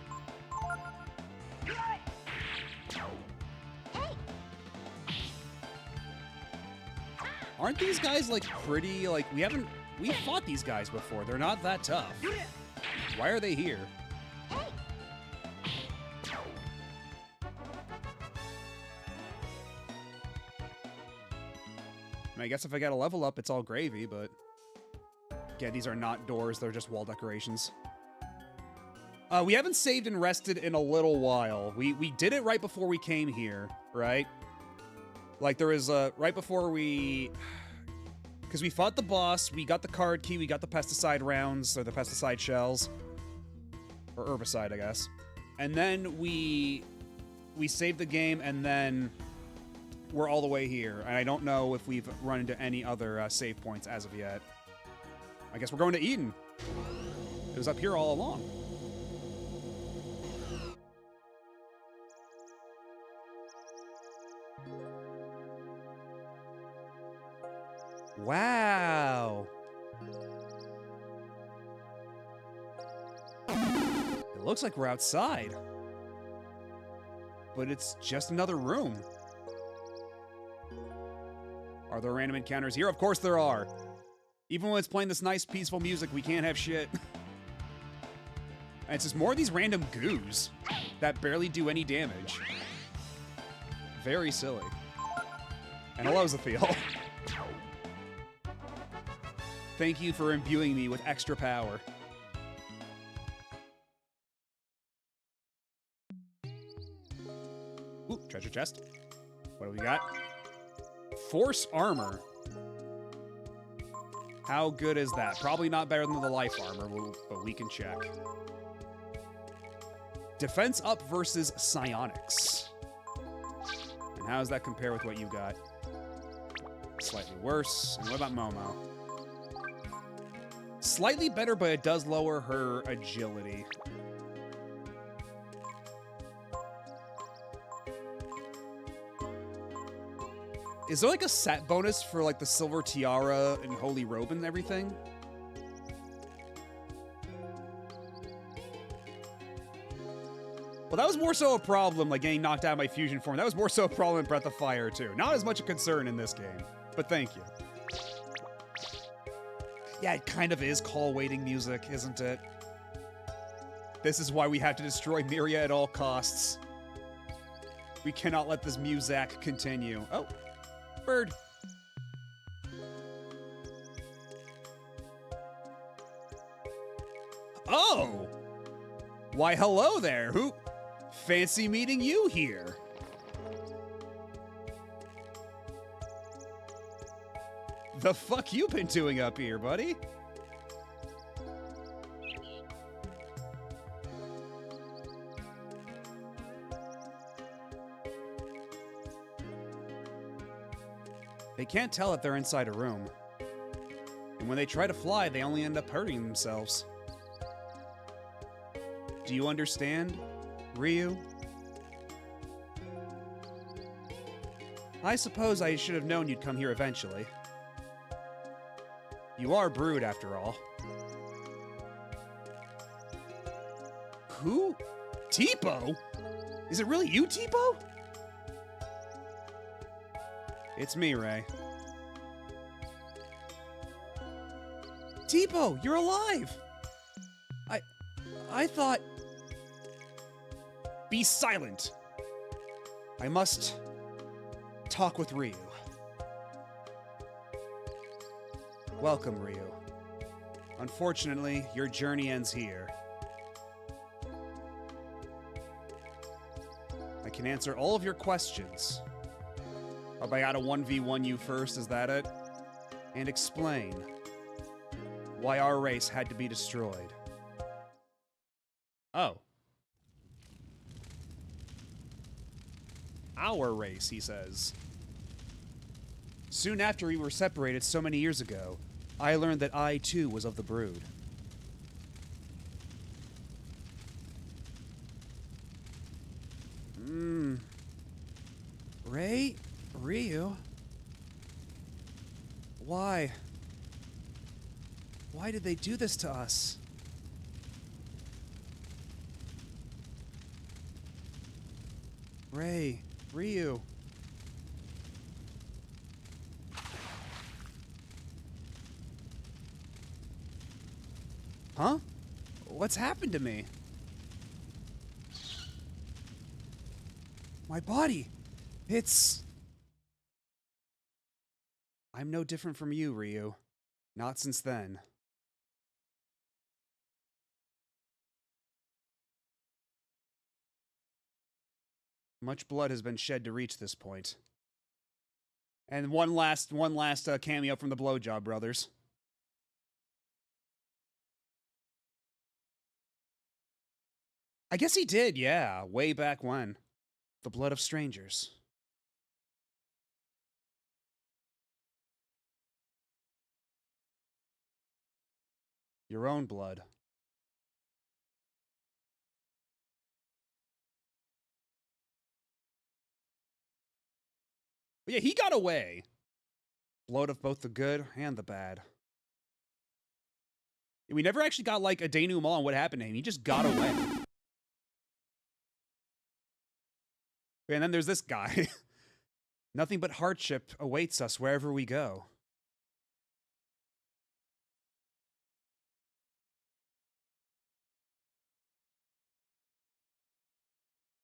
Aren't these guys like pretty, like we fought these guys before. They're not that tough. Why are they here? I guess if I get a level up, it's all gravy, but... Yeah, these are not doors, they're just wall decorations. We haven't saved and rested in a little while. We did it right before we came here, right? Like, there was, right before we... Because we fought the boss, we got the card key, we got the pesticide rounds, or the pesticide shells. Or herbicide, I guess. And then we saved the game, and then... We're all the way here, and I don't know if we've run into any other save points as of yet. I guess we're going to Eden. It was up here all along. Wow. It looks like we're outside. But it's just another room. Are there random encounters here? Of course there are. Even when it's playing this nice, peaceful music, we can't have shit. And it's just more of these random goos that barely do any damage. Very silly. And hello, Zephiel. Thank you for imbuing me with extra power. Ooh, treasure chest. What do we got? Force armor. How good is that? Probably not better than the life armor, but we can check. Defense up versus psionics. And how does that compare with what you got? Slightly worse. And what about Momo? Slightly better, but it does lower her agility. Is there like a set bonus for like the silver tiara and holy robe and everything? Well, that was more so a problem, like getting knocked out of my fusion form. That was more so a problem in Breath of Fire, too. Not as much a concern in this game, but thank you. Yeah, it kind of is call-waiting music, isn't it? This is why we have to destroy Miria at all costs. We cannot let this Muzak continue. Oh, bird. Oh! Why, hello there. Who? Fancy meeting you here. The fuck you been doing up here, buddy? They can't tell if they're inside a room. And when they try to fly, they only end up hurting themselves. Do you understand, Ryu? I suppose I should have known you'd come here eventually. You are Brood, after all. Who? Teepo? Is it really you, Teepo? It's me, Ray. Teepo, you're alive! I thought... Be silent! I must talk with Ryu. Welcome, Ryu. Unfortunately, your journey ends here. I can answer all of your questions. Hope I gotta 1v1 you first, is that it? And explain why our race had to be destroyed. Oh. Our race, he says. Soon after we were separated so many years ago, I learned that I, too, was of the Brood. Ray? Ryu? Why? Why did they do this to us? Ray, Ryu. Huh? What's happened to me? My body. It's... I'm no different from you, Ryu. Not since then. Much blood has been shed to reach this point. And one last cameo from the Blowjob Brothers. I guess he did, yeah, way back when. The blood of strangers. Your own blood. But yeah, he got away. Blood of both the good and the bad. We never actually got, like, a denouement on what happened to him. He just got away. And then there's this guy. Nothing but hardship awaits us wherever we go.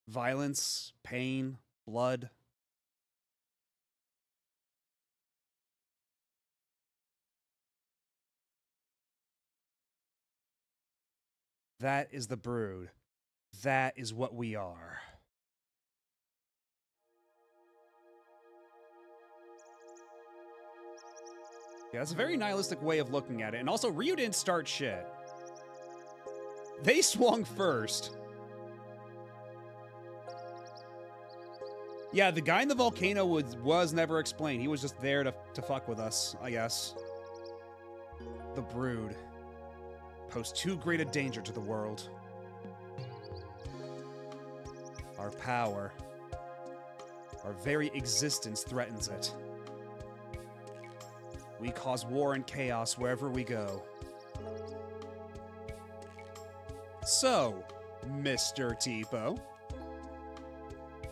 Violence, pain, blood. That is the Brood. That is what we are. Yeah, that's a very nihilistic way of looking at it. And also, Ryu didn't start shit. They swung first. Yeah, the guy in the volcano was never explained. He was just there to fuck with us, I guess. The Brood pose too great a danger to the world. Our power, our very existence threatens it. We cause war and chaos wherever we go. So, Mr. Teepo,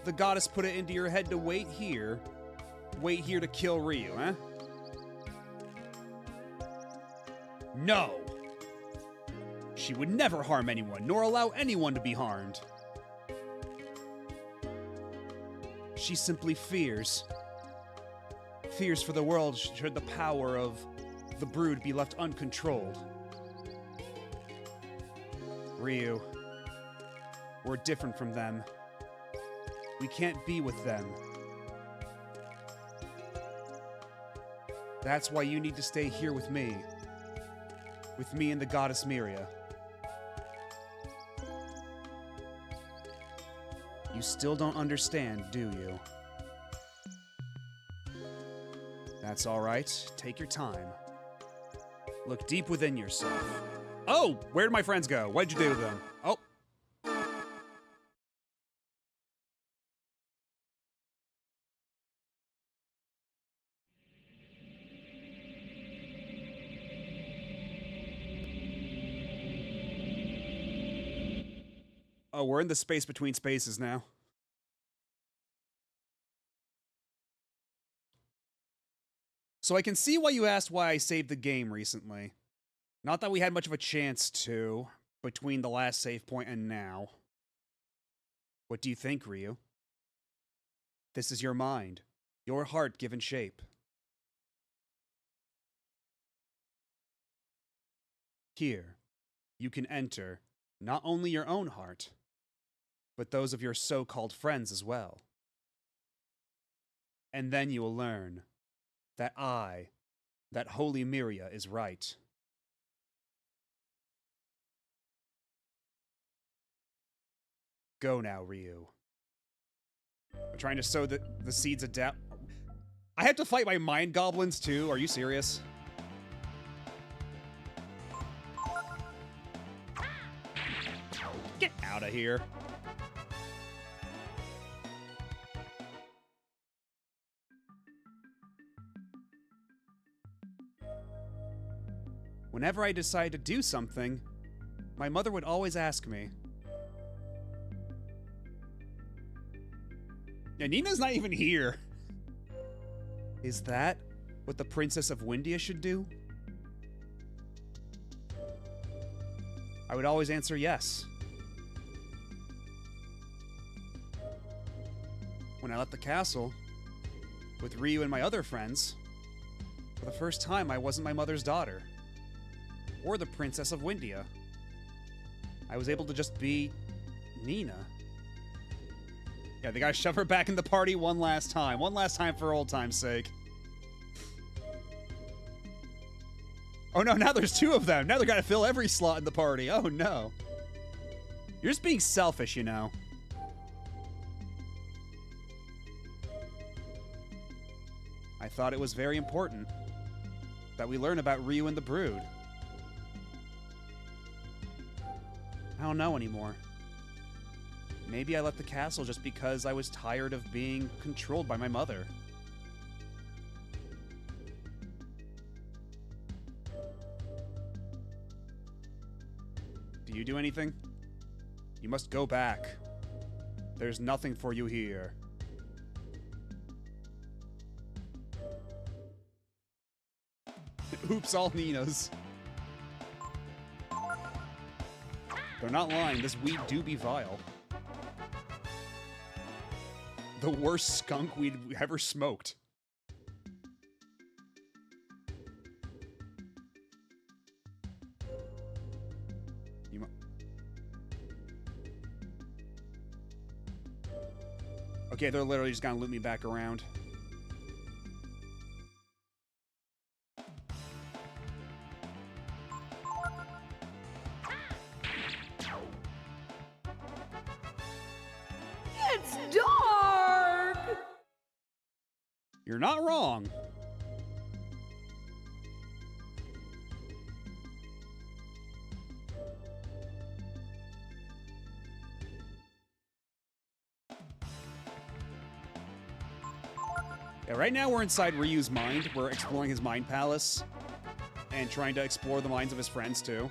the goddess put it into your head to wait here to kill Ryu, huh? No! She would never harm anyone, nor allow anyone to be harmed. She simply fears for the world should the power of the Brood be left uncontrolled. Ryu, we're different from them. We can't be with them. That's why you need to stay here with me. With me and the goddess Miria. You still don't understand, do you? That's alright. Take your time. Look deep within yourself. Oh! Where'd my friends go? What'd you do with them? Oh. Oh, we're in the space between spaces now. So I can see why you asked why I saved the game recently. Not that we had much of a chance to, between the last save point and now. What do you think, Ryu? This is your mind, your heart given shape. Here, you can enter not only your own heart, but those of your so-called friends as well. And then you will learn that that Holy Miria is right. Go now, Ryu. I'm trying to sow the seeds of doubt. I have to fight my mind goblins too? Are you serious? Get out of here. Whenever I decided to do something, my mother would always ask me. Yeah, Nina's not even here. Is that what the Princess of Windia should do? I would always answer yes. When I left the castle, with Ryu and my other friends, for the first time I wasn't my mother's daughter. Or the Princess of Windia. I was able to just be Nina. Yeah, they gotta shove her back in the party one last time. One last time for old time's sake. Oh no, now there's two of them. Now they gotta fill every slot in the party. Oh no. You're just being selfish, you know. I thought it was very important that we learn about Ryu and the Brood. I don't know anymore. Maybe I left the castle just because I was tired of being controlled by my mother. Do you do anything? You must go back. There's nothing for you here. Oops, all Ninas. They're not lying, this weed do be vile. The worst skunk weed ever smoked. Okay, they're literally just gonna loop me back around. It's dark! You're not wrong. Yeah, right now we're inside Ryu's mind. We're exploring his mind palace and trying to explore the minds of his friends too.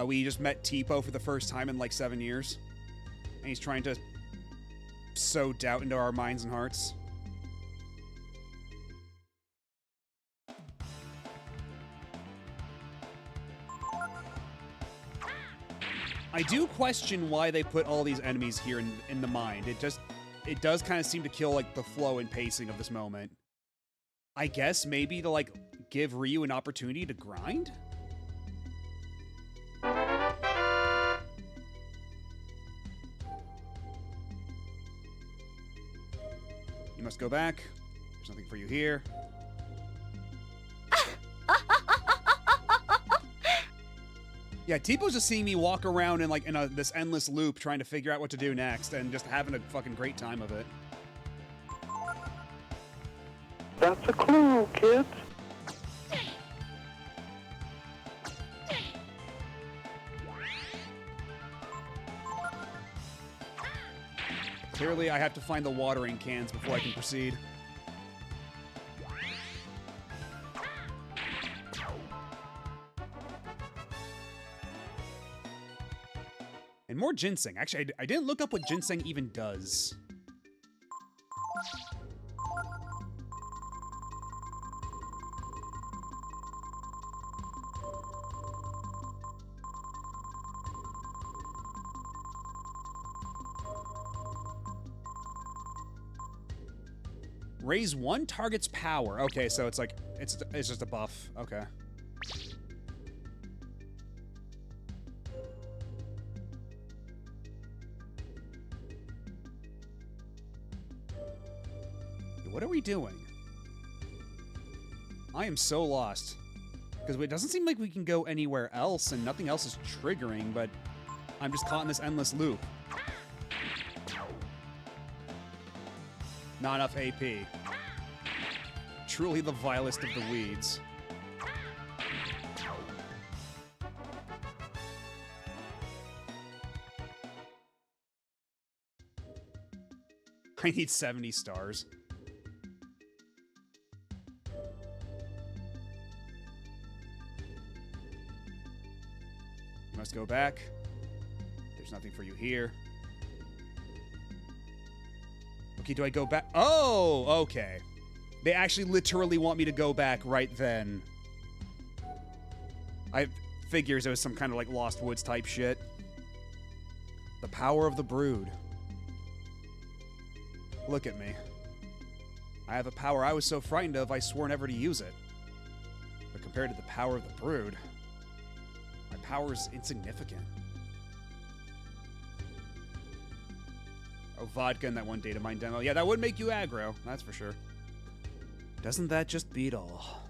We just met Tipo for the first time in like 7 years. And he's trying to sow doubt into our minds and hearts. I do question why they put all these enemies here in the mind. It does kind of seem to kill like the flow and pacing of this moment. I guess maybe to like give Ryu an opportunity to grind? You must go back. There's nothing for you here. Yeah, Teepo's just seeing me walk around in like this endless loop trying to figure out what to do next and just having a fucking great time of it. That's a clue, kids. Clearly, I have to find the watering cans before I can proceed. And more ginseng. Actually, I didn't look up what ginseng even does. Raise one target's power. Okay, so it's like, it's just a buff. Okay. What are we doing? I am so lost. Because it doesn't seem like we can go anywhere else, and nothing else is triggering, but I'm just caught in this endless loop. Not enough AP. Truly the vilest of the weeds. I need 70 stars. You must go back. There's nothing for you here. Okay, do I go back? Oh, okay. They actually literally want me to go back right then. I figures it was some kind of like Lost Woods type shit. The power of the brood. Look at me. I have a power I was so frightened of I swore never to use it. But compared to the power of the brood, my power is insignificant. Oh, vodka and that one data mine demo. Yeah, that would make you aggro, that's for sure. Doesn't that just beat all?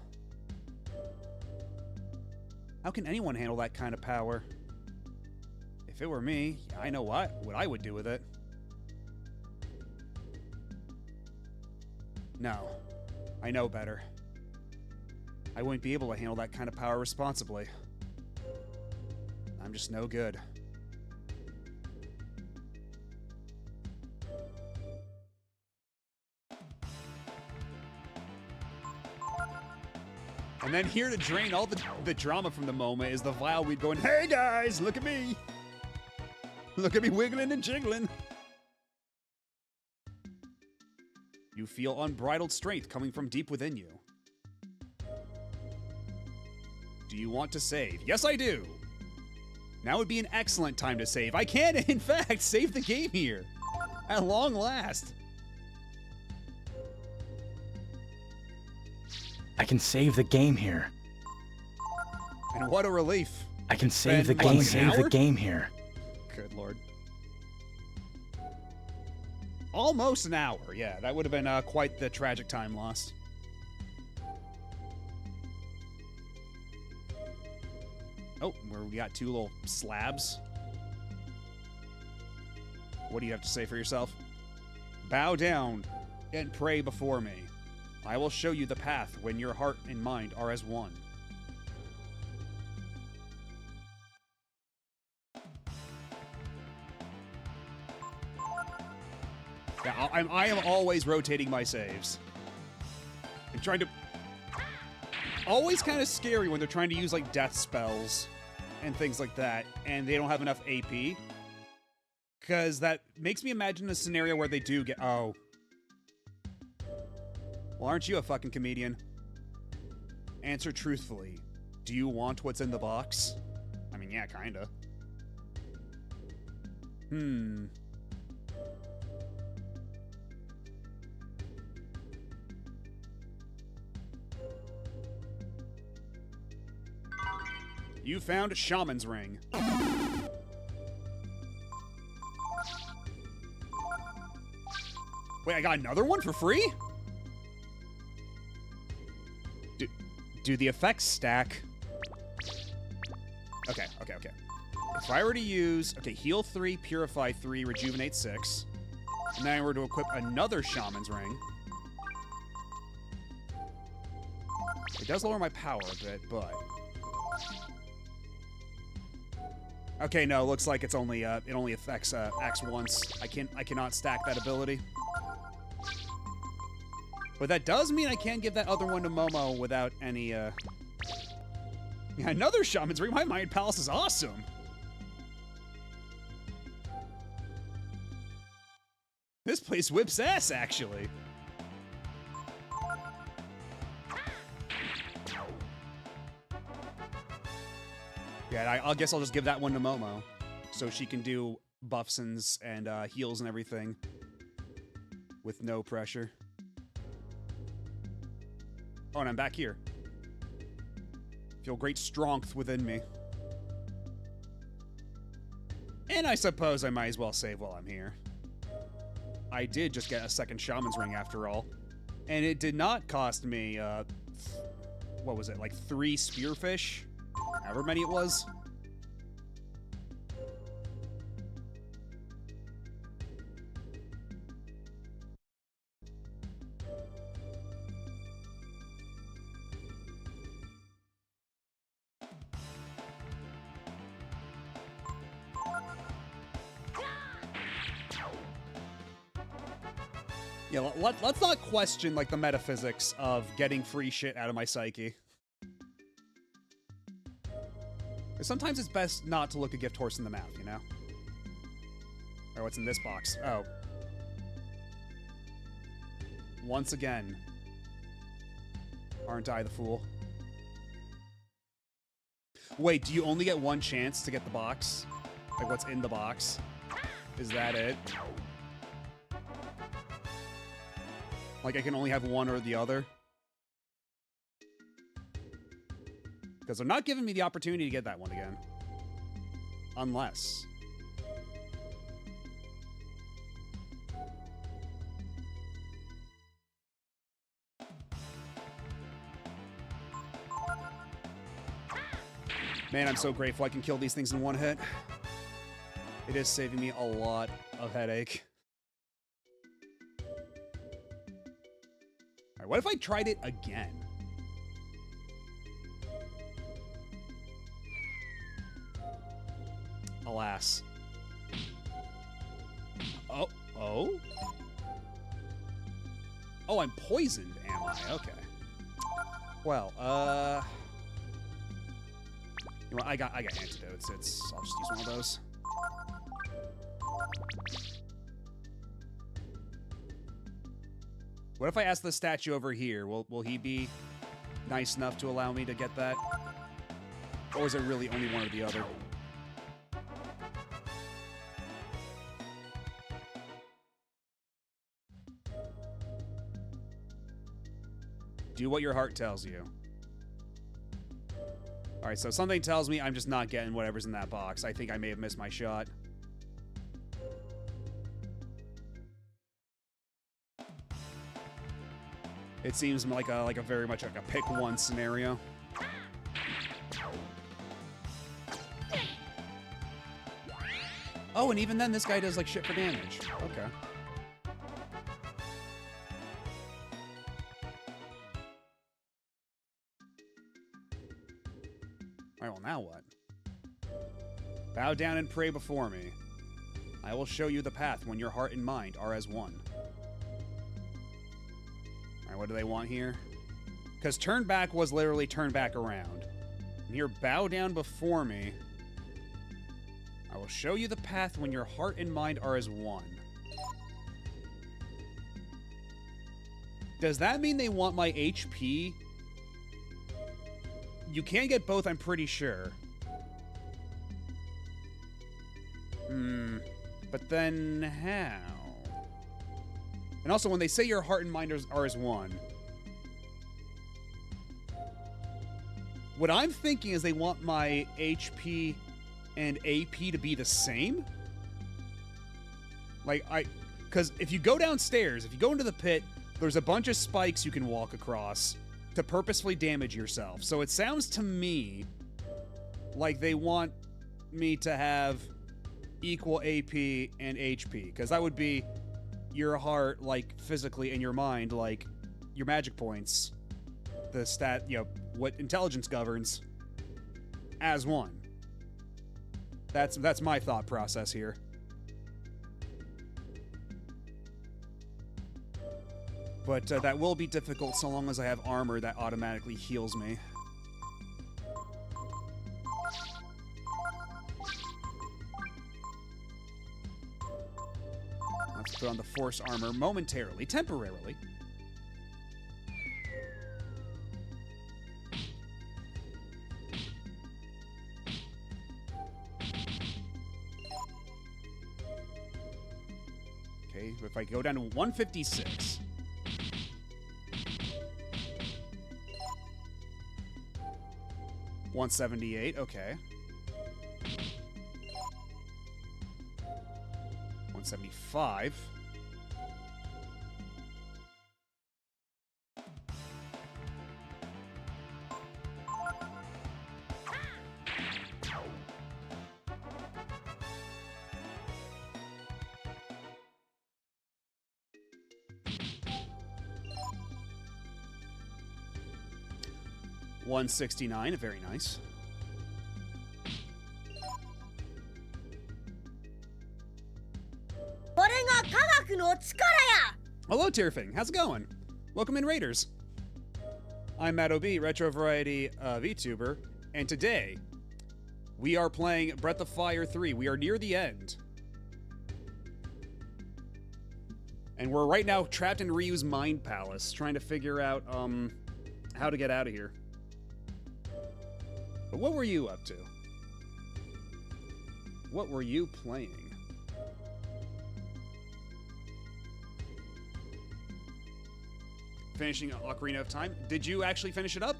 How can anyone handle that kind of power? If it were me, I know what I would do with it. No, I know better. I wouldn't be able to handle that kind of power responsibly. I'm just no good. And then here to drain all the drama from the moment is the Vile Weed going, "Hey guys, look at me! Look at me wiggling and jiggling!" You feel unbridled strength coming from deep within you. Do you want to save? Yes, I do! Now would be an excellent time to save. I can, in fact, save the game here. At long last. I can save the game here. And what a relief. I can save Ben, the game. like an hour? Here. Good lord. Almost an hour, yeah. That would have been quite the tragic time lost. Oh, where we got two little slabs. What do you have to say for yourself? Bow down and pray before me. I will show you the path when your heart and mind are as one. Yeah, I am always rotating my saves. I'm trying to... Always kind of scary when they're trying to use, like, death spells and things like that, and they don't have enough AP. Because that makes me imagine a scenario where they do get... Oh. Well, aren't you a fucking comedian? Answer truthfully. Do you want what's in the box? I mean, yeah, kinda. You found a shaman's ring. Wait, I got another one for free? Do the effects stack? Okay. If I were to use... Okay, heal 3, purify 3, rejuvenate 6. And then I were to equip another Shaman's Ring. It does lower my power a bit, but... Okay, no, looks like it's only, it only affects, acts once. I cannot stack that ability. But that does mean I can't give that other one to Momo without any, Yeah, another Shaman's Ring. My Mind Palace is awesome. This place whips ass, actually. Yeah, I guess I'll just give that one to Momo, so she can do buffs and heals and everything with no pressure. Oh, and I'm back here. Feel great strength within me. And I suppose I might as well save while I'm here. I did just get a second Shaman's Ring after all. And it did not cost me, what was it, like 3 Spearfish? However many it was. Yeah, let's not question, like, the metaphysics of getting free shit out of my psyche. Sometimes it's best not to look a gift horse in the mouth, you know? Or what's in this box? Oh. Once again. Aren't I the fool? Wait, do you only get one chance to get the box? Like, what's in the box? Is that it? Like, I can only have one or the other? Because they're not giving me the opportunity to get that one again. Unless... Man, I'm so grateful I can kill these things in one hit. It is saving me a lot of headache. Alright, what if I tried it again? Alas. Oh. Oh, I'm poisoned, am I? Okay. Well, you know what, I got antidotes. I'll just use one of those. What if I ask the statue over here? Will he be nice enough to allow me to get that? Or is it really only one or the other? Do what your heart tells you. Alright, so something tells me I'm just not getting whatever's in that box. I think I may have missed my shot. It seems like a very much like a pick one scenario. Oh, and even then this guy does like shit for damage. Okay. Alright, well now what? Bow down and pray before me. I will show you the path when your heart and mind are as one. Alright, what do they want here? Because turn back was literally turn back around. And here, bow down before me. I will show you the path when your heart and mind are as one. Does that mean they want my HP? You can't get both, I'm pretty sure. But then how? And also, when they say your heart and mind are as one, what I'm thinking is they want my HP and AP to be the same? Like, Because if you go downstairs, if you go into the pit, there's a bunch of spikes you can walk across to purposefully damage yourself. So it sounds to me like they want me to have equal AP and HP. Because that would be your heart, like, physically, and your mind, like, your magic points. The stat, you know, what intelligence governs as one. That's my thought process here. But that will be difficult so long as I have armor that automatically heals me. Let's put on the force armor momentarily, temporarily. Okay, if I go down to 156. $178, okay. 175. $169, very nice. Hello, Tierfing. How's it going? Welcome in, Raiders. I'm Matt OB, Retro Variety VTuber, and today we are playing Breath of Fire 3. We are near the end. And we're right now trapped in Ryu's Mind Palace, trying to figure out how to get out of here. But what were you up to? What were you playing? Finishing Ocarina of Time. Did you actually finish it up?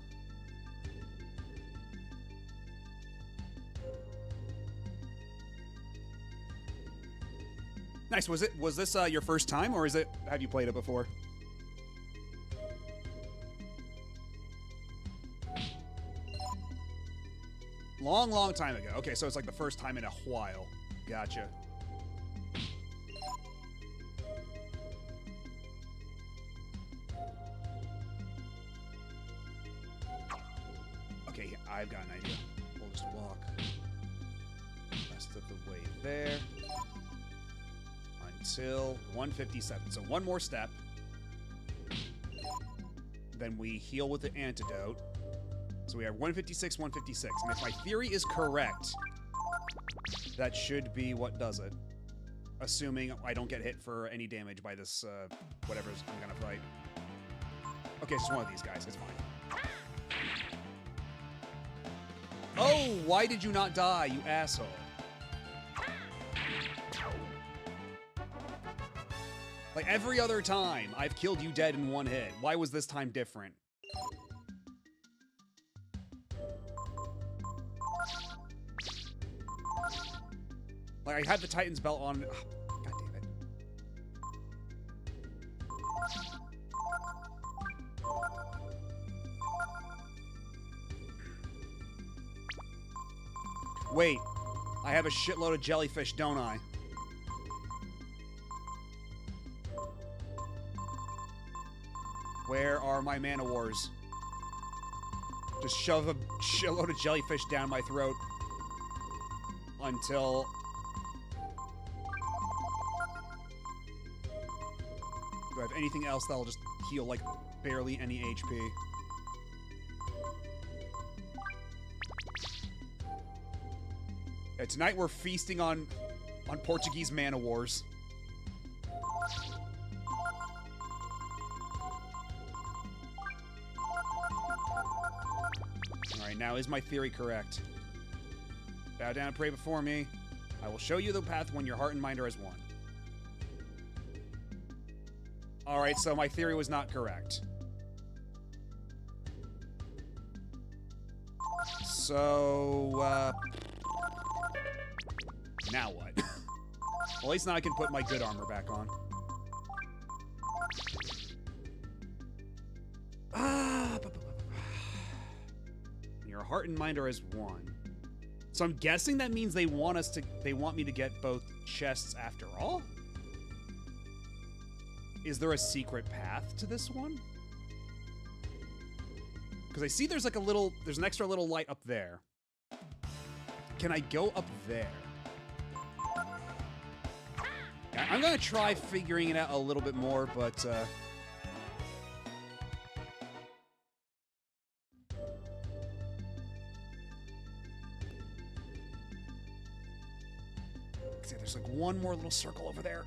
Nice. Was this your first time, or have you played it before? Long time ago. Okay, so it's like the first time in a while. Gotcha. Okay, I've got an idea. We'll just walk the rest of the way there until 157. So one more step. Then we heal with the antidote. So we have 156, 156. And if my theory is correct, that should be what does it. Assuming I don't get hit for any damage by this, whatever I'm gonna fight. Okay, it's just one of these guys. It's fine. Oh, why did you not die, you asshole? Like every other time, I've killed you dead in one hit. Why was this time different? Like, I had the Titan's belt on. Oh, God damn it. Wait. I have a shitload of jellyfish, don't I? Where are my mana wars? Just shove a shitload of jellyfish down my throat until... Do I have anything else that'll just heal, like, barely any HP? Yeah, tonight we're feasting on Portuguese mana wars. Alright, now is my theory correct? Bow down and pray before me. I will show you the path when your heart and mind are as one. Alright, so my theory was not correct. So, now what? Well, at least now I can put my good armor back on. your heart and mind are as one. So I'm guessing that means they want me to get both chests after all? Is there a secret path to this one? Because I see there's like there's an extra little light up there. Can I go up there? I'm gonna try figuring it out a little bit more, but see, there's like one more little circle over there.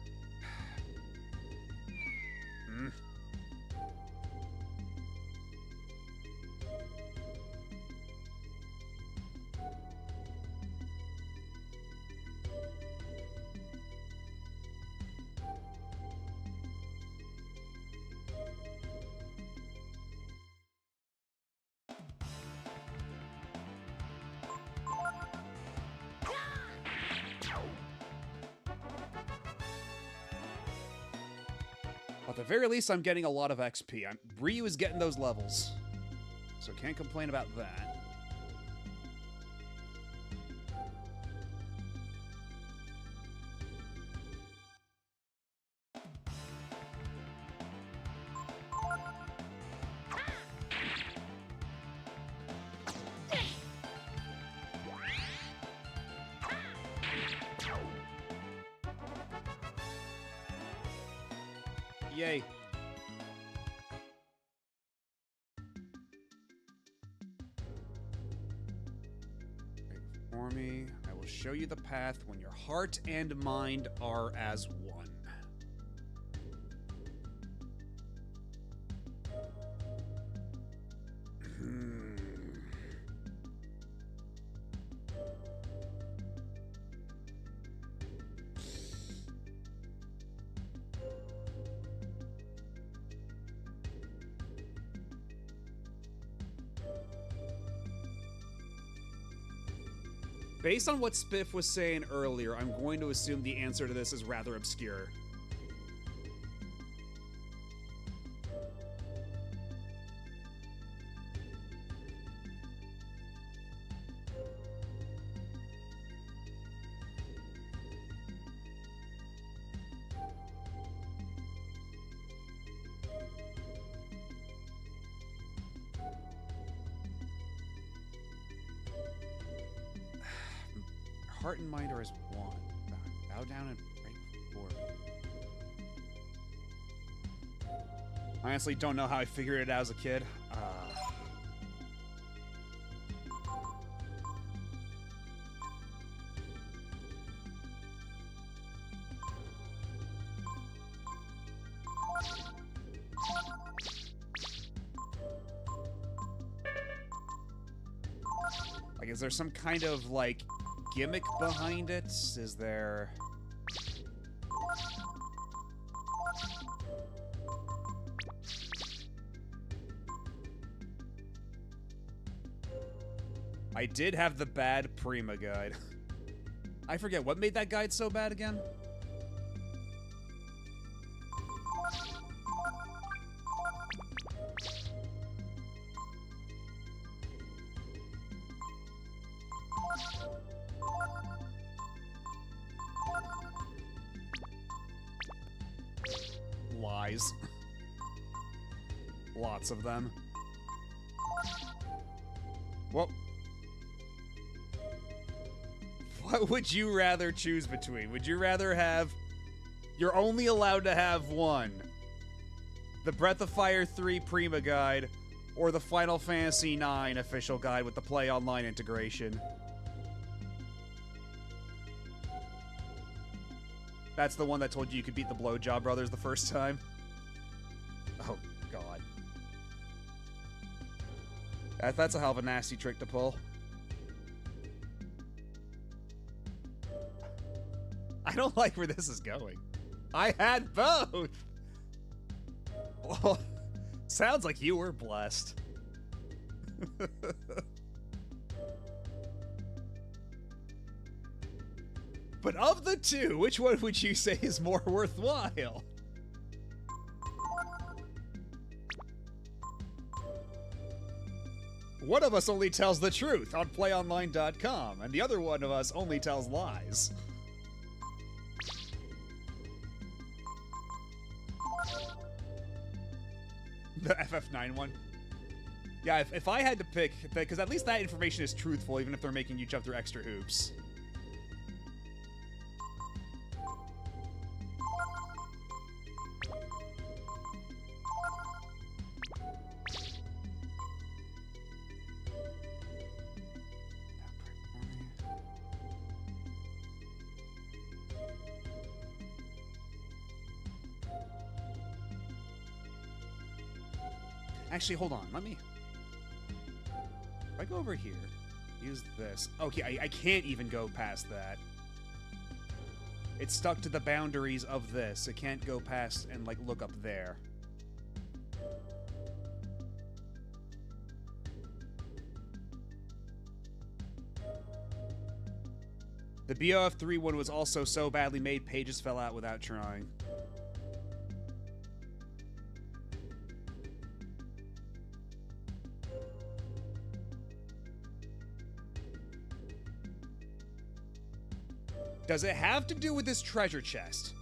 At the very least, I'm getting a lot of XP. Ryu is getting those levels, so can't complain about that. Yay. For me, I will show you the path when your heart and mind are as one. Based on what Spiff was saying earlier, I'm going to assume the answer to this is rather obscure. Heart and mind are as one. Bow down and break forward. I honestly don't know how I figured it out as a kid. Like, is there some kind of, like, gimmick behind it? Is there... I did have the bad Prima guide. I forget, what made that guide so bad again? Lies. Lots of them. Well, what would you rather choose between? Would you rather have... You're only allowed to have one. The Breath of Fire 3 Prima guide, or the Final Fantasy IX official guide with the Play Online integration. That's the one that told you could beat the Blowjob Brothers the first time. Oh, God. That's a hell of a nasty trick to pull. I don't like where this is going. I had both! Well, sounds like you were blessed. But of the two, which one would you say is more worthwhile? One of us only tells the truth on playonline.com, and the other one of us only tells lies. The FF9 one? Yeah, if I had to pick, because at least that information is truthful, even if they're making you jump through extra hoops. Actually, hold on. Let me... If I go over here, use this. Okay, I can't even go past that. It's stuck to the boundaries of this. It can't go past and, like, look up there. The BOF3 one was also so badly made, pages fell out without trying. Does it have to do with this treasure chest?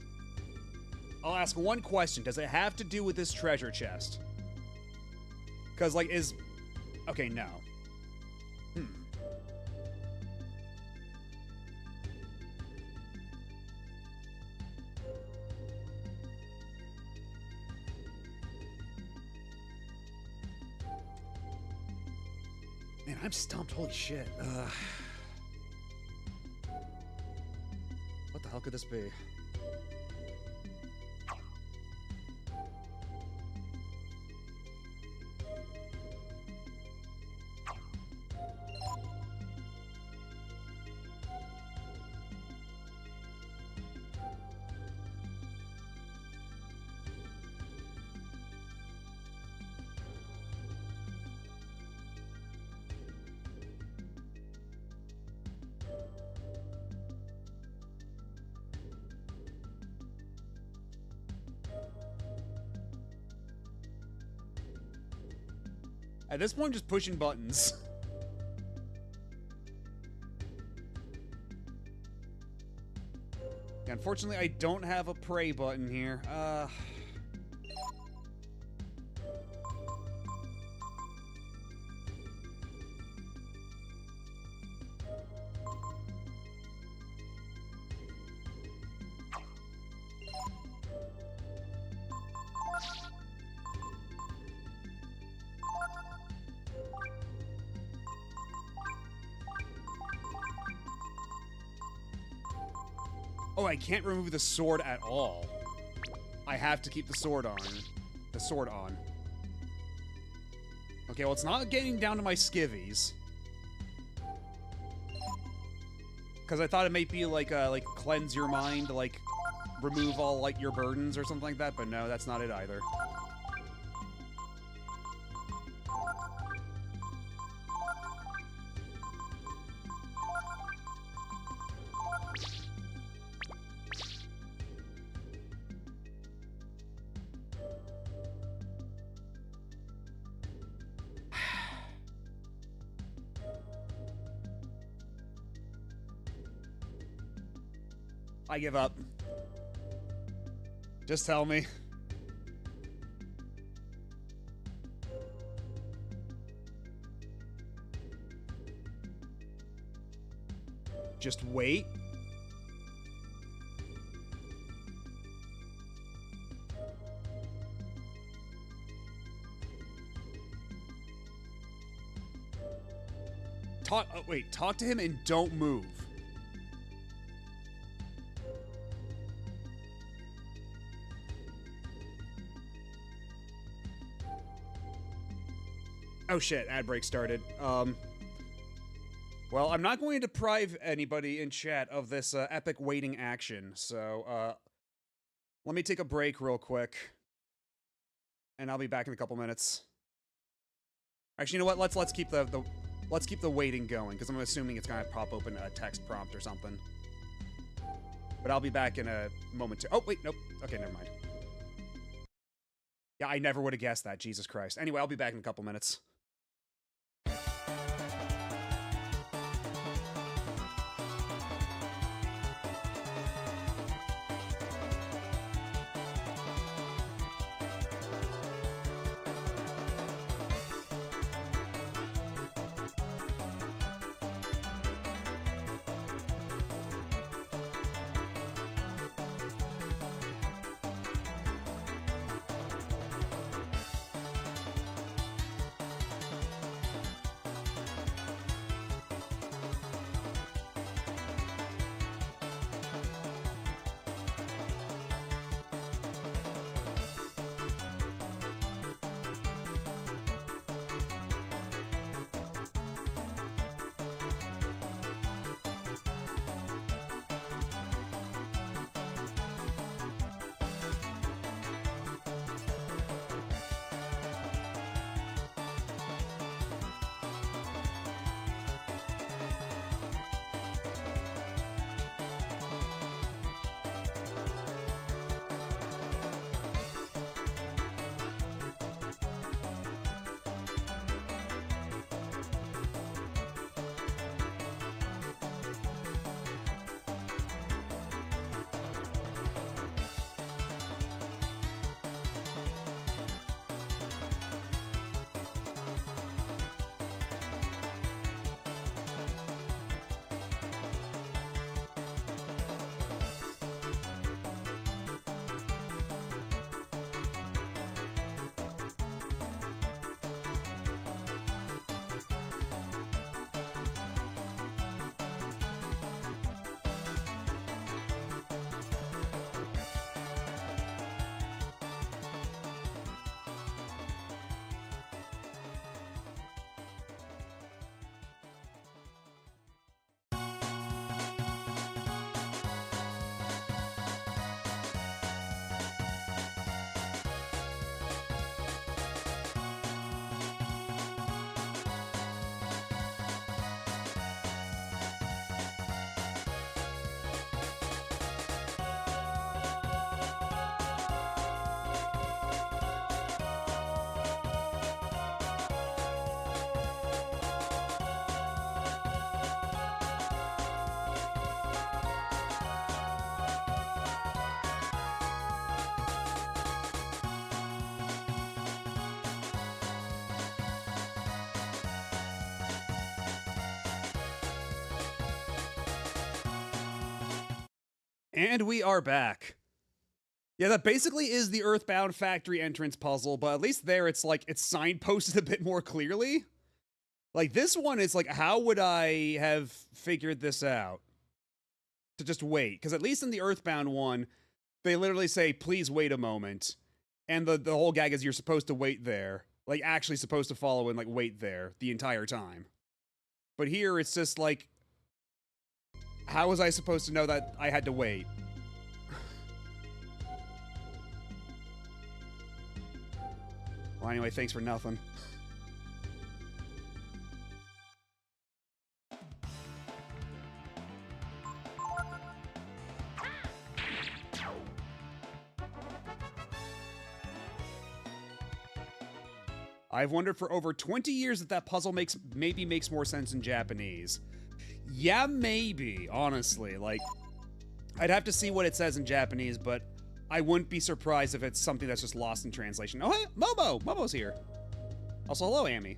I'll ask one question. Does it have to do with this treasure chest? Because, like, is... Okay, no. Man, I'm stumped. Holy shit. What the hell could this be? At this point, I'm just pushing buttons. Unfortunately, I don't have a pray button here. Oh, I can't remove the sword at all. I have to keep the sword on. The sword on. Okay, well, it's not getting down to my skivvies. Because I thought it might be like cleanse your mind, like remove all like your burdens or something like that, but no, that's not it either. I give up. Just tell me. Just wait. Talk to him and don't move. Oh shit, ad break started. Well, I'm not going to deprive anybody in chat of this epic waiting action, so let me take a break real quick. And I'll be back in a couple minutes. Actually, you know what? Let's keep let's keep the waiting going, because I'm assuming it's gonna pop open a text prompt or something. But I'll be back in a moment too. Oh wait, nope. Okay, never mind. Yeah, I never would have guessed that. Jesus Christ. Anyway, I'll be back in a couple minutes. And we are back. Yeah, that basically is the Earthbound factory entrance puzzle, but at least there it's like it's signposted a bit more clearly. Like this one is like, how would I have figured this out? To just wait. Because at least in the Earthbound one, they literally say, please wait a moment. And the whole gag is you're supposed to wait there. Like actually supposed to follow and like wait there the entire time. But here it's just like, how was I supposed to know that I had to wait? Well, anyway, thanks for nothing. I've wondered for over 20 years that puzzle maybe makes more sense in Japanese. Yeah, maybe, honestly. Like, I'd have to see what it says in Japanese, but I wouldn't be surprised if it's something that's just lost in translation. Oh, hey, Momo! Momo's here. Also, hello, Amy.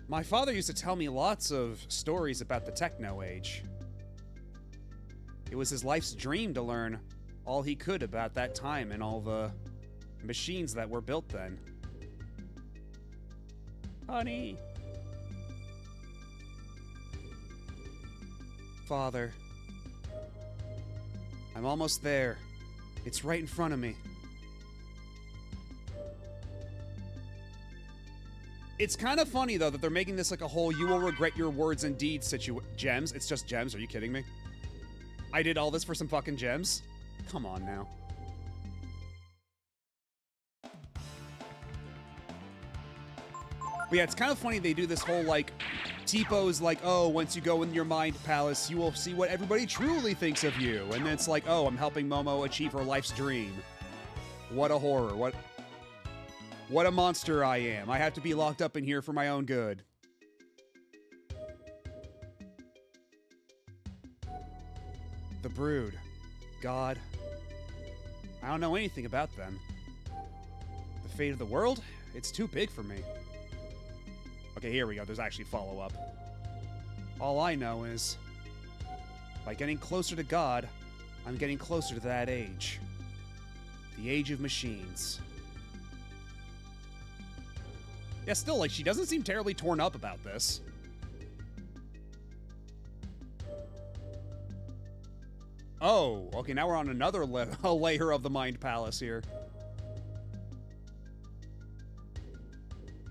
My father used to tell me lots of stories about the techno age. It was his life's dream to learn all he could about that time and all the machines that were built then. Honey. Father. I'm almost there. It's right in front of me. It's kind of funny, though, that they're making this like a whole you will regret your words and deeds gems. It's just gems. Are you kidding me? I did all this for some fucking gems? Come on now. But yeah, it's kind of funny they do this whole, like, Teepo's like, oh, once you go in your mind palace, you will see what everybody truly thinks of you. And then it's like, oh, I'm helping Momo achieve her life's dream. What a horror. What a monster I am. I have to be locked up in here for my own good. The Brood. God. I don't know anything about them. The fate of the world? It's too big for me. Okay, here we go. There's actually follow-up. All I know is, by getting closer to God, I'm getting closer to that age. The age of machines. Yeah, still, like, she doesn't seem terribly torn up about this. Oh, okay, now we're on another layer of the Mind Palace here.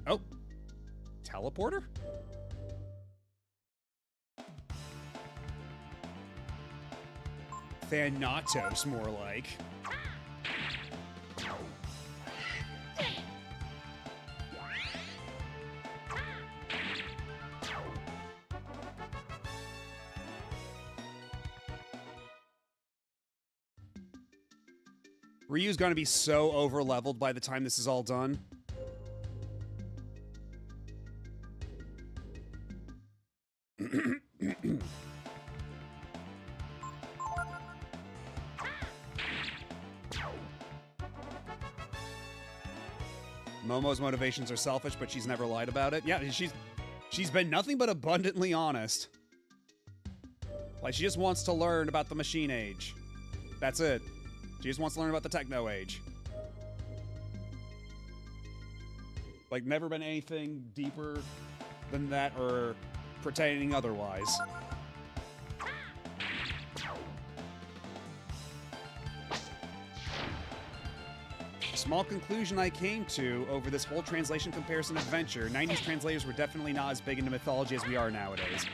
Oh. Teleporter? Thanatos, more like. Ryu's gonna be so over-leveled by the time this is all done. Momo's motivations are selfish, but she's never lied about it. Yeah, she's been nothing but abundantly honest. Like, she just wants to learn about the machine age. That's it. She just wants to learn about the techno age. Like, never been anything deeper than that or pretending otherwise. Small conclusion I came to over this whole translation comparison adventure. 90s translators were definitely not as big into mythology as we are nowadays.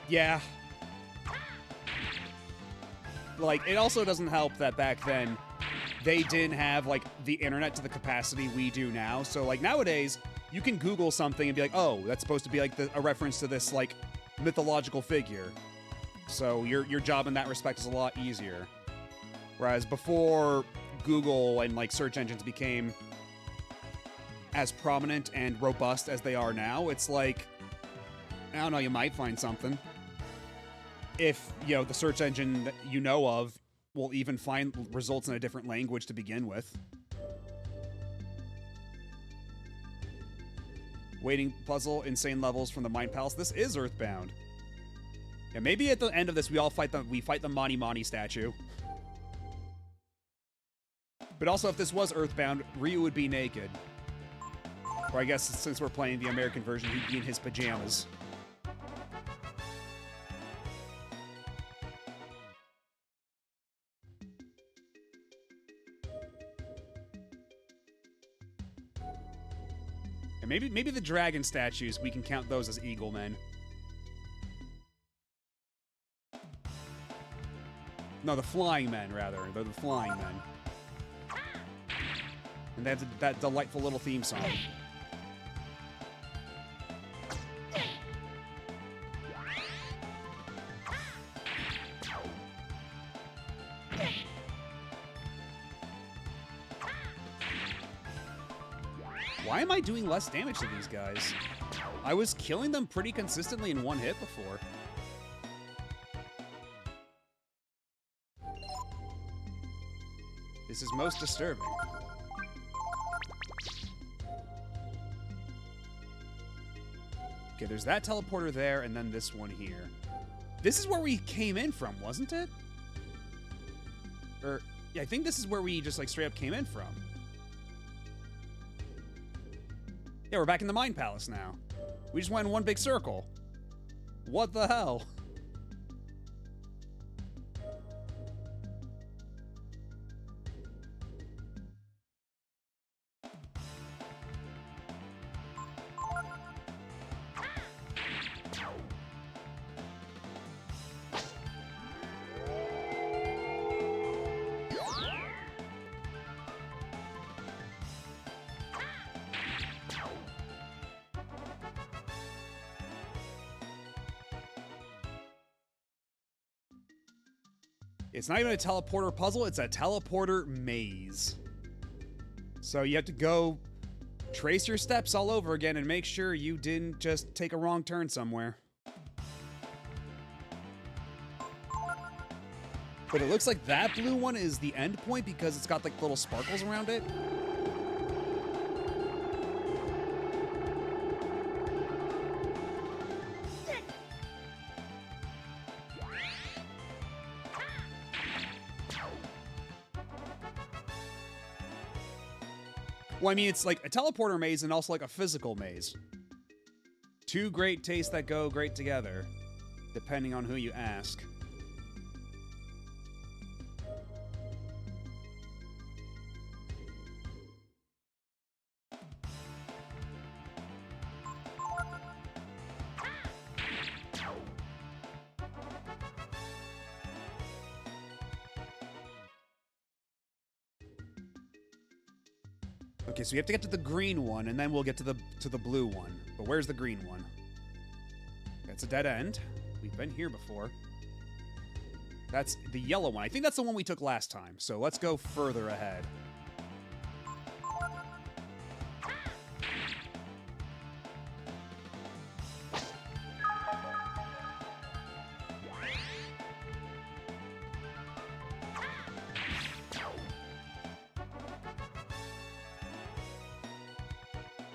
Yeah. Like, it also doesn't help that back then, they didn't have, like, the internet to the capacity we do now. So, like, nowadays, you can Google something and be like, oh, that's supposed to be, like, a reference to this, like, mythological figure. So your job in that respect is a lot easier. Whereas before Google and, like, search engines became as prominent and robust as they are now, it's like, I don't know, you might find something. If, you know, the search engine that you know of will even find results in a different language to begin with. Waiting puzzle, insane levels from the Mind Palace. This is Earthbound. Yeah, maybe at the end of this we fight the Mani Mani statue. But also, if this was Earthbound, Ryu would be naked. Or I guess since we're playing the American version, he'd be in his pajamas. And maybe the dragon statues, we can count those as eagle men. No, the flying men, rather. They're the flying men. And that's that delightful little theme song. Why am I doing less damage to these guys? I was killing them pretty consistently in one hit before. This is most disturbing. Okay, there's that teleporter there, and then this one here. This is where we came in from, wasn't it? Or, yeah, I think this is where we just, like, straight up came in from. Yeah, we're back in the Mind Palace now. We just went in one big circle. What the hell? It's not even a teleporter puzzle, it's a teleporter maze. So you have to go trace your steps all over again and make sure you didn't just take a wrong turn somewhere. But it looks like that blue one is the end point because it's got like little sparkles around it. Well, I mean, it's like a teleporter maze and also like a physical maze. Two great tastes that go great together, depending on who you ask. Okay, so we have to get to the green one, and then we'll get to the blue one. But where's the green one? That's a dead end. We've been here before. That's the yellow one. I think that's the one we took last time. So let's go further ahead.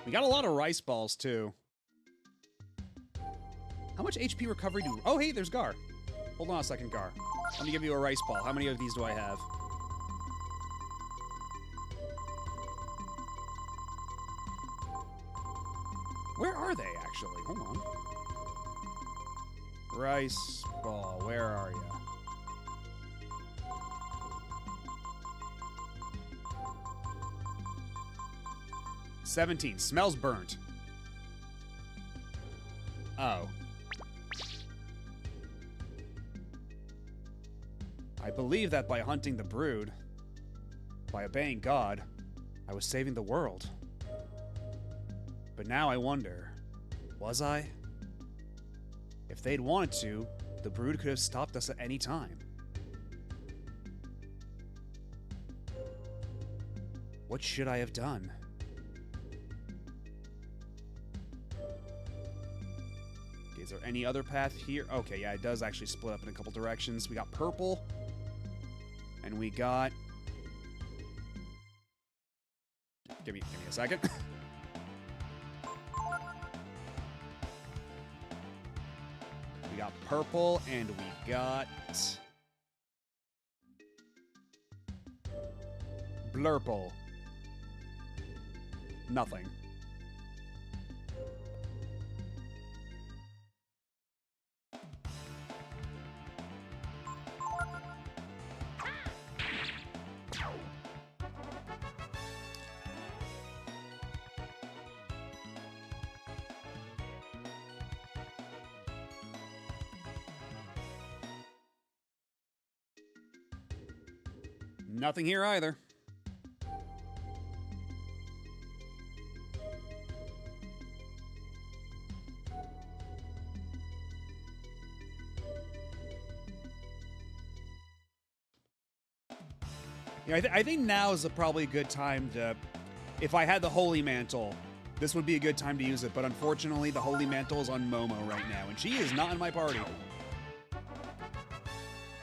We got a lot of rice balls, too. How much HP recovery do... Oh, hey, there's Gar. Hold on a second, Gar. Let me give you a rice ball. How many of these do I have? Where are they, actually? Hold on. Rice ball, where are you? $17. Smells burnt. Oh. I believe that by hunting the brood, by obeying God, I was saving the world. But now I wonder, was I? If they'd wanted to, the brood could have stopped us at any time. What should I have done? Is there any other path here? Okay, yeah, it does actually split up in a couple directions. We got purple. And we got... Give me a second. We got purple, and we got... Blurple. Nothing. Nothing here either. Yeah, I think now is probably a good time to... If I had the Holy Mantle, this would be a good time to use it, but unfortunately the Holy Mantle is on Momo right now, and she is not in my party.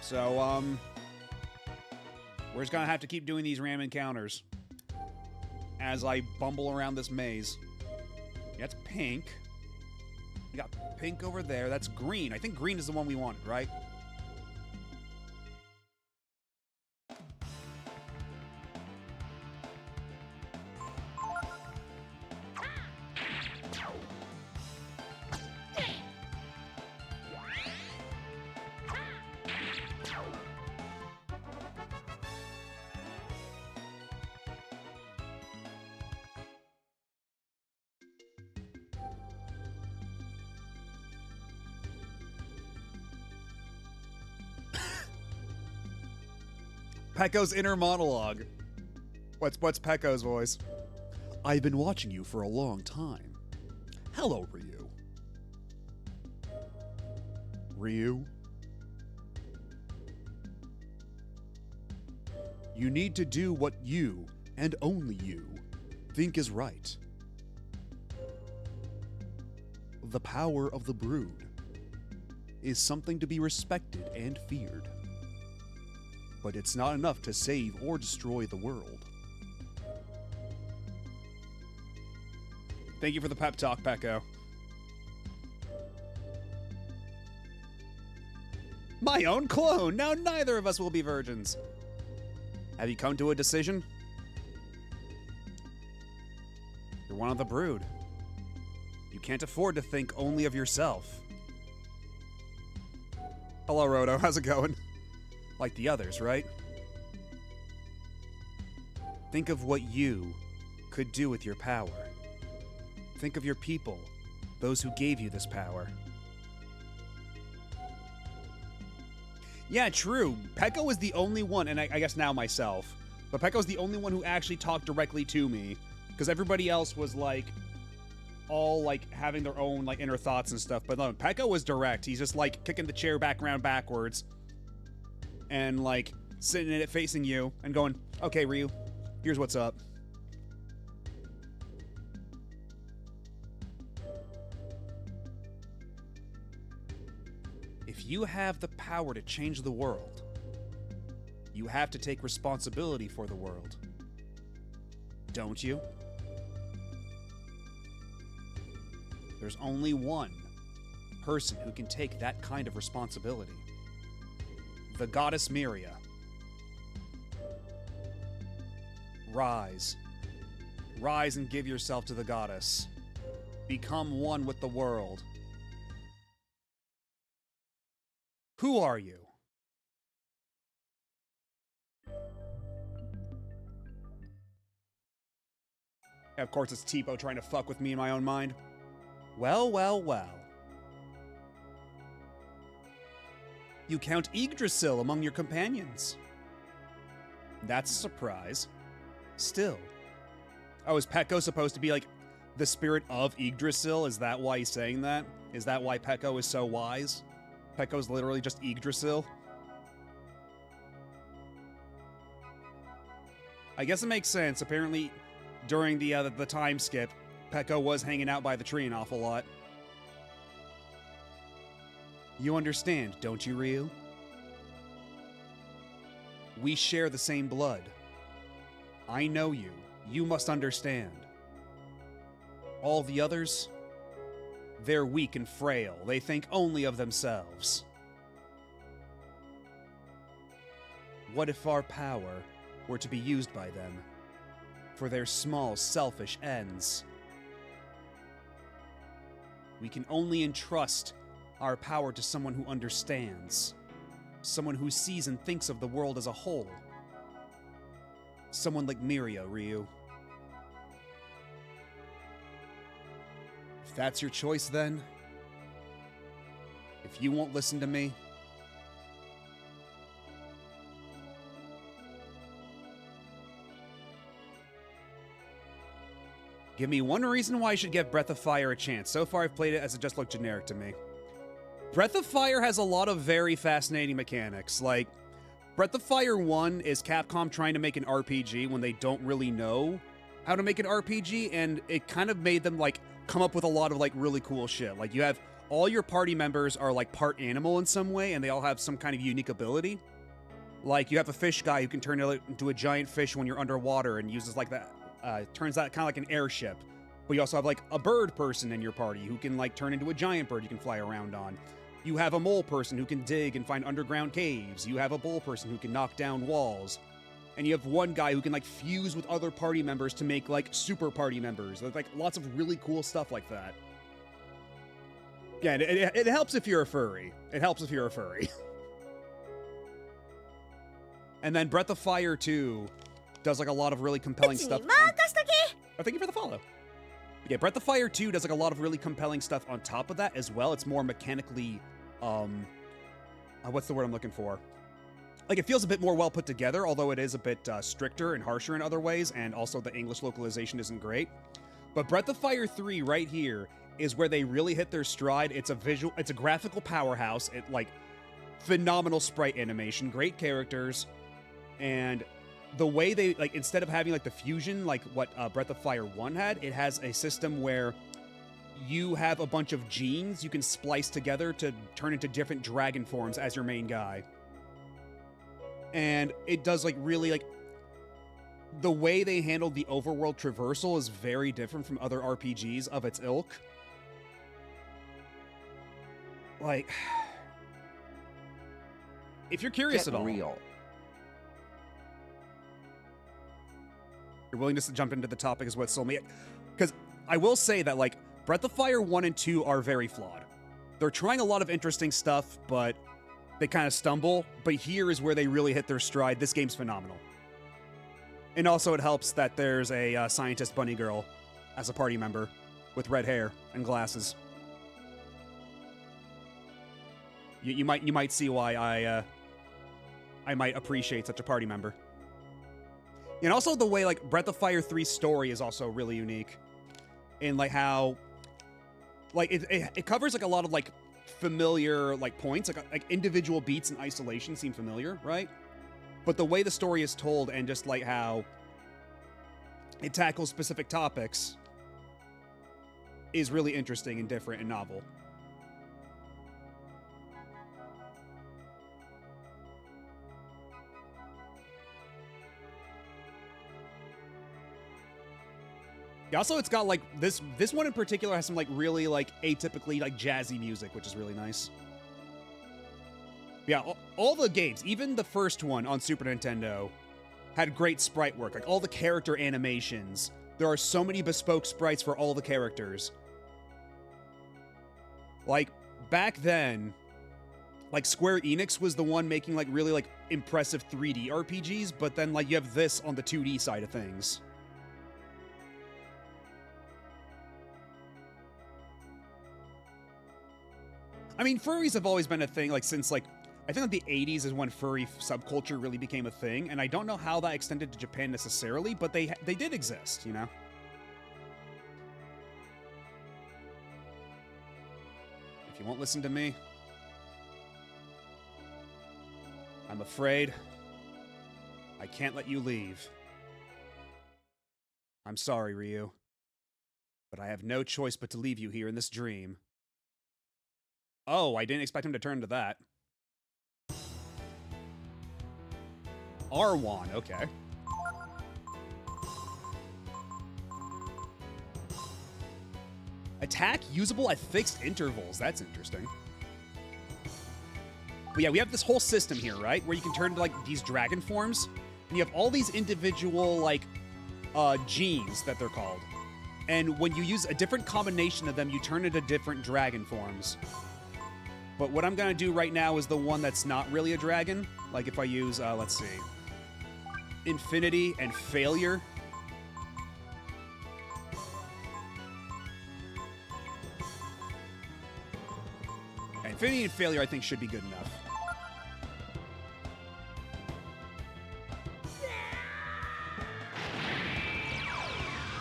So, we're just gonna have to keep doing these ram encounters as I bumble around this maze. Yeah, it's pink. We got pink over there. That's green. I think green is the one we wanted, right? Pecco's inner monologue. What's Pecco's voice? I've been watching you for a long time. Hello, Ryu. Ryu? You need to do what you, and only you, think is right. The power of the Brood is something to be respected and feared. But it's not enough to save or destroy the world. Thank you for the pep talk, Pecco. My own clone! Now neither of us will be virgins. Have you come to a decision? You're one of the Brood. You can't afford to think only of yourself. Hello, Roto. How's it going? Like the others, right? Think of what you could do with your power. Think of your people, those who gave you this power. Yeah, true. Pecco was the only one, and I guess now myself, but Pecco's the only one who actually talked directly to me, because everybody else was like, all like having their own like inner thoughts and stuff, but no, Pecco was direct. He's just like kicking the chair back around backwards, and like sitting in it facing you and going, okay, Ryu, here's what's up. If you have the power to change the world, you have to take responsibility for the world. Don't you? There's only one person who can take that kind of responsibility. The goddess Miria. Rise. Rise and give yourself to the goddess. Become one with the world. Who are you? Of course, it's Tipo trying to fuck with me in my own mind. Well, well, well. You count Yggdrasil among your companions. That's a surprise. Still. Oh, is Pecco supposed to be like the spirit of Yggdrasil? Is that why he's saying that? Is that why Pecco is so wise? Pecco's literally just Yggdrasil? I guess it makes sense. Apparently, during the time skip, Pecco was hanging out by the tree an awful lot. You understand, don't you, Ryu? We share the same blood. I know you. You must understand. All the others, They're weak and frail. They think only of themselves. What if our power were to be used by them for their small, selfish ends? We can only entrust our power to someone who understands, someone who sees and thinks of the world as a whole. Someone like Miria, Ryu. If that's your choice, then, if you won't listen to me, give me one reason why I should give Breath of Fire a chance. So far, I've played it as it just looked generic to me. Breath of Fire has a lot of very fascinating mechanics. Like, Breath of Fire 1 is Capcom trying to make an RPG when they don't really know how to make an RPG, and it kind of made them, like, come up with a lot of, like, really cool shit. Like, you have all your party members are, like, part animal in some way, and they all have some kind of unique ability. Like, you have a fish guy who can turn into a giant fish when you're underwater and uses, like, that. Turns out kind of like an airship. But you also have, like, a bird person in your party who can, like, turn into a giant bird you can fly around on. You have a mole person who can dig and find underground caves. You have a bull person who can knock down walls. And you have one guy who can, like, fuse with other party members to make, like, super party members. There's, like, lots of really cool stuff like that. Yeah, it helps if you're a furry. It helps if you're a furry. And then Breath of Fire 2 does, like, a lot of really compelling stuff. Oh, thank you for the follow. Yeah, Breath of Fire 2 does, like, a lot of really compelling stuff on top of that as well. It's more mechanically, what's the word I'm looking for? Like, it feels a bit more well put together, although it is a bit stricter and harsher in other ways, and also the English localization isn't great. But Breath of Fire 3 right here is where they really hit their stride. It's a graphical powerhouse. It, like, phenomenal sprite animation, great characters, and the way they, like, instead of having, like, the fusion, like what Breath of Fire 1 had, it has a system where you have a bunch of genes you can splice together to turn into different dragon forms as your main guy. And it does, like, really, like, the way they handled the overworld traversal is very different from other RPGs of its ilk. Like, if you're curious at all, you're willing to jump into the topic is what sold me. Because I will say that, like, Breath of Fire 1 and 2 are very flawed. They're trying a lot of interesting stuff, but they kind of stumble. But here is where they really hit their stride. This game's phenomenal. And also it helps that there's a scientist bunny girl as a party member with red hair and glasses. You might see why I might appreciate such a party member. And also the way, like, Breath of Fire 3's story is also really unique. In, like, how, like, it covers, like, a lot of, like, familiar, like, points. Like individual beats in isolation seem familiar, right? But the way the story is told and just, like, how it tackles specific topics is really interesting and different and novel. Yeah, also, it's got, like, this one in particular has some, like, really, like, atypically, like, jazzy music, which is really nice. Yeah, all the games, even the first one on Super Nintendo, had great sprite work. Like, all the character animations. There are so many bespoke sprites for all the characters. Like, back then, like, Square Enix was the one making, like, really, like, impressive 3D RPGs, but then, like, you have this on the 2D side of things. I mean, furries have always been a thing, like, since, like, I think, like, the 80s is when furry subculture really became a thing, and I don't know how that extended to Japan necessarily, but they did exist, you know? If you won't listen to me, I'm afraid I can't let you leave. I'm sorry, Ryu, but I have no choice but to leave you here in this dream. Oh, I didn't expect him to turn to that. R1, okay. Attack usable at fixed intervals. That's interesting. But yeah, we have this whole system here, right? Where you can turn into like these dragon forms. And you have all these individual like genes that they're called. And when you use a different combination of them, you turn into different dragon forms. But what I'm gonna do right now is the one that's not really a dragon. Like if I use, let's see, Infinity and Failure. Infinity and Failure, I think, should be good enough.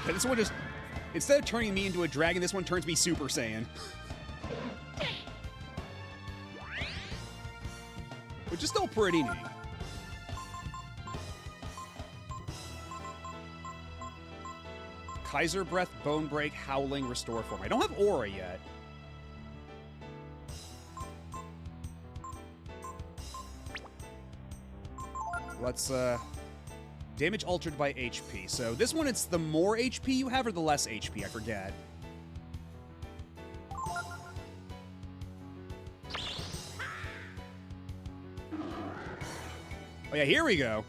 Okay, this one just, instead of turning me into a dragon, this one turns me Super Saiyan. Which is still pretty neat. Kaiser Breath, Bone Break, Howling, Restore Form. I don't have Aura yet. Let's, damage altered by HP. So this one, it's the more HP you have or the less HP, I forget. Oh yeah, here we go.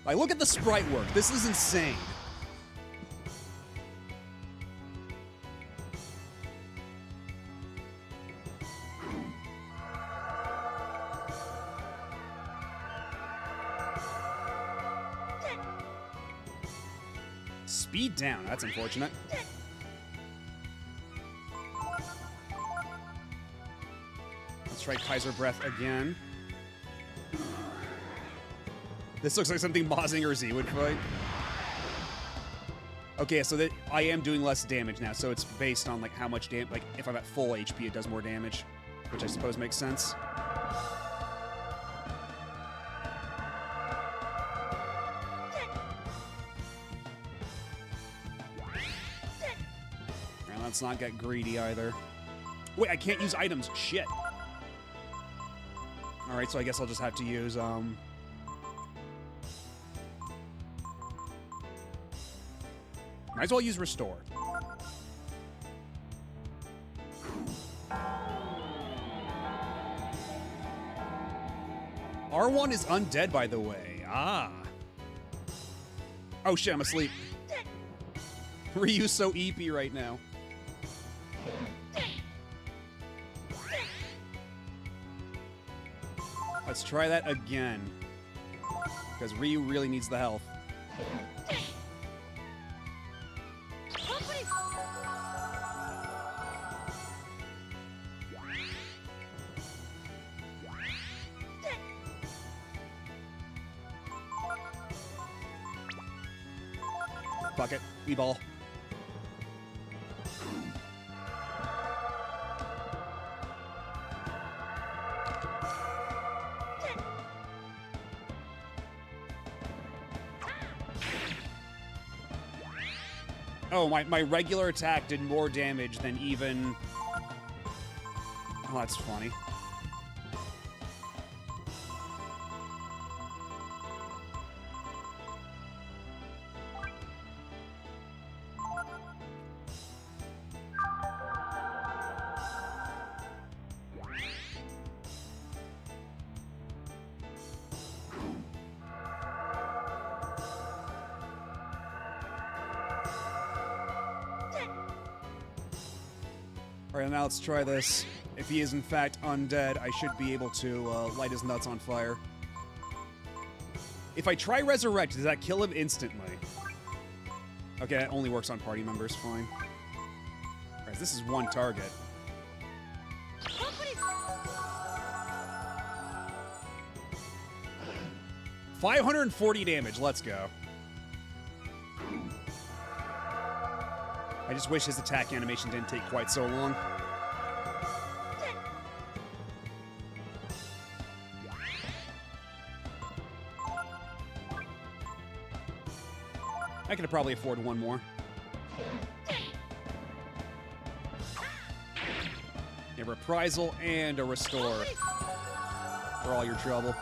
Like, look at the sprite work. This is insane. Speed down. That's unfortunate. Let's try Kaiser Breath again. This looks like something Mazinger Z would fight. Okay, so that I am doing less damage now, so it's based on like how much damage. Like if I'm at full HP, it does more damage, which I suppose makes sense. And let's not get greedy either. Wait, I can't use items. Shit. All right, so I guess I'll just have to use might as well use Restore. R1 is undead, by the way. Ah. Oh shit, I'm asleep. Ryu's so EP right now. Let's try that again. Because Ryu really needs the health. Fuck it. E-ball. Oh, my regular attack did more damage than even... Oh, that's funny. Alright, now let's try this. If he is in fact undead, I should be able to light his nuts on fire. If I try Resurrect, does that kill him instantly? Okay, that only works on party members, fine. Alright, this is one target. $540 damage, let's go. I just wish his attack animation didn't take quite so long. I could probably afford one more. A reprisal and a restore for all your trouble.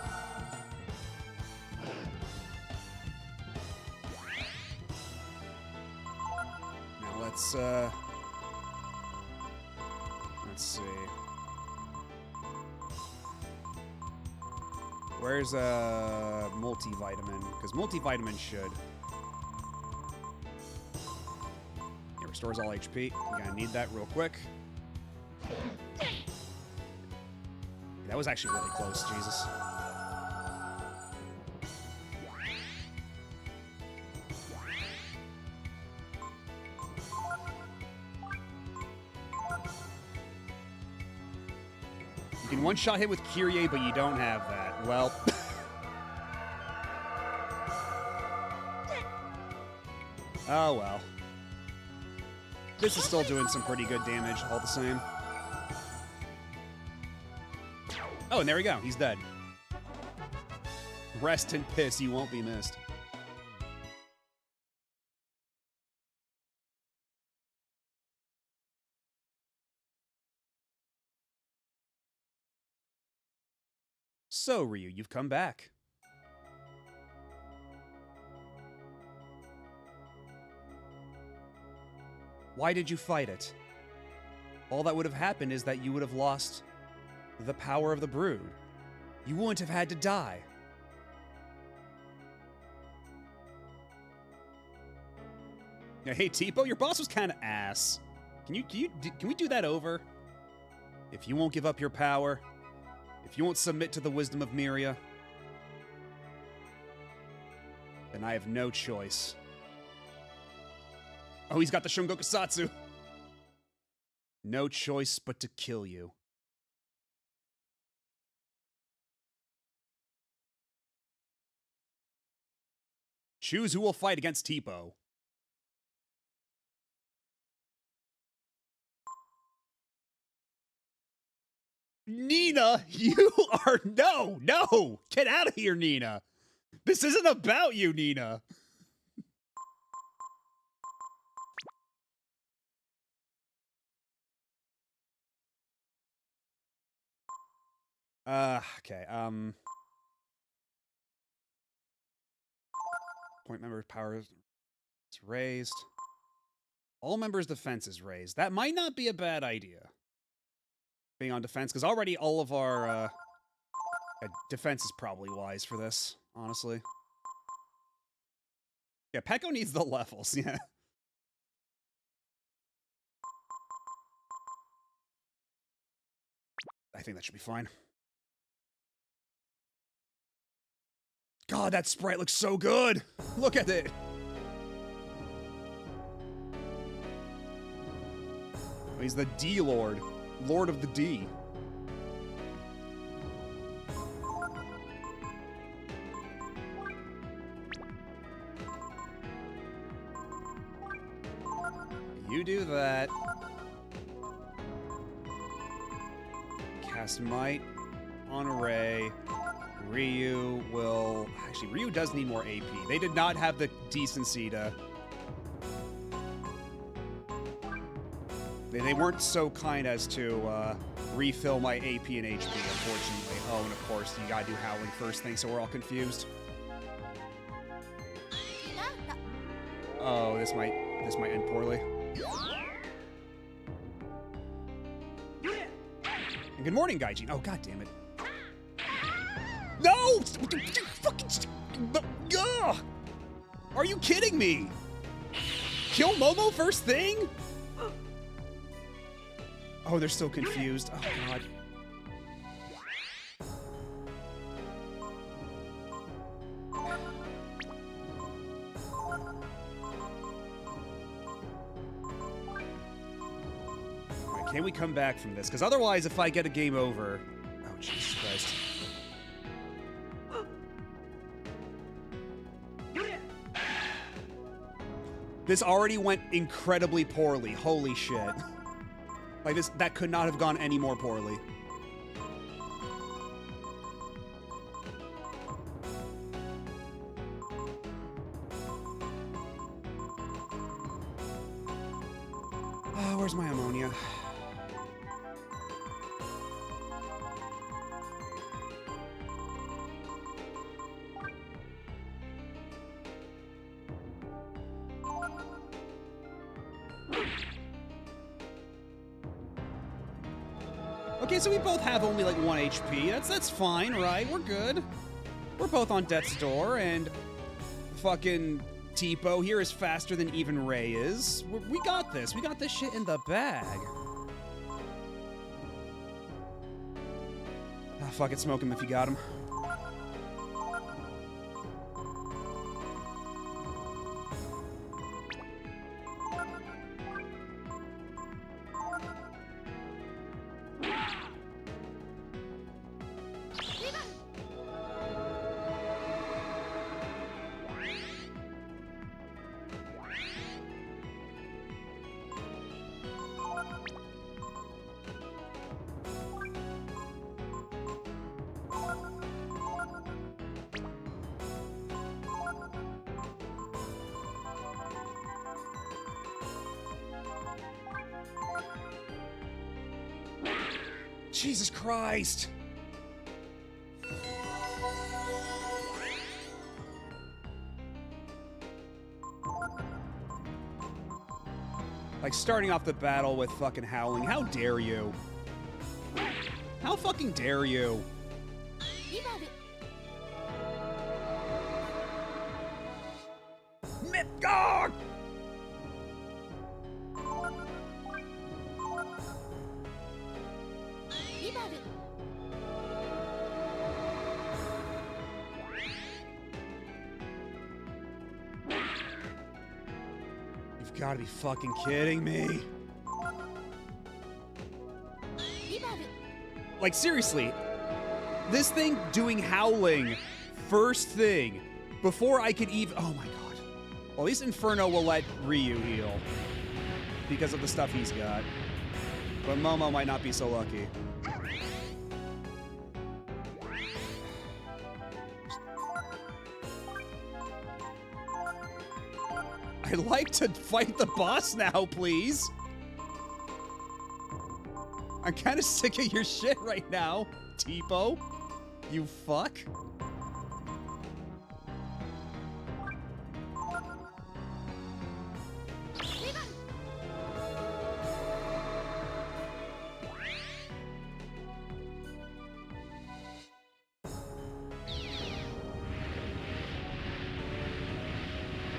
Now let's Let's see. Where's a multivitamin? Because multivitamin should. It restores all HP. I'm gonna need that real quick. That was actually really close, Jesus. You can one-shot hit with Kyrie, but you don't have that. Well. Oh, well. This is still doing some pretty good damage all the same. Oh, and there we go. He's dead. Rest in piss. You won't be missed. So, Ryu, you've come back. Why did you fight it? All that would have happened is that you would have lost the power of the brood. You wouldn't have had to die. Now, hey, Tipo, your boss was kind of ass. Can we do that over? If you won't give up your power, if you won't submit to the wisdom of Miria, then I have no choice. Oh, he's got the Shungoku Satsu. No choice but to kill you. Choose who will fight against Tipo. Nina, you are... No! Get out of here, Nina! This isn't about you, Nina! Okay, Point member's power is raised. All members' defense is raised. That might not be a bad idea. Being on defense, because already all of our, defense is probably wise for this, honestly. Yeah, Peko needs the levels, yeah. I think that should be fine. God, that sprite looks so good! Look at it! He's the D-Lord. Lord of the D. You do that. Cast Might on Ray. Ryu will... Actually, Ryu does need more AP. They did not have the decency to... They weren't so kind as to refill my AP and HP, unfortunately. Oh, and of course, you gotta do Howling first thing, so we're all confused. Oh, this might end poorly. And good morning, Gaijin. Oh, god damn it. No! Fucking... Ugh! Are you kidding me? Kill Momo first thing? Oh, they're so confused. Oh, God. Alright, can we come back from this? Because otherwise, if I get a game over... Oh, Jesus Christ. This already went incredibly poorly. Holy shit. Like, that could not have gone any more poorly. Where's my ammonia? Okay, so we both have only like 1 HP. That's fine, right? We're good. We're both on death's door, and fucking Tipo here is faster than even Ray is. We got this. We got this shit in the bag. Ah, fuck it, smoke him if you got him. Jesus Christ! Like, starting off the battle with fucking howling. How dare you? How fucking dare you? Midgard! You've got to be fucking kidding me. Like, seriously, this thing doing howling first thing before I could even... Oh my god. Well, at least Inferno will let Ryu heal because of the stuff he's got. But Momo might not be so lucky. I'd like to fight the boss now, please. I'm kind of sick of your shit right now, Tipo. You fuck.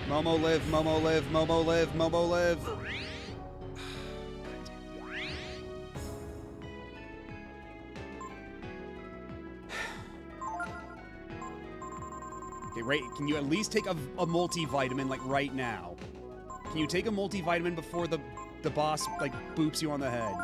Momo live, Momo live, Momo live, Momo live. Okay, Ray, can you at least take a multivitamin, like, right now? Can you take a multivitamin before the boss, like, boops you on the head?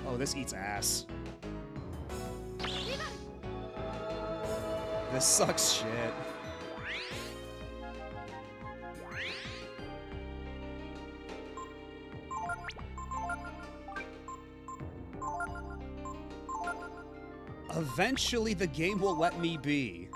Oh, this eats ass. This sucks shit. Eventually, the game will let me be.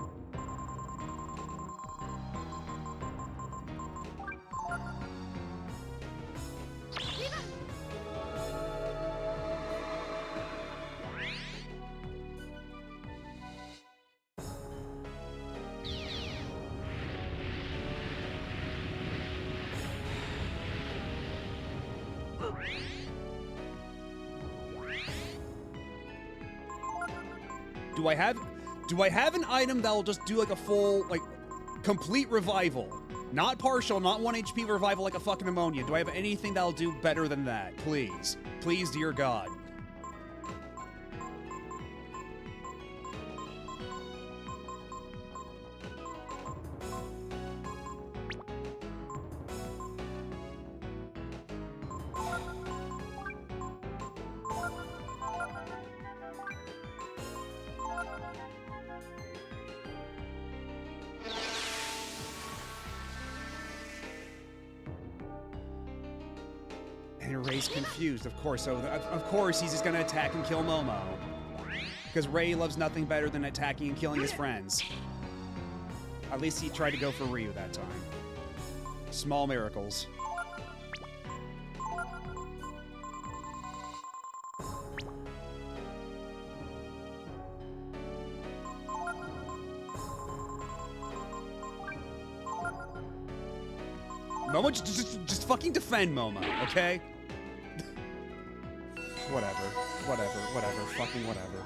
Do I have an item that will just do like a full, like, complete revival? Not partial, not 1 HP revival like a fucking ammonia. Do I have anything that'll do better than that? Please. Please, dear God. And Ray's confused, of course. So, of course, he's just gonna attack and kill Momo. Because Ray loves nothing better than attacking and killing his friends. At least he tried to go for Ryu that time. Small miracles. Momo, just fucking defend Momo, okay? Whatever, fucking whatever.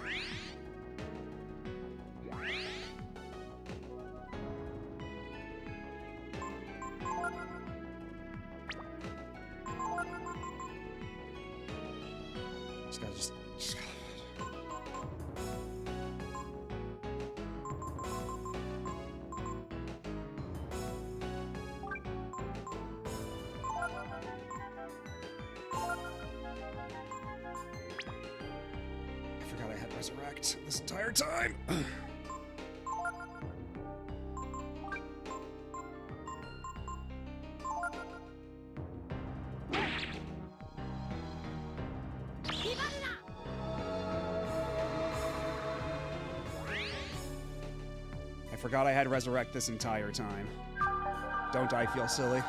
Just I forgot I had Resurrect this entire time. I forgot I had Resurrect this entire time. Don't I feel silly?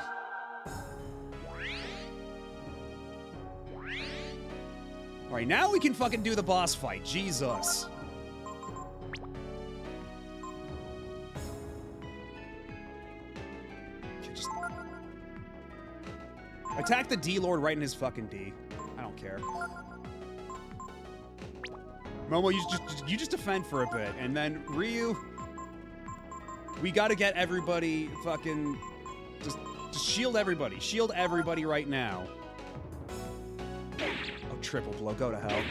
Alright, now we can fucking do the boss fight. Jesus. Okay, just attack the D-Lord right in his fucking D. I don't care. Momo, you just defend for a bit, and then Ryu, we gotta get everybody fucking just shield everybody. Shield everybody right now. Oh, triple blow, go to hell.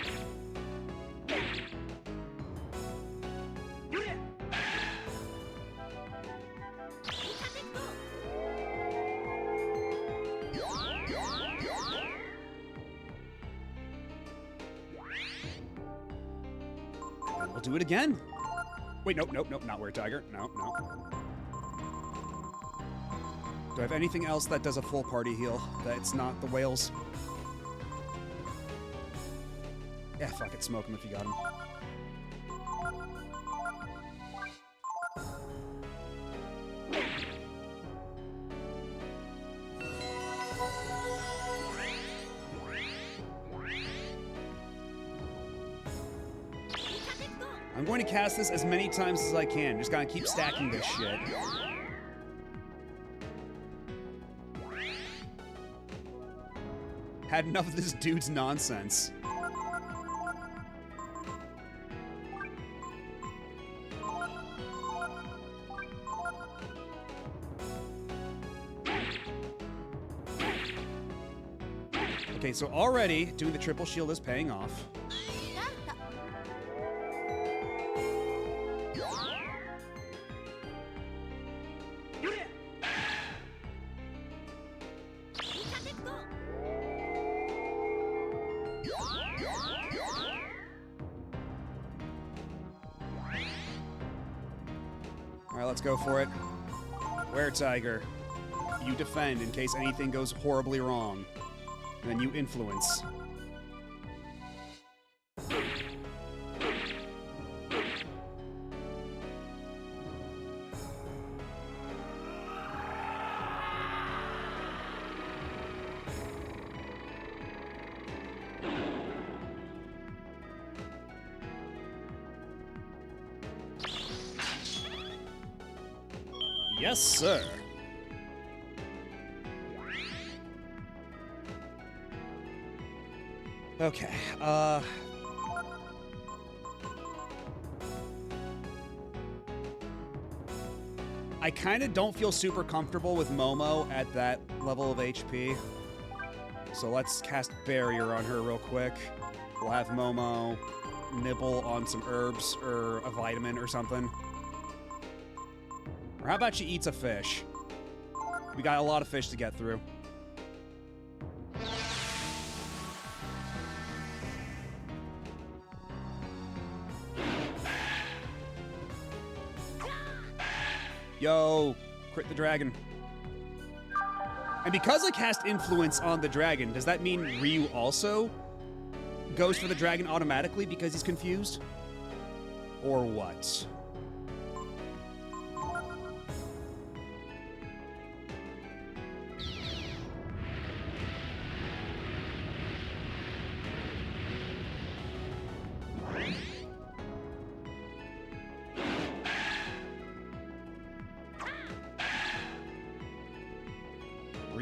We'll do it again. Wait, nope, not Were Tiger. No. Do I have anything else that does a full party heal that's not the whales? Yeah, fuck it, smoke him if you got him. I'm going to cast this as many times as I can. Just gotta keep stacking this shit. Had enough of this dude's nonsense. Okay, so already doing the triple shield is paying off. Alright, let's go for it. Were Tiger, you defend in case anything goes horribly wrong. And then you influence. Yes, sir. Okay, I kind of don't feel super comfortable with Momo at that level of HP. So let's cast Barrier on her real quick. We'll have Momo nibble on some herbs or a vitamin or something. Or how about she eats a fish? We got a lot of fish to get through. Yo, crit the dragon. And because I cast Influence on the dragon, does that mean Ryu also goes for the dragon automatically because he's confused? Or what?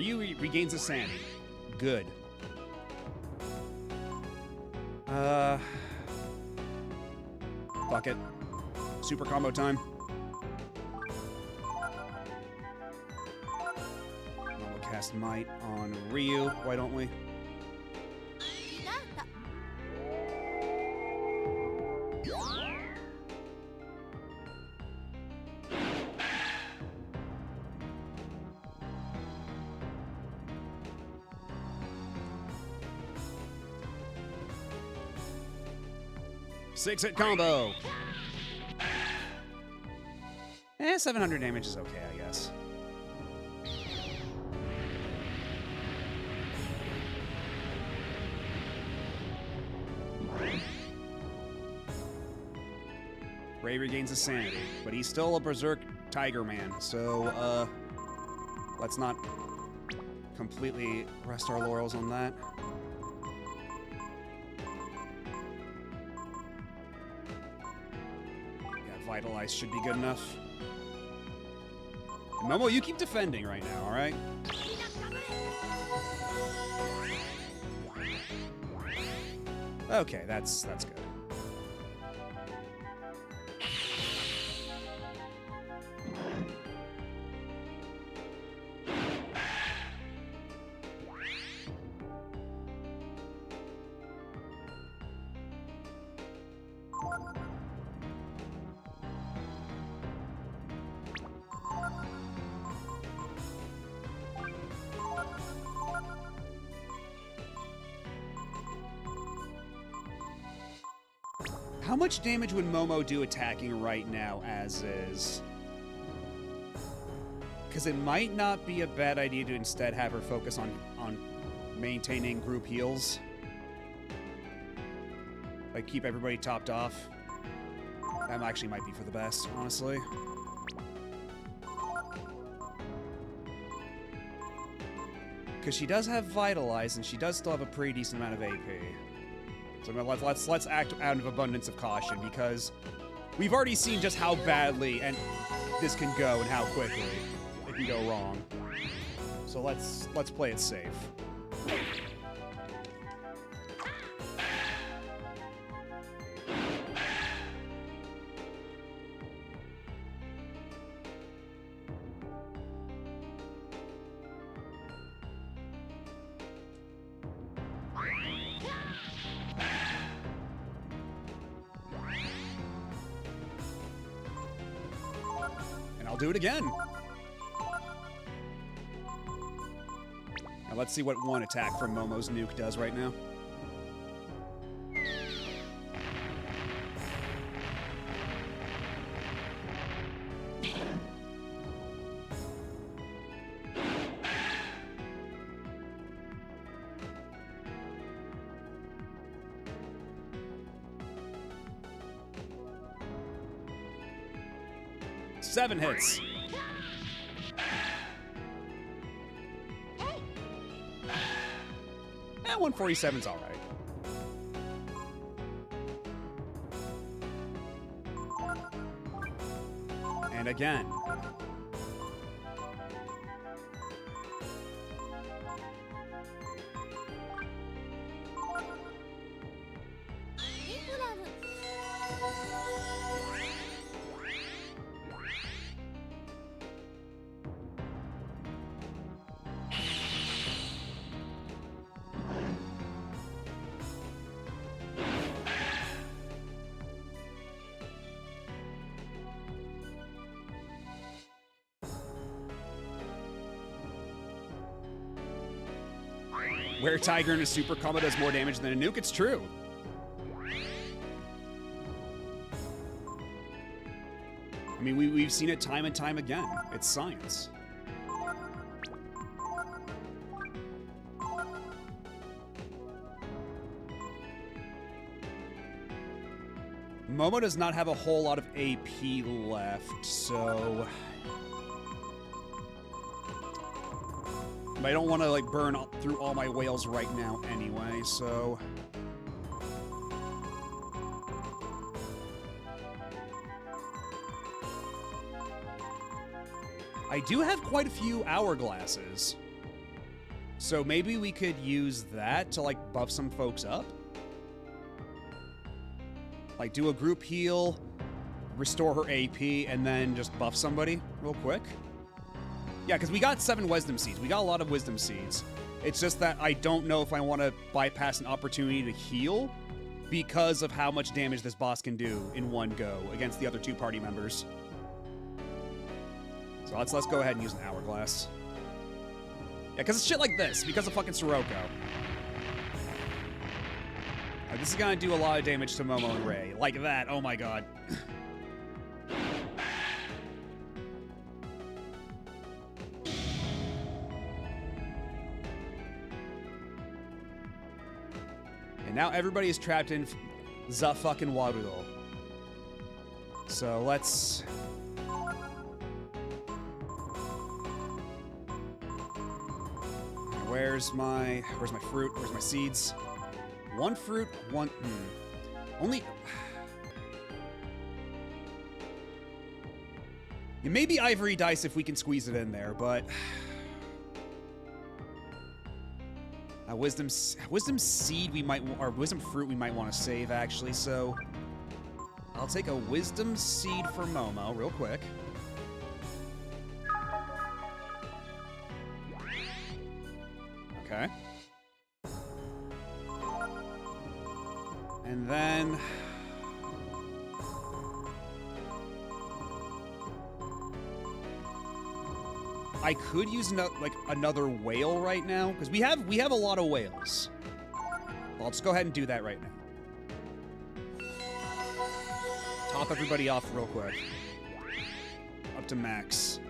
Ryu regains his sanity. Good. Fuck it. Super combo time. We'll cast Might on Ryu. Why don't we? Six-hit combo. 700 damage is okay, I guess. Ray regains his sanity, but he's still a berserk tiger man, so let's not completely rest our laurels on that. Vitalize should be good enough. And Momo, you keep defending right now, alright? Okay, that's good. How much damage would Momo do attacking right now as is? Because it might not be a bad idea to instead have her focus on maintaining group heals. Like, keep everybody topped off. That actually might be for the best, honestly. Because she does have Vitalize, and she does still have a pretty decent amount of AP. So let's act out of abundance of caution, because we've already seen just how badly and this can go and how quickly it can go wrong. So let's play it safe. I'll do it again. Now let's see what one attack from Momo's nuke does right now. Seven hits. And 147's all right. And again. Where Tiger in a super combo does more damage than a nuke, it's true. I mean, we've seen it time and time again. It's science. Momo does not have a whole lot of AP left, so I don't want to like burn through all my whales right now anyway, so I do have quite a few hourglasses. So maybe we could use that to, like, buff some folks up? Like, do a group heal, restore her AP, and then just buff somebody real quick? Yeah, because we got 7 wisdom seeds. We got a lot of wisdom seeds. It's just that I don't know if I want to bypass an opportunity to heal because of how much damage this boss can do in one go against the other 2 party members. So let's go ahead and use an hourglass. Yeah, because it's shit like this, because of fucking Sirocco. This is gonna do a lot of damage to Momo and Ray. Like that, oh my god. And now everybody is trapped in the fucking Warudo. So let's... Where's my fruit? Where's my seeds? 1 fruit, 1... Only... Yeah, maybe ivory dice if we can squeeze it in there, but... wisdom seed we might... Or wisdom fruit we might want to save, actually, so... I'll take a wisdom seed for Momo real quick. Okay. And then... I could use another whale right now, because we have a lot of whales. I'll just go ahead and do that right now. Top everybody off real quick. Up to max.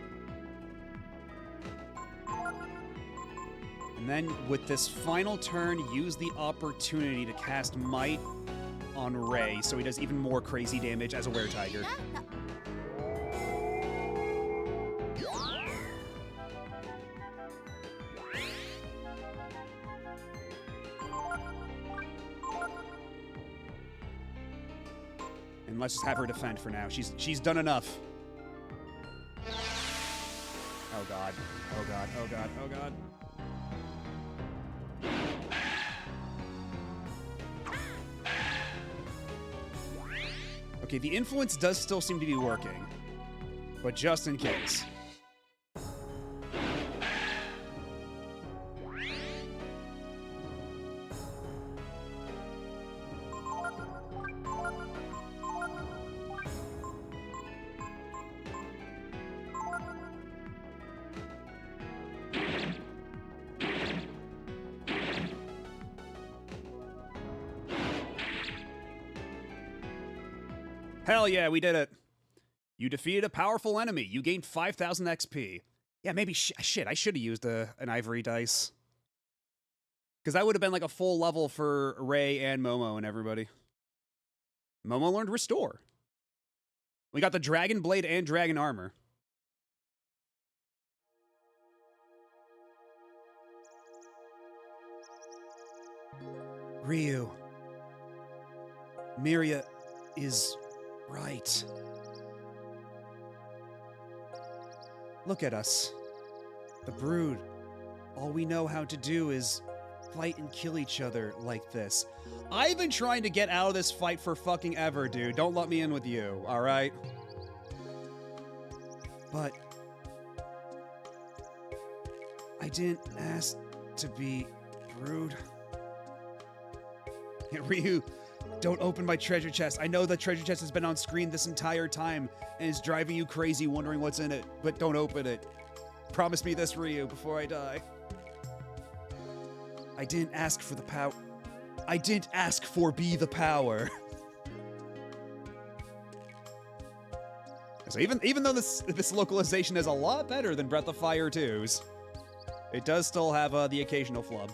And then, with this final turn, use the opportunity to cast Might on Ray, so he does even more crazy damage as a Were-Tiger. And let's just have her defend for now. She's done enough. Oh god. Oh god. Oh god. Oh god. Okay, the influence does still seem to be working, but just in case. Hell yeah, we did it. You defeated a powerful enemy. You gained 5,000 XP. Yeah, maybe shit, I should have used an ivory dice. Because that would have been like a full level for Ray and Momo and everybody. Momo learned Restore. We got the Dragon Blade and Dragon Armor. Ryu. Miria is right. Look at us. The Brood. All we know how to do is fight and kill each other like this. I've been trying to get out of this fight for fucking ever, dude. Don't let me in with you, alright? But... I didn't ask to be Brood. Ryu, don't open my treasure chest. I know the treasure chest has been on screen this entire time and is driving you crazy wondering what's in it, but don't open it. Promise me this, Ryu, before I die. I didn't ask for the power. I didn't ask for be the power. So even though this localization is a lot better than Breath of Fire 2's, it does still have the occasional flub.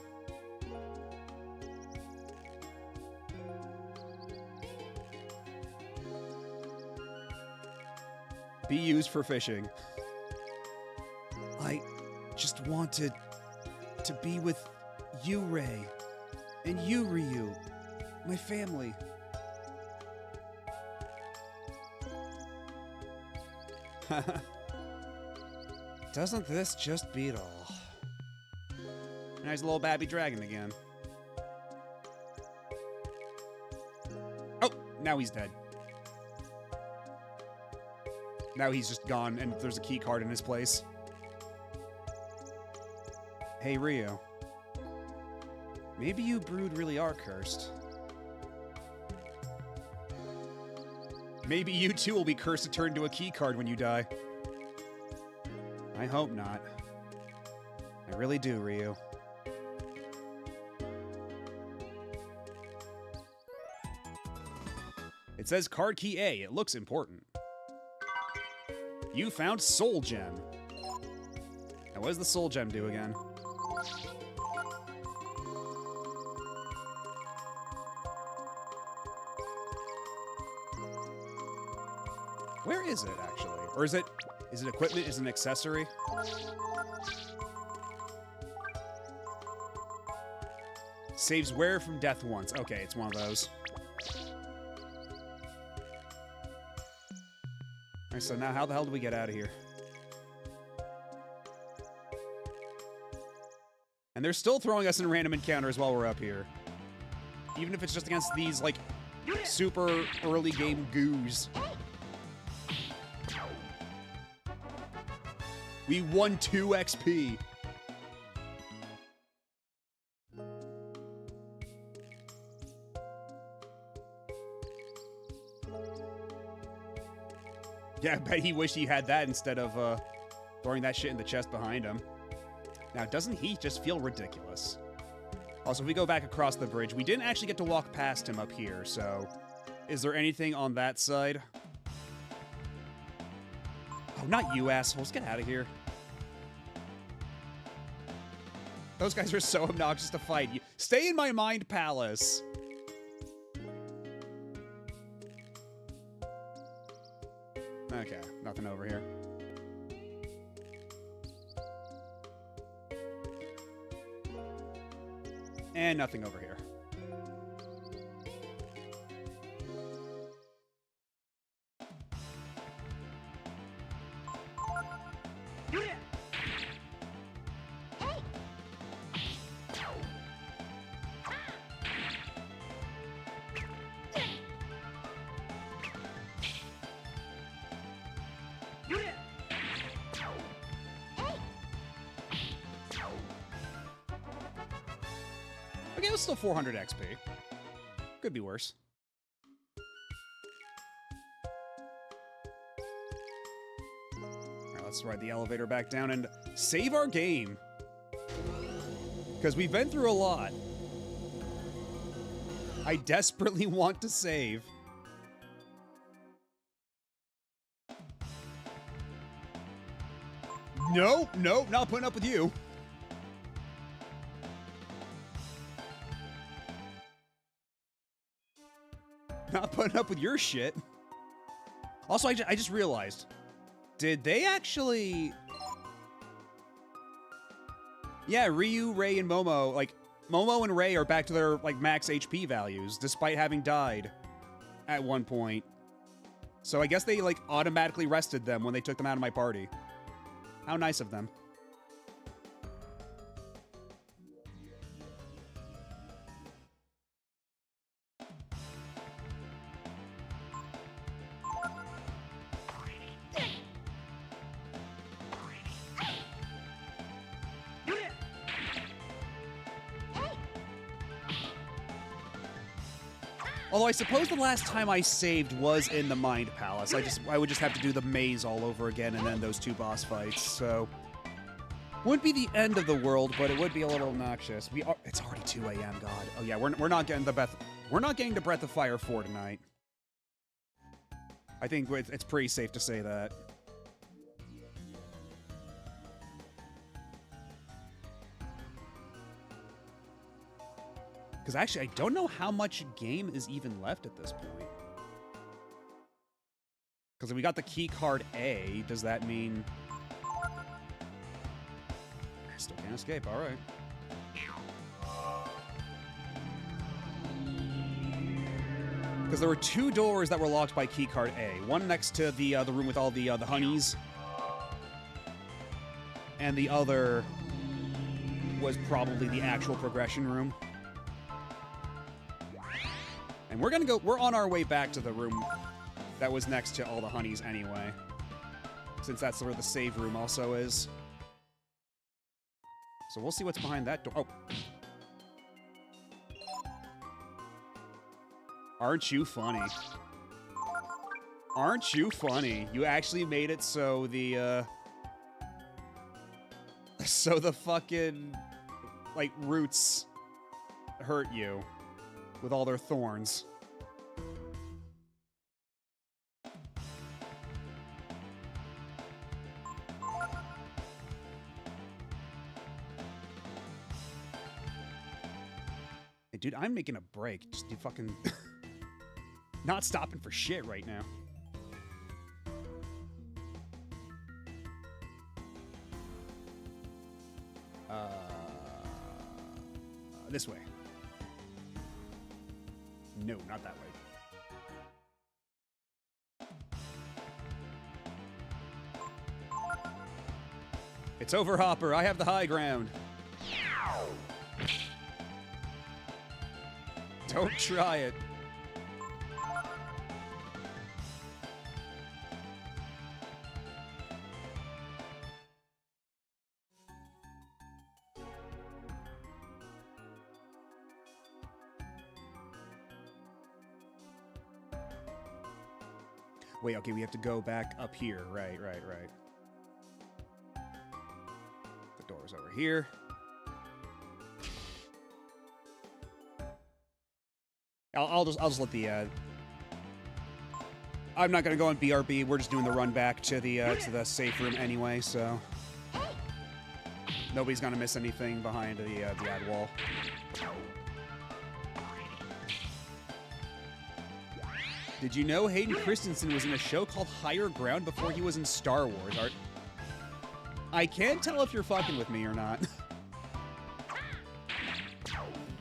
Be used for fishing. I just wanted to be with you, Ray, and you, Ryu, my family. Doesn't this just beat all? Nice little babby dragon again. Oh, now he's dead. Now he's just gone, and there's a key card in his place. Hey, Rio. Maybe you brood really are cursed. Maybe you too will be cursed to turn into a key card when you die. I hope not. I really do, Ryu. It says card key A. It looks important. You found Soul Gem. Now, what does the Soul Gem do again? Where is it, actually? Or is it equipment? Is it an accessory? Saves wearer from death once. Okay, it's one of those. Alright, so now how the hell do we get out of here? And they're still throwing us in random encounters while we're up here. Even if it's just against these, like, super early game goos. We won 2 XP. Yeah, I bet he wished he had that instead of throwing that shit in the chest behind him. Now, doesn't he just feel ridiculous? Also, if we go back across the bridge, we didn't actually get to walk past him up here, so... Is there anything on that side? Oh, not you, assholes. Get out of here. Those guys are so obnoxious to fight. You stay in my mind palace. Okay, nothing over here. And nothing over here. Okay, it was still 400 XP. Could be worse. Alright, let's ride the elevator back down and save our game. Because we've been through a lot. I desperately want to save. Nope, nope, not putting up with you. Not putting up with your shit. Also, I just realized. Did they actually... Yeah, Ryu, Rei, and Momo, like, Momo and Rei are back to their, like, max HP values, despite having died at one point. So I guess they, like, automatically rested them when they took them out of my party. How nice of them. Although I suppose the last time I saved was in the Mind Palace. I would just have to do the maze all over again and then those 2 boss fights, so... Wouldn't be the end of the world, but it would be a little obnoxious. It's already 2 a.m., God. Oh yeah, we're not getting the Breath of Fire 4 tonight. I think it's pretty safe to say that. Because actually, I don't know how much game is even left at this point. Because if we got the key card A, does that mean... I still can't escape, alright. Because there were 2 doors that were locked by key card A. One next to the room with all the honeys. And the other was probably the actual progression room. And we're on our way back to the room that was next to all the honeys anyway. Since that's where the save room also is. So we'll see what's behind that door. Oh. Aren't you funny? Aren't you funny? You actually made it so the fucking, like, roots hurt you with all their thorns. Hey, dude, I'm making a break. Just you fucking not stopping for shit right now. This way. No, not that way. It's over, Hopper. I have the high ground. Don't try it. Wait, okay, we have to go back up here. Right. The door's over here. I'll just let the I'm not gonna go on BRB. We're just doing the run back to the safe room anyway, so nobody's gonna miss anything behind the ad wall. Did you know Hayden Christensen was in a show called Higher Ground before he was in Star Wars? I can't tell if you're fucking with me or not.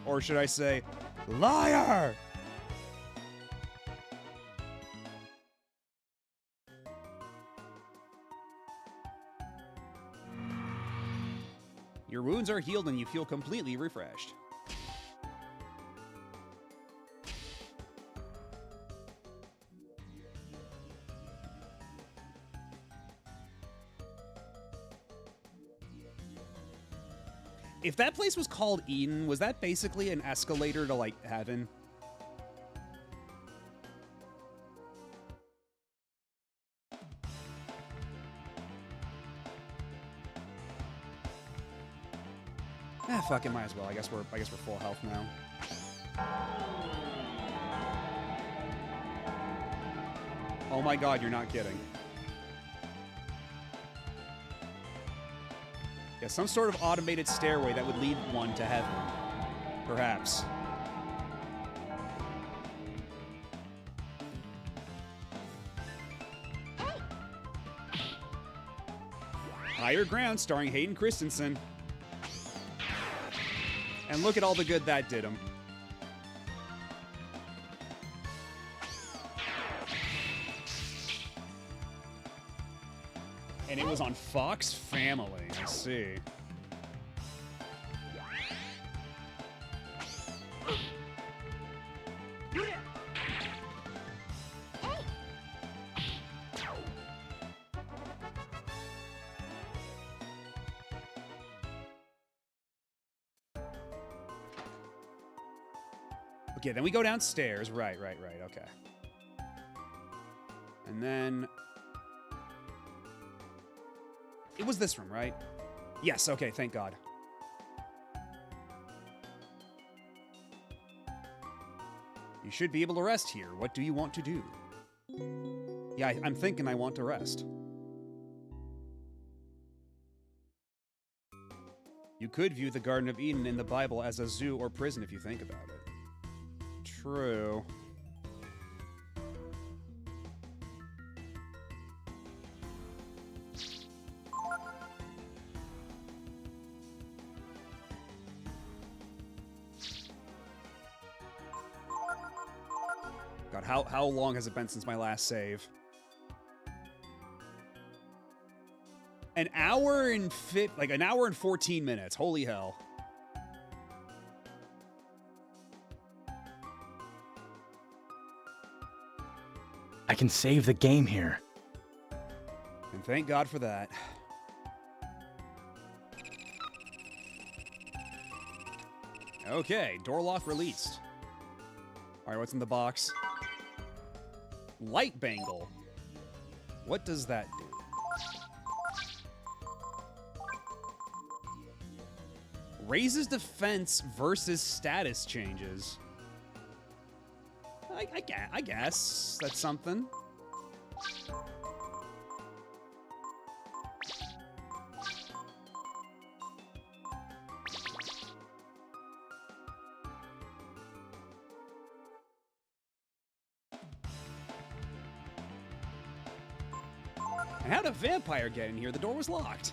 Or should I say, liar! Your wounds are healed and you feel completely refreshed. If that place was called Eden, was that basically an escalator to, like, heaven? Fuck it, might as well. I guess we're full health now. Oh my god, you're not kidding. Yeah, some sort of automated stairway that would lead one to heaven. Perhaps. Higher Ground, starring Hayden Christensen. And look at all the good that did him. And it was on Fox Family. I see. Okay, then we go downstairs. Right, okay. And then... It was this room, right? Yes, okay, thank God. You should be able to rest here. What do you want to do? Yeah, I'm thinking I want to rest. You could view the Garden of Eden in the Bible as a zoo or prison if you think about it. True. God, how long has it been since my last save? An hour and 14 minutes. Holy hell. can save the game here. And thank God for that. Okay, door lock released. Alright, what's in the box? Light bangle. What does that do? Raises defense versus status changes. I guess that's something. And how'd a vampire get in here? The door was locked.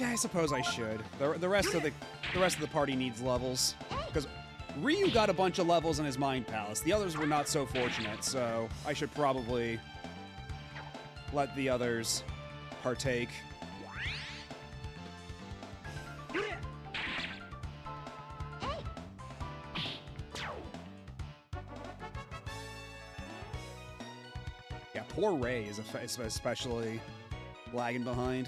I suppose I should. The rest of the party needs levels, because Ryu got a bunch of levels in his Mind Palace. The others were not so fortunate, so I should probably let the others partake. Yeah, poor Ray is especially lagging behind.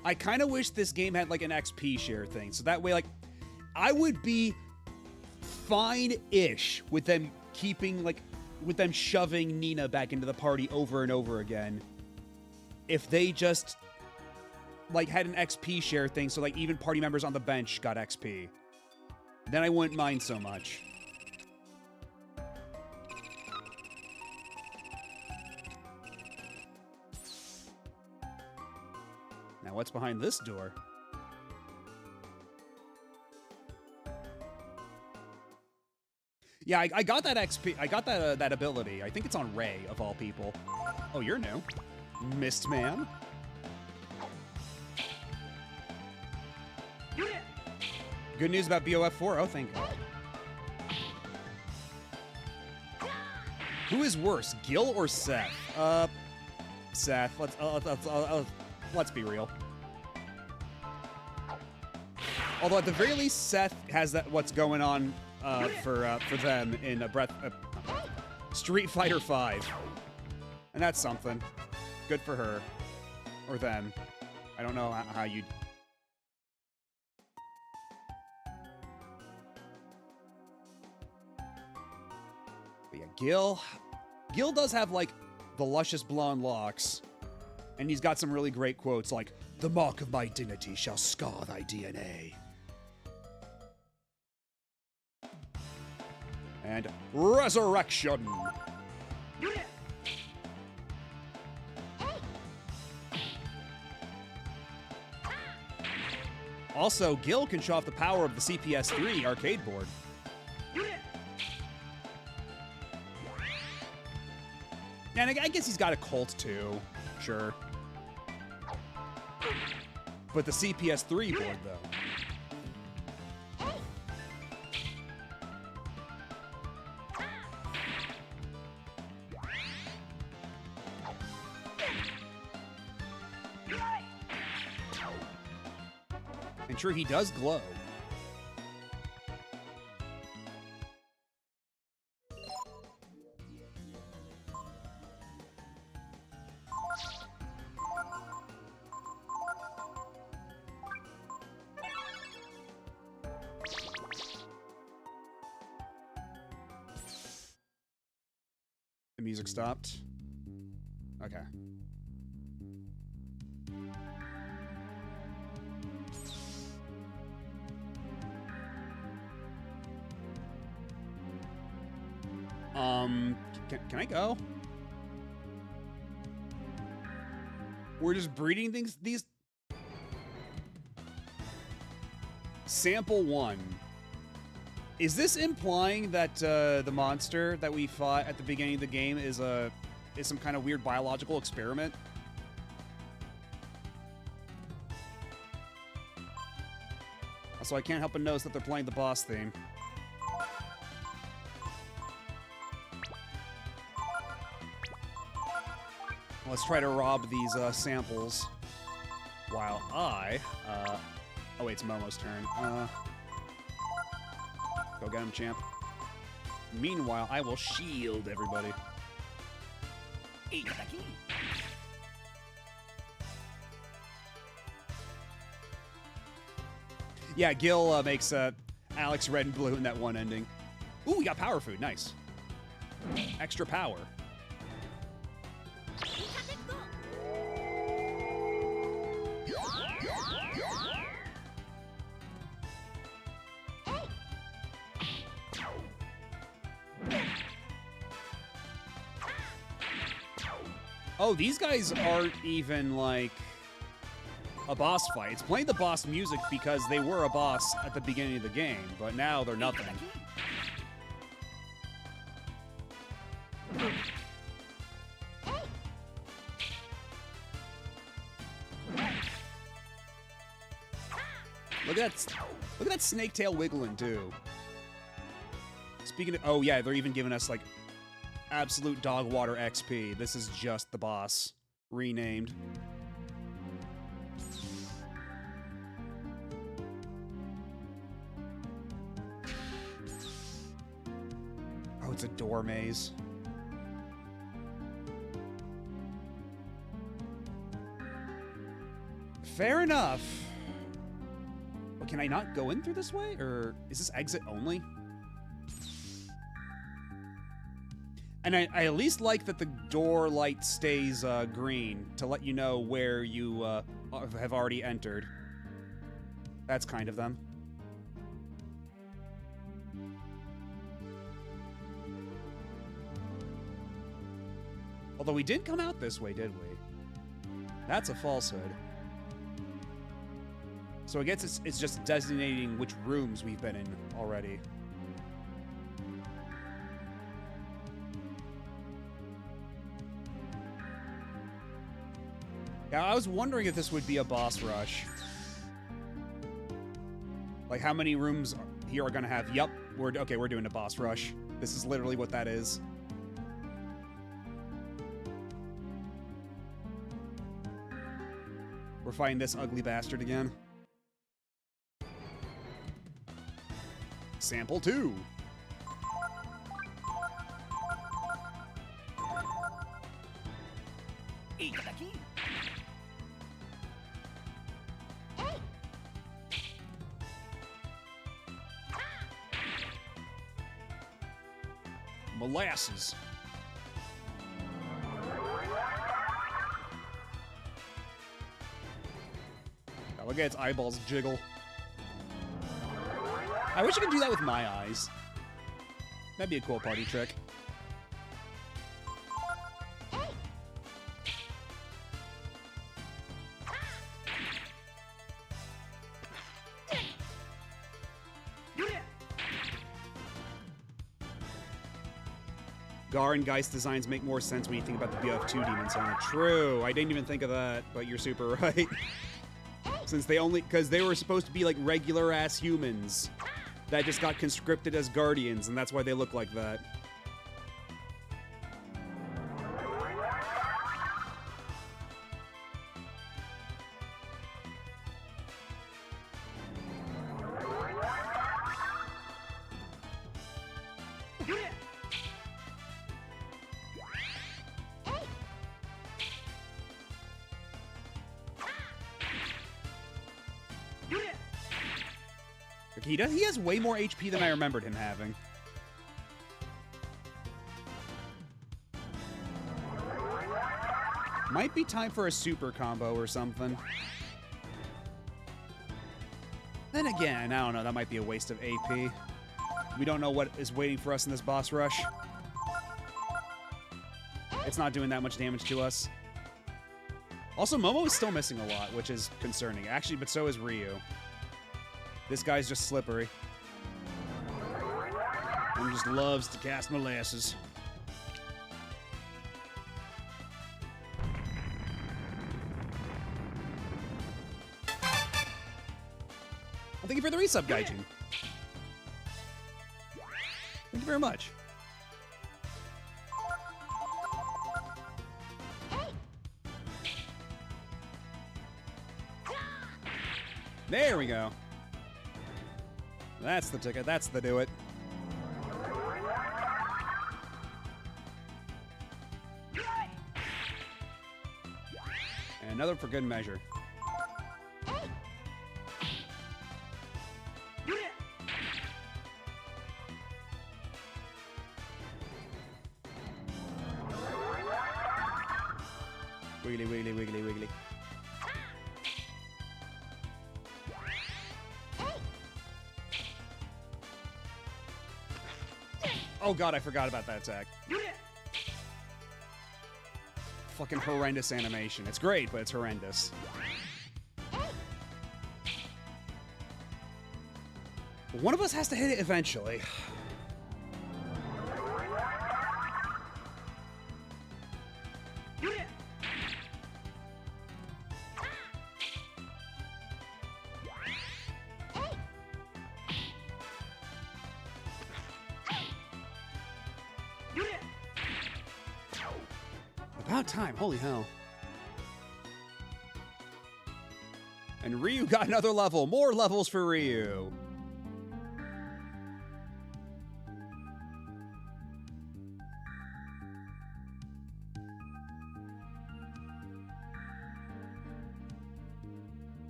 I kind of wish this game had like an XP share thing, so that way, like, I would be fine-ish with them with them shoving Nina back into the party over and over again. If they just, like, had an XP share thing, so like even party members on the bench got XP, then I wouldn't mind so much. Now, what's behind this door? Yeah, I got that XP. I got that ability. I think it's on Ray, of all people. Oh, you're new. Mist Man. Good news about BOF4. Oh, thank God. Who is worse, Gil or Seth? Seth. Let's be real. Although at the very least, Seth has what's going on for them in Street Fighter V, and that's something. Good for her or them. I don't know how you. But yeah, Gil does have like the luscious blonde locks. And he's got some really great quotes like, "The mark of my dignity shall scar thy DNA." And resurrection. Also, Gil can show off the power of the CPS-3 arcade board. And I guess he's got a Colt too. Sure. But the CPS-3 board, though. And sure, he does glow. The music stopped. Okay. Can I go? We're just breeding things. These sample 1. Is this implying that the monster that we fought at the beginning of the game is a is some kind of weird biological experiment. Also, I can't help but notice that they're playing the boss theme. Let's try to rob these samples while I... oh, wait, it's Momo's turn. Go get him, champ. Meanwhile, I will shield everybody. Yeah, Gil makes Alex red and blue in that one ending. Ooh, we got power food. Nice. Extra power. Oh, these guys aren't even, like, a boss fight. It's playing the boss music because they were a boss at the beginning of the game, but now they're nothing. Look at that snake tail wiggling, too. Speaking of... Oh, yeah, they're even giving us, like, absolute dog water XP. This is just the boss. Renamed. Oh, it's a door maze. Fair enough. But can I not go in through this way? Or is this exit only? And I at least like that the door light stays green to let you know where you have already entered. That's kind of them. Although we didn't come out this way, did we? That's a falsehood. So I guess it's just designating which rooms we've been in already. Yeah, I was wondering if this would be a boss rush. Like, how many rooms here are gonna have... Yup, we're doing a boss rush. This is literally what that is. We're fighting this ugly bastard again. Sample 2. Molasses. Oh, look at its eyeballs jiggle. I wish I could do that with my eyes. That'd be a cool party trick. Gar and Geist designs make more sense when you think about the BF2 demons on it. True, I didn't even think of that, but you're super right. Since because they were supposed to be like regular ass humans that just got conscripted as guardians, and that's why they look like that. He has way more HP than I remembered him having. Might be time for a super combo or something. Then again, I don't know, that might be a waste of AP. We don't know what is waiting for us in this boss rush. It's not doing that much damage to us. Also, Momo is still missing a lot, which is concerning. Actually, but so is Ryu. This guy's just slippery. And just loves to cast molasses. Thank you for the resub, Gaijin. Thank you very much. There we go. That's the ticket. That's the do it. And another for good measure. Wiggly, wiggly, wiggly, wiggly. Oh god, I forgot about that attack. Fucking horrendous animation. It's great, but it's horrendous. One of us has to hit it eventually. About time, holy hell. And Ryu got another level. More levels for Ryu.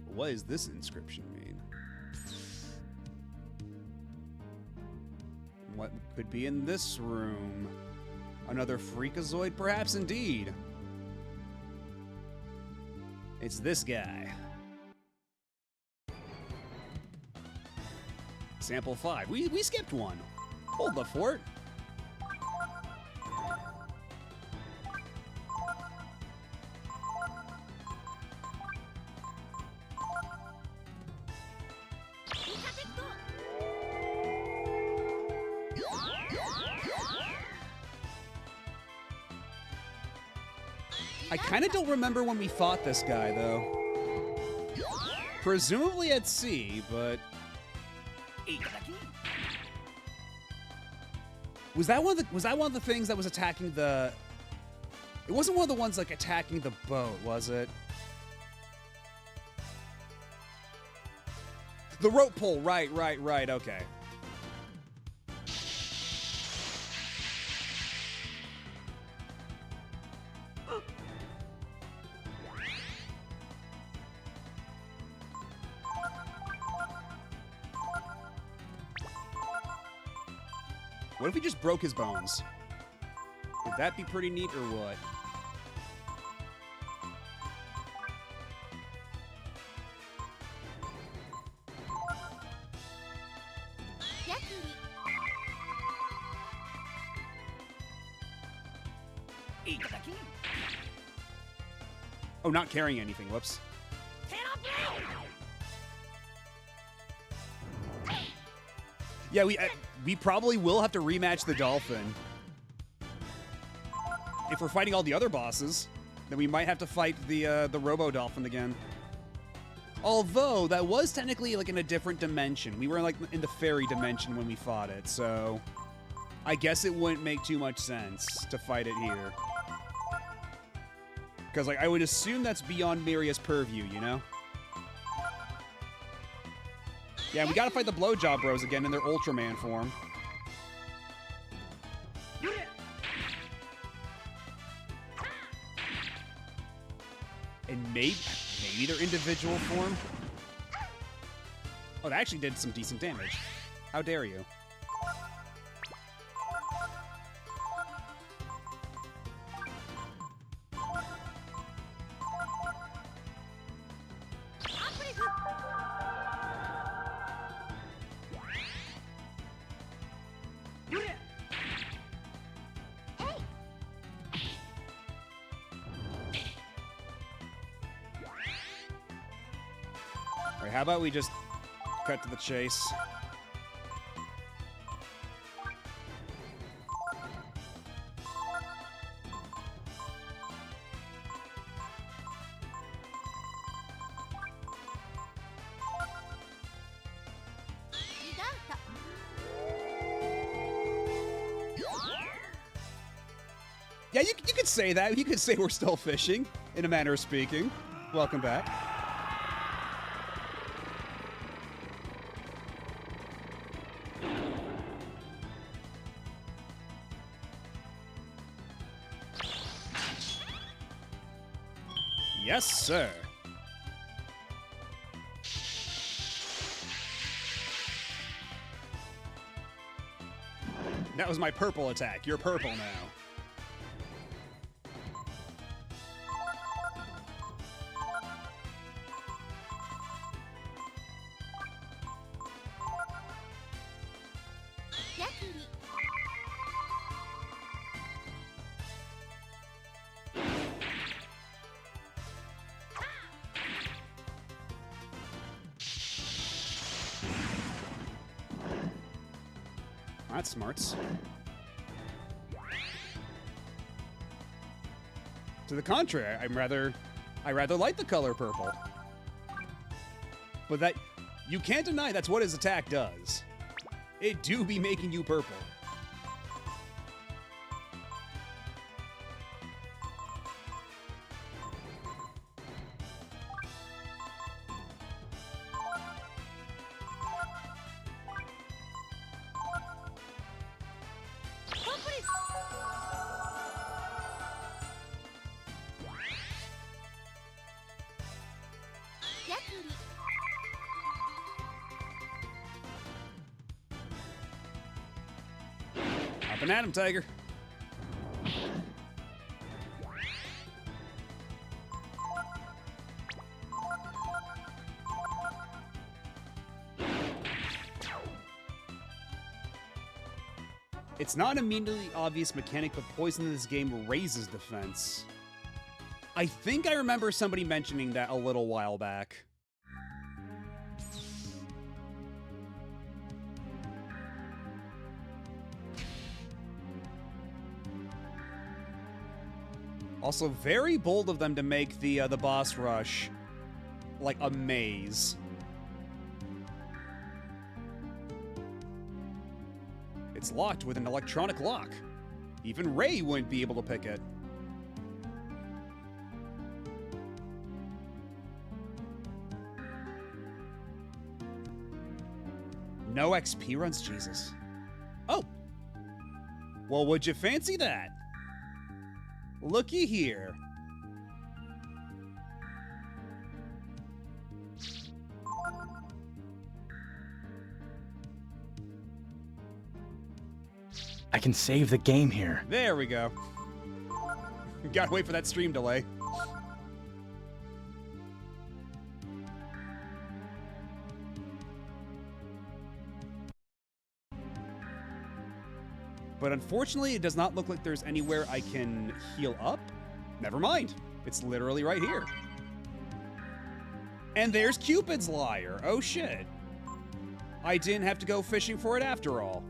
What does this inscription mean? What could be in this room? Another Freakazoid, perhaps indeed. It's this guy. Sample 5. We skipped one. Hold the fort. I kind of don't remember when we fought this guy, though. Presumably at sea, but... Was that one of the things that was attacking the... It wasn't one of the ones, like, attacking the boat, was it? The rope pull, right, okay. What if we just broke his bones? Would that be pretty neat or what? Oh, not carrying anything. Whoops. Yeah, we probably will have to rematch the Dolphin. If we're fighting all the other bosses, then we might have to fight the Robo Dolphin again. Although that was technically like in a different dimension. We were like in the fairy dimension when we fought it, so I guess it wouldn't make too much sense to fight it here. Because like I would assume that's beyond Maria's purview, you know? Yeah, we gotta fight the Blowjob Bros again in their Ultraman form. And maybe their individual form? Oh, that actually did some decent damage. How dare you? How about we just cut to the chase? Yeah, you could say that. You could say we're still fishing, in a manner of speaking. Welcome back. Yes, sir. That was my purple attack. You're purple now. That's smarts. To the contrary, I rather like the color purple. But that, you can't deny that's what his attack does. It do be making you purple. Hopping at him, Tiger. It's not an immediately obvious mechanic, but poison in this game raises defense. I think I remember somebody mentioning that a little while back. Also, very bold of them to make the boss rush like a maze. It's locked with an electronic lock. Even Ray wouldn't be able to pick it. No XP runs? Jesus. Oh! Well, would you fancy that? Looky here. I can save the game here. There we go. Gotta wait for that stream delay. But unfortunately, it does not look like there's anywhere I can heal up. Never mind. It's literally right here. And there's Cupid's Lyre. Oh shit. I didn't have to go fishing for it after all.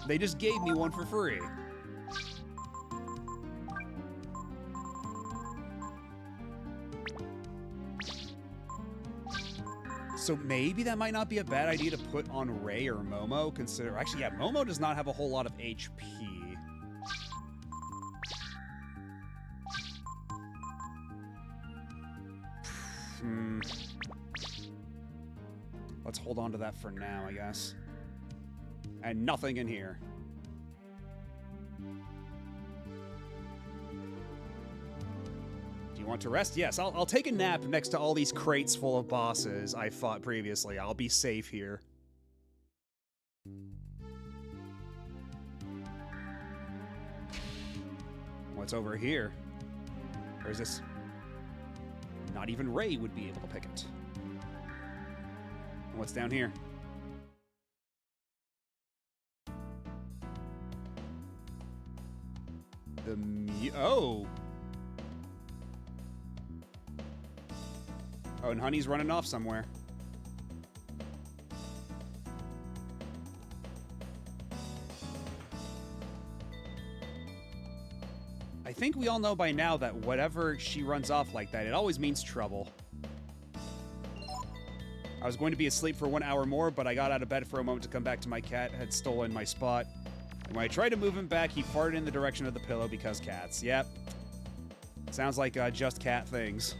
They just gave me one for free. So maybe that might not be a bad idea to put on Ray or Momo. Actually, yeah, Momo does not have a whole lot of HP. Let's hold on to that for now, I guess. And nothing in here. Do you want to rest? Yes, I'll take a nap next to all these crates full of bosses I fought previously. I'll be safe here. What's over here? Or is this... Not even Ray would be able to pick it. And what's down here? Oh! Oh, and Honey's running off somewhere. I think we all know by now that whatever she runs off like that, it always means trouble. I was going to be asleep for 1 hour more, but I got out of bed for a moment to come back to my cat had stolen my spot. And when I tried to move him back, he farted in the direction of the pillow because cats. Yep. Sounds like just cat things.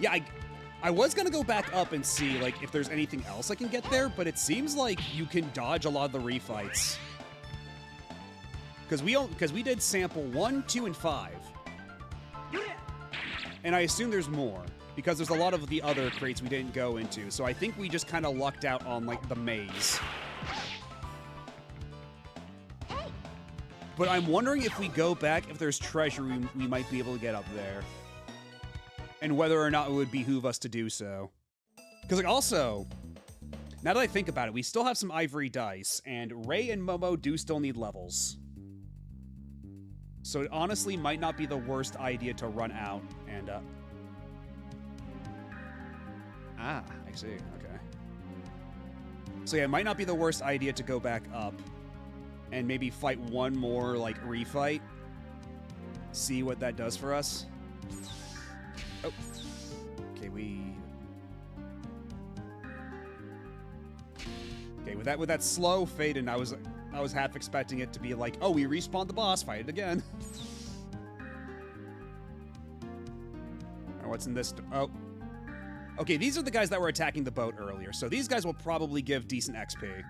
Yeah, I was gonna go back up and see like if there's anything else I can get there, but it seems like you can dodge a lot of the refights. Because we did sample 1, 2, and 5. And I assume there's more, because there's a lot of the other crates we didn't go into, so I think we just kind of lucked out on, like, the maze. But I'm wondering if we go back, if there's treasure we might be able to get up there. And whether or not it would behoove us to do so. Because, like, also, now that I think about it, we still have some ivory dice, and Ray and Momo do still need levels. So it honestly might not be the worst idea to run out and, Ah, I see. Okay. So yeah, it might not be the worst idea to go back up and maybe fight one more, like, refight. See what that does for us. Oh. Okay, Okay, with that slow fade in, I was half expecting it to be like, oh, we respawned the boss, fight it again. Or what's in this? Oh. Okay, these are the guys that were attacking the boat earlier, so these guys will probably give decent XP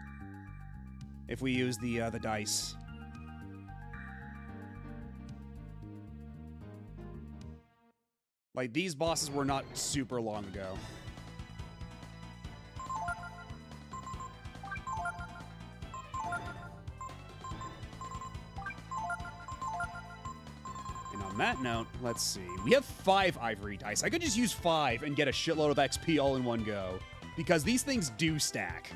if we use the dice. Like, these bosses were not super long ago. And on that note, let's see. We have 5 ivory dice. I could just use 5 and get a shitload of XP all in one go, because these things do stack.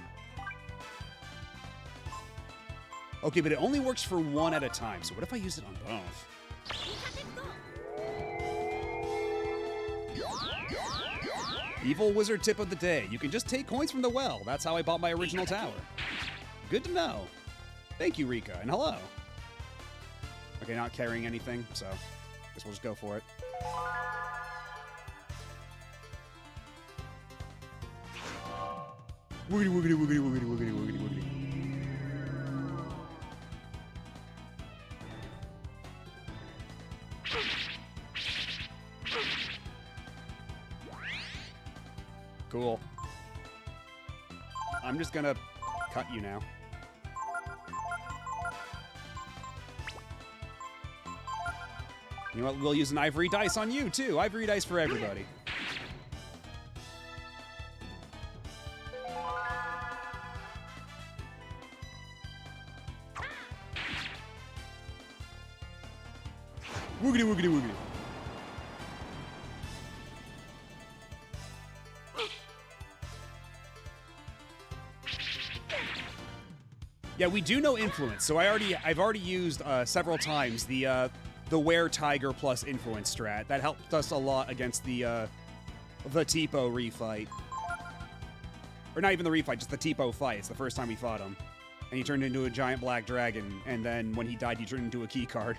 Okay, but it only works for 1 at a time, so what if I use it on both? Evil wizard tip of the day. You can just take coins from the well. That's how I bought my original tower. Good to know. Thank you, Rika, and hello. Okay, not carrying anything, so guess we'll just go for it. Woogity, woogity, woogity, woogity, woogity, woogity, woogity. Cool. I'm just gonna cut you now. You know what? We'll use an ivory dice on you, too. Ivory dice for everybody. Woogity, woogity, woogity. Yeah, we do know influence, so I've already used several times the Were Tiger plus influence strat. That helped us a lot against the Tipo refight. Or not even the refight, just the Tipo fight. It's the first time we fought him. And he turned into a giant black dragon, and then when he died, he turned into a key card.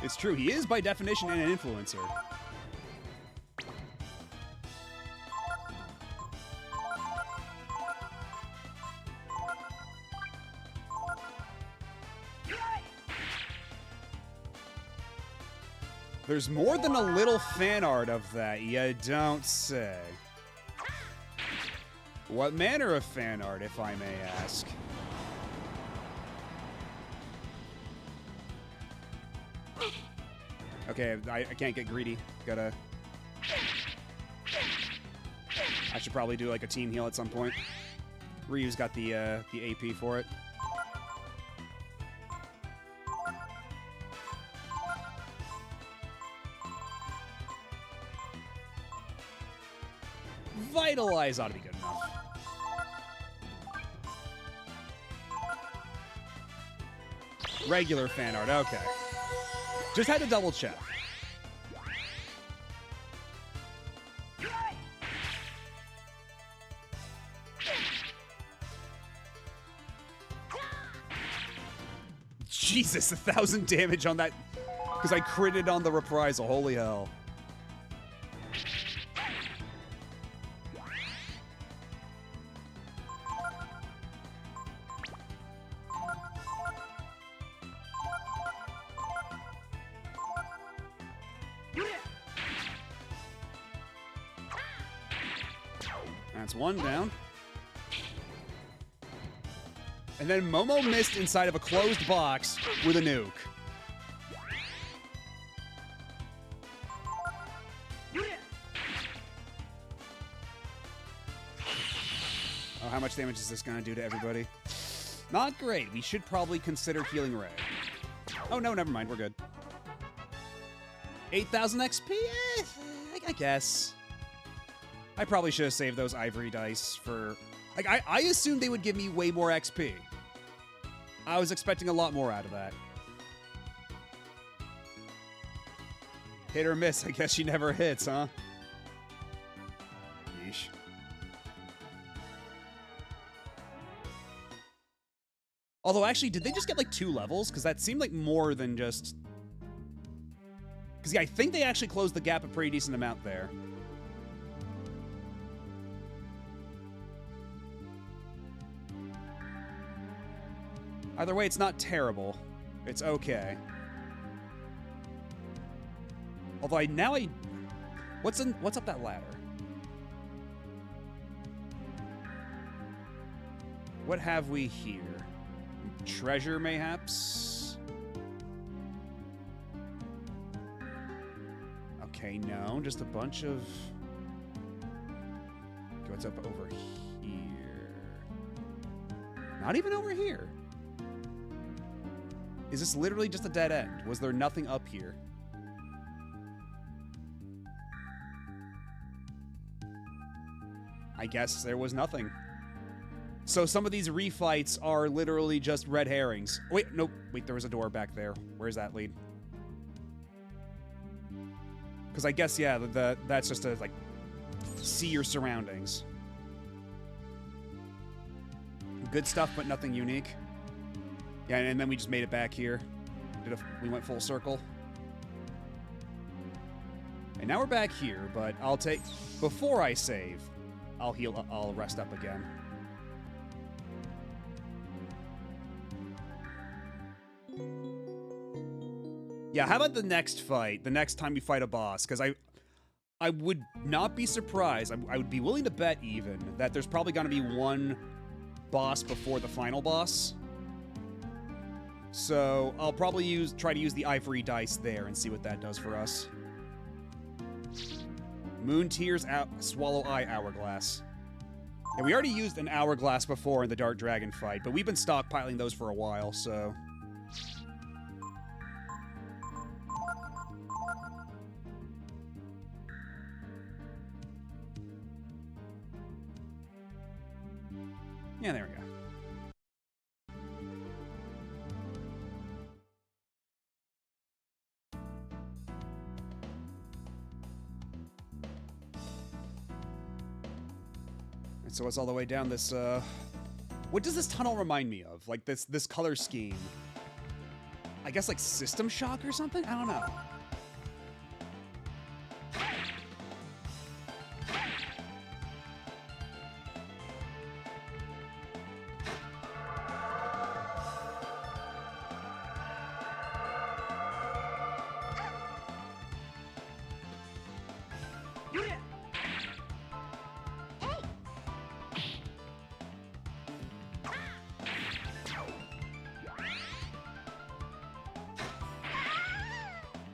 It's true, he is by definition an influencer. There's more than a little fan art of that, you don't say. What manner of fan art, if I may ask? Okay, I can't get greedy. Gotta... I should probably do like a team heal at some point. Ryu's got the AP for it. Vitalize ought to be good enough. Regular fan art, okay. Just had to double check. Jesus, 1,000 damage on that. Because I critted on the reprisal. Holy hell. That's one down. And then Momo missed inside of a closed box with a nuke. Oh, how much damage is this going to do to everybody? Not great. We should probably consider healing Ray. Oh, no, never mind. We're good. 8,000 XP? I guess. I probably should have saved those ivory dice for... Like, I assumed they would give me way more XP. I was expecting a lot more out of that. Hit or miss. I guess she never hits, huh? Yeesh. Although, actually, did they just get, like, 2 levels? Because that seemed like more than just... Because, yeah, I think they actually closed the gap a pretty decent amount there. Either way, it's not terrible. It's okay. Although what's up that ladder? What have we here? Treasure, mayhaps? Okay, no, just a bunch of... Okay, what's up over here? Not even over here. Is this literally just a dead end? Was there nothing up here? I guess there was nothing. So some of these refights are literally just red herrings. Wait, nope. Wait, there was a door back there. Where's that lead? Because I guess, yeah, that's just to, like, see your surroundings. Good stuff, but nothing unique. Yeah, and then we just made it back here. We went full circle. And now we're back here, but before I save, I'll rest up again. Yeah, how about the next fight? The next time we fight a boss? Because I would not be surprised. I would be willing to bet even that there's probably going to be one boss before the final boss. So I'll probably try to use the ivory dice there and see what that does for us. Moon Tears Swallow Eye Hourglass. Yeah, we already used an hourglass before in the Dark Dragon fight, but we've been stockpiling those for a while, so... Yeah, there we go. So it's all the way down this, what does this tunnel remind me of? Like, this color scheme. I guess, like, System Shock or something? I don't know.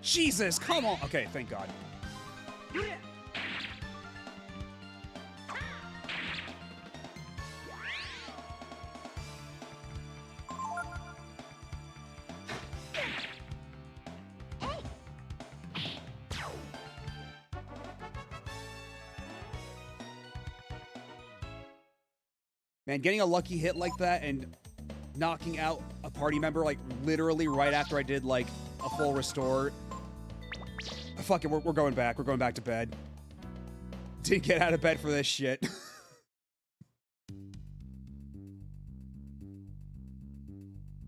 Jesus, come on. Okay, thank God. Man, getting a lucky hit like that and knocking out a party member, like, literally right after I did, like, a full restore. Fuck it, we're going back. We're going back to bed. Didn't get out of bed for this shit.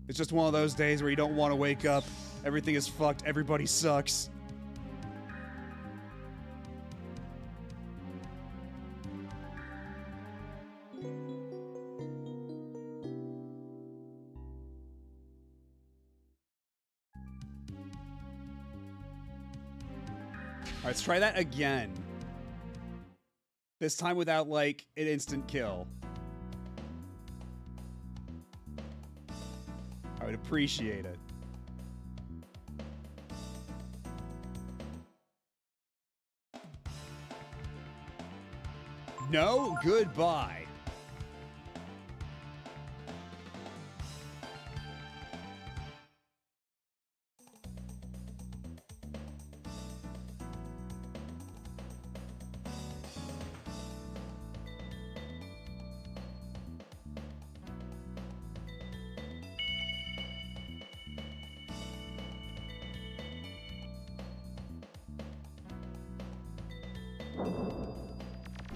It's just one of those days where you don't want to wake up. Everything is fucked. Everybody sucks. All right, let's try that again. This time without, like, an instant kill. I would appreciate it. No, goodbye.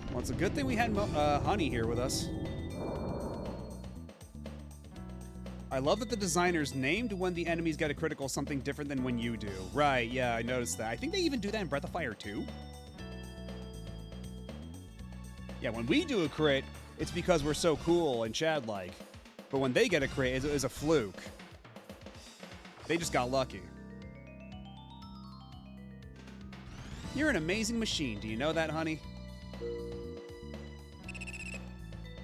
Well, it's a good thing we had Honey here with us. I love that the designers named when the enemies get a critical something different than when you do. Right, yeah, I noticed that. I think they even do that in Breath of Fire 2. Yeah, when we do a crit, it's because we're so cool and Chad-like. But when they get a crit, it's a fluke. They just got lucky. You're an amazing machine. Do you know that, Honey?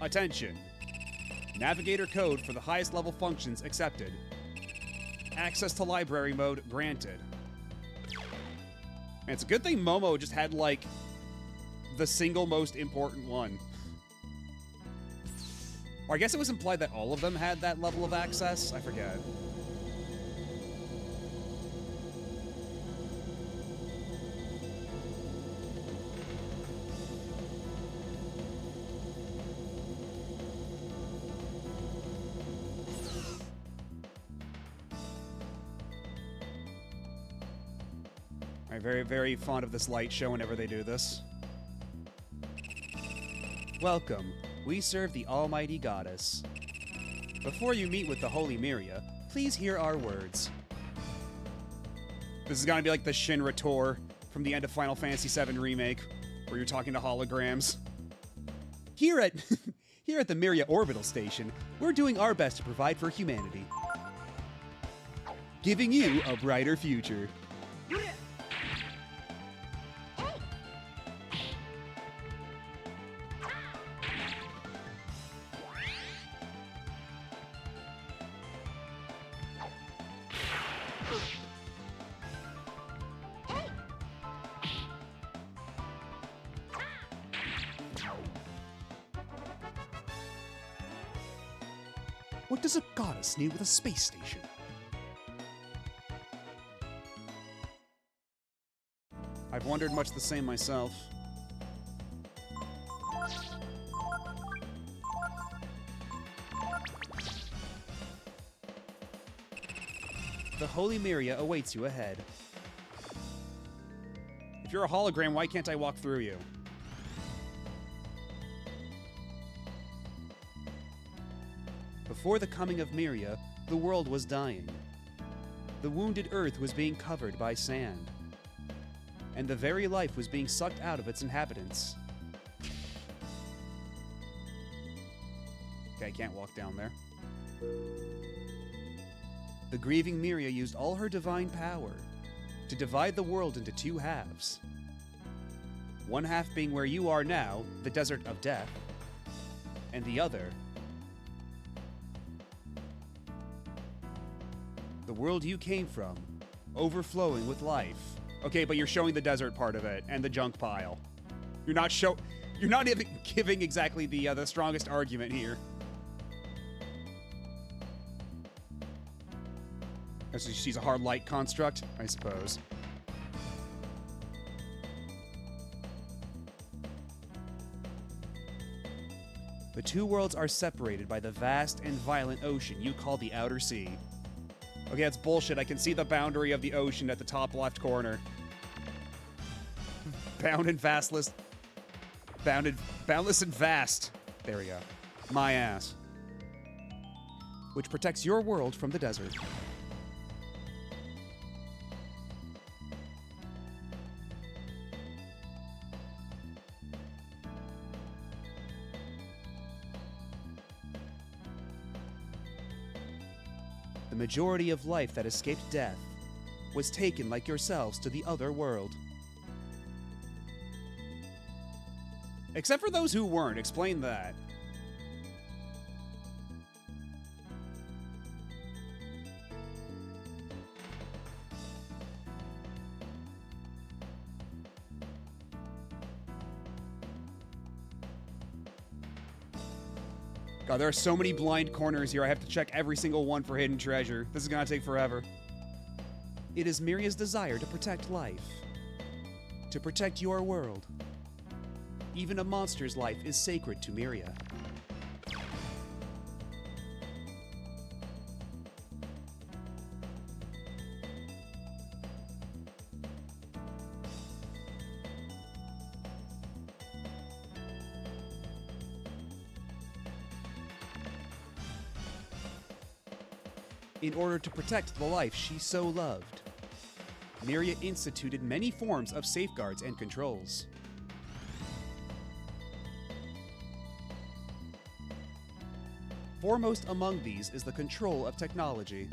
Attention. Navigator code for the highest level functions accepted. Access to library mode granted. And it's a good thing Momo just had, like, the single most important one. Or I guess it was implied that all of them had that level of access. I forget. I'm very, very fond of this light show whenever they do this. Welcome. We serve the Almighty Goddess. Before you meet with the Holy Myria, please hear our words. This is gonna be like the Shinra tour from the end of Final Fantasy VII Remake, where you're talking to holograms. Here at the Myria Orbital Station, we're doing our best to provide for humanity. Giving you a brighter future. What does a goddess need with a space station? I've wondered much the same myself. The Holy Myria awaits you ahead. If you're a hologram, why can't I walk through you? Before the coming of Myria, the world was dying. The wounded earth was being covered by sand. And the very life was being sucked out of its inhabitants. Okay, I can't walk down there. The grieving Myria used all her divine power to divide the world into two halves. One half being where you are now, the Desert of Death, and the other, the world you came from, overflowing with life. Okay, but you're showing the desert part of it and the junk pile. You're not even giving exactly the strongest argument here. So she's a hard light construct, I suppose. The two worlds are separated by the vast and violent ocean you call the Outer Sea. Okay, that's bullshit. I can see the boundary of the ocean at the top left corner. Boundless and vast. There we go. My ass. which protects your world from the desert. The majority of life that escaped death was taken like yourselves to the other world. Except for those who weren't. Explain that. God, there are so many blind corners here. I have to check every single one for hidden treasure. This is gonna take forever. It is Miria's desire to protect life. To protect your world. Even a monster's life is sacred to Miria. In order to protect the life she so loved, Miria instituted many forms of safeguards and controls. Foremost among these is the control of technology.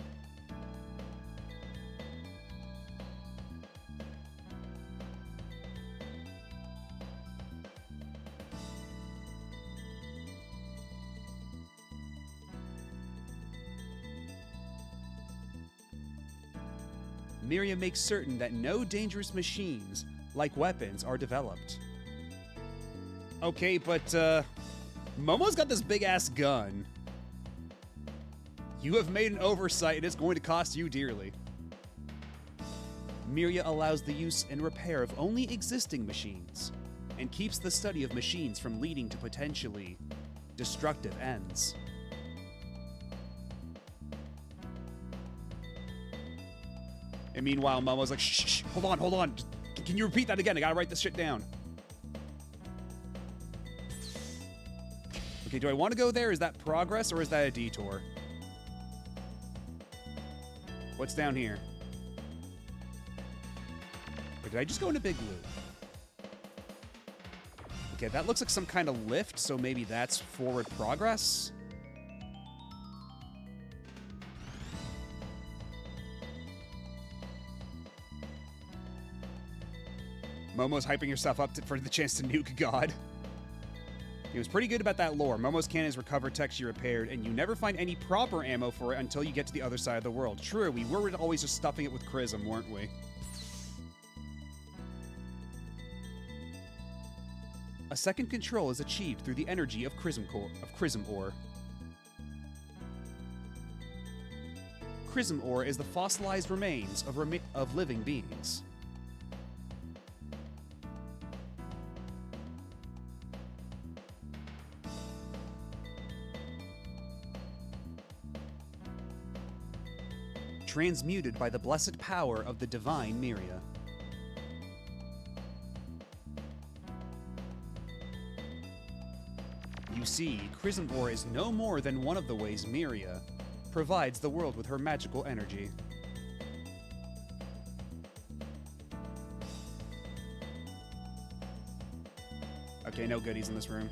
Miria makes certain that no dangerous machines, like weapons, are developed. Okay, but, Momo's got this big-ass gun. You have made an oversight, and it's going to cost you dearly. Miria allows the use and repair of only existing machines, and keeps the study of machines from leading to potentially destructive ends. And meanwhile, Momo's like, shh, hold on. Can you repeat that again? I gotta write this shit down. Okay, do I want to go there? Is that progress, or is that a detour? What's down here? Wait, did I just go into Big Loop? Okay, that looks like some kind of lift, so maybe that's forward progress? Momo's hyping herself up for the chance to nuke God. He was pretty good about that lore. Momo's cannon is recovered, texture repaired, and you never find any proper ammo for it until you get to the other side of the world. True, we were always just stuffing it with Chrism, weren't we? A second control is achieved through the energy of Chrism ore. Chrism ore is the fossilized remains of living beings. Transmuted by the blessed power of the divine Miria. You see, Chrism ore is no more than one of the ways Miria provides the world with her magical energy. Okay, no goodies in this room.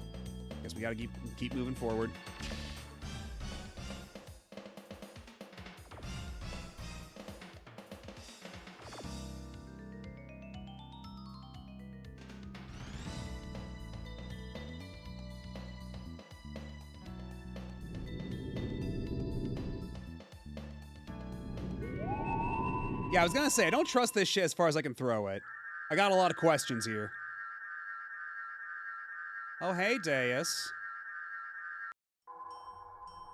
Guess we gotta keep moving forward. Yeah, I was gonna say, I don't trust this shit as far as I can throw it. I got a lot of questions here. Oh, hey, Deus.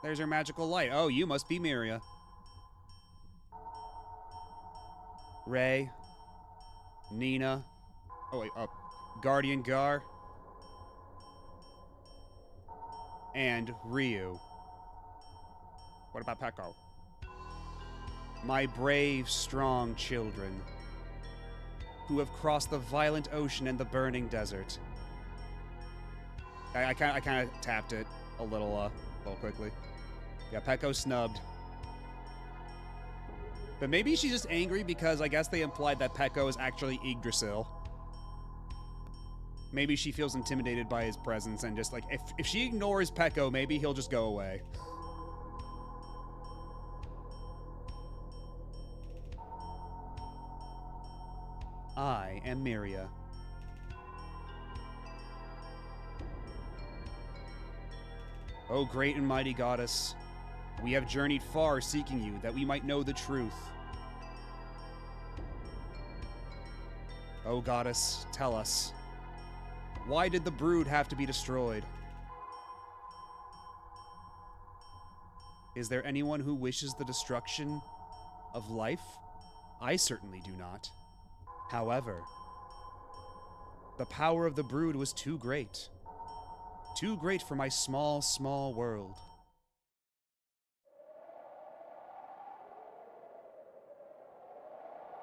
There's your magical light. Oh, you must be Miria. Ray. Nina. Oh, wait, Guardian Gar. And Ryu. What about Peko? My brave, strong children, who have crossed the violent ocean and the burning desert. I kind of tapped it a little quickly. Yeah, Peko snubbed. But maybe she's just angry because I guess they implied that Peko is actually Yggdrasil. Maybe she feels intimidated by his presence and just like, if she ignores Peko, maybe he'll just go away. I am Miria. O great and mighty goddess, we have journeyed far seeking you that we might know the truth. O goddess, tell us, why did the brood have to be destroyed? Is there anyone who wishes the destruction of life? I certainly do not. However, the power of the brood was too great. Too great for my small, small world.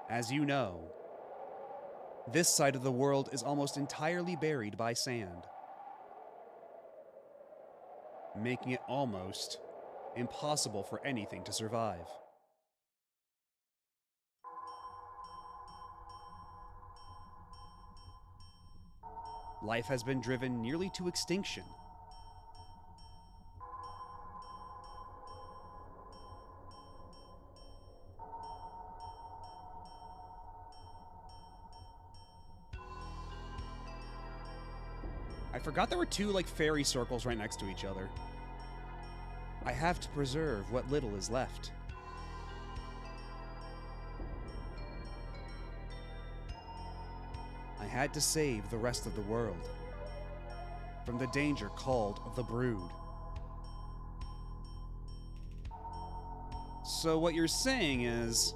As you know, this side of the world is almost entirely buried by sand, making it almost impossible for anything to survive. Life has been driven nearly to extinction. I forgot there were two, like, fairy circles right next to each other. I have to preserve what little is left. I had to save the rest of the world from the danger called the Brood. So what you're saying is,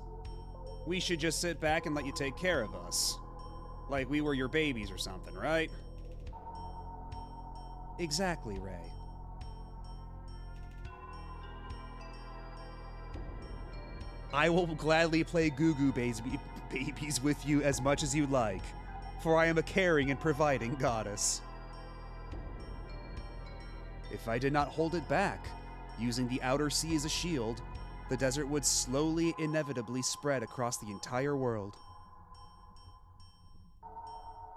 we should just sit back and let you take care of us. Like we were your babies or something, right? Exactly, Ray. I will gladly play Goo Goo Babies with you as much as you like, for I am a caring and providing goddess. If I did not hold it back, using the outer sea as a shield, the desert would slowly, inevitably spread across the entire world.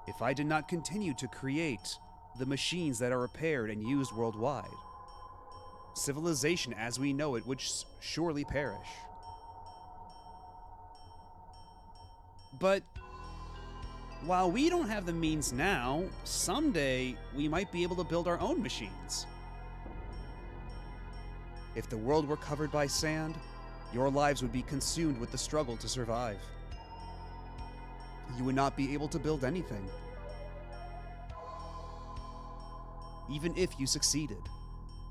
If I did not continue to create the machines that are repaired and used worldwide, civilization as we know it would surely perish. But while we don't have the means now, someday we might be able to build our own machines. If the world were covered by sand, your lives would be consumed with the struggle to survive. You would not be able to build anything. Even if you succeeded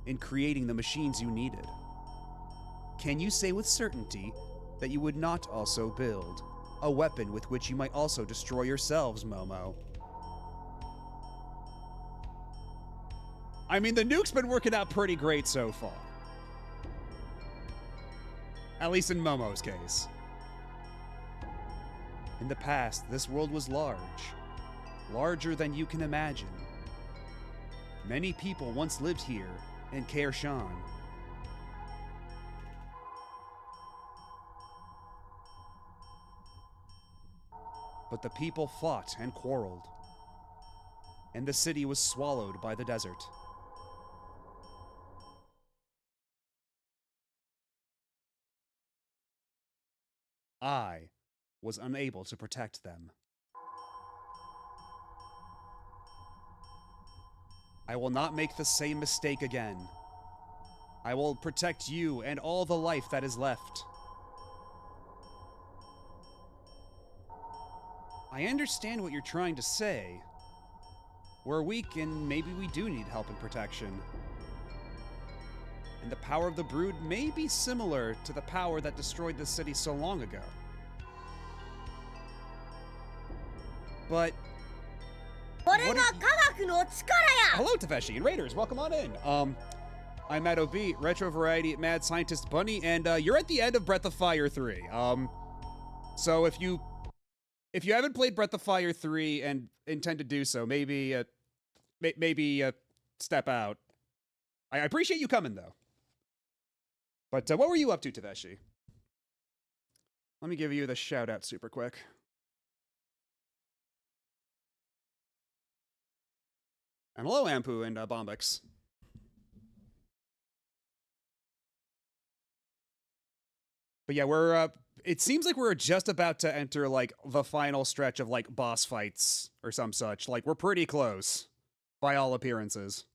in creating the machines you needed, can you say with certainty that you would not also build a weapon with which you might also destroy yourselves, Momo? I mean, the nuke's been working out pretty great so far. At least in Momo's case. In the past, this world was large. Larger than you can imagine. Many people once lived here in Kaer Shan. But the people fought and quarreled, and the city was swallowed by the desert. I was unable to protect them. I will not make the same mistake again. I will protect you and all the life that is left. I understand what you're trying to say. We're weak and maybe we do need help and protection. And the power of the Brood may be similar to the power that destroyed the city so long ago. But hello, Tafeshi and Raiders. Welcome on in. I'm Matt O.B., Retro Variety Mad Scientist Bunny, and you're at the end of Breath of Fire 3. So if you haven't played Breath of Fire 3 and intend to do so, maybe step out. I appreciate you coming, though. But what were you up to, Taveshi? Let me give you the shout out super quick. And hello, Ampu and Bombix. But yeah, we're it seems like we're just about to enter like the final stretch of like boss fights or some such. Like we're pretty close by all appearances.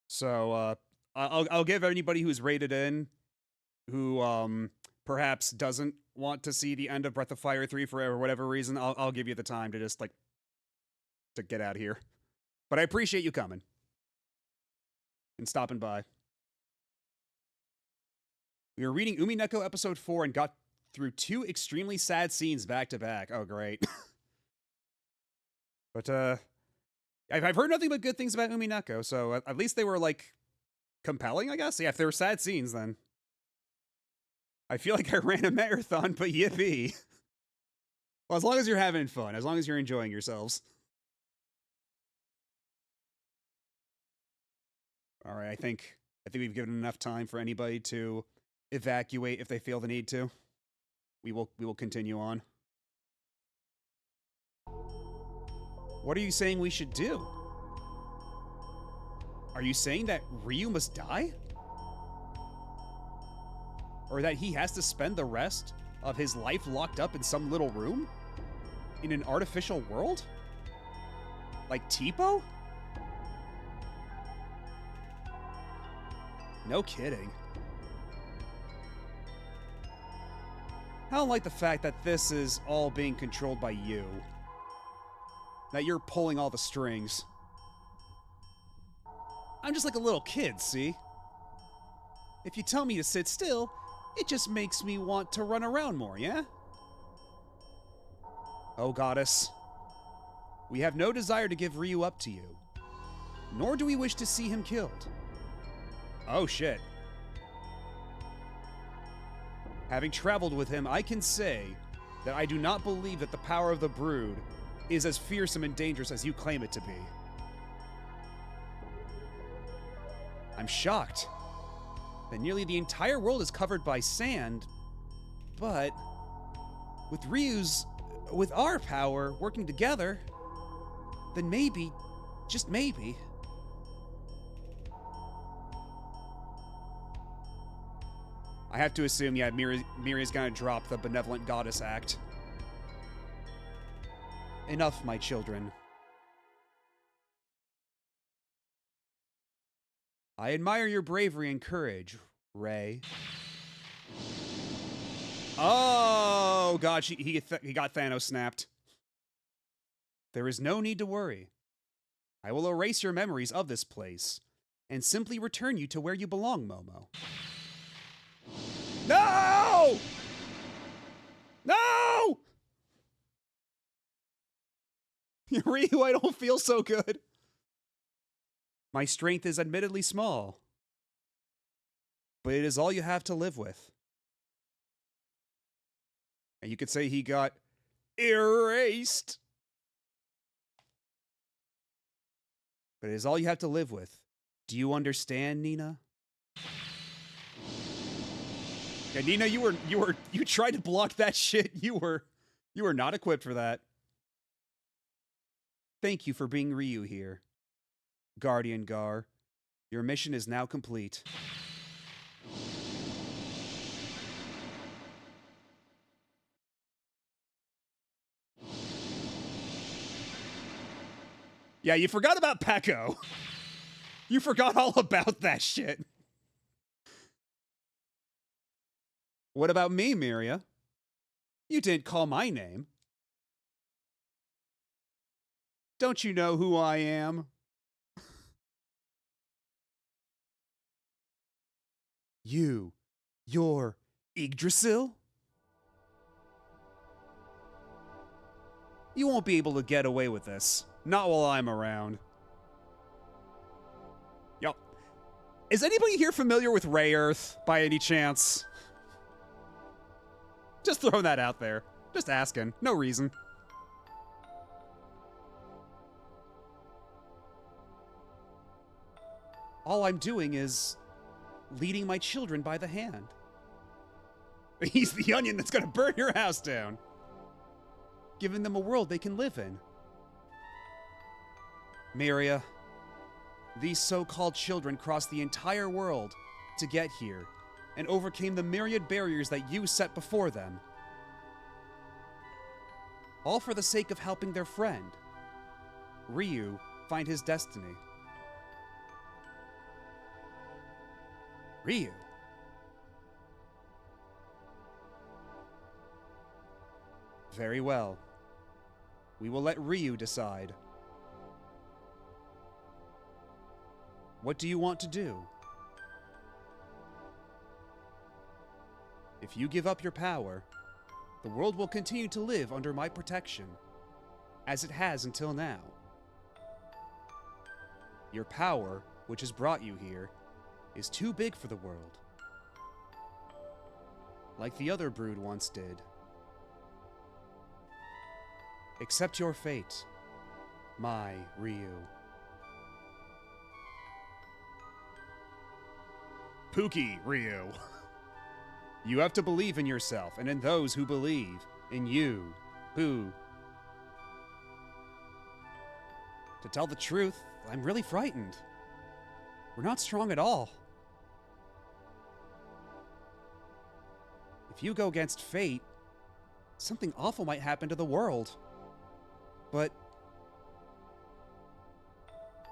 So I'll give anybody who's rated in who perhaps doesn't want to see the end of Breath of Fire 3 for whatever reason, I'll give you the time to just like to get out of here. But I appreciate you coming and stopping by. We were reading Umineko episode 4 and got through 2 extremely sad scenes back to back. Oh, great. But I've heard nothing but good things about Umineko, so at least they were like compelling, I guess. Yeah, if they were sad scenes, then I feel like I ran a marathon, but yippee. Well, as long as you're having fun, as long as you're enjoying yourselves. All right, I think we've given enough time for anybody to evacuate if they feel the need to. We will continue on. What are you saying we should do? Are you saying that Ryu must die? Or that he has to spend the rest of his life locked up in some little room? In an artificial world? Like Tipo? No kidding. I don't like the fact that this is all being controlled by you. That you're pulling all the strings. I'm just like a little kid, see? If you tell me to sit still, it just makes me want to run around more, yeah? Oh, goddess. We have no desire to give Ryu up to you. Nor do we wish to see him killed. Oh, shit. Having traveled with him, I can say that I do not believe that the power of the Brood is as fearsome and dangerous as you claim it to be. I'm shocked that nearly the entire world is covered by sand, but with our power working together, then maybe, just maybe, I have to assume, yeah, Miri's gonna drop the Benevolent Goddess Act. Enough, my children. I admire your bravery and courage, Ray. Oh, God, he got Thanos snapped. There is no need to worry. I will erase your memories of this place and simply return you to where you belong, Momo. No! No! Ryu, I don't feel so good. My strength is admittedly small, but it is all you have to live with. And you could say he got erased. But it is all you have to live with. Do you understand, Nina? Yeah, Nina, you tried to block that shit. You were not equipped for that. Thank you for being Ryu here. Guardian Gar, your mission is now complete. Yeah, you forgot about Peko. You forgot all about that shit. What about me, Miria? You didn't call my name. Don't you know who I am? You're Yggdrasil? You won't be able to get away with this. Not while I'm around. Yup. Is anybody here familiar with Ray Earth, by any chance? Just throwing that out there. Just asking. No reason. All I'm doing is leading my children by the hand. He's the onion that's gonna burn your house down. Giving them a world they can live in. Miria, these so-called children crossed the entire world to get here and overcame the myriad barriers that you set before them. All for the sake of helping their friend, Ryu, find his destiny. Ryu? Very well. We will let Ryu decide. What do you want to do? If you give up your power, the world will continue to live under my protection, as it has until now. Your power, which has brought you here, is too big for the world. Like the other brood once did. Accept your fate, my Ryu. Pookie, Ryu. You have to believe in yourself and in those who believe in you, who... To tell the truth, I'm really frightened. We're not strong at all. If you go against fate, something awful might happen to the world. But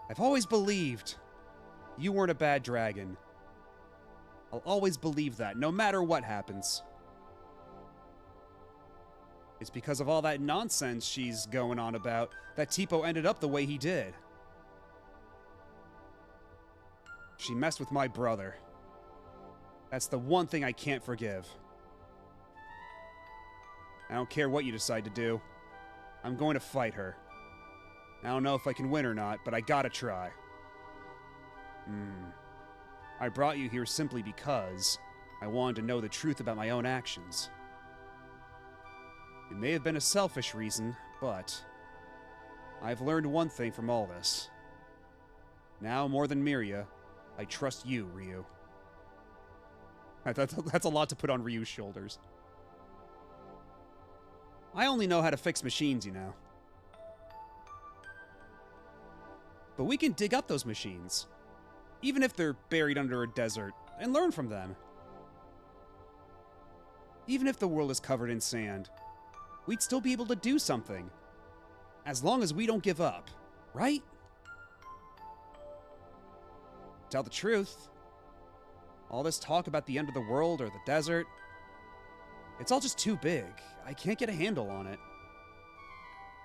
I've always believed you weren't a bad dragon. I'll always believe that, no matter what happens. It's because of all that nonsense she's going on about that Teepo ended up the way he did. She messed with my brother. That's the one thing I can't forgive. I don't care what you decide to do. I'm going to fight her. I don't know if I can win or not, but I gotta try. I brought you here simply because I wanted to know the truth about my own actions. It may have been a selfish reason, but I've learned one thing from all this. Now, more than Miria, I trust you, Ryu. That's a lot to put on Ryu's shoulders. I only know how to fix machines, you know. But we can dig up those machines, even if they're buried under a desert, and learn from them. Even if the world is covered in sand, we'd still be able to do something. As long as we don't give up, right? Tell the truth, all this talk about the end of the world or the desert, it's all just too big. I can't get a handle on it.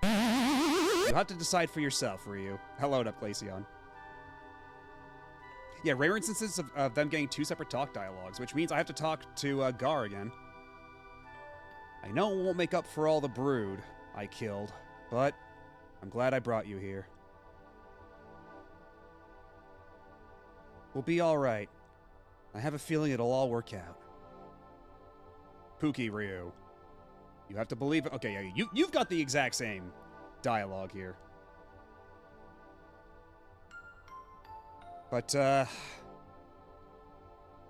You'll have to decide for yourself, Ryu. Hello up, Glaceon. Yeah, rare instances of them getting two separate talk dialogues, which means I have to talk to Gar again. I know it won't make up for all the brood I killed, but I'm glad I brought you here. We'll be alright. I have a feeling it'll all work out. Pookie, Ryu. You have to believe it. Okay, yeah, you've got the exact same dialogue here. But, okay,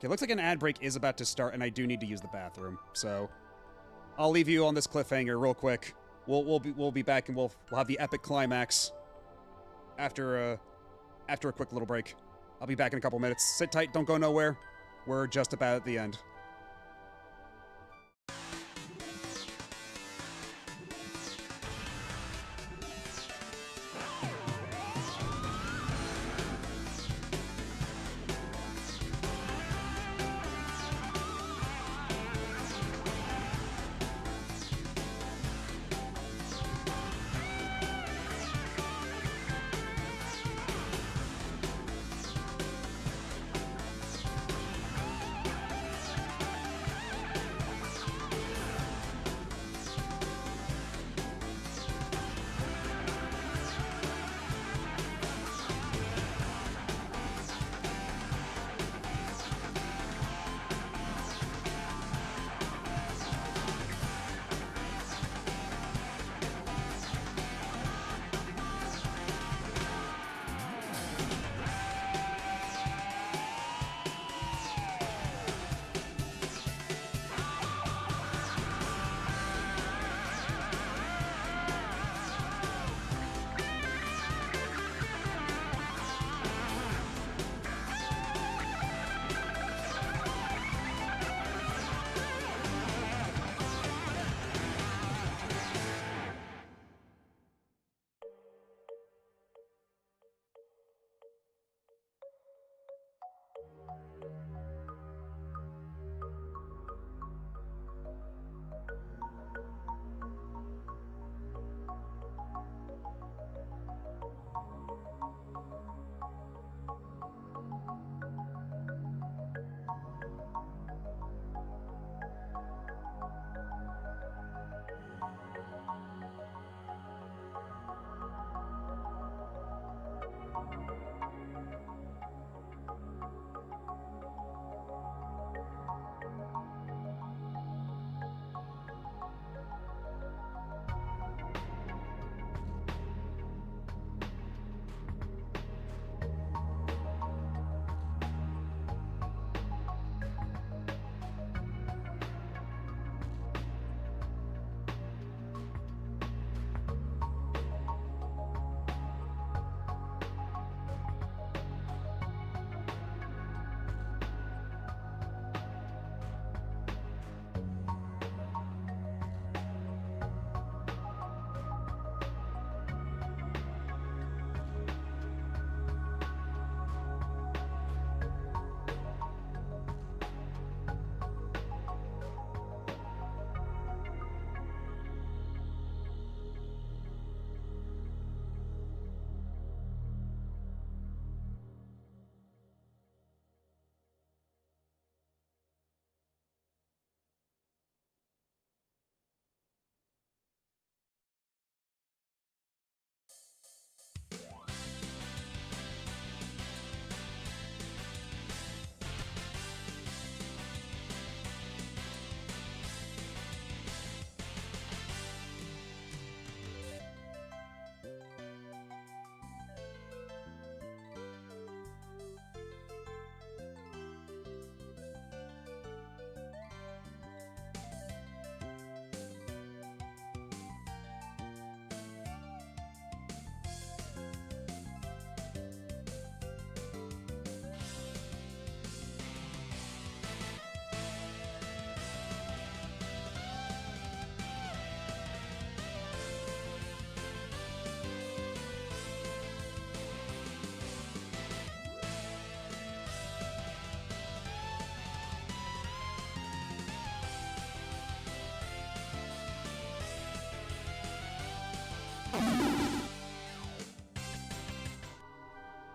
looks like an ad break is about to start, and I do need to use the bathroom, so I'll leave you on this cliffhanger real quick. We'll be back, and we'll have the epic climax after a quick little break. I'll be back in a couple minutes. Sit tight, don't go nowhere. We're just about at the end.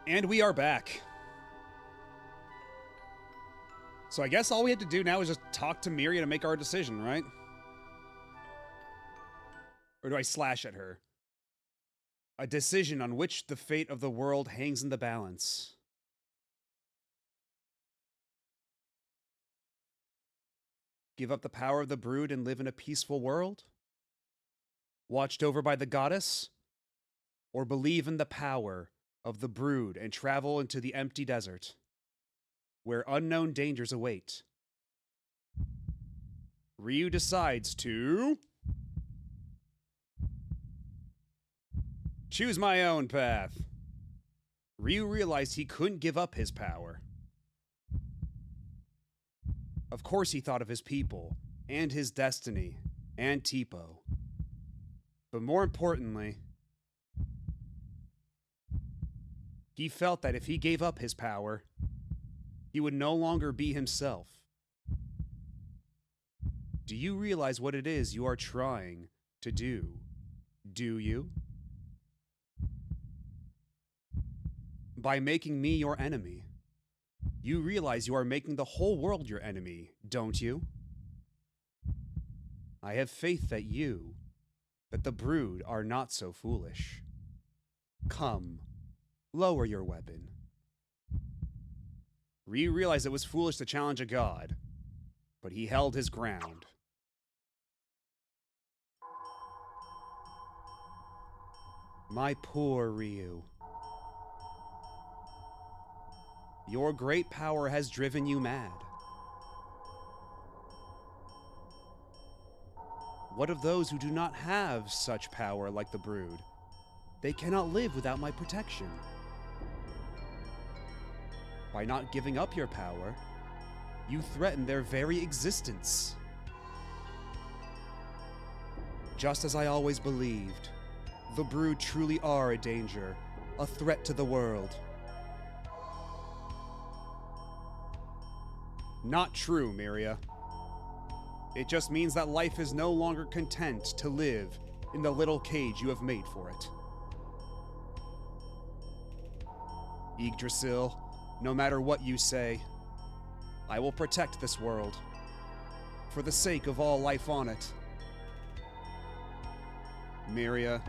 And we are back. So I guess all we have to do now is just talk to Miria to make our decision, right? Or do I slash at her? A decision on which the fate of the world hangs in the balance. Give up the power of the brood and live in a peaceful world? Watched over by the goddess? Or believe in the power of the brood and travel into the empty desert, where unknown dangers await? Ryu decides to choose my own path. Ryu realized he couldn't give up his power. Of course he thought of his people, and his destiny, and Teepo. But more importantly, he felt that if he gave up his power, he would no longer be himself. Do you realize what it is you are trying to do? Do you? By making me your enemy, you realize you are making the whole world your enemy, don't you? I have faith that the brood are not so foolish. Come, lower your weapon. Ryu realized it was foolish to challenge a god, but he held his ground. My poor Ryu. Your great power has driven you mad. What of those who do not have such power like the brood? They cannot live without my protection. By not giving up your power, you threaten their very existence. Just as I always believed, the brood truly are a danger, a threat to the world. Not true, Miria. It just means that life is no longer content to live in the little cage you have made for it. Yggdrasil, no matter what you say, I will protect this world, for the sake of all life on it. Miria,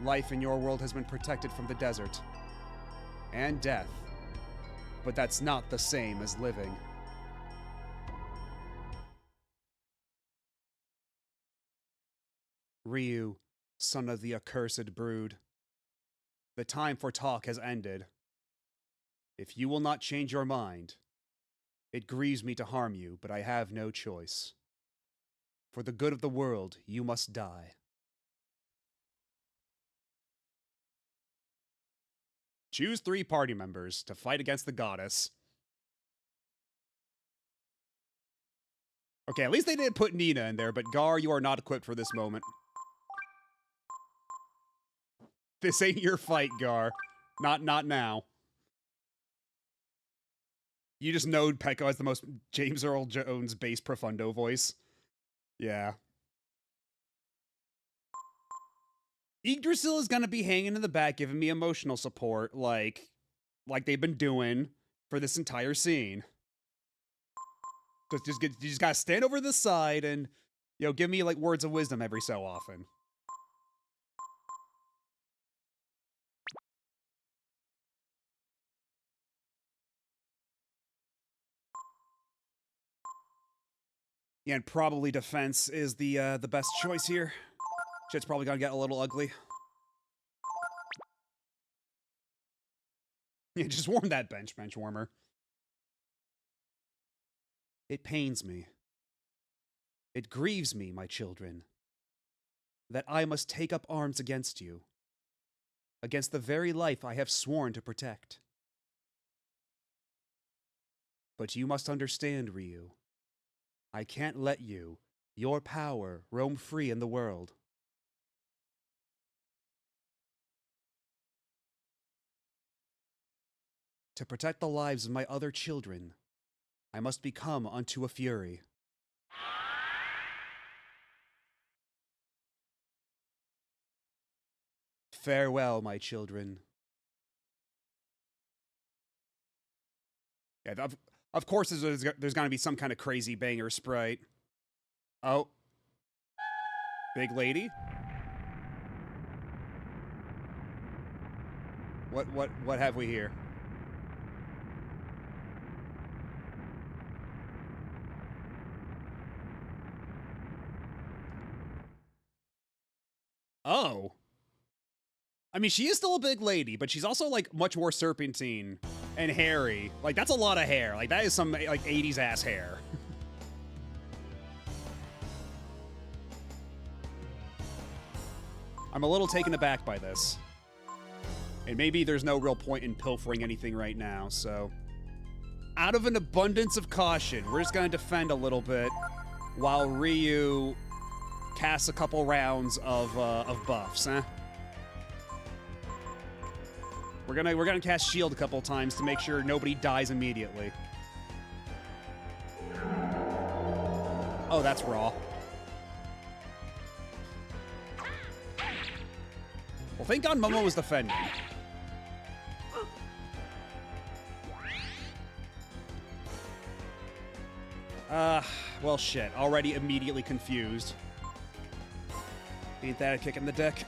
life in your world has been protected from the desert and death, but that's not the same as living. Ryu, son of the accursed brood, the time for talk has ended. If you will not change your mind, it grieves me to harm you, but I have no choice. For the good of the world, you must die. Choose 3 party members to fight against the goddess. Okay, at least they didn't put Nina in there, but Gar, you are not equipped for this moment. This ain't your fight, Gar. Not now. You just know Peko has the most James Earl Jones bass profundo voice. Yeah. Yggdrasil is gonna be hanging in the back giving me emotional support, like they've been doing for this entire scene. You just gotta stand over the side and, give me, like, words of wisdom every so often. Yeah, and probably defense is the best choice here. Shit's probably gonna get a little ugly. Yeah, just warm that bench warmer. It pains me. It grieves me, my children, that I must take up arms against you, against the very life I have sworn to protect. But you must understand, Ryu. I can't let you, your power, roam free in the world. To protect the lives of my other children, I must become unto a fury. Farewell, my children. Yeah, of course there's going to be some kind of crazy banger sprite. Oh. Big lady? What have we here? Oh. I mean, she is still a big lady, but she's also, like, much more serpentine and hairy. Like, that's a lot of hair. Like, that is some, like, 80s ass hair. I'm a little taken aback by this. And maybe there's no real point in pilfering anything right now, so... Out of an abundance of caution, we're just gonna defend a little bit while Ryu casts a couple rounds of buffs, huh? We're gonna cast shield a couple times to make sure nobody dies immediately. Oh, that's raw. Well, thank God Momo was defending. Well, shit. Already immediately confused. Ain't that a kick in the dick?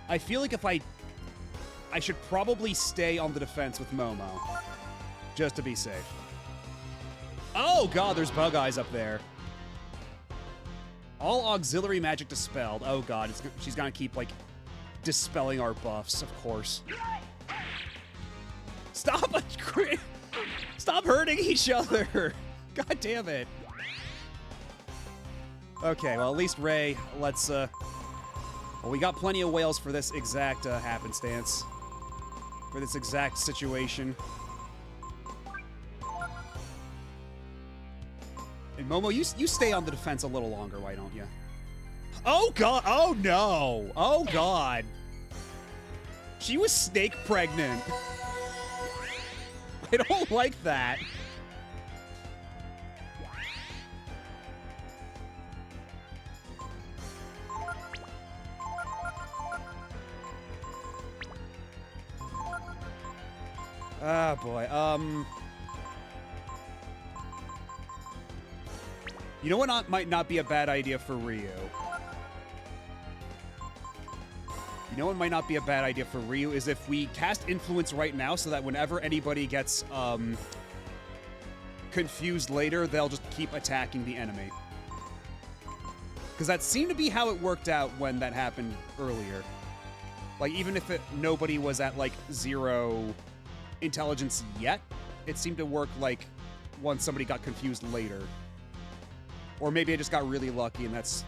I feel like if I should probably stay on the defense with Momo. Just to be safe. Oh, God, there's bug eyes up there. All auxiliary magic dispelled. Oh, God, she's gonna keep, like, dispelling our buffs, of course. Stop! Stop hurting each other! God damn it. Okay, well, at least Ray, let's, well, we got plenty of whales for this exact, happenstance. For this exact situation. And Momo, you stay on the defense a little longer, why don't you? Oh, God! Oh, no! Oh, God! She was snake pregnant. I don't like that. Ah, boy. You know what might not be a bad idea for Ryu? You know what might not be a bad idea for Ryu is if we cast Influence right now so that whenever anybody gets confused later, they'll just keep attacking the enemy. Because that seemed to be how it worked out when that happened earlier. Like, even if nobody was at, like, 0 intelligence yet, it seemed to work, like, once somebody got confused later. Or maybe I just got really lucky and that's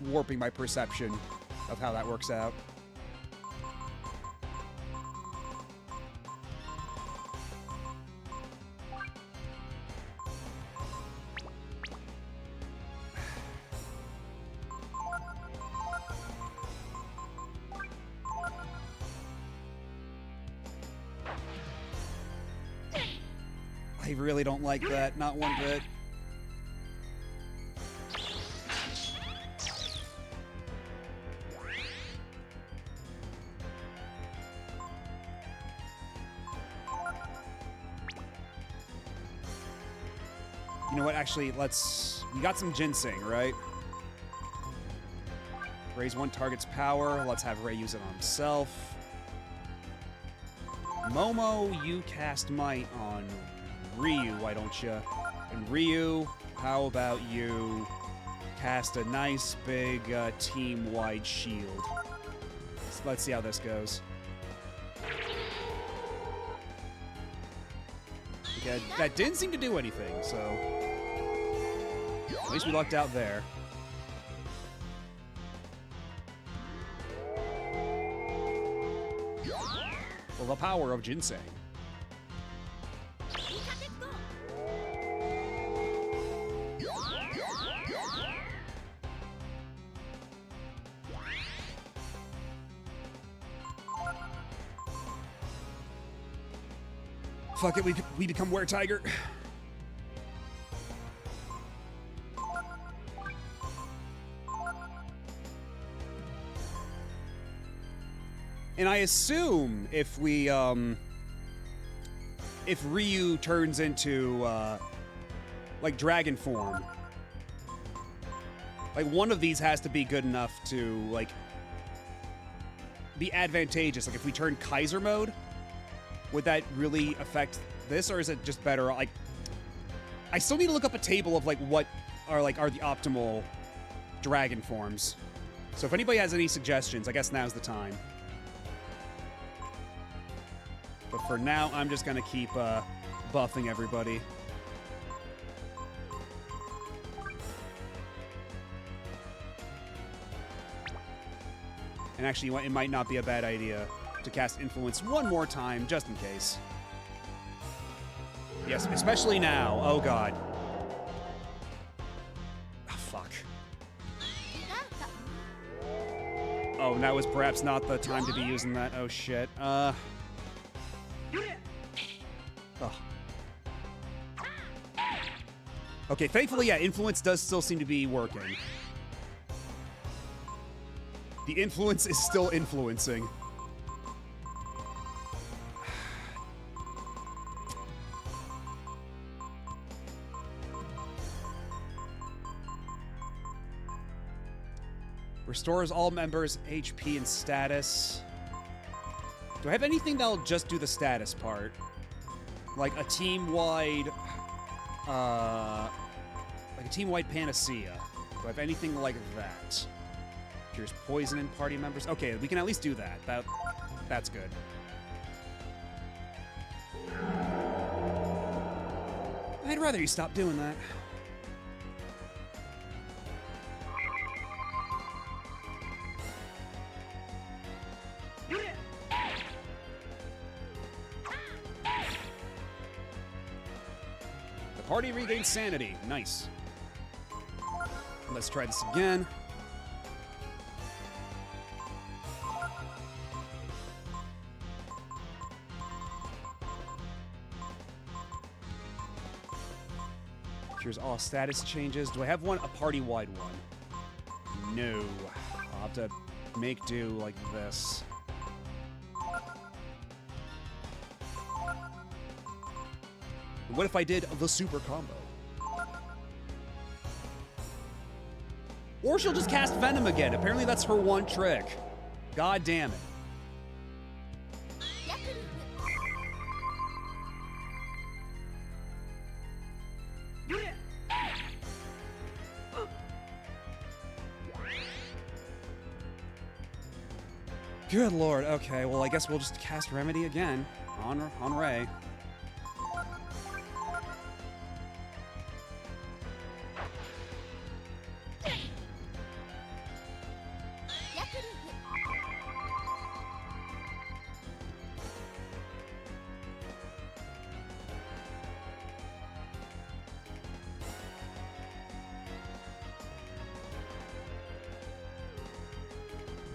warping my perception of how that works out. I really don't like that, not one bit. You know what, actually, we got some ginseng, right? Raise one target's power. Let's have Ray use it on himself. Momo, you cast Might on Ryu, why don't you? And Ryu, how about you cast a nice big team-wide shield? So let's see how this goes. Okay, that didn't seem to do anything, so at least we lucked out there. Well, the power of ginseng. Fuck it, we become Were-Tiger. And I assume if we, if Ryu turns into, like, dragon form, like, one of these has to be good enough to, like, be advantageous. Like, if we turn Kaiser mode, would that really affect this, or is it just better? Like, I still need to look up a table of, like, what are the optimal dragon forms. So if anybody has any suggestions, I guess now's the time. But for now, I'm just gonna keep buffing everybody. And actually, it might not be a bad idea to cast Influence one more time, just in case. Yes, especially now. Oh, God. Oh, fuck. Oh, that was perhaps not the time to be using that. Oh, shit. Oh. Okay, thankfully, yeah, Influence does still seem to be working. The influence is still influencing. Restores all members' HP and status. Do I have anything that'll just do the status part? Like a team-wide... like a team-wide panacea. Do I have anything like that? Cures poison in party members. Okay, we can at least do that. That's good. I'd rather you stop doing that. The party regains sanity. Nice. Let's try this again. Cures all status changes. Do I have one? A party-wide one? No. I'll have to make do like this. What if I did the super combo? Or she'll just cast Venom again. Apparently that's her one trick. God damn it. Good lord. Okay, well, I guess we'll just cast Remedy again on Ray.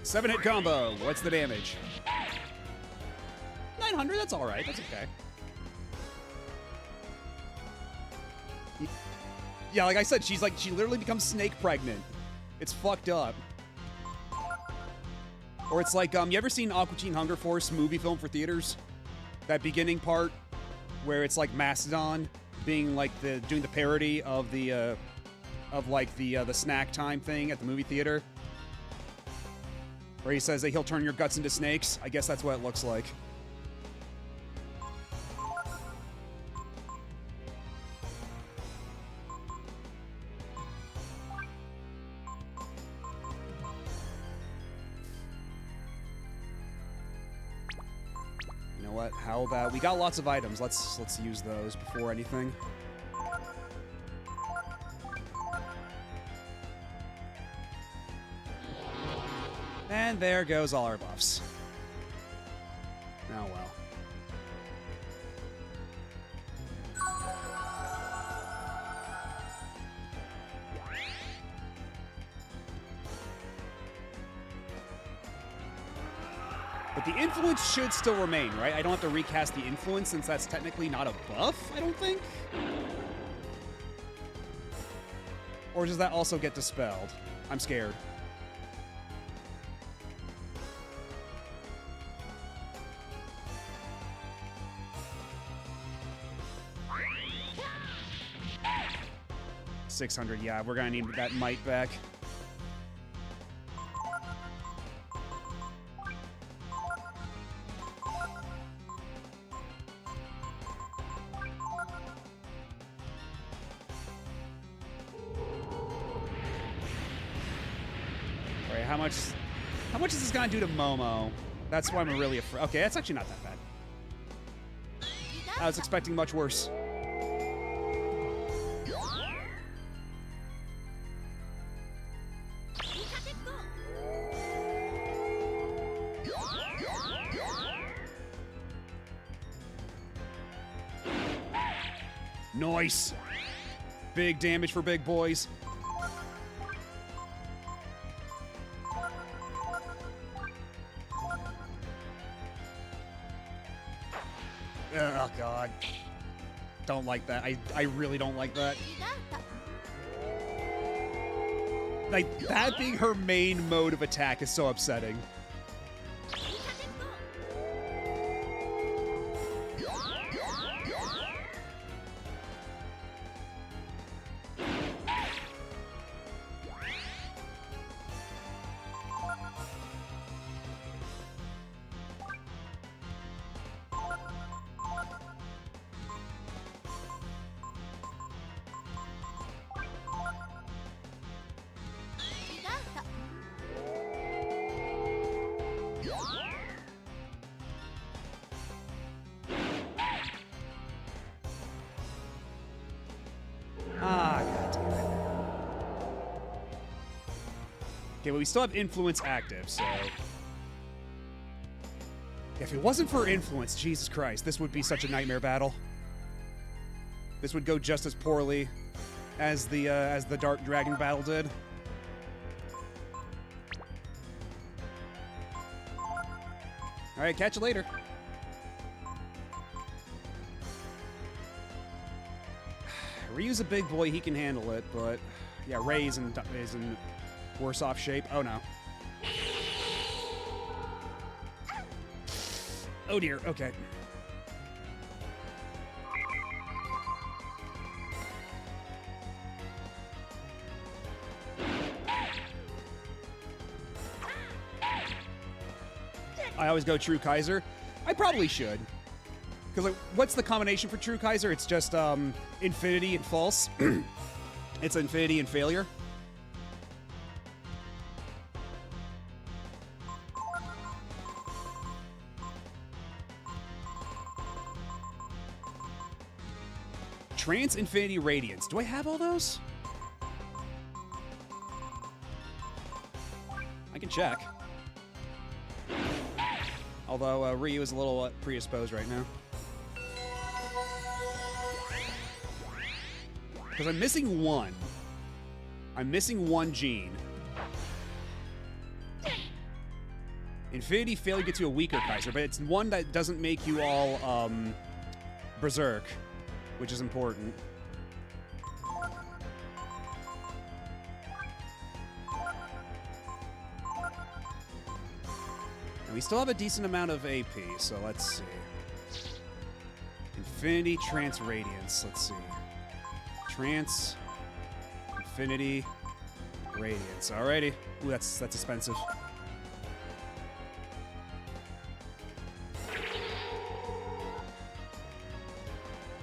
Seven-hit combo. What's the damage? 900. That's all right. That's okay. Yeah, like I said, she literally becomes snake pregnant. It's fucked up. Or it's like, you ever seen Aqua Teen Hunger Force movie film for theaters? That beginning part where it's like Mastodon being like doing the parody of the snack time thing at the movie theater. Where he says that he'll turn your guts into snakes. I guess that's what it looks like. You know what? How about we got lots of items. Let's use those before anything. And there goes all our buffs. Oh well. But the influence should still remain, right? I don't have to recast the influence since that's technically not a buff, I don't think? Or does that also get dispelled? I'm scared. 600, yeah, we're gonna need that might back. Alright, how much is this gonna do to Momo? That's why I'm really afraid. Okay, that's actually not that bad. I was expecting much worse. Nice. Big damage for big boys. Oh, God. Don't like that. I really don't like that. Like, that being her main mode of attack is so upsetting. Okay, but we still have influence active, so... If it wasn't for influence, Jesus Christ, this would be such a nightmare battle. This would go just as poorly as the Dark Dragon battle did. Alright, catch you later. Ryu's a big boy, he can handle it, but... Yeah, Ray is in worse off shape. Oh, no. Oh, dear. Okay. I always go True Kaiser. I probably should. Because, like, what's the combination for True Kaiser? It's just, Infinity and False. It's Infinity and Failure. Trance, Infinity, Radiance. Do I have all those? I can check. Although Ryu is a little predisposed right now. Because I'm missing one. I'm missing one gene. Infinity Failure gets you a weaker Kaiser, but it's one that doesn't make you all Berserk, which is important. And we still have a decent amount of AP, so let's see. Infinity, Trance, Radiance. Let's see. Trance, Infinity, Radiance. Alrighty. Ooh, that's expensive.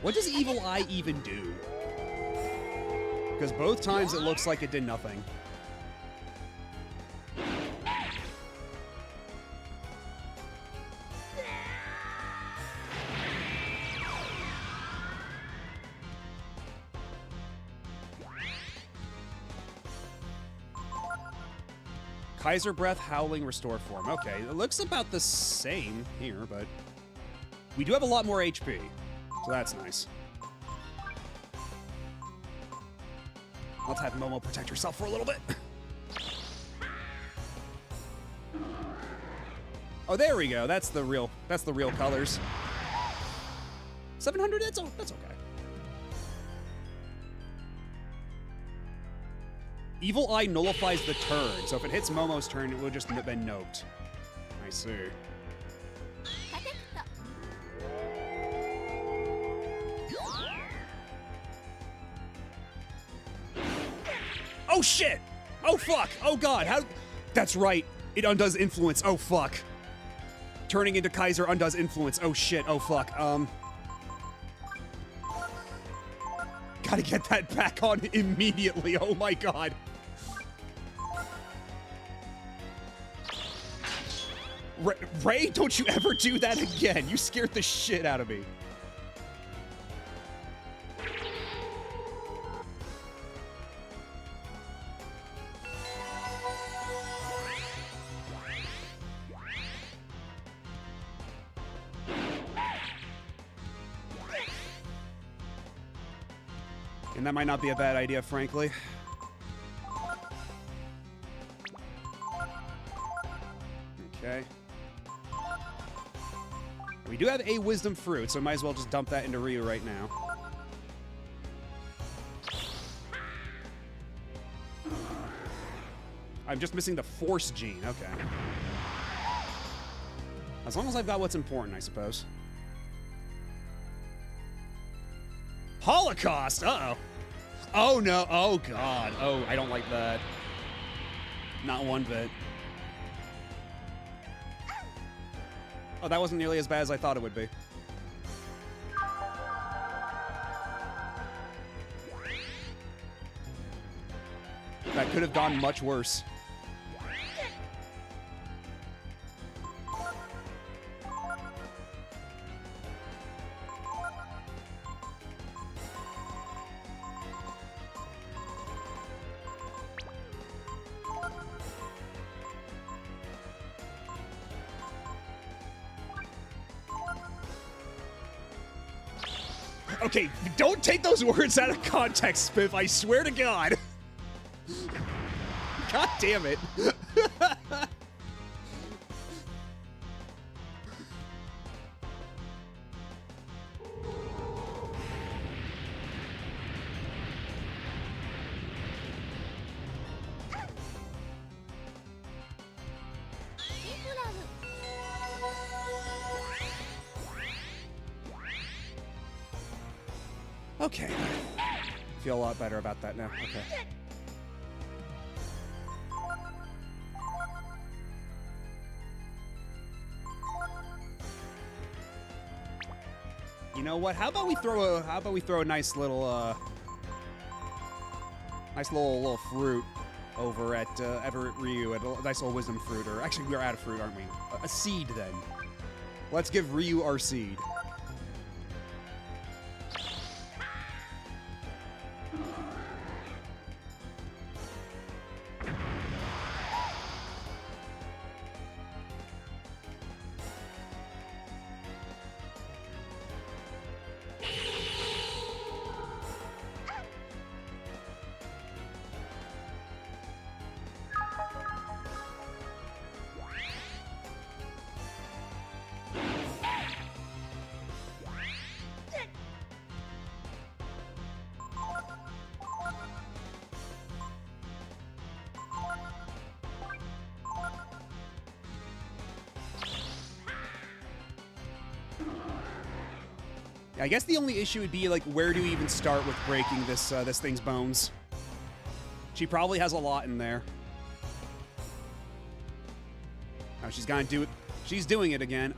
What does Evil Eye even do? Because both times it looks like it did nothing. Kaiser Breath, Howling, Restore Form. Okay, it looks about the same here, but we do have a lot more HP, so that's nice. Let's have Momo protect herself for a little bit. Oh, there we go. That's the real colors. 700. That's okay. Evil Eye nullifies the turn, so if it hits Momo's turn, it would just have been noped. I see. Oh shit! Oh fuck! Oh god! How? That's right. It undoes influence. Oh fuck. Turning into Kaiser undoes influence. Oh shit. Oh fuck. Gotta get that back on immediately. Oh my god. Ray, don't you ever do that again. You scared the shit out of me. And that might not be a bad idea, frankly. Okay. We do have a wisdom fruit, so might as well just dump that into Ryu right now. I'm just missing the force gene. Okay. As long as I've got what's important, I suppose. Holocaust! Uh-oh. Oh, no. Oh, God. Oh, I don't like that. Not one bit. Oh, that wasn't nearly as bad as I thought it would be. That could have gone much worse. Okay, don't take those words out of context, Spiff. I swear to God. God damn it. Okay. Feel a lot better about that now. Okay. You know what? How about we throw a nice little little fruit over at Everett Ryu, a nice little wisdom fruit, or actually we're out of fruit, aren't we? A seed then. Let's give Ryu our seed. I guess the only issue would be, like, where do you even start with breaking this this thing's bones? She probably has a lot in there. Oh, she's gonna do it. She's doing it again.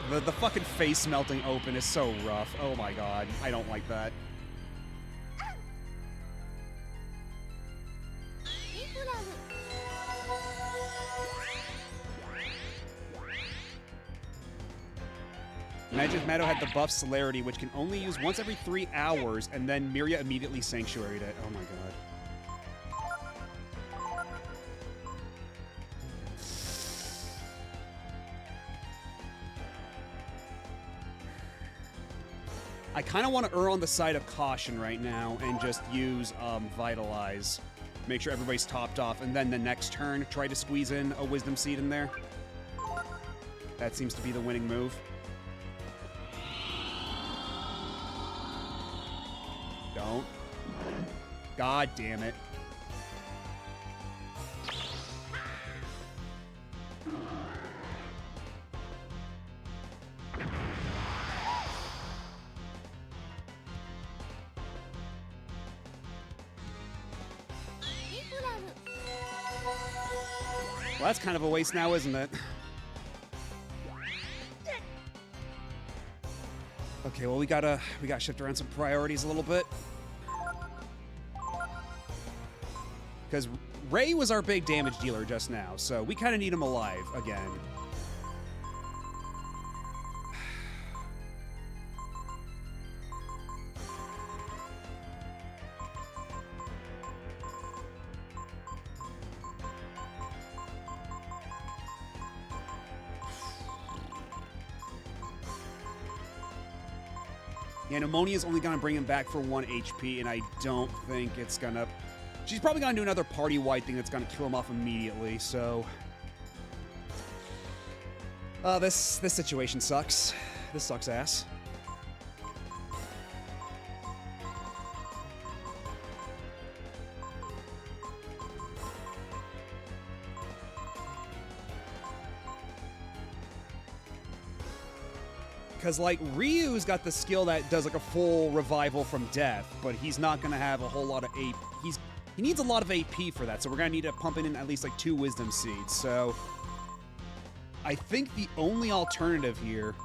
The fucking face melting open is so rough. Oh my god. I don't like that. Magic Meadow had the buff Celerity, which can only use once every 3 hours, and then Miria immediately sanctuaried it. Oh my god. I kind of want to err on the side of caution right now and just use Vitalize. Make sure everybody's topped off, and then the next turn, try to squeeze in a Wisdom Seed in there. That seems to be the winning move. Don't. God damn it. Well, that's kind of a waste now, isn't it? Okay, well we gotta shift around some priorities a little bit. Because Ray was our big damage dealer just now, so we kind of need him alive again. Yeah, Pneumonia's only gonna bring him back for 1 HP, and I don't think it's gonna... She's probably gonna do another party-wide thing that's gonna kill him off immediately, so... This situation sucks. This sucks ass. Because, like, Ryu's got the skill that does, like, a full revival from death, but he's not going to have a whole lot of AP. He needs a lot of AP for that, so we're going to need to pump in at least, like, 2 Wisdom Seeds. So, I think the only alternative here...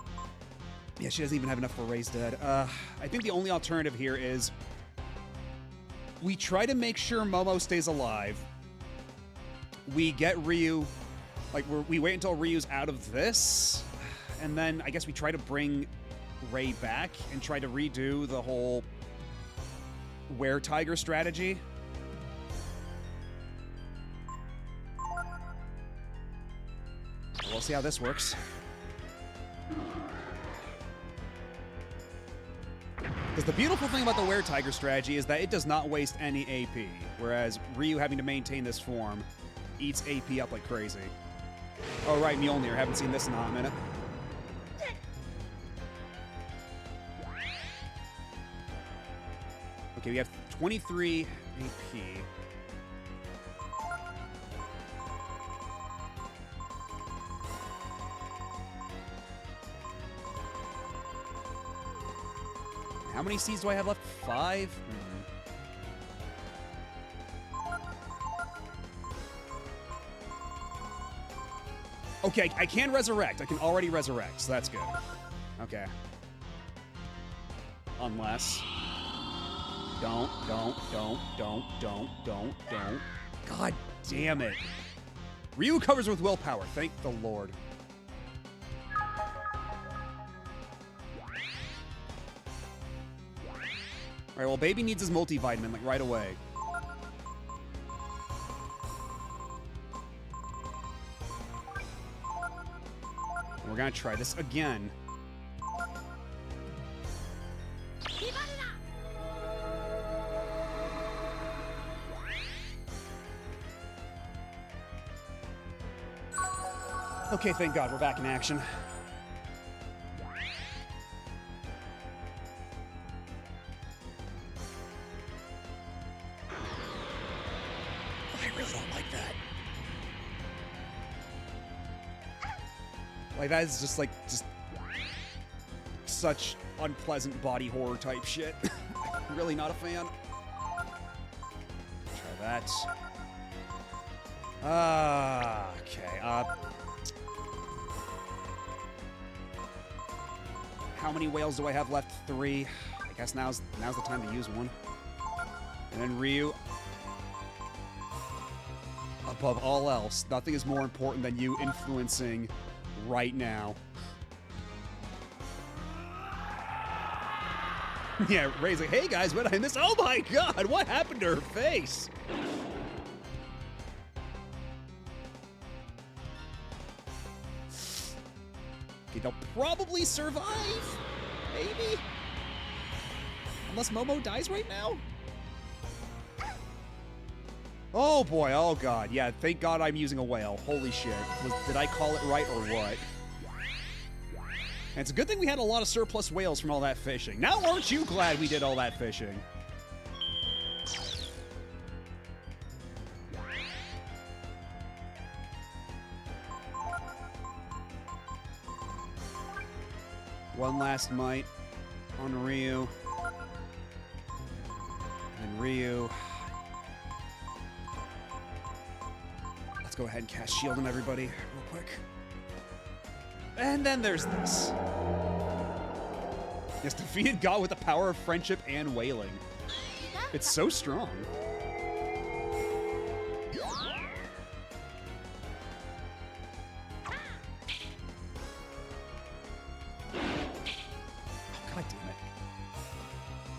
Yeah, she doesn't even have enough for Ray's dead. I think the only alternative here is... We try to make sure Momo stays alive. We get Ryu... Like, we wait until Ryu's out of this... And then I guess we try to bring Ray back and try to redo the whole Were-Tiger strategy. We'll see how this works. Because the beautiful thing about the Were-Tiger strategy is that it does not waste any AP, whereas Ryu having to maintain this form eats AP up like crazy. Oh right, Mjolnir, haven't seen this in a hot minute. Okay, we have 23 AP. How many seeds do I have left? 5? Okay, I can resurrect. I can already resurrect, so that's good. Okay. Unless... Don't. God damn it. Ryu covers with willpower, thank the Lord. Alright, well, baby needs his multivitamin, like, right away. And we're gonna try this again. Okay, thank God, we're back in action. I really don't like that. Like, that is just, such unpleasant body horror type shit. I'm really not a fan. Try that. Okay, how many whales do I have left? 3. I guess now's the time to use one. And then Ryu. Above all else, nothing is more important than you influencing right now. Yeah, Ray's like, hey guys, what did I miss? Oh my God, what happened to her face? Okay, they'll probably survive, maybe? Unless Momo dies right now? Oh boy, oh God, yeah, thank God I'm using a whale. Holy shit. Did I call it right or what? And it's a good thing we had a lot of surplus whales from all that fishing. Now aren't you glad we did all that fishing? One last might on Ryu. And Ryu. Let's go ahead and cast shield on everybody real quick. And then there's this. Yes, defeated God with the power of friendship and wailing. It's so strong. God damn it.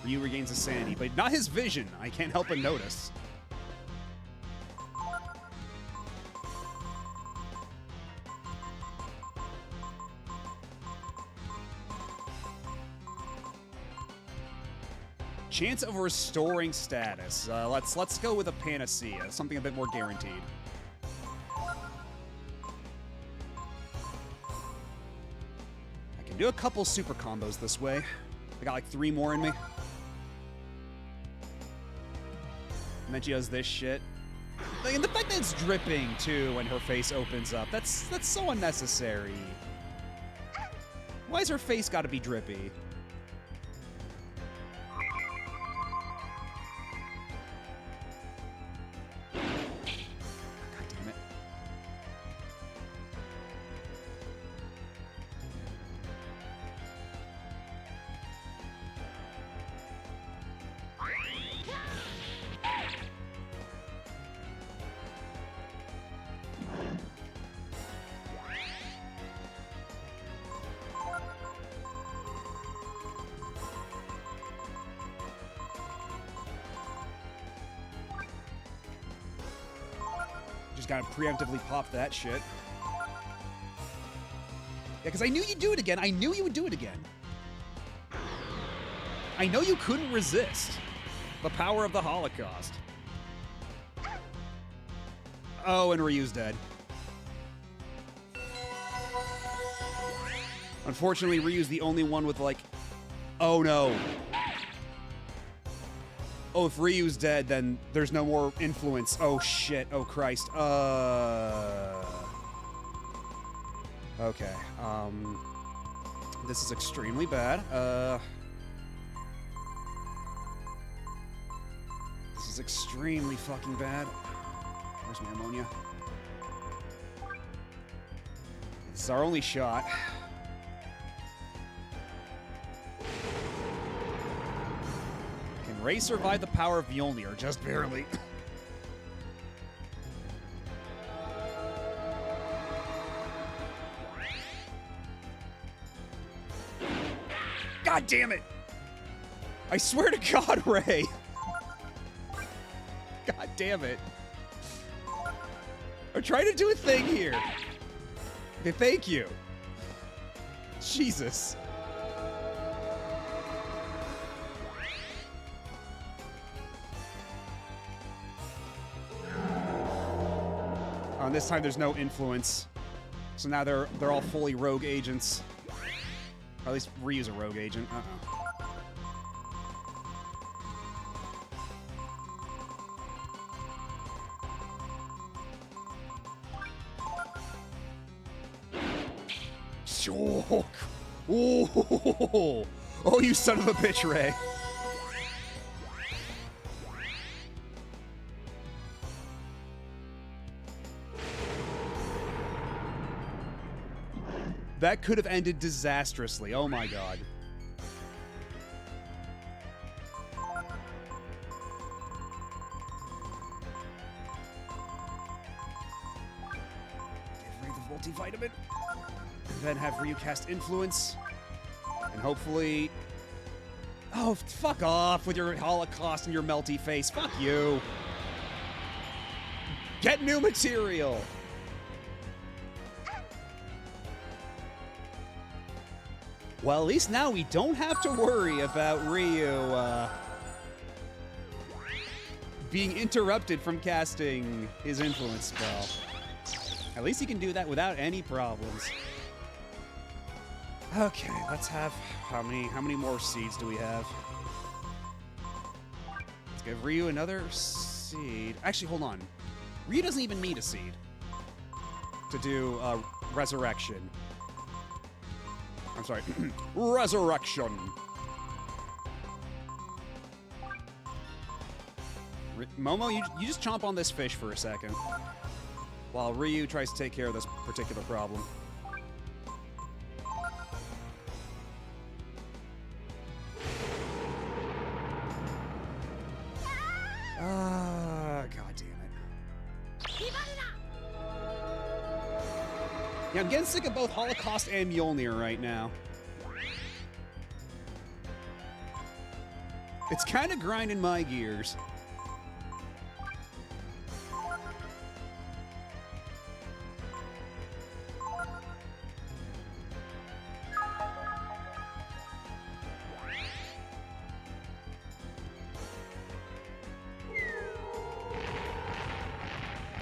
Ryu regains his sanity, but not his vision. I can't help but notice. Chance of restoring status. Let's go with a panacea, something a bit more guaranteed. I can do a couple super combos this way. I got like 3 more in me. And then she does this shit. And the fact that it's dripping too when her face opens up, that's so unnecessary. Why's her face gotta be drippy? Just gotta preemptively pop that shit. Yeah, because I knew you'd do it again. I knew you would do it again. I know you couldn't resist the power of the Holocaust. Oh, and Ryu's dead. Unfortunately, Ryu's the only one with, like... Oh, no. Oh, if Ryu's dead, then there's no more influence. Oh, shit. Oh, Christ. Okay. This is extremely bad. This is extremely fucking bad. Where's my ammonia? This is our only shot. Can Ray survive the power of Mjolnir? Just barely. God damn it! I swear to God, Ray! God damn it. I'm trying to do a thing here. Okay, thank you. Jesus. This time there's no influence. So now they're all fully rogue agents. Or at least Ryu's a rogue agent. Oh, you son of a bitch, Ray. That could have ended disastrously. Oh my god. Give Ray the multivitamin. And then have Ryu cast Influence. And hopefully... Oh, fuck off with your Holocaust and your melty face. Fuck you. Get new material. Well, at least now we don't have to worry about Ryu being interrupted from casting his influence spell. At least he can do that without any problems. Okay, let's have how many more seeds do we have? Let's give Ryu another seed. Actually, hold on. Ryu doesn't even need a seed to do resurrection. I'm sorry. Resurrection. Momo, you just chomp on this fish for a second. while Ryu tries to take care of this particular problem. God damn it. Yeah, I'm getting sick of both Holocaust and Mjolnir right now. It's kind of grinding my gears.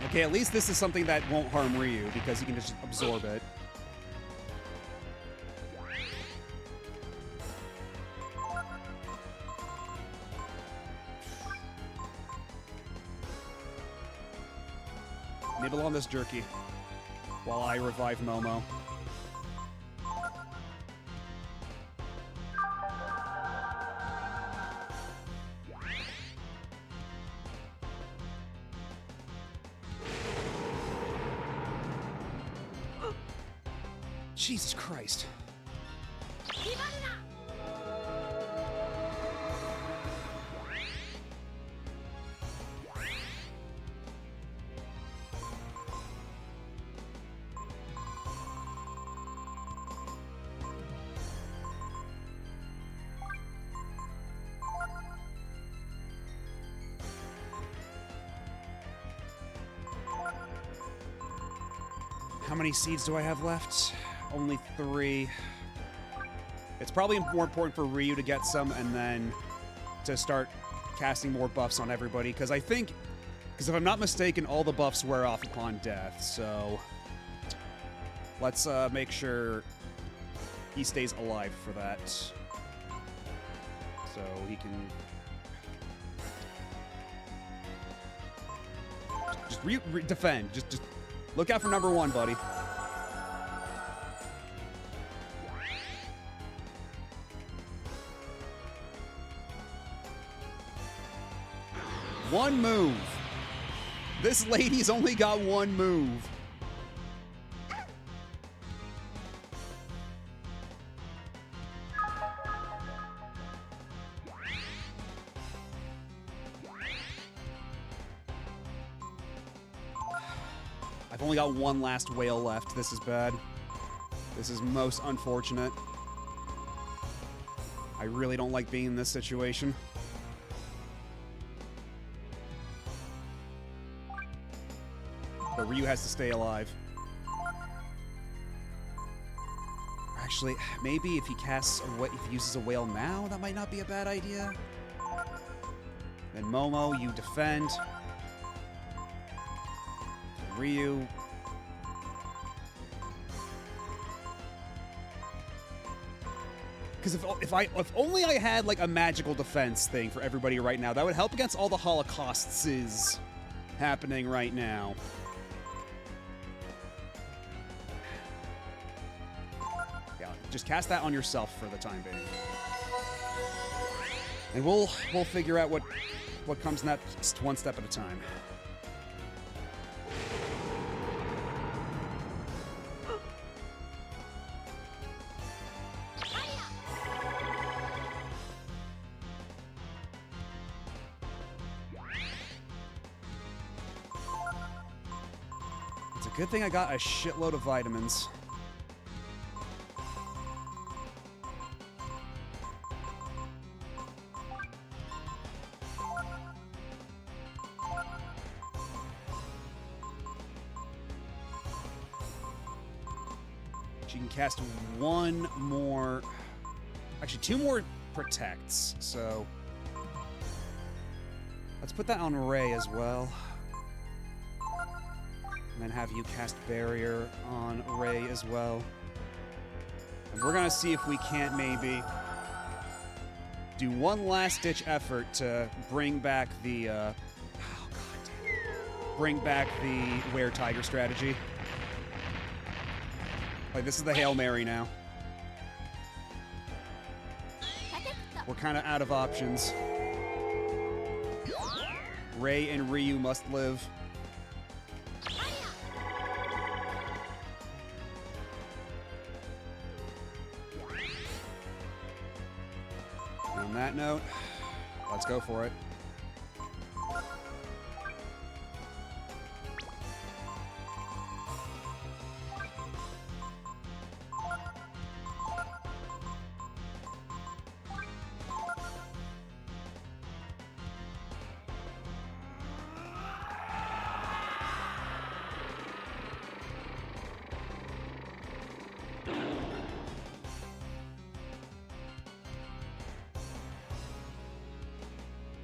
Okay, at least this is something that won't harm Ryu because he can just absorb it. Nibble on this jerky while I revive Momo. Jesus Christ. How many seeds do I have left? Only 3. It's probably more important for Ryu to get some and then to start casting more buffs on everybody, because if I'm not mistaken, all the buffs wear off upon death, so let's make sure he stays alive for that. So he can just defend. Just look out for number 1, buddy. One move. This lady's only got one move. I've only got one last whale left. This is bad. This is most unfortunate. I really don't like being in this situation. But Ryu has to stay alive. Actually, maybe if he uses a whale now, that might not be a bad idea. Then Momo, you defend. Ryu. Because if only I had like a magical defense thing for everybody right now, that would help against all the Holocausts happening right now. Yeah, just cast that on yourself for the time being. And we'll figure out what comes next one step at a time. It's a good thing I got a shitload of vitamins. She can cast one more... Actually, 2 more protects, so... Let's put that on Ray as well. And then have you cast Barrier on Ray as well. And we're gonna see if we can't maybe do one last-ditch effort to bring back the, bring back the Were-Tiger strategy. Like, this is the Hail Mary now. We're kind of out of options. Ray and Ryu must live. that note, let's go for it.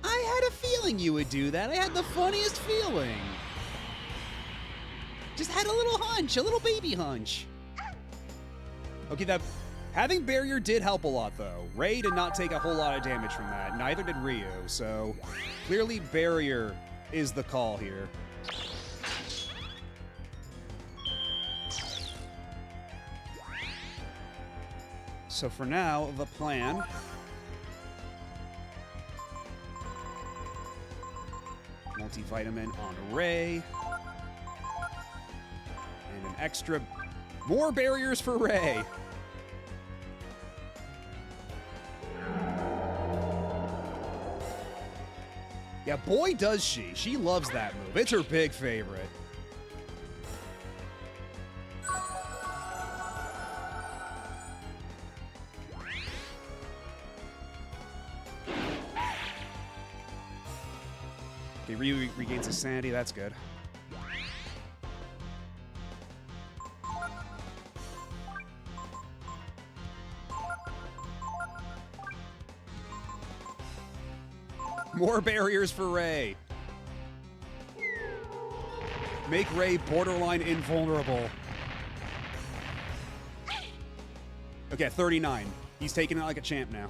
I had a feeling you would do that. I had the funniest feeling. Just had a little hunch, a little baby hunch. Okay, that having barrier did help a lot, though. Ray did not take a whole lot of damage from that. Neither did Ryu, so clearly barrier is the call here. So for now, the plan... multivitamin on Ray. And an extra... more barriers for Ray. Yeah, boy does she. She loves that move. It's her big favorite. Okay, Ryu regains his sanity. That's good. More barriers for Ray. Make Ray borderline invulnerable. Okay, 39. He's taking it like a champ now.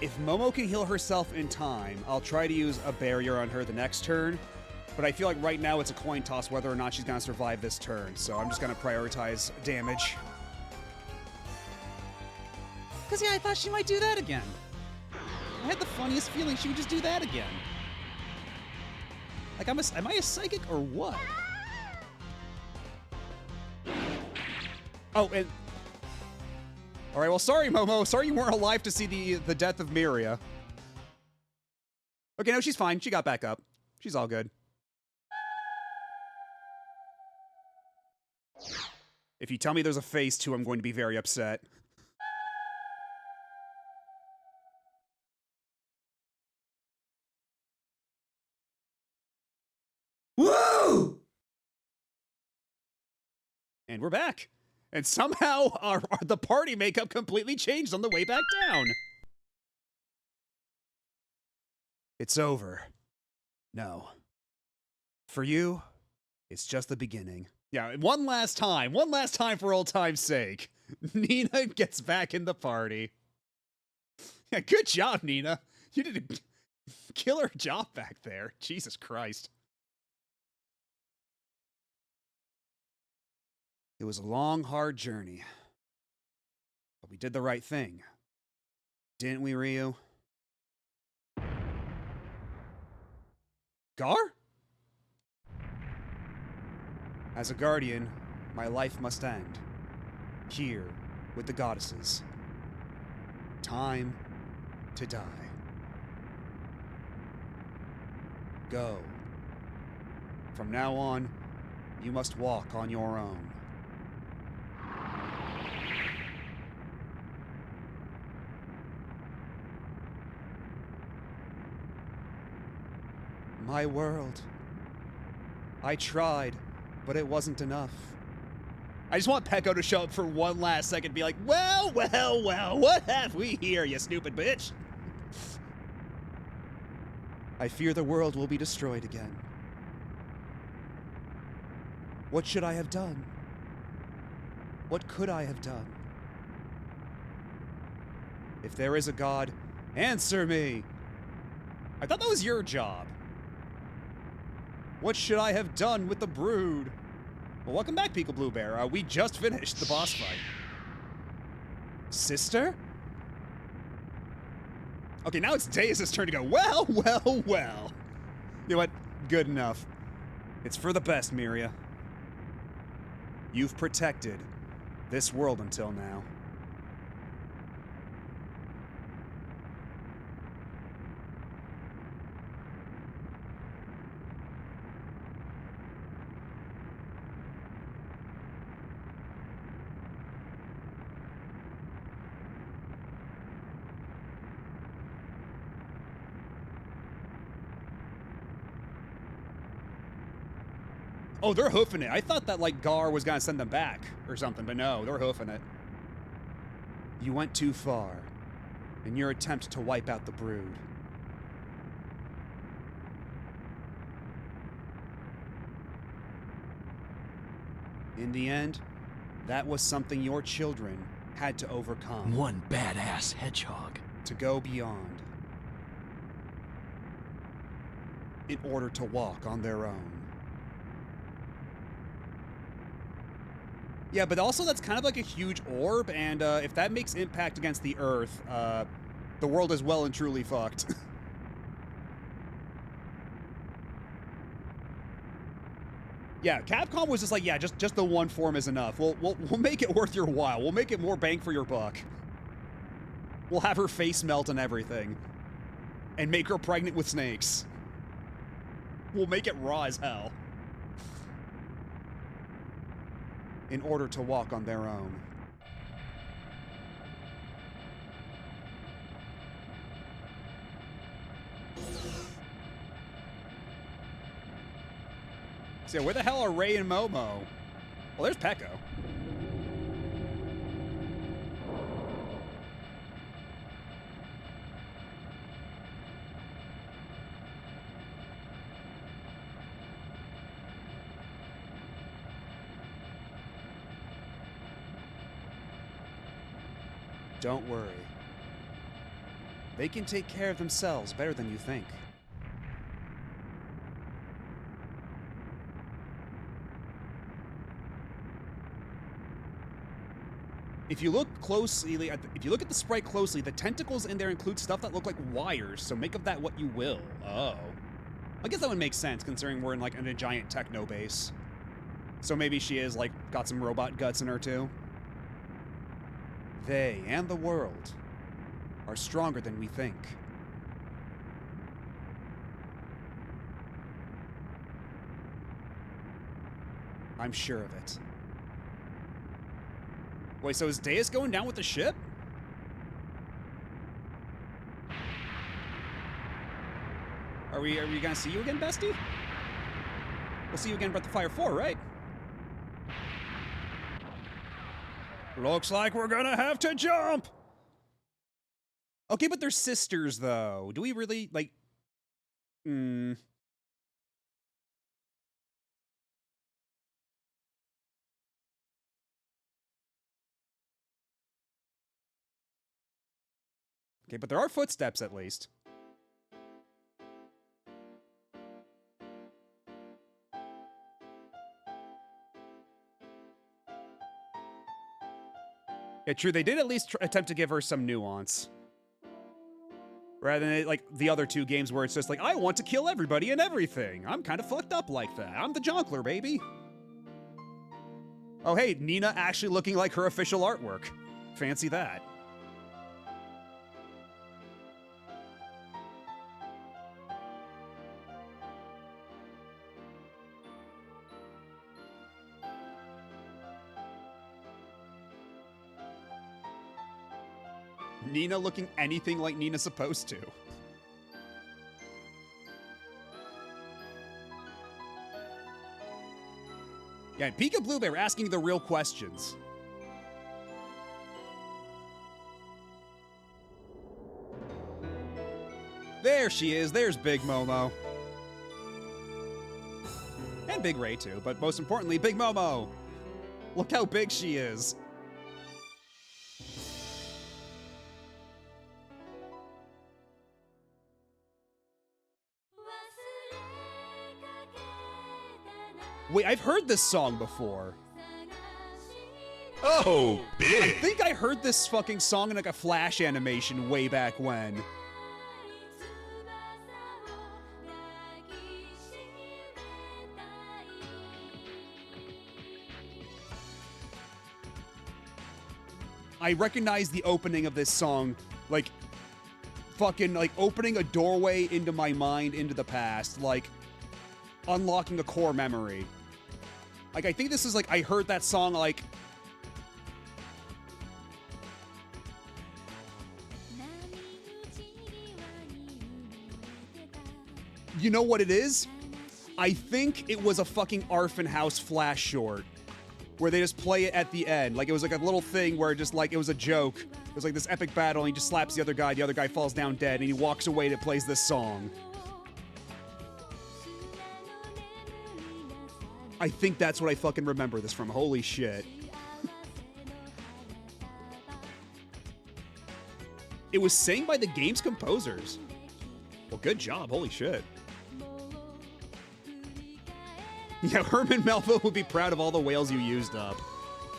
If Momo can heal herself in time, I'll try to use a barrier on her the next turn. But I feel like right now it's a coin toss whether or not she's going to survive this turn. So I'm just going to prioritize damage. Because, yeah, I thought she might do that again. I had the funniest feeling she would just do that again. Like, am I a psychic or what? Oh, and... all right, well, sorry, Momo. Sorry you weren't alive to see the death of Miria. Okay, no, she's fine. She got back up. She's all good. If you tell me there's a phase 2, I'm going to be very upset. Woo! And we're back. And somehow the party makeup completely changed on the way back down. It's over. No. For you, it's just the beginning. Yeah, one last time for old time's sake. Nina gets back in the party. Yeah, good job, Nina. You did a killer job back there. Jesus Christ. It was a long, hard journey. But we did the right thing. Didn't we, Ryu? Gar? As a guardian, my life must end. Here, with the goddesses. Time to die. Go. From now on, you must walk on your own. My world. I tried, but it wasn't enough. I just want Peko to show up for one last second and be like, well, what have we here, you stupid bitch? I fear the world will be destroyed again. What should I have done? What could I have done? If there is a God, answer me! I thought that was your job. What should I have done with the brood? Well, welcome back, Pika Blue Bear. We just finished the boss fight. Sister? Okay, now it's Deus' turn to go, well, well, well. You know what? Good enough. It's for the best, Miria. You've protected this world until now. Oh, they're hoofing it. I thought that, like, Gar was gonna send them back or something, but no, they're hoofing it. You went too far in your attempt to wipe out the brood. In the end, that was something your children had to overcome. One badass hedgehog. To go beyond. In order to walk on their own. Yeah, but also that's kind of like a huge orb, and if that makes impact against the Earth, the world is well and truly fucked. Yeah, Capcom was just like, yeah, just the one form is enough. We'll make it worth your while. We'll make it more bang for your buck. We'll have her face melt and everything. And make her pregnant with snakes. We'll make it raw as hell. In order to walk on their own. So where the hell are Ray and Momo? Well, there's Peko. Don't worry. They can take care of themselves better than you think. If you look closely, if you look at the sprite closely, the tentacles in there include stuff that look like wires, so make of that what you will. Oh. I guess that would make sense, considering we're in, like, in a giant techno base. So maybe she is, like, got some robot guts in her, too. They, and the world, are stronger than we think. I'm sure of it. Wait, so is Deus going down with the ship? Are we gonna see you again, bestie? We'll see you again in Breath of Fire 4, right? Looks like we're gonna have to jump! Okay, but they're sisters, though. Do we really, like... Okay, but there are footsteps, at least. Yeah, true, they did at least attempt to give her some nuance. Rather than, like, the other two games where it's just like, I want to kill everybody and everything. I'm kind of fucked up like that. I'm the Jonkler, baby. Oh, hey, Nina actually looking like her official artwork. Fancy that. Nina looking anything like Nina's supposed to. Yeah, Pika Blue Bear asking the real questions. There she is. There's Big Momo. And Big Ray, too. But most importantly, Big Momo. Look how big she is. Wait, I've heard this song before. Oh, I big! think I heard this fucking song in like a Flash animation way back when. I recognize the opening of this song, like, fucking, like, opening a doorway into my mind, into the past, like, unlocking a core memory. Like, I think this is, like, I heard that song, like... You know what it is? I think it was a fucking Arfin House Flash short. Where they just play it at the end. Like, it was like a little thing where just, like, it was a joke. It was like this epic battle, and he just slaps the other guy falls down dead, and he walks away and it plays this song. I think that's what I fucking remember this from. Holy shit. It was sang by the game's composers. Well, good job. Holy shit. Yeah, Herman Melville would be proud of all the whales you used up.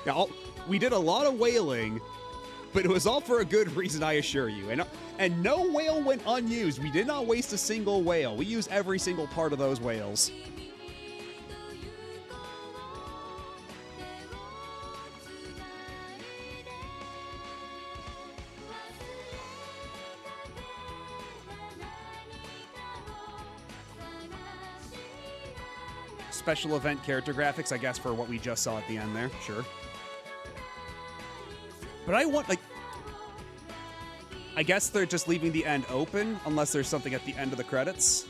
Yeah, we did a lot of whaling, but it was all for a good reason, I assure you. And no whale went unused. We did not waste a single whale. We used every single part of those whales. Special event character graphics, I guess, for what we just saw at the end there. Sure. But I want, like... I guess they're just leaving the end open, unless there's something at the end of the credits.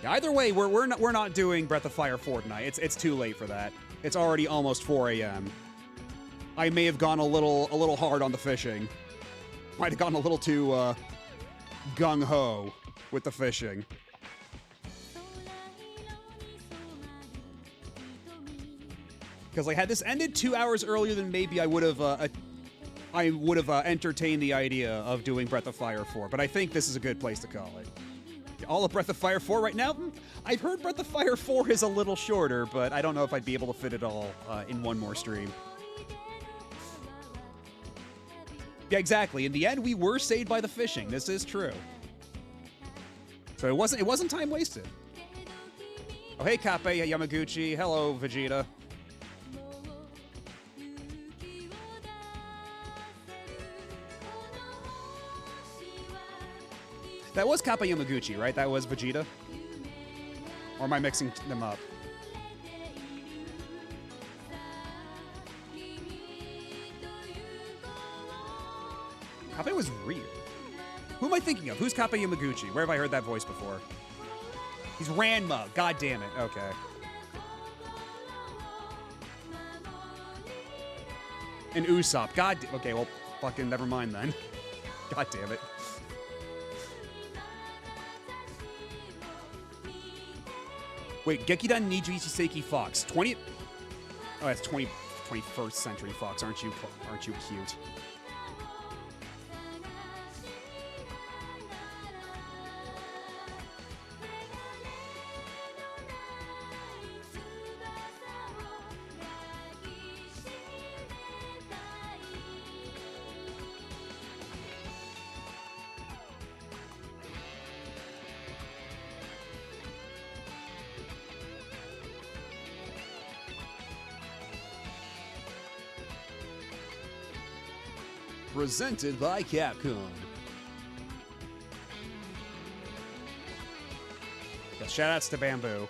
Yeah, either way, we're not doing Breath of Fire 4 tonight. It's too late for that. It's already almost 4 a.m. I may have gone a little hard on the fishing. Might have gone a little too, gung-ho with the fishing. Because, like, had this ended 2 hours earlier, then maybe I would have entertained the idea of doing Breath of Fire 4. But I think this is a good place to call it. All of Breath of Fire 4 right now? I've heard Breath of Fire 4 is a little shorter, but I don't know if I'd be able to fit it all in one more stream. Yeah, exactly. In the end, we were saved by the fishing. This is true. So it wasn't time wasted. Oh, hey, Kappe Yamaguchi. Hello, Vegeta. That was Kappa Yamaguchi, right? That was Vegeta? Or am I mixing them up? Kappa was Ryu. Who am I thinking of? Who's Kappa Yamaguchi? Where have I heard that voice before? He's Ranma. God damn it. Okay. And Usopp. Okay, well, fucking never mind then. God damn it. Wait, Gekidan Niju Ishiseki Fox. 20... Oh, that's 21st century Fox. Aren't you cute? Presented by Capcom. Yeah, shoutouts to Bamboo.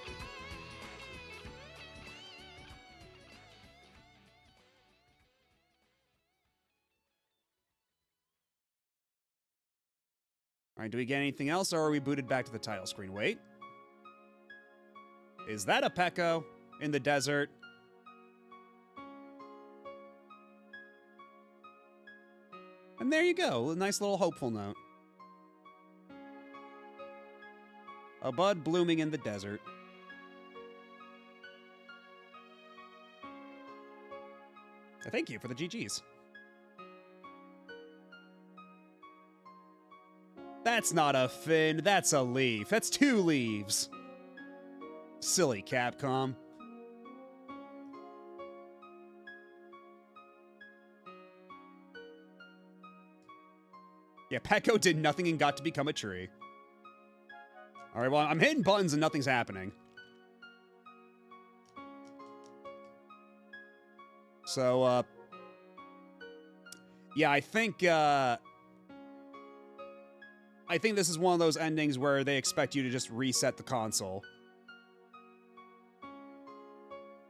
Alright, do we get anything else, or are we booted back to the title screen? Wait. Is that a Peko in the desert? And there you go, a nice little hopeful note. A bud blooming in the desert. Thank you for the GGs. That's not a fin, that's a leaf. That's 2 leaves. Silly Capcom. Yeah, Petco did nothing and got to become a tree. Alright, well, I'm hitting buttons and nothing's happening. So, yeah, I think this is one of those endings where they expect you to just reset the console.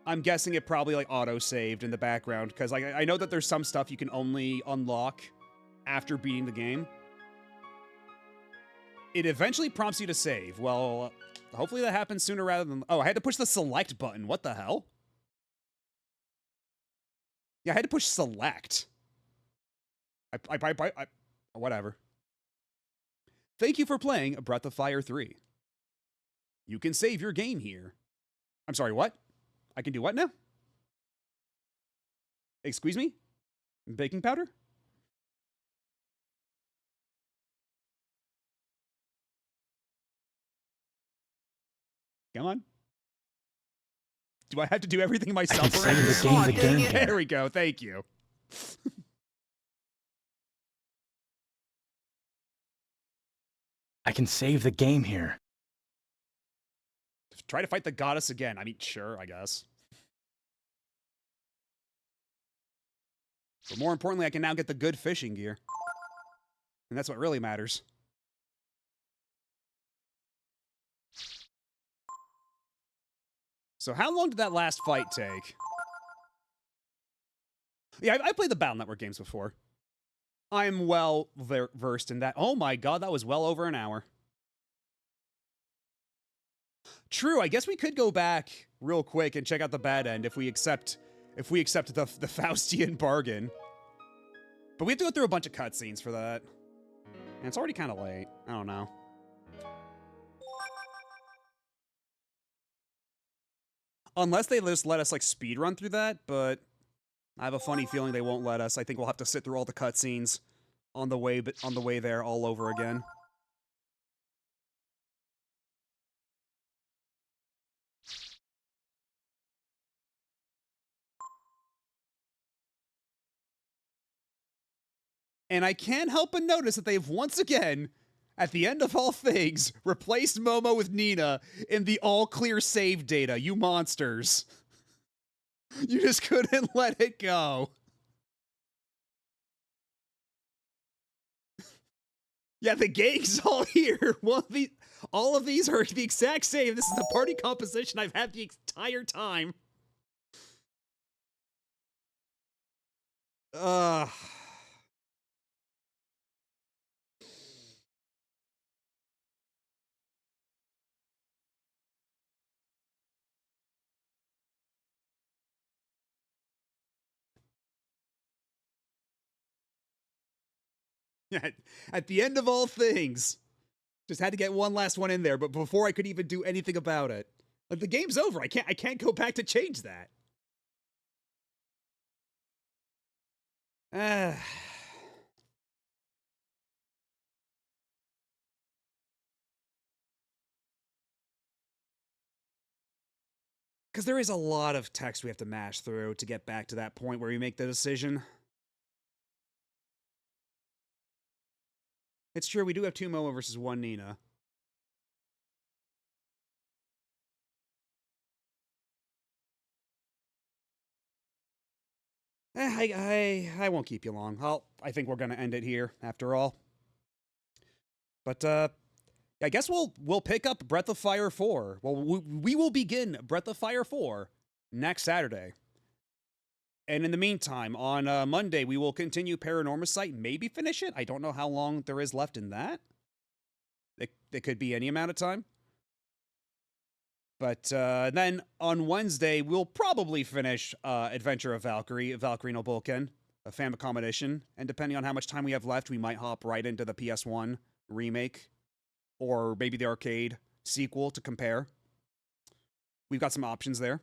I'm guessing it probably, like, auto-saved in the background, because I know that there's some stuff you can only unlock after beating the game. It eventually prompts you to save. Well, hopefully that happens sooner rather than... Oh, I had to push the select button. What the hell? Yeah, I had to push select. Whatever. Thank you for playing Breath of Fire 3. You can save your game here. I'm sorry, what? I can do what now? Excuse me? Baking powder? Come on. Do I have to do everything myself? I can save the game here. There we go. Thank you. I can save the game here. Try to fight the goddess again. I mean, sure, I guess. But more importantly, I can now get the good fishing gear. And that's what really matters. So how long did that last fight take? Yeah, I played the Battle Network games before. I'm well versed in that. Oh my god, that was well over an hour. True, I guess we could go back real quick and check out the bad end if we accept the Faustian bargain. But we have to go through a bunch of cutscenes for that. And it's already kind of late. I don't know. Unless they just let us, like, speed run through that, but I have a funny feeling they won't let us. I think we'll have to sit through all the cutscenes on the way there all over again. And I can't help but notice that they've once again, at the end of all things, replaced Momo with Nina in the all-clear save data, you monsters. You just couldn't let it go. Yeah, the gang's all here. All of these are the exact same. This is the party composition I've had the entire time. At the end of all things. Just had to get one last one in there, but before I could even do anything about it. Like, the game's over. I can't go back to change that. Because there is a lot of text we have to mash through to get back to that point where we make the decision. It's true, we do have 2 Momo versus 1 Nina. I won't keep you long. I think we're gonna end it here, after all. But, I guess we'll pick up Breath of Fire 4. Well, we will begin Breath of Fire 4 next Saturday. And in the meantime, on Monday, we will continue Paranormal Sight, maybe finish it. I don't know how long there is left in that. It could be any amount of time. But then on Wednesday, we'll probably finish Adventure of Valkyrie, Valkyrie no Boken. a Famicom edition, and depending on how much time we have left, we might hop right into the PS1 remake, or maybe the arcade sequel to compare. We've got some options there.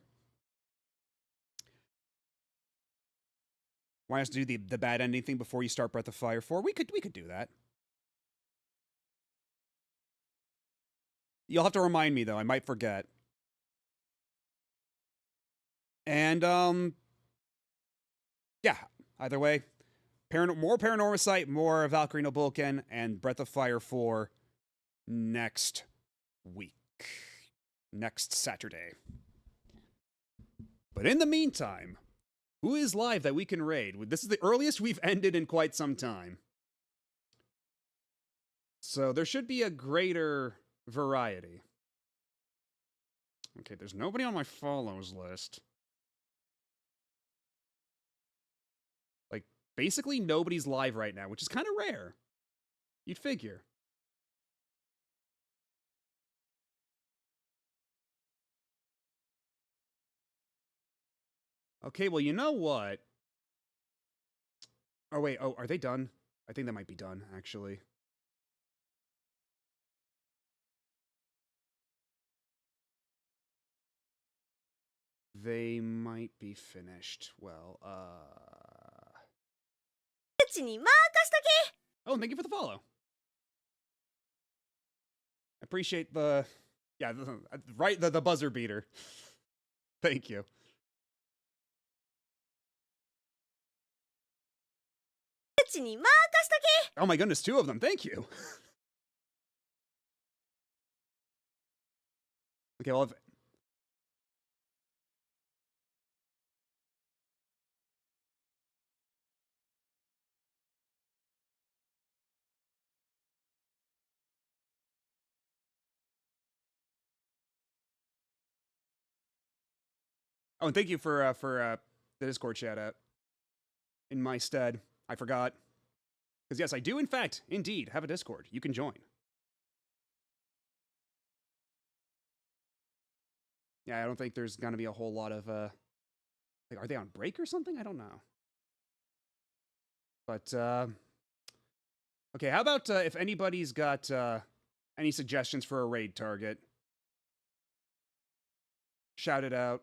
Want us to do the bad ending thing before you start Breath of Fire 4? We could do that. You'll have to remind me, though. I might forget. And, yeah. Either way, more Paranormasight, more Valkyrie no Vulcan, and Breath of Fire 4 next week. Next Saturday. But in the meantime, who is live that we can raid? This is the earliest we've ended in quite some time. So there should be a greater variety. Okay, there's nobody on my follows list. Like, basically nobody's live right now, which is kind of rare. You'd figure. Okay, well, you know what? Oh, wait. Oh, are they done? I think that might be done, actually. They might be finished. Well, Oh, thank you for the follow. Appreciate the... Yeah, the buzzer beater. Thank you. Oh my goodness, 2 of them. Thank you. Okay, well, oh, and thank you for the Discord shout out in my stead. I forgot. Because yes, I do in fact, indeed, have a Discord. You can join. Yeah, I don't think there's gonna be a whole lot of like, are they on break or something? I don't know. But okay, how about if anybody's got any suggestions for a raid target? Shout it out.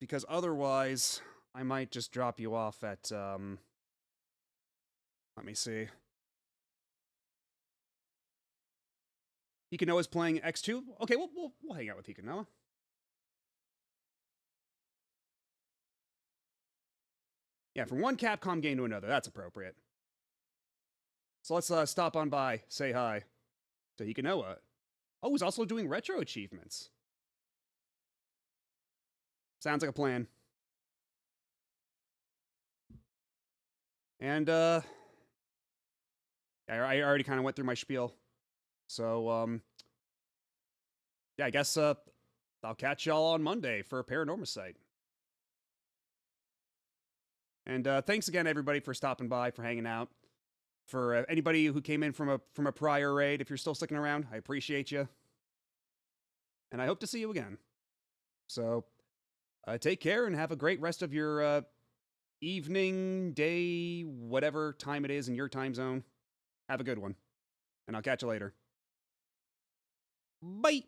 Because otherwise, I might just drop you off at, let me see. Hikanoa's playing X2? Okay, we'll hang out with Hikanoa. Yeah, from one Capcom game to another, that's appropriate. So let's stop on by, say hi to Hikanoa. Oh, he's also doing retro achievements. Sounds like a plan. And, I already kind of went through my spiel. So, yeah, I guess, I'll catch y'all on Monday for Paranormasight. And, thanks again, everybody, for stopping by, for hanging out. For anybody who came in from a prior raid, if you're still sticking around, I appreciate you. And I hope to see you again. So... take care and have a great rest of your evening, day, whatever time it is in your time zone. Have a good one. And I'll catch you later. Bye!